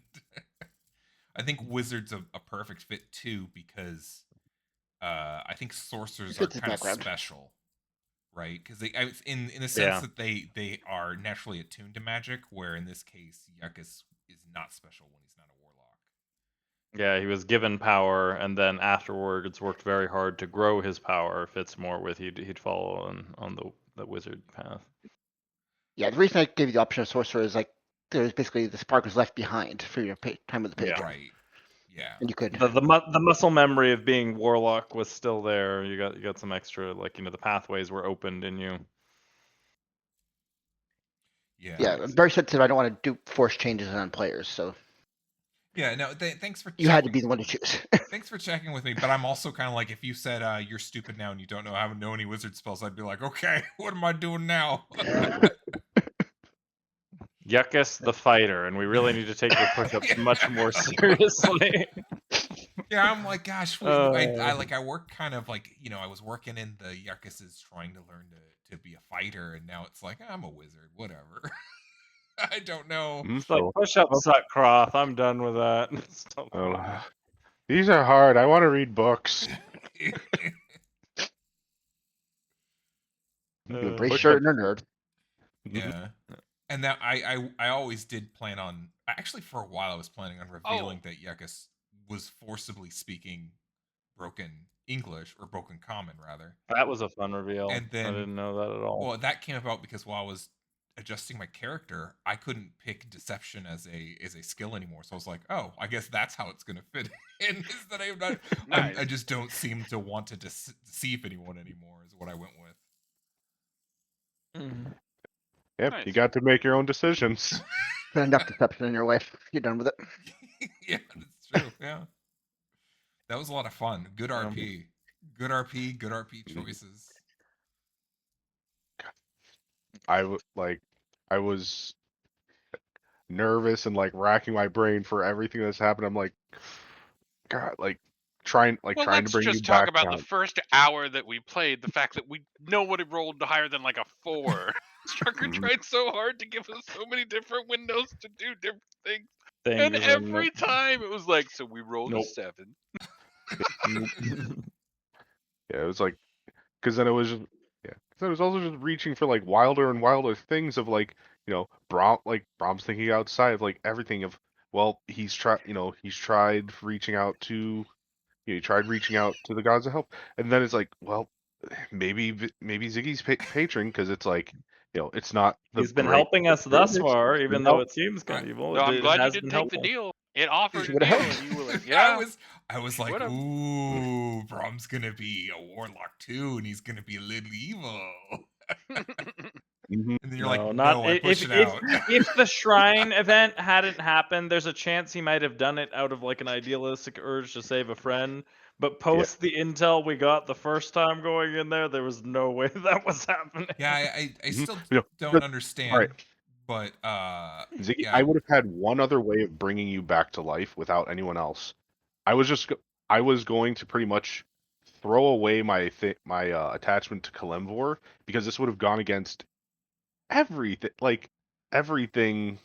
I think wizard's a perfect fit too, because I think sorcerers are kind of special. Right, because in the sense that they are naturally attuned to magic, where in this case Yekas is not special when he's not a warlock. Yeah, he was given power, and then afterwards worked very hard to grow his power. Fits more with he'd follow on the wizard path. Yeah, the reason I gave you the option of sorcerer is like there's basically the spark was left behind for your time with the patron. Yeah. Right. Yeah. And you could the muscle memory of being warlock was still there. You got some extra, like the pathways were opened in you. Yeah. Yeah, I'm very sensitive. I don't want to do force changes on players, so. Yeah, no, thanks for. You had to be the one to choose. Thanks for checking with me, but I'm also kind of like, if you said you're stupid now and you don't know any wizard spells, I'd be like, okay, what am I doing now? Yekas the fighter, and we really need to take your push-ups much more seriously. Yeah, I'm like, gosh, I work kind of like, I was working in the Yekas trying to learn to be a fighter, and now it's like, I'm a wizard, whatever. I don't know. It's like, push-ups suck, Croft. I'm done with that. These are hard. I want to read books. Embrace your inner nerd. Yeah. And that I always did plan on, actually for a while I was planning on revealing that Yekas was forcibly speaking broken English, or broken common rather. That was a fun reveal. And then I didn't know that at all. Well, that came about because while I was adjusting my character, I couldn't pick deception as a skill anymore. So I was like, oh, I guess that's how it's gonna fit in, is that I'm not nice. I just don't seem to want to deceive anyone anymore, is what I went with. Yep, nice. You got to make your own decisions. Put enough deception in your life. You're done with it. Yeah, that's true. Yeah. That was a lot of fun. Good RP. Good RP choices. I was nervous and like racking my brain for everything that's happened. I'm like, God, trying to bring you back. Let's just talk about the first hour that we played. The fact that nobody rolled higher than like a 4. Strucker tried so hard to give us so many different windows to do different things, and every time it was like, so we rolled a 7. Yeah, it was like, because then it was just, because I was also just reaching for like wilder and wilder things of like, Brom's thinking outside of like everything of, well, he's tried reaching out to, he tried reaching out to the gods of help, and then it's like, well, maybe Ziggy's patron, because it's like, it's not. He's been helping us thus far, even though it seems kind of evil. No, I'm glad you didn't take the deal. It offered a deal, and you were like, yeah. I was like, ooh, Brom's gonna be a warlock too, and he's gonna be a little evil. Mhm. And then you're No, like, not no, I push if it out. if the shrine event hadn't happened, there's a chance he might have done it out of like an idealistic urge to save a friend. But post the intel we got the first time going in there was no way that was happening. Yeah, I Mhm. still You know, don't all understand. right, But Ziggy, yeah. I would have had one other way of bringing you back to life without anyone else. I was going to pretty much throw away my attachment to Kalimvor because this would have gone against everything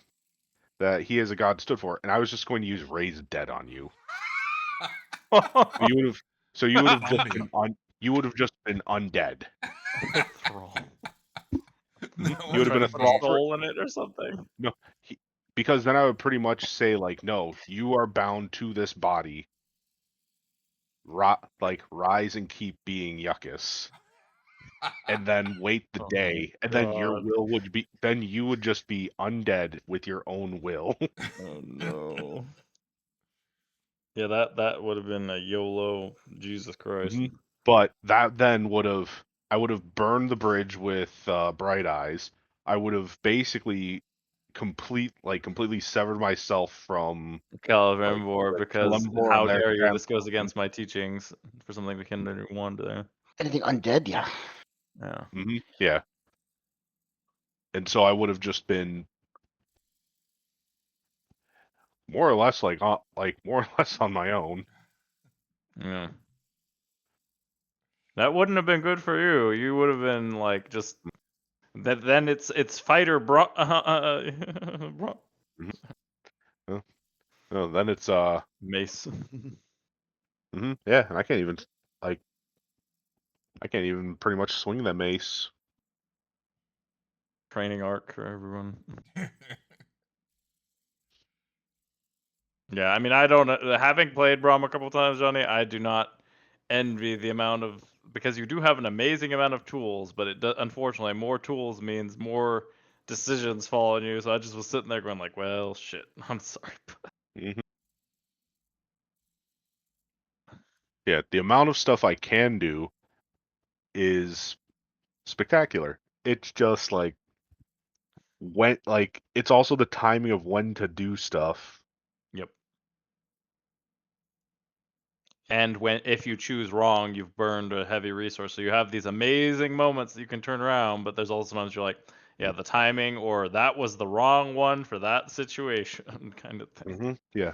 that he as a god stood for, and I was just going to use raise dead on you. You would have just been undead. Thrall. No, You would have been a Put thrall for soul in it or something. no, because then I would pretty much say like, no, you are bound to this body. Rise and keep being Yekas, and then wait the Oh day, and then you would just be undead with your own will. Oh no. Yeah, that would have been a YOLO. Jesus Christ. Mhm. But that then I would have burned the bridge with Bright Eyes. I would have basically completely severed myself from Kalimvor, because Kalimvor how and their dare you? This goes family. against my teachings for something we can do one there. Anything undead? Yeah. Yeah. Yeah. And so I would have just been more or less more or less on my own. Yeah. That wouldn't have been good for you. You would have been like just that. Then it's fighter bro. Bro. Mhm. Oh, then it's Mace. yeah, and I can't even pretty much swing that mace. Training arc for everyone. Yeah, I mean, I don't having played Braum a couple times, Johnny. I do not envy the amount of, because you do have an amazing amount of tools, but unfortunately more tools means more decisions fall on you. So I just was sitting there going like, well, shit. I'm sorry. Mhm. Yeah, the amount of stuff I can do is spectacular. It's just it's also the timing of when to do stuff. Yep. And if you choose wrong, you've burned a heavy resource. So you have these amazing moments that you can turn around, but there's also times you're like, yeah, the timing, or that was the wrong one for that situation, kind of thing. Yeah.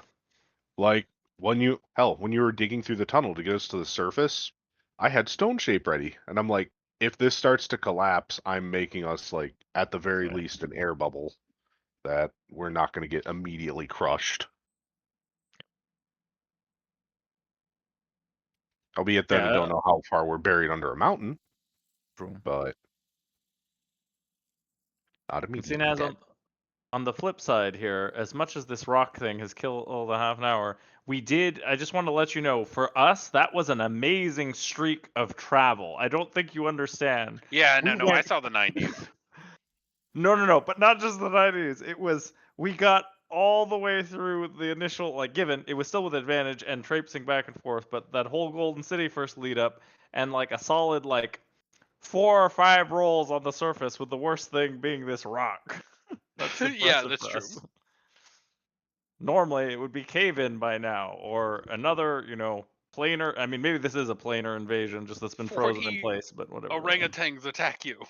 Like when you were digging through the tunnel to get us to the surface, I had stone shape ready, and I'm like, if this starts to collapse, I'm making us at the very Right. least an air bubble that we're not going to get immediately crushed. Albeit that I Yeah. don't know how far we're buried under a mountain, True. but not And see, immediately Naz, dead. on the flip side here, as much as this rock thing has killed all the half an hour, I just want to let you know, for us, that was an amazing streak of travel. I don't think you understand. Yeah, We no, I went- saw the 90s. No, but not just the 90s. We got all the way through the initial, given, it was still with advantage and traipsing back and forth, but that whole Golden City first lead up, and a solid, 4 or 5 rolls on the surface, with the worst thing being this rock. That's impressive. Yeah, that's for true. us. Normally, it would be cave-in by now, or another, planar. I mean, maybe this is a planar invasion, just that's been frozen in place, but whatever. Orangutans attack you.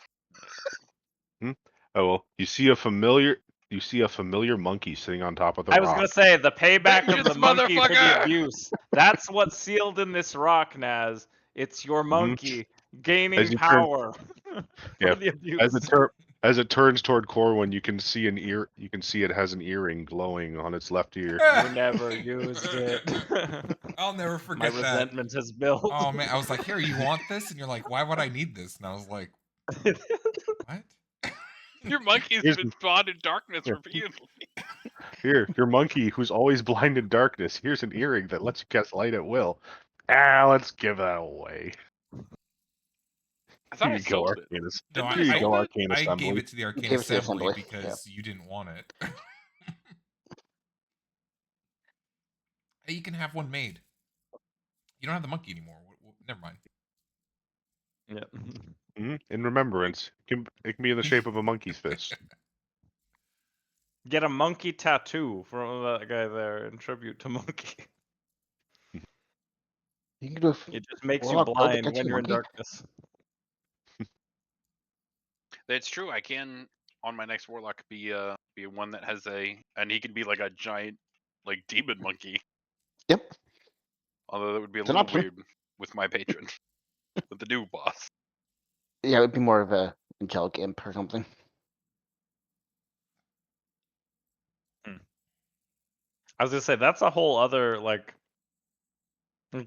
Oh well, you see a familiar monkey sitting on top of the I rock. was gonna say the payback of the Vengeance, monkey for the motherfucker! abuse. That's what's sealed in this rock, Naz. It's your monkey gaining As you turn- power for Yeah, the abuse. as it turns toward Corwin, you can see it has an earring glowing on its left ear. You never used it. I'll never My forget that. resentment has built. Oh man, I was like, "Here, you want this?" And you're like, "Why would I need this?" And I was like, "What?" Your monkey's Here's- been spawned in darkness Yeah. repeatedly. Here, your monkey who's always blind in darkness. Here's an earring that lets you cast light at will. Let's give that away. I thought Here I you go, sold it. Arcanus. Didn't Here you go, Arcane I Assembly. gave it to the Arcane Gave it to the Assembly Assembly, because you didn't want it. Hey, you can have one made. You don't have the monkey anymore. Never mind. Yeah. In remembrance, it can be in the shape of a monkey's fist. Get a monkey tattoo from that guy there in tribute to Monkey. You can do a It just makes you warlock build that blind gets when you you're in monkey. darkness. That's true. I can on my next warlock be one that has and he can be like a giant like demon monkey. Yep. Although that would be a It's an little option. weird with my patron, with the new boss. Yeah, it would be more of a angelic imp or something. I was gonna say that's a whole other like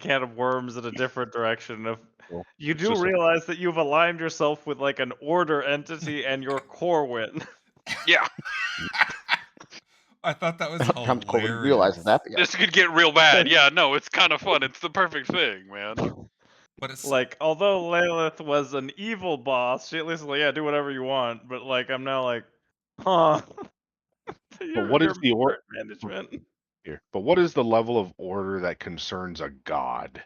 can of worms in a different direction. If Well, you it's do just a- realize that you've aligned yourself with like an order entity and your core win. Yeah, I thought that was Sometimes Corbin realizes hilarious. that, but yeah. this could get real bad. Yeah, no, it's kind of fun. It's the perfect thing, man. But it's Like, although Lilith was an evil boss, she at least like, yeah, do whatever you want. But like, I'm now like, huh? But what is the order management? here? But what is the level of order that concerns a god?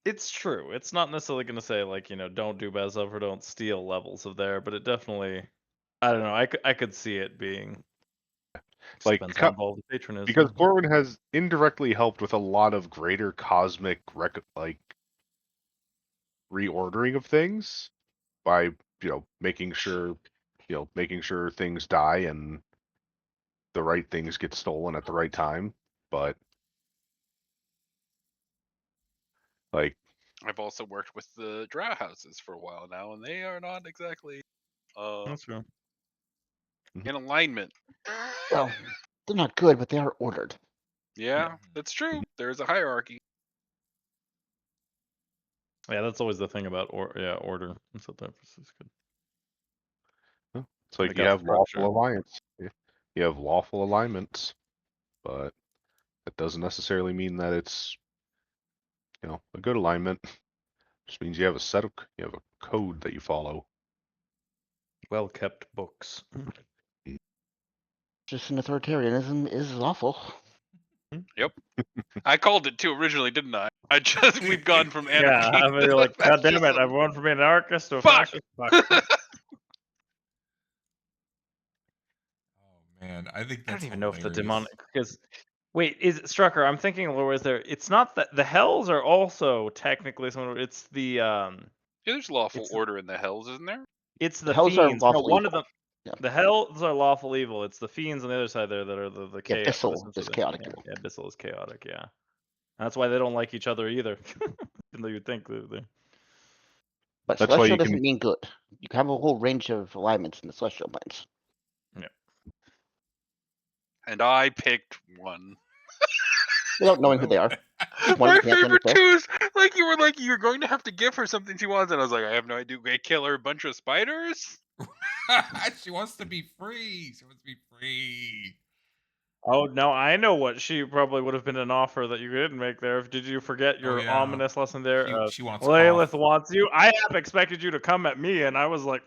It's true. It's not necessarily going to say like don't do bad stuff or don't steal levels of there, but it definitely. I don't know. I could see it being. Just Like, depends how involved the patron is. because Corwin has indirectly helped with a lot of greater cosmic reordering of things by making sure things die and the right things get stolen at the right time. But like, I've also worked with the Drow houses for a while now, and they are not exactly That's true. in alignment. Well, they're not good, but they are ordered. Yeah, that's true. There's a hierarchy. Yeah, that's always the thing about order. So that is good. it's like Like you a have structure. lawful alliance. You have lawful alignments, but that doesn't necessarily mean that it's a good alignment. Just means you have a code that you follow. Well kept books. Just an authoritarianism is awful. Yep. I called it too originally, didn't I? We've gone from Yeah, anarchy. I mean, you're like, God damn it, fascism. I'm going from being an anarchist to a Fuck! fascist. Fuck. Oh man, I think I that's don't even know if the hilarious. demonic because wait, is Strucker? I'm thinking Laura is there. It's not that the hells are also technically someone. It's the Yeah, there's lawful It's- order in the hells, isn't there? it's the Hells are fiends. No, lawful one of evil. them. Yeah. The hells are lawful evil. It's the fiends on the other side there that are the Yeah, chaos. Abyssal is chaotic yeah, evil. yeah, Abyssal is chaotic. Yeah, and that's why they don't like each other either. Even though you'd think they. But That's why celestial you doesn't can. mean good. You can have a whole range of alignments in the celestial planes. And I picked one. Without knowing who they are. Just one My you can't favorite understand. too is like you were like you're going to have to give her something she wants, and I was like, I have no idea. We kill her a bunch of spiders. She wants to be free. She wants to be free. Oh no, I know what she probably would have been an offer that you didn't make there. Did you forget your yeah. ominous lesson there? She wants Lilith off. wants you. I half expected you to come at me, and I was like,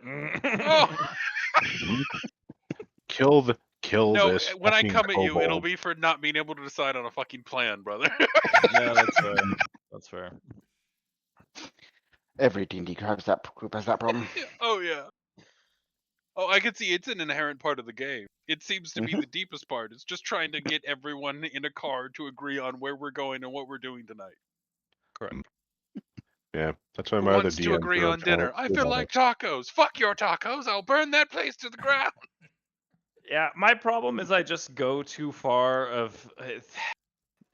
Oh Kill no! this When I fucking come at you, it'll kobold. be for not being able to decide on a fucking plan, brother. yeah, that's fair. That's fair. Every D&D group has that problem. Oh yeah. Oh, I can see it's an inherent part of the game. It seems to be the deepest part. It's just trying to get everyone in a car to agree on where we're going and what we're doing tonight. Correct. Yeah, that's why Who my other wants to DMs agree are on dinner? I feel like trying tacos. Fuck your tacos. I'll burn that place to the ground. Yeah, my problem is I just go too far of.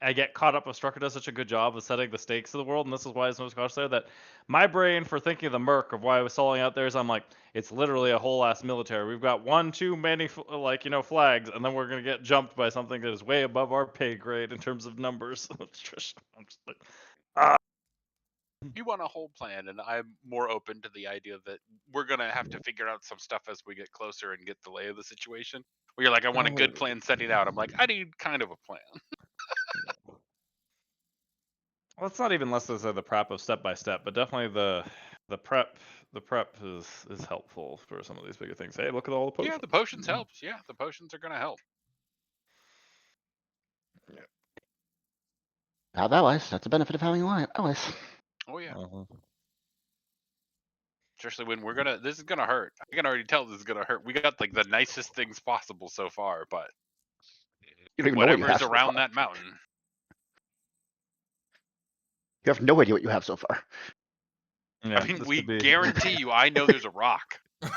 I get caught up with Strucker does such a good job of setting the stakes of the world, and this is why it's most cautious there, that my brain for thinking of the Merc of why I was stalling out there is I'm like, it's literally a whole ass military. We've got one too many flags, and then we're gonna get jumped by something that is way above our pay grade in terms of numbers. I'm just like, You want a whole plan, and I'm more open to the idea that we're gonna have to figure out some stuff as we get closer and get the lay of the situation. Where you're like, I want a good plan setting out. I'm like, I need kind of a plan. well, it's not even less than the prep of step by step, but definitely the prep is helpful for some of these bigger things. Hey, look at all the potions. Yeah, the potions helps. Yeah, the potions are gonna help. Have allies. That's the benefit of having allies. Oh yeah. Especially when this is gonna hurt. I can already tell this is gonna hurt. We got like the nicest things possible so far, but You don't even know what you whatever's have so around far. that mountain. You have no idea what you have so far. Yeah, I mean, this we could be. guarantee you, I know there's a rock. I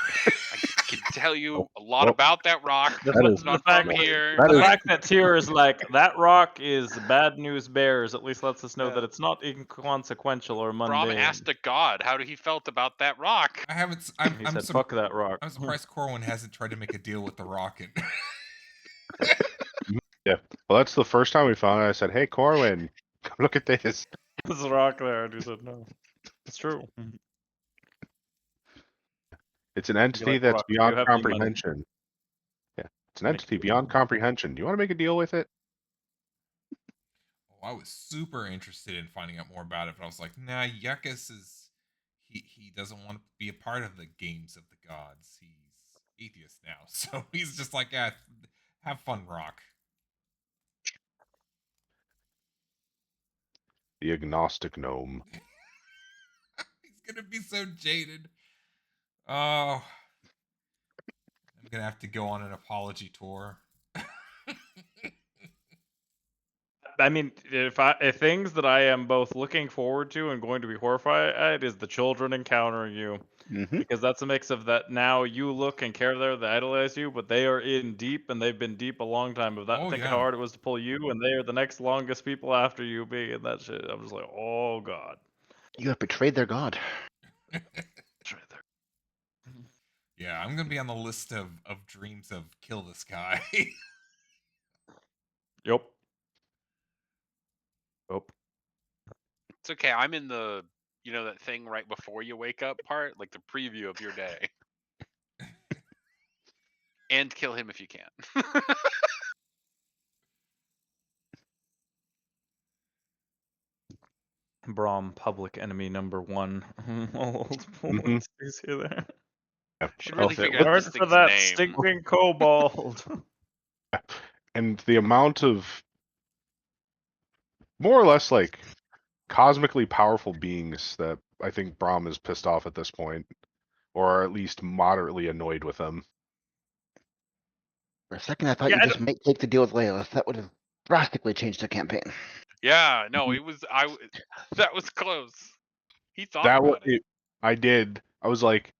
can tell you a lot Well, about that rock. The, That It's is- not fact, from here. that the is- fact that Tyr is like, that rock is bad news bears, at least lets us know that it's not inconsequential or Brom mundane. asked a god how he felt about that rock. I haven't. He said, fuck that rock. I'm surprised Corwin hasn't tried to make a deal with the Rocket. Yeah. Well, that's the first time we found it. I said, "Hey, Corwin, come look at this." There's a rock there, and he said, no. It's true. It's an entity like that's rock, you beyond have the money. comprehension. Yeah, it's an Make entity it beyond comprehension. Do you want to make a deal with it? I was super interested in finding out more about it, but I was like, nah, Yekas is he doesn't want to be a part of the games of the gods. He's atheist now, so he's just like, yeah, have fun, Rock. The agnostic gnome. He's gonna be so jaded. Oh, I'm gonna have to go on an apology tour. I mean, if things that I am both looking forward to and going to be horrified at is the children encountering you, because that's a mix of that. Now you look and care there, they idolize you, but they are in deep, and they've been deep a long time. Of that, think how hard it was to pull you, and they are the next longest people after you being in that shit. I'm just like, oh god, You have betrayed their god. it's right there. Yeah, I'm gonna be on the list of dreams of kill this guy. Yep. It's okay. I'm in the, that thing right before you wake up part, like the preview of your day. And kill him if you can. Brom, public enemy number 1. Mhm. He's here there. Yeah. Should really If it figure out weren't this for thing's that name. stinking kobold. And the amount of more or less like cosmically powerful beings that I think Brahm is pissed off at this point, or at least moderately annoyed with them. For a second, I thought Yeah, you just might take the deal with Layla. That would have drastically changed the campaign. Yeah, no, that was close. He thought That about it. I did. I was like,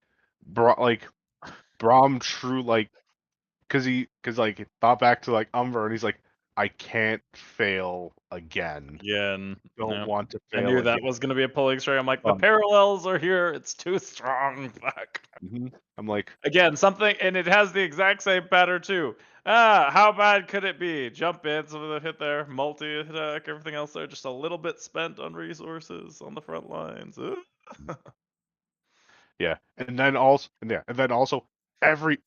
Brahm true because he thought back to like Umber, and he's like, I can't fail again. Again. Don't want to fail. I knew again. that was going to be a pulling string. I'm like, the parallels are here. It's too strong. Fuck. I'm like, Again, something, and it has the exact same pattern too. How bad could it be? Jump in, some of the hit there, multi-attack, everything else there, just a little bit spent on resources on the front lines. yeah, and then also every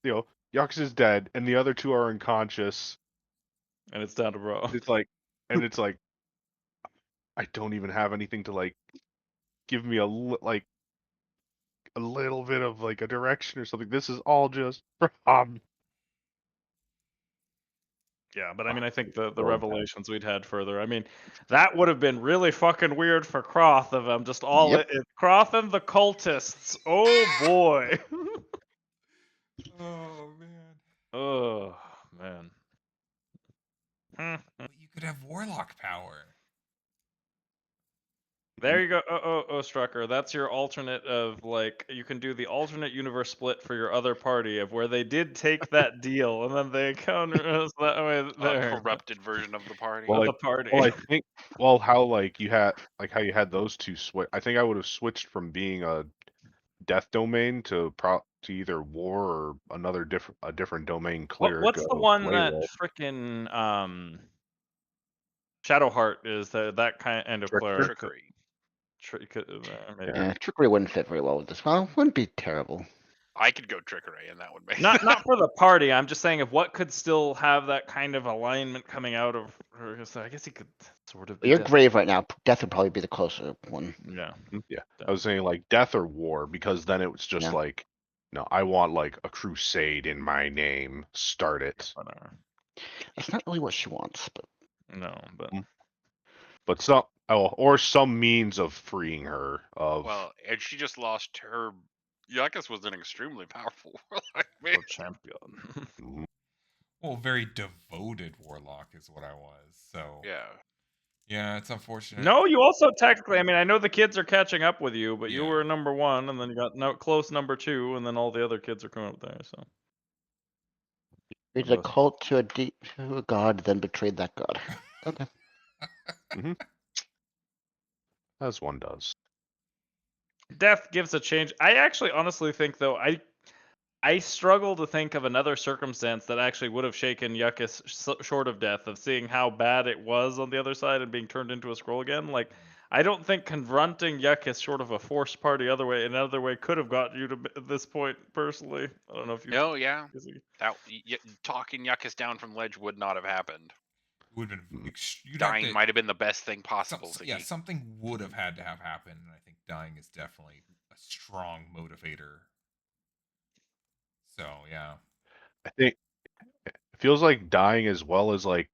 Yux is dead, and the other two are unconscious. And it's down to Bro. It's like, I don't even have anything to like give me a little bit of like a direction or something. This is all just Yeah, but I mean, I think the revelations we'd had further. I mean, that would have been really fucking weird for Croth of them. Just all Croth and the cultists. Oh boy. Oh man. Oh man. But you could have warlock power. There you go. Oh, Strucker. That's your alternate of like you can do the alternate universe split for your other party of where they did take that deal and then they encounter us that way. There. A corrupted version of the party. Well, the party. Well, I think how you had those two switch. I think I would have switched from being a death domain to either war or a different domain cleric. What's the one that frickin' Shadowheart is that kind of cleric? Trickery. Yeah, trickery wouldn't fit very well with this. Well, wouldn't be terrible. I could go trickery, and that would make not for the party. I'm just saying if what could still have that kind of alignment coming out of her. So I guess he could sort of. You're grave right now. Death would probably be the closer one. Yeah. Yeah. I was saying like death or war because then it was just like, no, I want like a crusade in my name. Start it. Whatever. That's not really what she wants, but no, but some or some means of freeing her of. Well, and she just lost her Yekas was an extremely powerful warlock, man. Or champion. Well, very devoted warlock is what I was. So yeah, it's unfortunate. No, you also technically. I mean, I know the kids are catching up with you, but you Yeah. were number 1, and then you got close number 2, and then all the other kids are coming up there. So Created a cult to a god, then betrayed that god. Okay. As one does. death gives a change. I actually, honestly think though, I struggle to think of another circumstance that actually would have shaken Yekas short of death, of seeing how bad it was on the other side and being turned into a scroll again. Like, I don't think confronting Yekas short of a forced party another way could have got you to this point, personally. I don't know if you... No, yeah. Talking Yekas down from ledge would not have happened. Would have been dying might have been the best thing possible. Something would have had to have happened, and I think dying is definitely a strong motivator. So yeah, I think it feels like dying, as well as like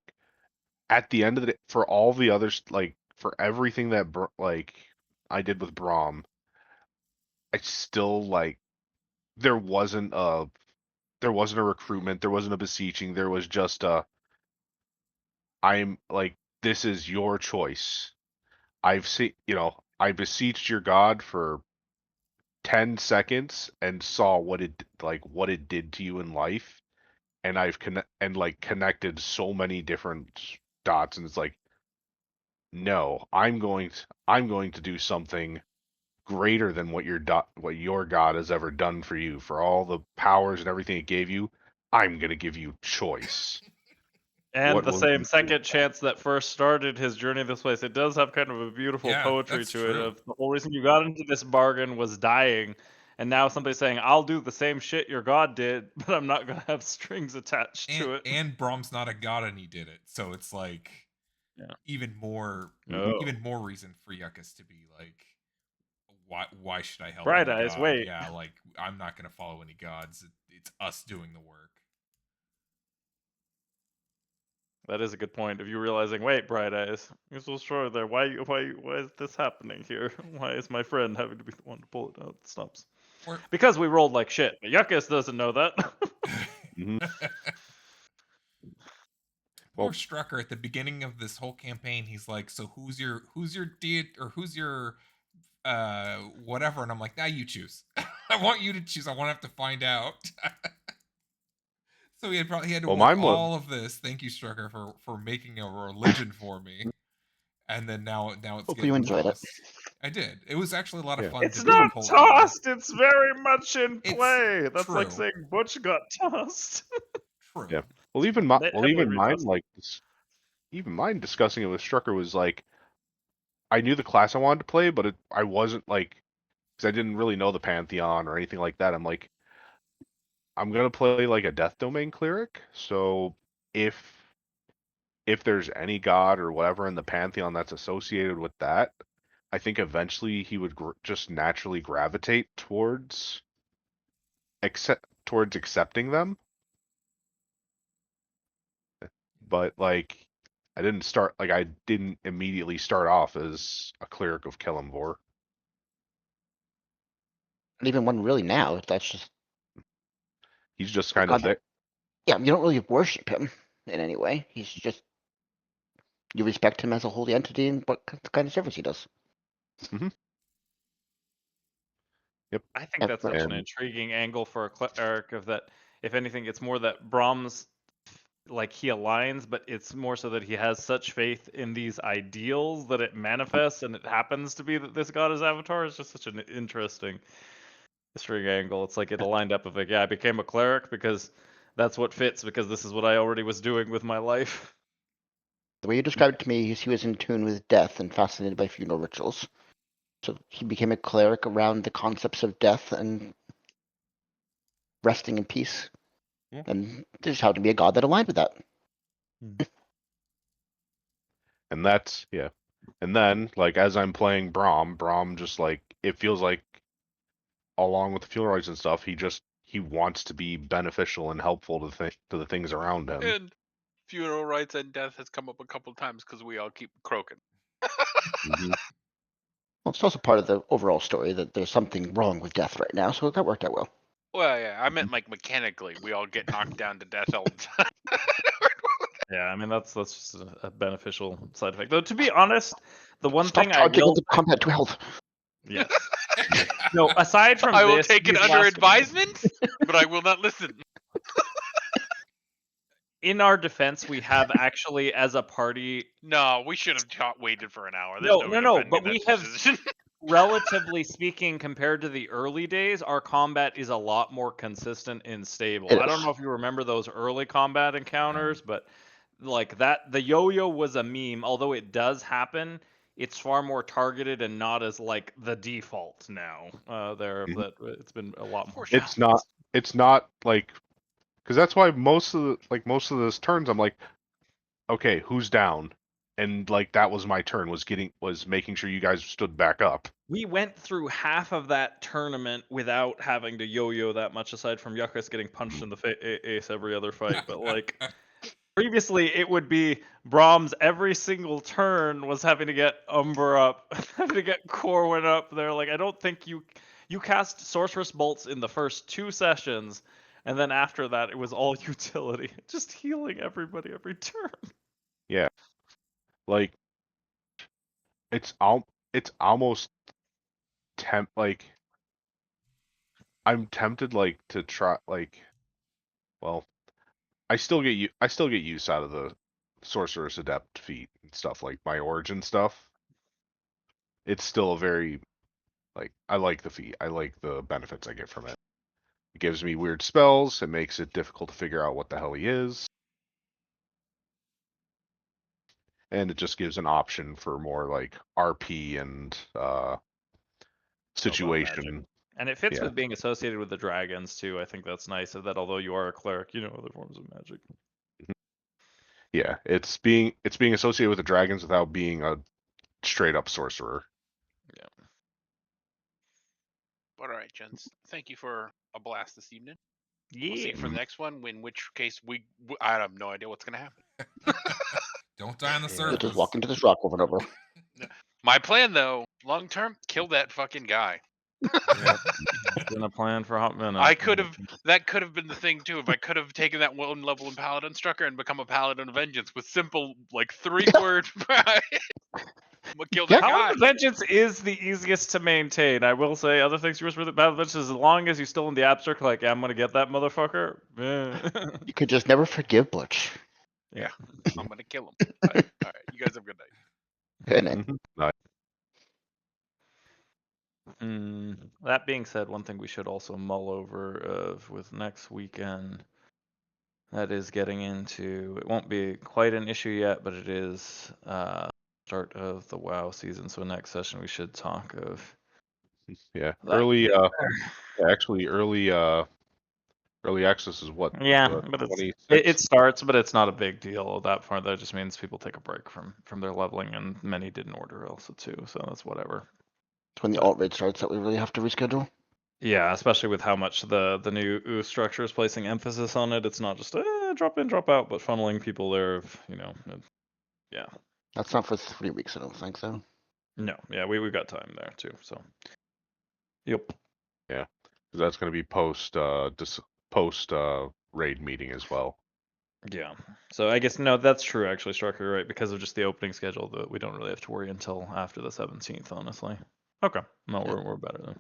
at the end of the day, for all the others, like for everything that like I did with Braum, I still like there wasn't a recruitment, there wasn't a beseeching, there was just I'm like, this is your choice. I've seen, I beseeched your god for 10 seconds and saw what it did to you in life, and I've connected so many different dots, and it's like, no, I'm going to do something greater than what your god has ever done for you, for all the powers and everything it gave you. I'm going to give you choice. And the same second chance that first started his journey this place. It does have kind of a beautiful poetry to it. Of the whole reason you got into this bargain was dying, and now somebody's saying, "I'll do the same shit your god did, but I'm not gonna have strings attached to it." And Braum's not a god, and he did it, so it's like, even more reason for Yekas to be like, why should I help? Bright Eyes, wait. Yeah, like, I'm not gonna follow any gods. It's us doing the work. That is a good point of you realizing, wait, Bright Eyes, you're so sure there. Why is this happening here? Why is my friend having to be the one to pull it out the stops? Because we rolled like shit. But Yekas doesn't know that. Poor Strucker at the beginning of this whole campaign, he's like, so who's your whatever, and I'm like, now you choose. I want you to choose. I want to have to find out. So he had to work all of this. Thank you, Strucker, for making a religion for me. And then now it's Hope you enjoyed it. I did. It was actually a lot of fun. It's not tossed. It's very much in play. That's true. like saying Butch got tossed. True. Yeah. Well, even mine, mine discussing it with Strucker was like, I knew the class I wanted to play, but I wasn't like, because I didn't really know the Pantheon or anything like that. I'm like, I'm gonna play like a Death Domain cleric. So if there's any god or whatever in the Pantheon that's associated with that, I think eventually he would just naturally gravitate towards accepting them. But like, I didn't immediately start off as a cleric of Kelemvor. And even one really now, that's just... He's just kind of there. Yeah, you don't really worship him in any way. He's just... You respect him as a holy entity and what kind of service he does. Mm-hmm. Yep. I think that's such an intriguing angle for a cleric, of that, if anything, it's more that Braum's, like, he aligns, but it's more so that he has such faith in these ideals that it manifests, and it happens to be that this god is Avatar. Is just such an interesting string angle. It's like it aligned up of like, yeah, I became a cleric because that's what fits, because this is what I already was doing with my life. The way you described it to me is he was in tune with death and fascinated by funeral rituals. So he became a cleric around the concepts of death and resting in peace. Yeah. And there just happened to be a god that aligned with that. And that's, yeah. And then, like, as I'm playing Braum just, like, it feels like, along with the funeral rites and stuff, he wants to be beneficial and helpful to the things around him. And funeral rites and death has come up a couple times because we all keep croaking. Well, it's also part of the overall story that there's something wrong with death right now, so that worked out well. Well, yeah, I meant like mechanically, we all get knocked down to death all the time. Yeah, I mean that's just a beneficial side effect. Though to be honest, the one Stop thing I charging will into combat 12. yes. No, aside from I will this, take it these under last- advisement, but I will not listen. In our defense, we have actually, as a party, No, we should have waited for an hour. There's No, defending but that we have- decision. relatively speaking, compared to the early days, our combat is a lot more consistent and stable. It I don't is. know if you remember those early combat encounters, but like that, the yo-yo was a meme. Although it does happen, it's far more targeted and not as like the default now. That it's been a lot more. It's not like, because that's why most of those turns I'm like, okay, who's down? And like that was my turn, was making sure you guys stood back up. We went through half of that tournament without having to yo-yo that much, aside from Yekas getting punched in the face every other fight. But like previously, it would be Brahms every single turn was having to get Umber up, having to get Corwin up. They're like, I don't think you cast Sorceress Bolts in the first 2 sessions, and then after that, it was all utility, just healing everybody every turn. Yeah, like it's almost like I'm tempted like to try like, well, I still get use out of the Sorceress Adept feat and stuff, like my origin stuff. It's still a very like, I like the feat. I like the benefits I get from it. It gives me weird spells. It makes it difficult to figure out what the hell he is. And it just gives an option for more like RP and situation. And it fits Yeah. with being associated with the dragons too. I think that's nice. That although you are a cleric, you know other forms of magic. Yeah, it's being associated with the dragons without being a straight up sorcerer. Yeah. All right, gents. Thank you for a blast this evening. Yeah. We'll see you for the next one. In which case, I have no idea what's gonna happen. Don't die on the You surface. just walk into this rock over and over. My plan, though, long term, kill that fucking guy. Yeah. It's been a plan for a hot minute. That could have been the thing too. If I could have taken that 1 level in Paladin Strucker and become a Paladin of Vengeance with simple, like 3-word. Kill that Paladin guy. of Vengeance is the easiest to maintain. I will say other things you wish for the Paladin of Vengeance, as long as you're still in the abstract, like, I'm gonna get that motherfucker. You could just never forgive Butch. Yeah, I'm gonna kill him. All right, you guys have a good night. Good night. Nice. That being said, one thing we should also mull over with next weekend, that is getting into, it won't be quite an issue yet, but it is start of the WoW season. So next session we should talk of early access is what? But it starts, but it's not a big deal at that point. That just means people take a break from their leveling, and many didn't order also too, so that's whatever. It's when the alt raid starts that we really have to reschedule. Yeah, especially with how much the new OO structure is placing emphasis on it. It's not just drop in, drop out, but funneling people there. Yeah. That's not for 3 weeks, I don't think so. No, yeah, we've got time there too. So, yep. Yeah, that's going to be post raid meeting as well. Yeah. So I guess no, that's true actually, Strucker, right? Because of just the opening schedule, that we don't really have to worry until after the 17th, honestly. Okay. No, we're better then.